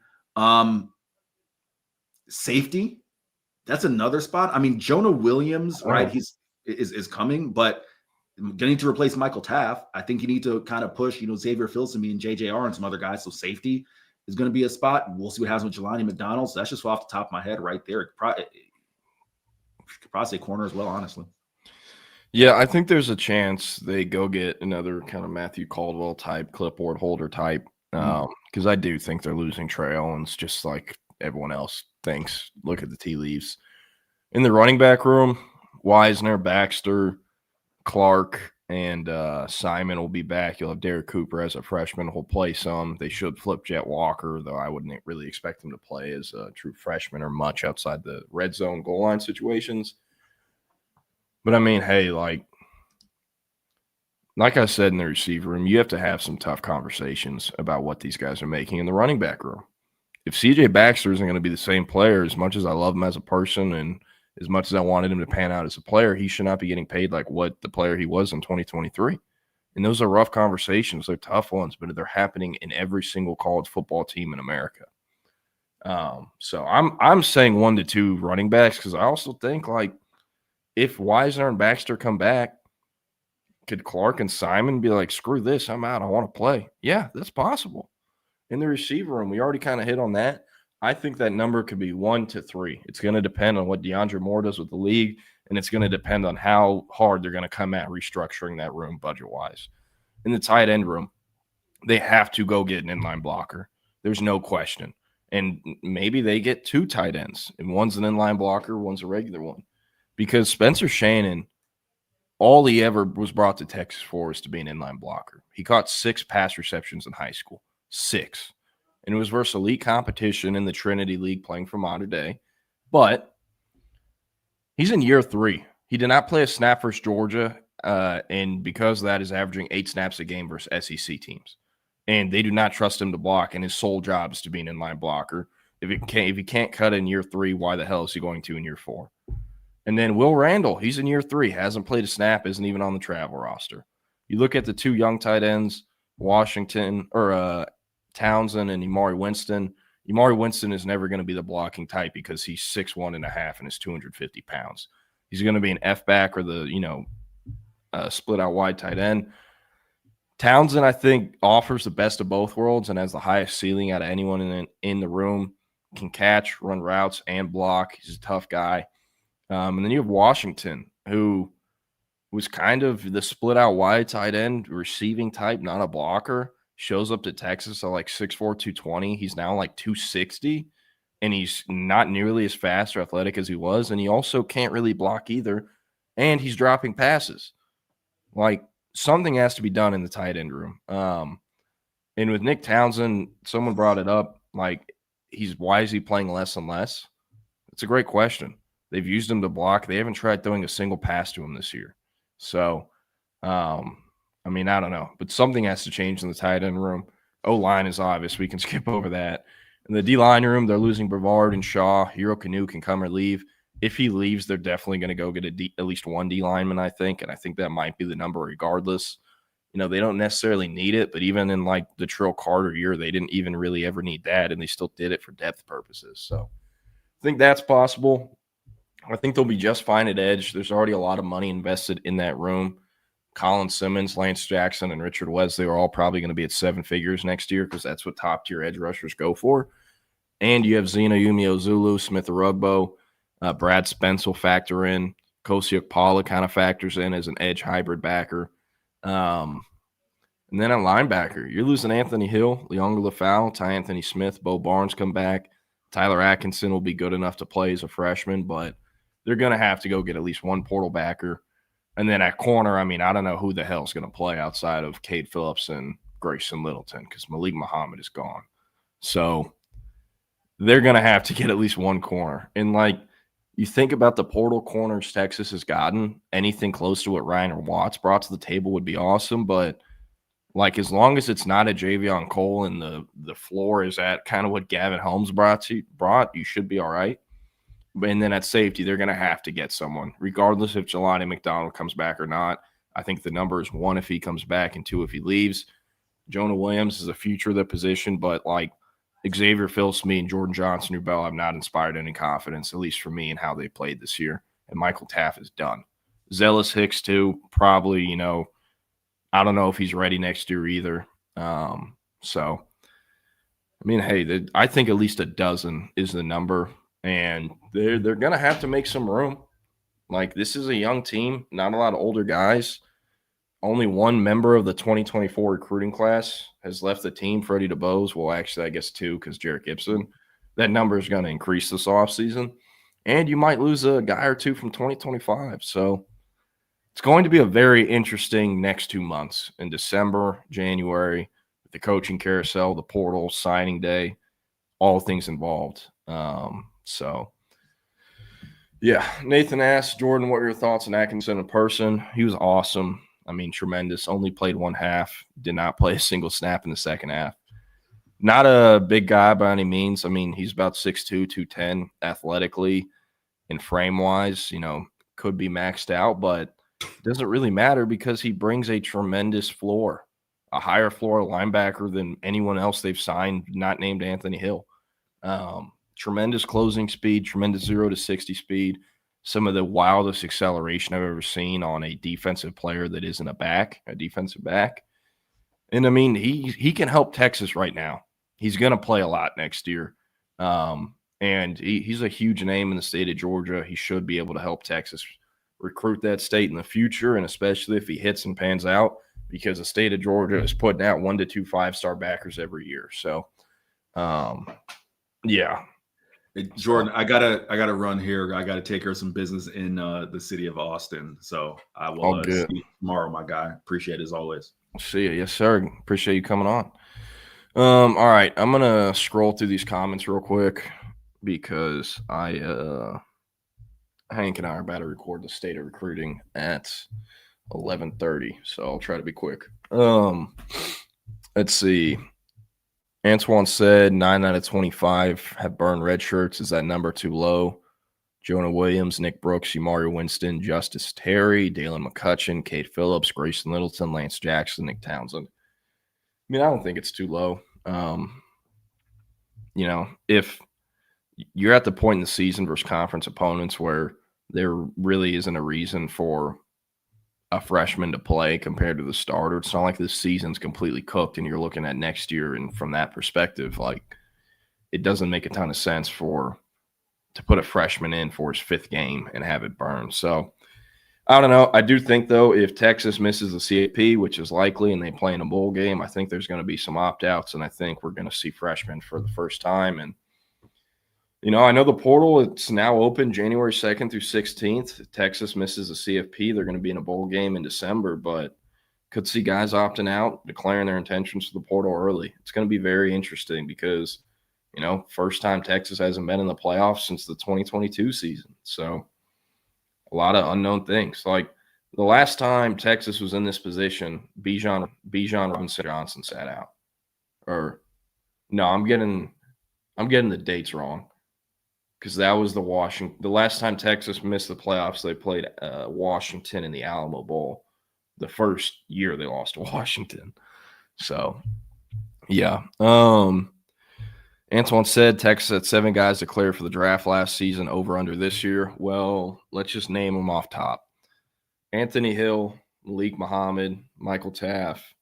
Safety, that's another spot. I mean, Jonah Williams, right? Is coming, but getting to replace Michael Taft, I think you need to kind of push, Xavier Filsaime and JJR and some other guys. So safety is going to be a spot. We'll see what happens with Jelani McDonald. So that's just off the top of my head right there. Could probably say corner as well, honestly. Yeah, I think there's a chance they go get another kind of Matthew Caldwell type, clipboard holder type, because I do think they're losing Trey Owens just like everyone else thinks. Look at the tea leaves. In the running back room, Wisner, Baxter, Clark, and Simon will be back. You'll have Derek Cooper as a freshman who'll play some. They should flip Jet Walker, though I wouldn't really expect him to play as a true freshman or much outside the red zone goal line situations. But I mean, hey, like I said in the receiver room, you have to have some tough conversations about what these guys are making in the running back room. If CJ Baxter isn't going to be the same player, as much as I love him as a person and as much as I wanted him to pan out as a player, he should not be getting paid like what the player he was in 2023. And those are rough conversations. They're tough ones, but they're happening in every single college football team in America. So I'm saying 1 to 2 running backs because I also think like if Wisner and Baxter come back, could Clark and Simon be like, screw this, I'm out, I want to play? Yeah, that's possible. In the receiver room, we already kind of hit on that. I think that number could be 1 to 3. It's going to depend on what DeAndre Moore does with the league, and it's going to depend on how hard they're going to come at restructuring that room budget-wise. In the tight end room, they have to go get an inline blocker. There's no question. And maybe they get 2 tight ends, and one's an inline blocker, one's a regular one. Because Spencer Shannon, all he ever was brought to Texas for was to be an inline blocker. He caught 6 pass receptions in high school. 6. And it was versus elite competition in the Trinity League playing for Modern Day. But he's in year 3. He did not play a snap versus Georgia, and because of that is averaging 8 snaps a game versus SEC teams. And they do not trust him to block, and his sole job is to be an inline blocker. If he can't cut in year 3, why the hell is he going to in year 4? And then Will Randall, he's in year 3, hasn't played a snap, isn't even on the travel roster. You look at the 2 young tight ends, Townsend and Imari Winston. Imari Winston is never going to be the blocking type because he's 6'1.5" and is 250 pounds. He's going to be an F-back or the, split out wide tight end. Townsend, I think, offers the best of both worlds and has the highest ceiling out of anyone in the room. Can catch, run routes, and block. He's a tough guy. And then you have Washington, who was kind of the split out wide tight end, receiving type, not a blocker. Shows up to Texas at like 6'4", 220. He's now like 260, and he's not nearly as fast or athletic as he was. And he also can't really block either, and he's dropping passes. Like, something has to be done in the tight end room. And with Nick Townsend, someone brought it up, like, why is he playing less and less? It's a great question. They've used him to block. They haven't tried throwing a single pass to him this year. So, I don't know. But something has to change in the tight end room. O-line is obvious. We can skip over that. In the D-line room, they're losing Brevard and Shaw. Hero Canoe can come or leave. If he leaves, they're definitely going to go get at least 1 D lineman, I think. And I think that might be the number regardless. They don't necessarily need it, but even in like the Trill Carter year, they didn't even really ever need that, and they still did it for depth purposes. So I think that's possible. I think they'll be just fine at edge. There's already a lot of money invested in that room. Colin Simmons, Lance Jackson, and Richard Wesley are all probably going to be at 7 figures next year because that's what top-tier edge rushers go for. And you have Zena Umeozulu, Smith Arugbo, Brad Spence will factor in. Kosiuk Paula kind of factors in as an edge hybrid backer. And then at linebacker, you're losing Anthony Hill, Leonga Lafau, Ty Anthony Smith, Bo Barnes come back. Tyler Atkinson will be good enough to play as a freshman, but they're going to have to go get at least 1 portal backer. And then at corner, I don't know who the hell is going to play outside of Cade Phillips and Grayson Littleton because Malik Muhammad is gone. So they're going to have to get at least 1 corner. And, you think about the portal corners Texas has gotten, anything close to what Ryan or Watts brought to the table would be awesome. But, as long as it's not a Javion Cole and the floor is at kind of what Gavin Holmes brought, you should be all right. And then at safety, they're going to have to get someone, regardless if Jelani McDonald comes back or not. I think the number is 1 if he comes back and 2 if he leaves. Jonah Williams is the future of the position, but Xavier Philsmee and Jordan Johnson-Rubel have not inspired any confidence, at least for me, in how they played this year. And Michael Taff is done. Zealous Hicks, too, probably, I don't know if he's ready next year either. I think at least a dozen is the number. And they're going to have to make some room. This is a young team, not a lot of older guys. Only 1 member of the 2024 recruiting class has left the team, Freddie DeBose. Well, actually, I guess 2 because Jarrett Gibson. That number is going to increase this offseason. And you might lose a guy or 2 from 2025. So it's going to be a very interesting next 2 months in December, January, with the coaching carousel, the portal, signing day, all things involved. Nathan asked, Jordan, what are your thoughts on Atkinson in person? He was awesome. Tremendous. Only played 1 half. Did not play a single snap in the second half. Not a big guy by any means. He's about 6'2", 210 athletically and frame-wise. Could be maxed out, but it doesn't really matter because he brings a tremendous floor, a higher floor linebacker than anyone else they've signed, not named Anthony Hill. Tremendous closing speed, tremendous 0 to 60 speed, some of the wildest acceleration I've ever seen on a defensive player that isn't a defensive back. And he can help Texas right now. He's going to play a lot next year. And he's a huge name in the state of Georgia. He should be able to help Texas recruit that state in the future, and especially if he hits and pans out, because the state of Georgia is putting out 1 to 2 5-star backers every year. So, yeah. Hey, Jordan, I gotta run here. I gotta take care of some business in the city of Austin. So I will see you tomorrow, my guy. Appreciate it as always. See you. Yes, sir. Appreciate you coming on. All right. I'm gonna scroll through these comments real quick because Hank and I are about to record the state of recruiting at 11:30, so I'll try to be quick. Let's see. Antoine said 9 out of 25 have burned red shirts. Is that number too low? Jonah Williams, Nick Brooks, Mario Winston, Justice Terry, Dalen McCutcheon, Kate Phillips, Grayson Littleton, Lance Jackson, Nick Townsend. I mean, I don't think it's too low. If you're at the point in the season versus conference opponents where there really isn't a reason for a freshman to play compared to the starter, it's not like this season's completely cooked and you're looking at next year. And from that perspective, like, it doesn't make a ton of sense to put a freshman in for his 5th game and have it burn. So I don't know. I do think, though, if Texas misses the CFP, which is likely, and they play in a bowl game, I think there's going to be some opt-outs, and I think we're going to see freshmen for the first time. And, I know the portal, it's now open January 2nd through 16th. If Texas misses the CFP, they're going to be in a bowl game in December, but could see guys opting out, declaring their intentions for the portal early. It's going to be very interesting because, first time Texas hasn't been in the playoffs since the 2022 season. So a lot of unknown things. Like the last time Texas was in this position, Bijan Robinson Johnson sat out. Or no, I'm getting the dates wrong. Because that was the last time Texas missed the playoffs, they played Washington in the Alamo Bowl. The first year they lost to Washington. So, yeah. Antoine said Texas had 7 guys declared for the draft last season, over under this year. Well, let's just name them off top. Anthony Hill, Malik Muhammad, Michael Taff.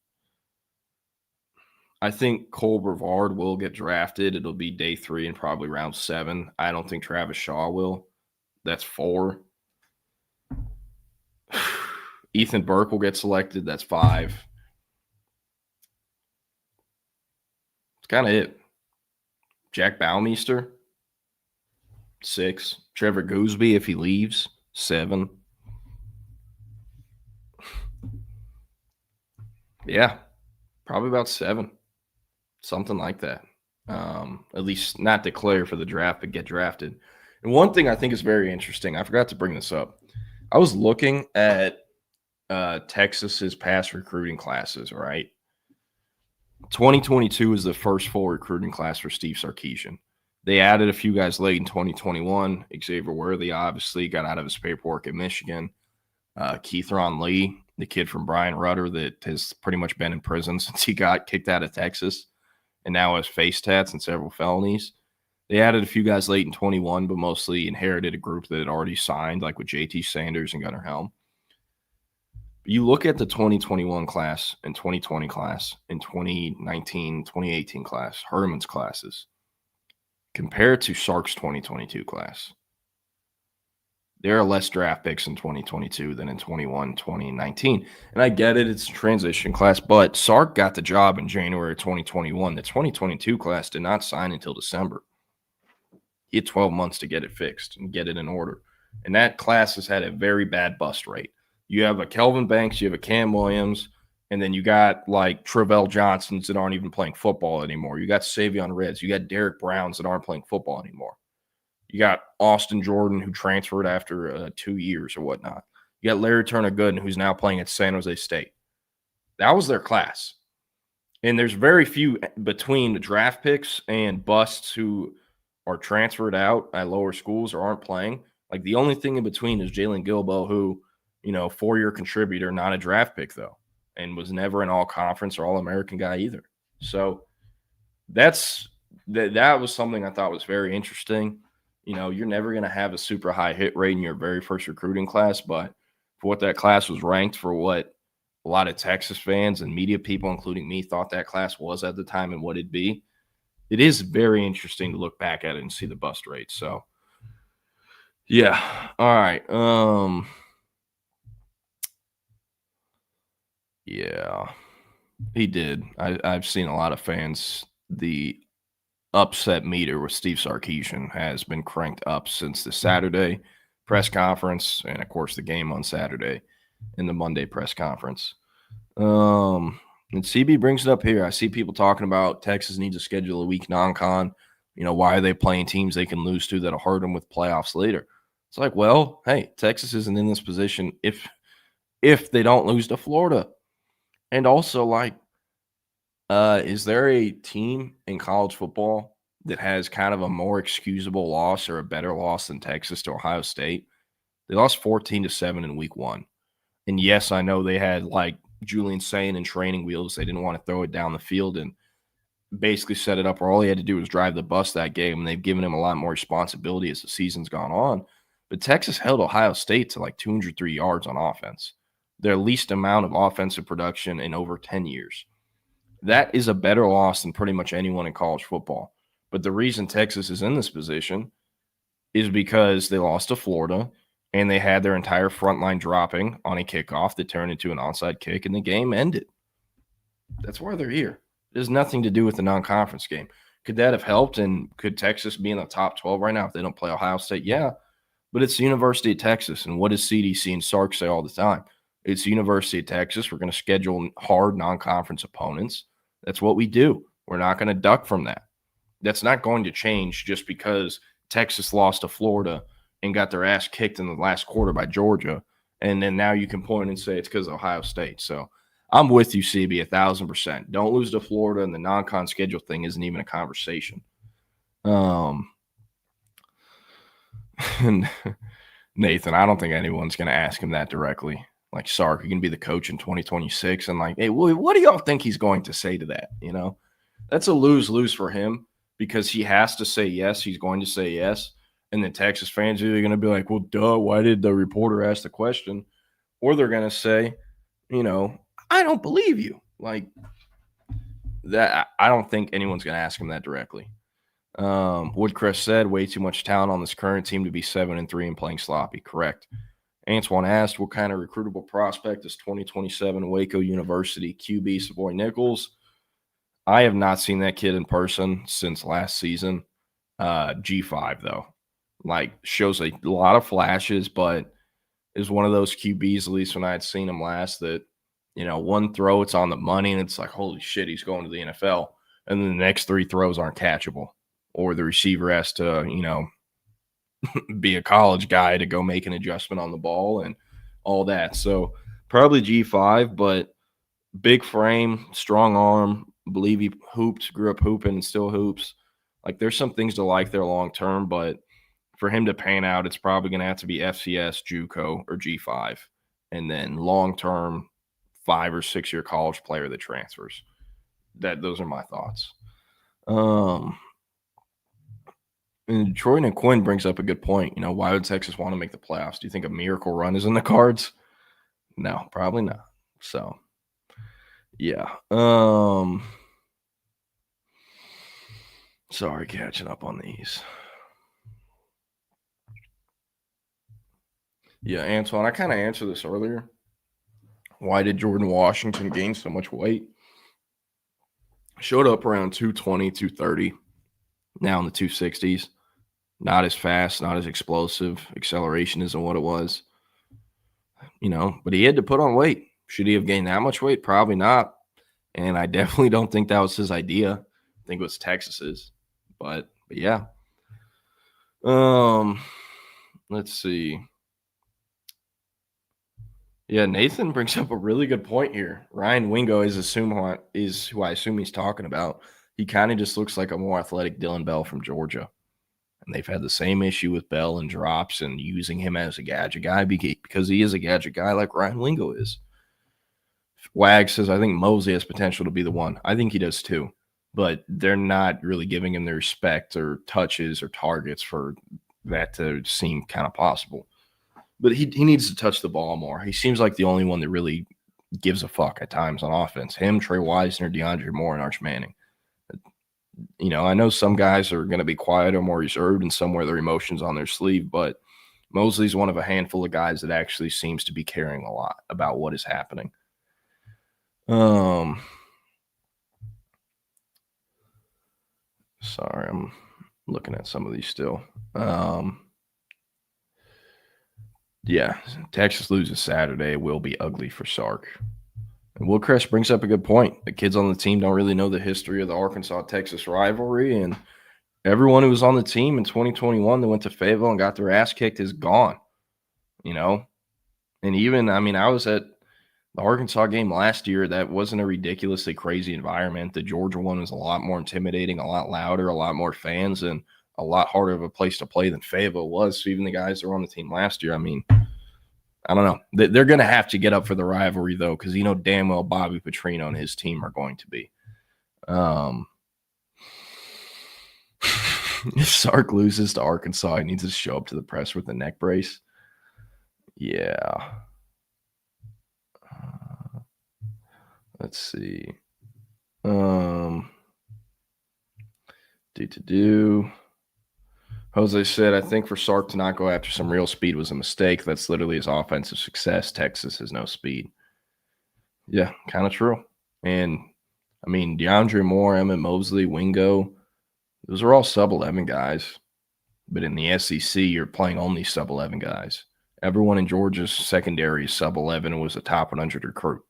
I think Cole Brevard will get drafted. It'll be day 3 and probably round 7. I don't think Travis Shaw will. That's 4. Ethan Burke will get selected. That's 5. It's kind of it. Jack Baumeister, 6. Trevor Gooseby, if he leaves, 7. Yeah, probably about 7. Something like that. At least not declare for the draft, but get drafted. And one thing I think is very interesting, I forgot to bring this up. I was looking at Texas's past recruiting classes, right? 2022 is the first full recruiting class for Steve Sarkisian. They added a few guys late in 2021. Xavier Worthy obviously got out of his paperwork at Michigan. Keithron Lee, the kid from Brian Rutter that has pretty much been in prison since he got kicked out of Texas and now has face tats and several felonies. They added a few guys late in 21, but mostly inherited a group that had already signed, like with JT Sanders and Gunnar Helm. You look at the 2021 class and 2020 class and 2019, 2018 class, Herman's classes, compared to Sark's 2022 class. There are less draft picks in 2022 than in 21, 2019. And I get it, it's a transition class, but Sark got the job in January 2021. The 2022 class did not sign until December. He had 12 months to get it fixed and get it in order. And that class has had a very bad bust rate. You have a Kelvin Banks, you have a Cam Williams, and then you got like Travell Johnsons that aren't even playing football anymore. You got Savion Reds. You got Derek Browns that aren't playing football anymore. You got Austin Jordan, who transferred after 2 years or whatnot. You got Larry Turner Gooden, who's now playing at San Jose State. That was their class. And there's very few between the draft picks and busts who are transferred out at lower schools or aren't playing. Like the only thing in between is Jalen Gilbo, who, 4-year contributor, not a draft pick though, and was never an all-conference or all-American guy either. So that was something I thought was very interesting. You're never going to have a super high hit rate in your very first recruiting class, but for what that class was ranked, for what a lot of Texas fans and media people, including me, thought that class was at the time and what it'd be, it is very interesting to look back at it and see the bust rate. So, yeah. All right. Yeah, he did. I've seen a lot of fans. The upset meter with Steve Sarkisian has been cranked up since the Saturday press conference and, of course, the game on Saturday and the Monday press conference. And CB brings it up here. I see people talking about Texas needs to schedule a week non-con. Why are they playing teams they can lose to that'll hurt them with playoffs later? It's like, well, hey, Texas isn't in this position if they don't lose to Florida. And also, is there a team in college football that has kind of a more excusable loss or a better loss than Texas to Ohio State? They lost 14-7 in week 1. And yes, I know they had Julian saying in training wheels, they didn't want to throw it down the field and basically set it up where all he had to do was drive the bus that game. And they've given him a lot more responsibility as the season's gone on. But Texas held Ohio State to 203 yards on offense, their least amount of offensive production in over 10 years. That is a better loss than pretty much anyone in college football. But the reason Texas is in this position is because they lost to Florida and they had their entire front line dropping on a kickoff that turned into an onside kick and the game ended. That's why they're here. It has nothing to do with the non-conference game. Could that have helped? And could Texas be in the top 12 right now if they don't play Ohio State? Yeah, but it's the University of Texas. And what does CDC and Sark say all the time? It's the University of Texas. We're going to schedule hard non-conference opponents. That's what we do. We're not going to duck from that. That's not going to change just because Texas lost to Florida and got their ass kicked in the last quarter by Georgia. And then now you can point and say it's because of Ohio State. So I'm with you, CB, 1,000%. Don't lose to Florida, and the non-con schedule thing isn't even a conversation. And Nathan, I don't think anyone's going to ask him that directly. Sark, you can be the coach in 2026. And hey, what do y'all think he's going to say to that? That's a lose-lose for him because he has to say yes. He's going to say yes. And the Texas fans are either going to be like, well, duh, why did the reporter ask the question? Or they're going to say, I don't believe you. That. I don't think anyone's going to ask him that directly. Woodcrest said way too much talent on this current team to be 7-3 and playing sloppy. Correct. Antoine asked, what kind of recruitable prospect is 2027 Waco University QB Savoy Nichols? I have not seen that kid in person since last season. G5, though. Shows a lot of flashes, but is one of those QBs, at least when I had seen him last, that, one throw, it's on the money, and it's like, holy shit, he's going to the NFL. And then the next 3 throws aren't catchable. Or the receiver has to, be a college guy to go make an adjustment on the ball and all that. So probably G5, but big frame, strong arm. Believe he hooped, grew up hooping and still hoops. There's some things to like there long term, but for him to pan out, it's probably going to have to be FCS, JUCO, or G5. And then long term, 5 or 6 year college player that transfers. Those are my thoughts. And Troy and Quinn brings up a good point. Why would Texas want to make the playoffs? Do you think a miracle run is in the cards? No, probably not. So, yeah. Sorry, catching up on these. Yeah, Antoine, I kind of answered this earlier. Why did Jordan Washington gain so much weight? Showed up around 220, 230. Now in the 260s. Not as fast, not as explosive. Acceleration isn't what it was. But he had to put on weight. Should he have gained that much weight? Probably not. And I definitely don't think that was his idea. I think it was Texas's. But yeah. Let's see. Yeah, Nathan brings up a really good point here. Ryan Wingo is who I assume he's talking about. He kind of just looks like a more athletic Dylan Bell from Georgia. And they've had the same issue with Bell and drops and using him as a gadget guy because he is a gadget guy like Ryan Wingo is. Wag says, I think Mosley has potential to be the one. I think he does too. But they're not really giving him the respect or touches or targets for that to seem kind of possible. But he needs to touch the ball more. He seems like the only one that really gives a fuck at times on offense. Him, Trey Wisner, DeAndre Moore, and Arch Manning. You know, I know some guys are going to be quiet or more reserved and some wear their emotions on their sleeve, but Mosley's one of a handful of guys that actually seems to be caring a lot about what is happening. Sorry, I'm looking at some of these still. Yeah, Texas loses Saturday. It will be ugly for Sark. And Woodcrest brings up a good point. The kids on the team don't really know the history of the Arkansas-Texas rivalry, and everyone who was on the team in 2021 that went to Fayetteville and got their ass kicked is gone, you know? And even, I mean, I was at the Arkansas game last year. That wasn't a ridiculously crazy environment. The Georgia one was a lot more intimidating, a lot louder, a lot more fans, and a lot harder of a place to play than Fayetteville was. So even the guys that were on the team last year, I mean, I don't know. They're going to have to get up for the rivalry, though, because you know damn well Bobby Petrino and his team are going to be. If Sark loses to Arkansas, he needs to show up to the press with a neck brace. Yeah. Let's see. Jose said, I think for Sark to not go after some real speed was a mistake. That's literally his offensive success. Texas has no speed. Yeah, kind of true. And, I mean, DeAndre Moore, Emmett Mosley, Wingo, those are all sub-11 guys. But in the SEC, you're playing only sub-11 guys. Everyone in Georgia's secondary is sub-11 and was a top 100 recruit.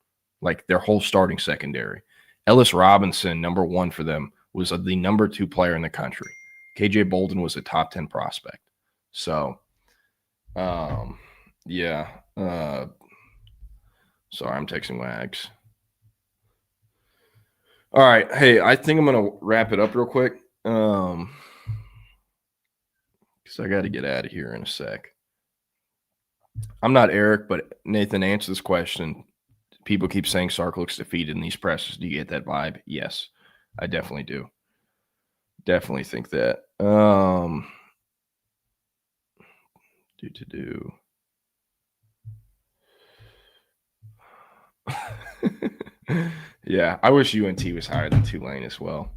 Like, their whole starting secondary. Ellis Robinson, number 1 for them, was the number 2 player in the country. KJ Bolden was a top 10 prospect. So, yeah. Sorry, I'm texting Wags. All right. Hey, I think I'm going to wrap it up real quick. Because I got to get out of here in a sec. I'm not Eric, but Nathan, answer this question. People keep saying Sark looks defeated in these presses. Do you get that vibe? Yes, I definitely do. Definitely think that. Yeah, I wish UNT was higher than Tulane as well.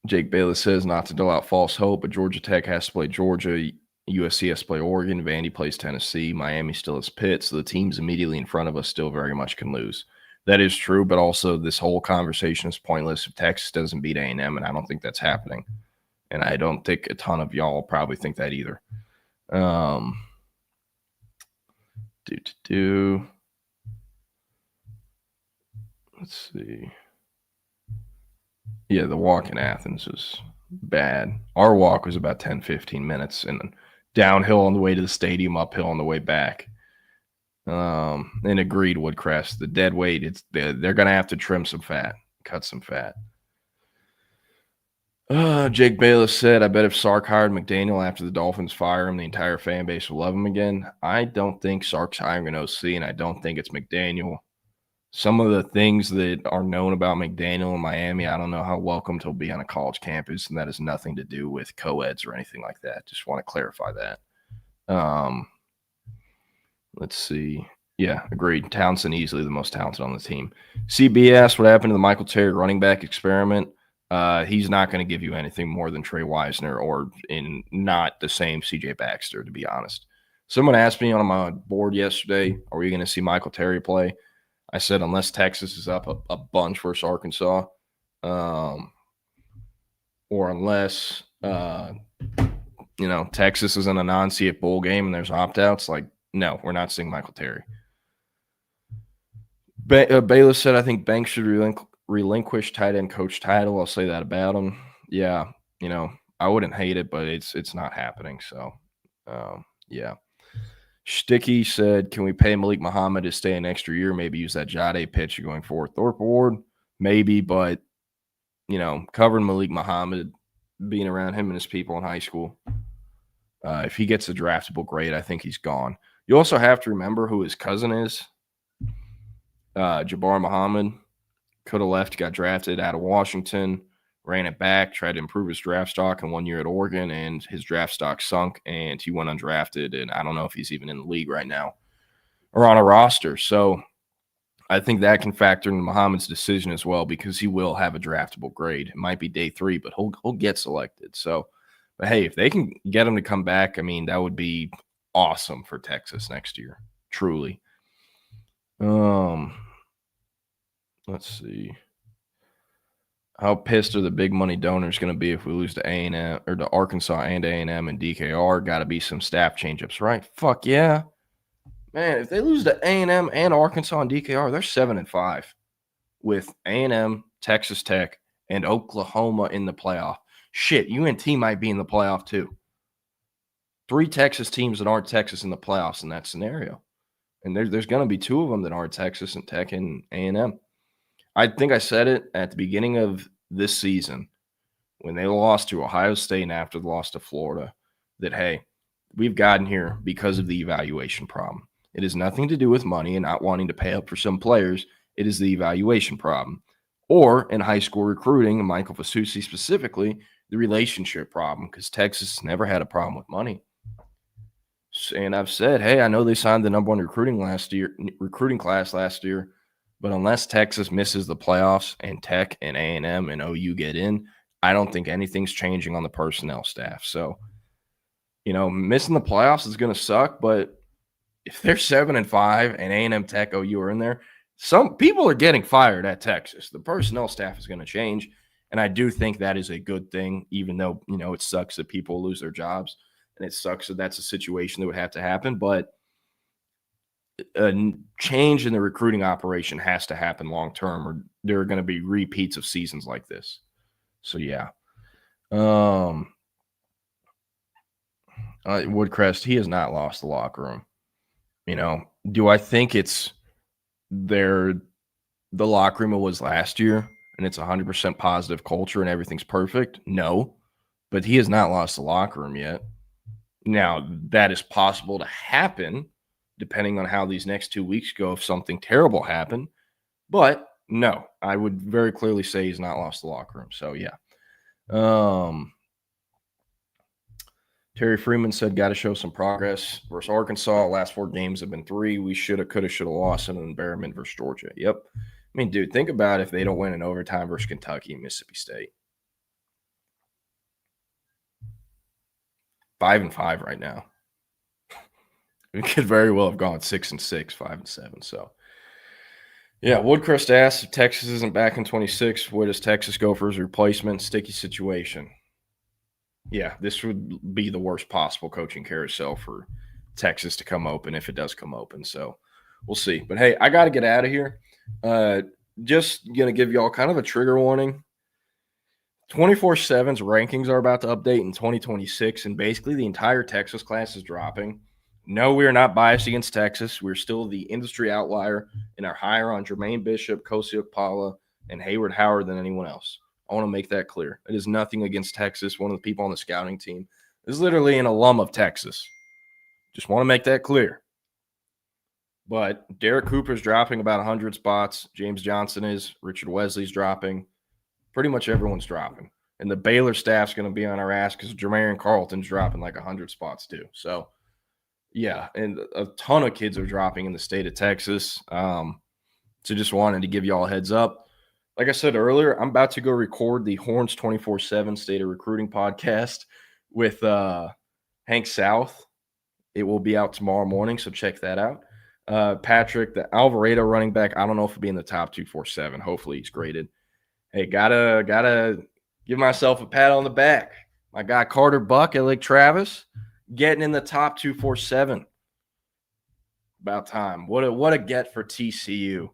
Jake Bayless says not to dole out false hope, but Georgia Tech has to play Georgia. USC has to play Oregon. Vandy plays Tennessee. Miami still has Pitt. So the teams immediately in front of us still very much can lose. That is true, but also this whole conversation is pointless if Texas doesn't beat A&M, and I don't think that's happening. And I don't think a ton of y'all probably think that either. Let's see. Yeah, the walk in Athens was bad. Our walk was about 10, 15 minutes, and downhill on the way to the stadium, uphill on the way back. And agreed, Woodcrest. The dead weight, they're going to have to trim some fat, cut some fat. Jake Bayless said, I bet if Sark hired McDaniel after the Dolphins fire him, the entire fan base will love him again. I don't think Sark's hiring an OC, and I don't think it's McDaniel. Some of the things that are known about McDaniel in Miami, I don't know how welcomed he'll be on a college campus, and that has nothing to do with co-eds or anything like that. Just want to clarify that. Let's see. Yeah, agreed. Townsend easily the most talented on the team. CBS, what happened to the Michael Terry running back experiment? He's not going to give you anything more than Trey Wisner or in not the same CJ Baxter, to be honest. Someone asked me on my board yesterday, are we going to see Michael Terry play? I said, unless Texas is up a bunch versus Arkansas, or unless, Texas is in a non-CF bowl game and there's opt-outs, like, no, we're not seeing Michael Terry. Bayless said, I think Banks should relinquish tight end coach title. I'll say that about him. Yeah, I wouldn't hate it, but it's not happening. So, yeah. Sticky said, can we pay Malik Muhammad to stay an extra year? Maybe use that Jade pitch going forward. Thorpe Award, maybe, but, covering Malik Muhammad, being around him and his people in high school, if he gets a draftable grade, I think he's gone. You also have to remember who his cousin is. Jabbar Muhammad could have left, got drafted out of Washington, ran it back, tried to improve his draft stock in 1 year at Oregon, and his draft stock sunk, and he went undrafted, and I don't know if he's even in the league right now or on a roster. So I think that can factor in Muhammad's decision as well, because he will have a draftable grade. It might be day 3, but he'll get selected. So, but hey, if they can get him to come back, I mean, that would be awesome for Texas next year. Truly. Let's see. How pissed are the big money donors going to be if we lose to A&M or to Arkansas and A&M and DKR? Got to be some staff change-ups, right? Fuck yeah. Man, if they lose to A&M and Arkansas and DKR, they're 7-5 with A&M, Texas Tech, and Oklahoma in the playoff. Shit, UNT might be in the playoff too. 3 Texas teams that aren't Texas in the playoffs in that scenario. And there's going to be 2 of them that aren't Texas, and Tech and A&M. I think I said it at the beginning of this season when they lost to Ohio State and after the loss to Florida that, hey, we've gotten here because of the evaluation problem. It has nothing to do with money and not wanting to pay up for some players. It is the evaluation problem. Or in high school recruiting, and Michael Fasusi specifically, the relationship problem, because Texas has never had a problem with money. And I've said, hey, I know they signed the number 1 recruiting class last year, but unless Texas misses the playoffs and Tech and A&M and OU get in, I don't think anything's changing on the personnel staff. So, missing the playoffs is going to suck, but if they're 7-5 and A&M, Tech, OU are in there, some people are getting fired at Texas. The personnel staff is going to change, and I do think that is a good thing, even though, it sucks that people lose their jobs, and it sucks that that's a situation that would have to happen, but a change in the recruiting operation has to happen long-term, or there are going to be repeats of seasons like this. So, yeah. Woodcrest, he has not lost the locker room. Do I think it's the locker room it was last year and it's 100% positive culture and everything's perfect? No, but he has not lost the locker room yet. Now, that is possible to happen depending on how these next 2 weeks go if something terrible happened. But no, I would very clearly say he's not lost the locker room. So, yeah. Terry Freeman said, got to show some progress versus Arkansas. Last 4 games have been 3. We should have, could have, should have lost in an embarrassment versus Georgia. Yep. I mean, dude, think about if they don't win in overtime versus Kentucky and Mississippi State. 5-5 right now. We could very well have gone 6-6, 5-7. So, yeah, Woodcrest asks if Texas isn't back in 26, where does Texas go for his replacement? Sticky situation. Yeah, this would be the worst possible coaching carousel for Texas to come open if it does come open. So we'll see. But, hey, I got to get out of here. Just going to give you all kind of a trigger warning. 24/7's rankings are about to update in 2026, and basically the entire Texas class is dropping. No, we are not biased against Texas. We're still the industry outlier and are higher on Jermaine Bishop, Kosi Okpala, and Hayward Howard than anyone else. I want to make that clear. It is nothing against Texas. One of the people on the scouting team is literally an alum of Texas. Just want to make that clear. But Derek Cooper's dropping about 100 spots. James Johnson is. Richard Wesley's dropping. Pretty much everyone's dropping. And the Baylor staff's going to be on our ass because Jermaine Carlton's dropping like 100 spots too. So, yeah, and a ton of kids are dropping in the state of Texas. So just wanted to give you all a heads up. Like I said earlier, I'm about to go record the Horns 24/7 State of Recruiting podcast with Hank South. It will be out tomorrow morning, so check that out. Patrick, the Alvarado running back, I don't know if he'll be in the top 247. Hopefully he's graded. Hey, gotta give myself a pat on the back. My guy Carter Buck at Lake Travis getting in the top 247. About time. What a get for TCU.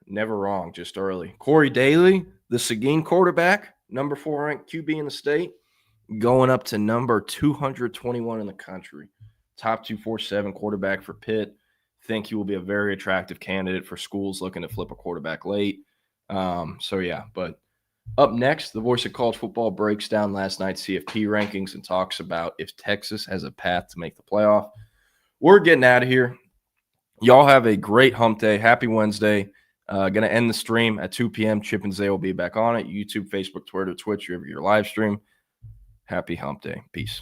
Never wrong, just early. Corey Daly, the Seguin quarterback, number 4 ranked QB in the state, going up to number 221 in the country. Top 247 quarterback for Pitt. Think he will be a very attractive candidate for schools looking to flip a quarterback late. So, yeah, but up next, the voice of college football breaks down last night's CFP rankings and talks about if Texas has a path to make the playoff. We're getting out of here. Y'all have a great hump day. Happy Wednesday. Going to end the stream at 2 p.m. Chip and Zay will be back on it. YouTube, Facebook, Twitter, Twitch, your live stream. Happy hump day. Peace.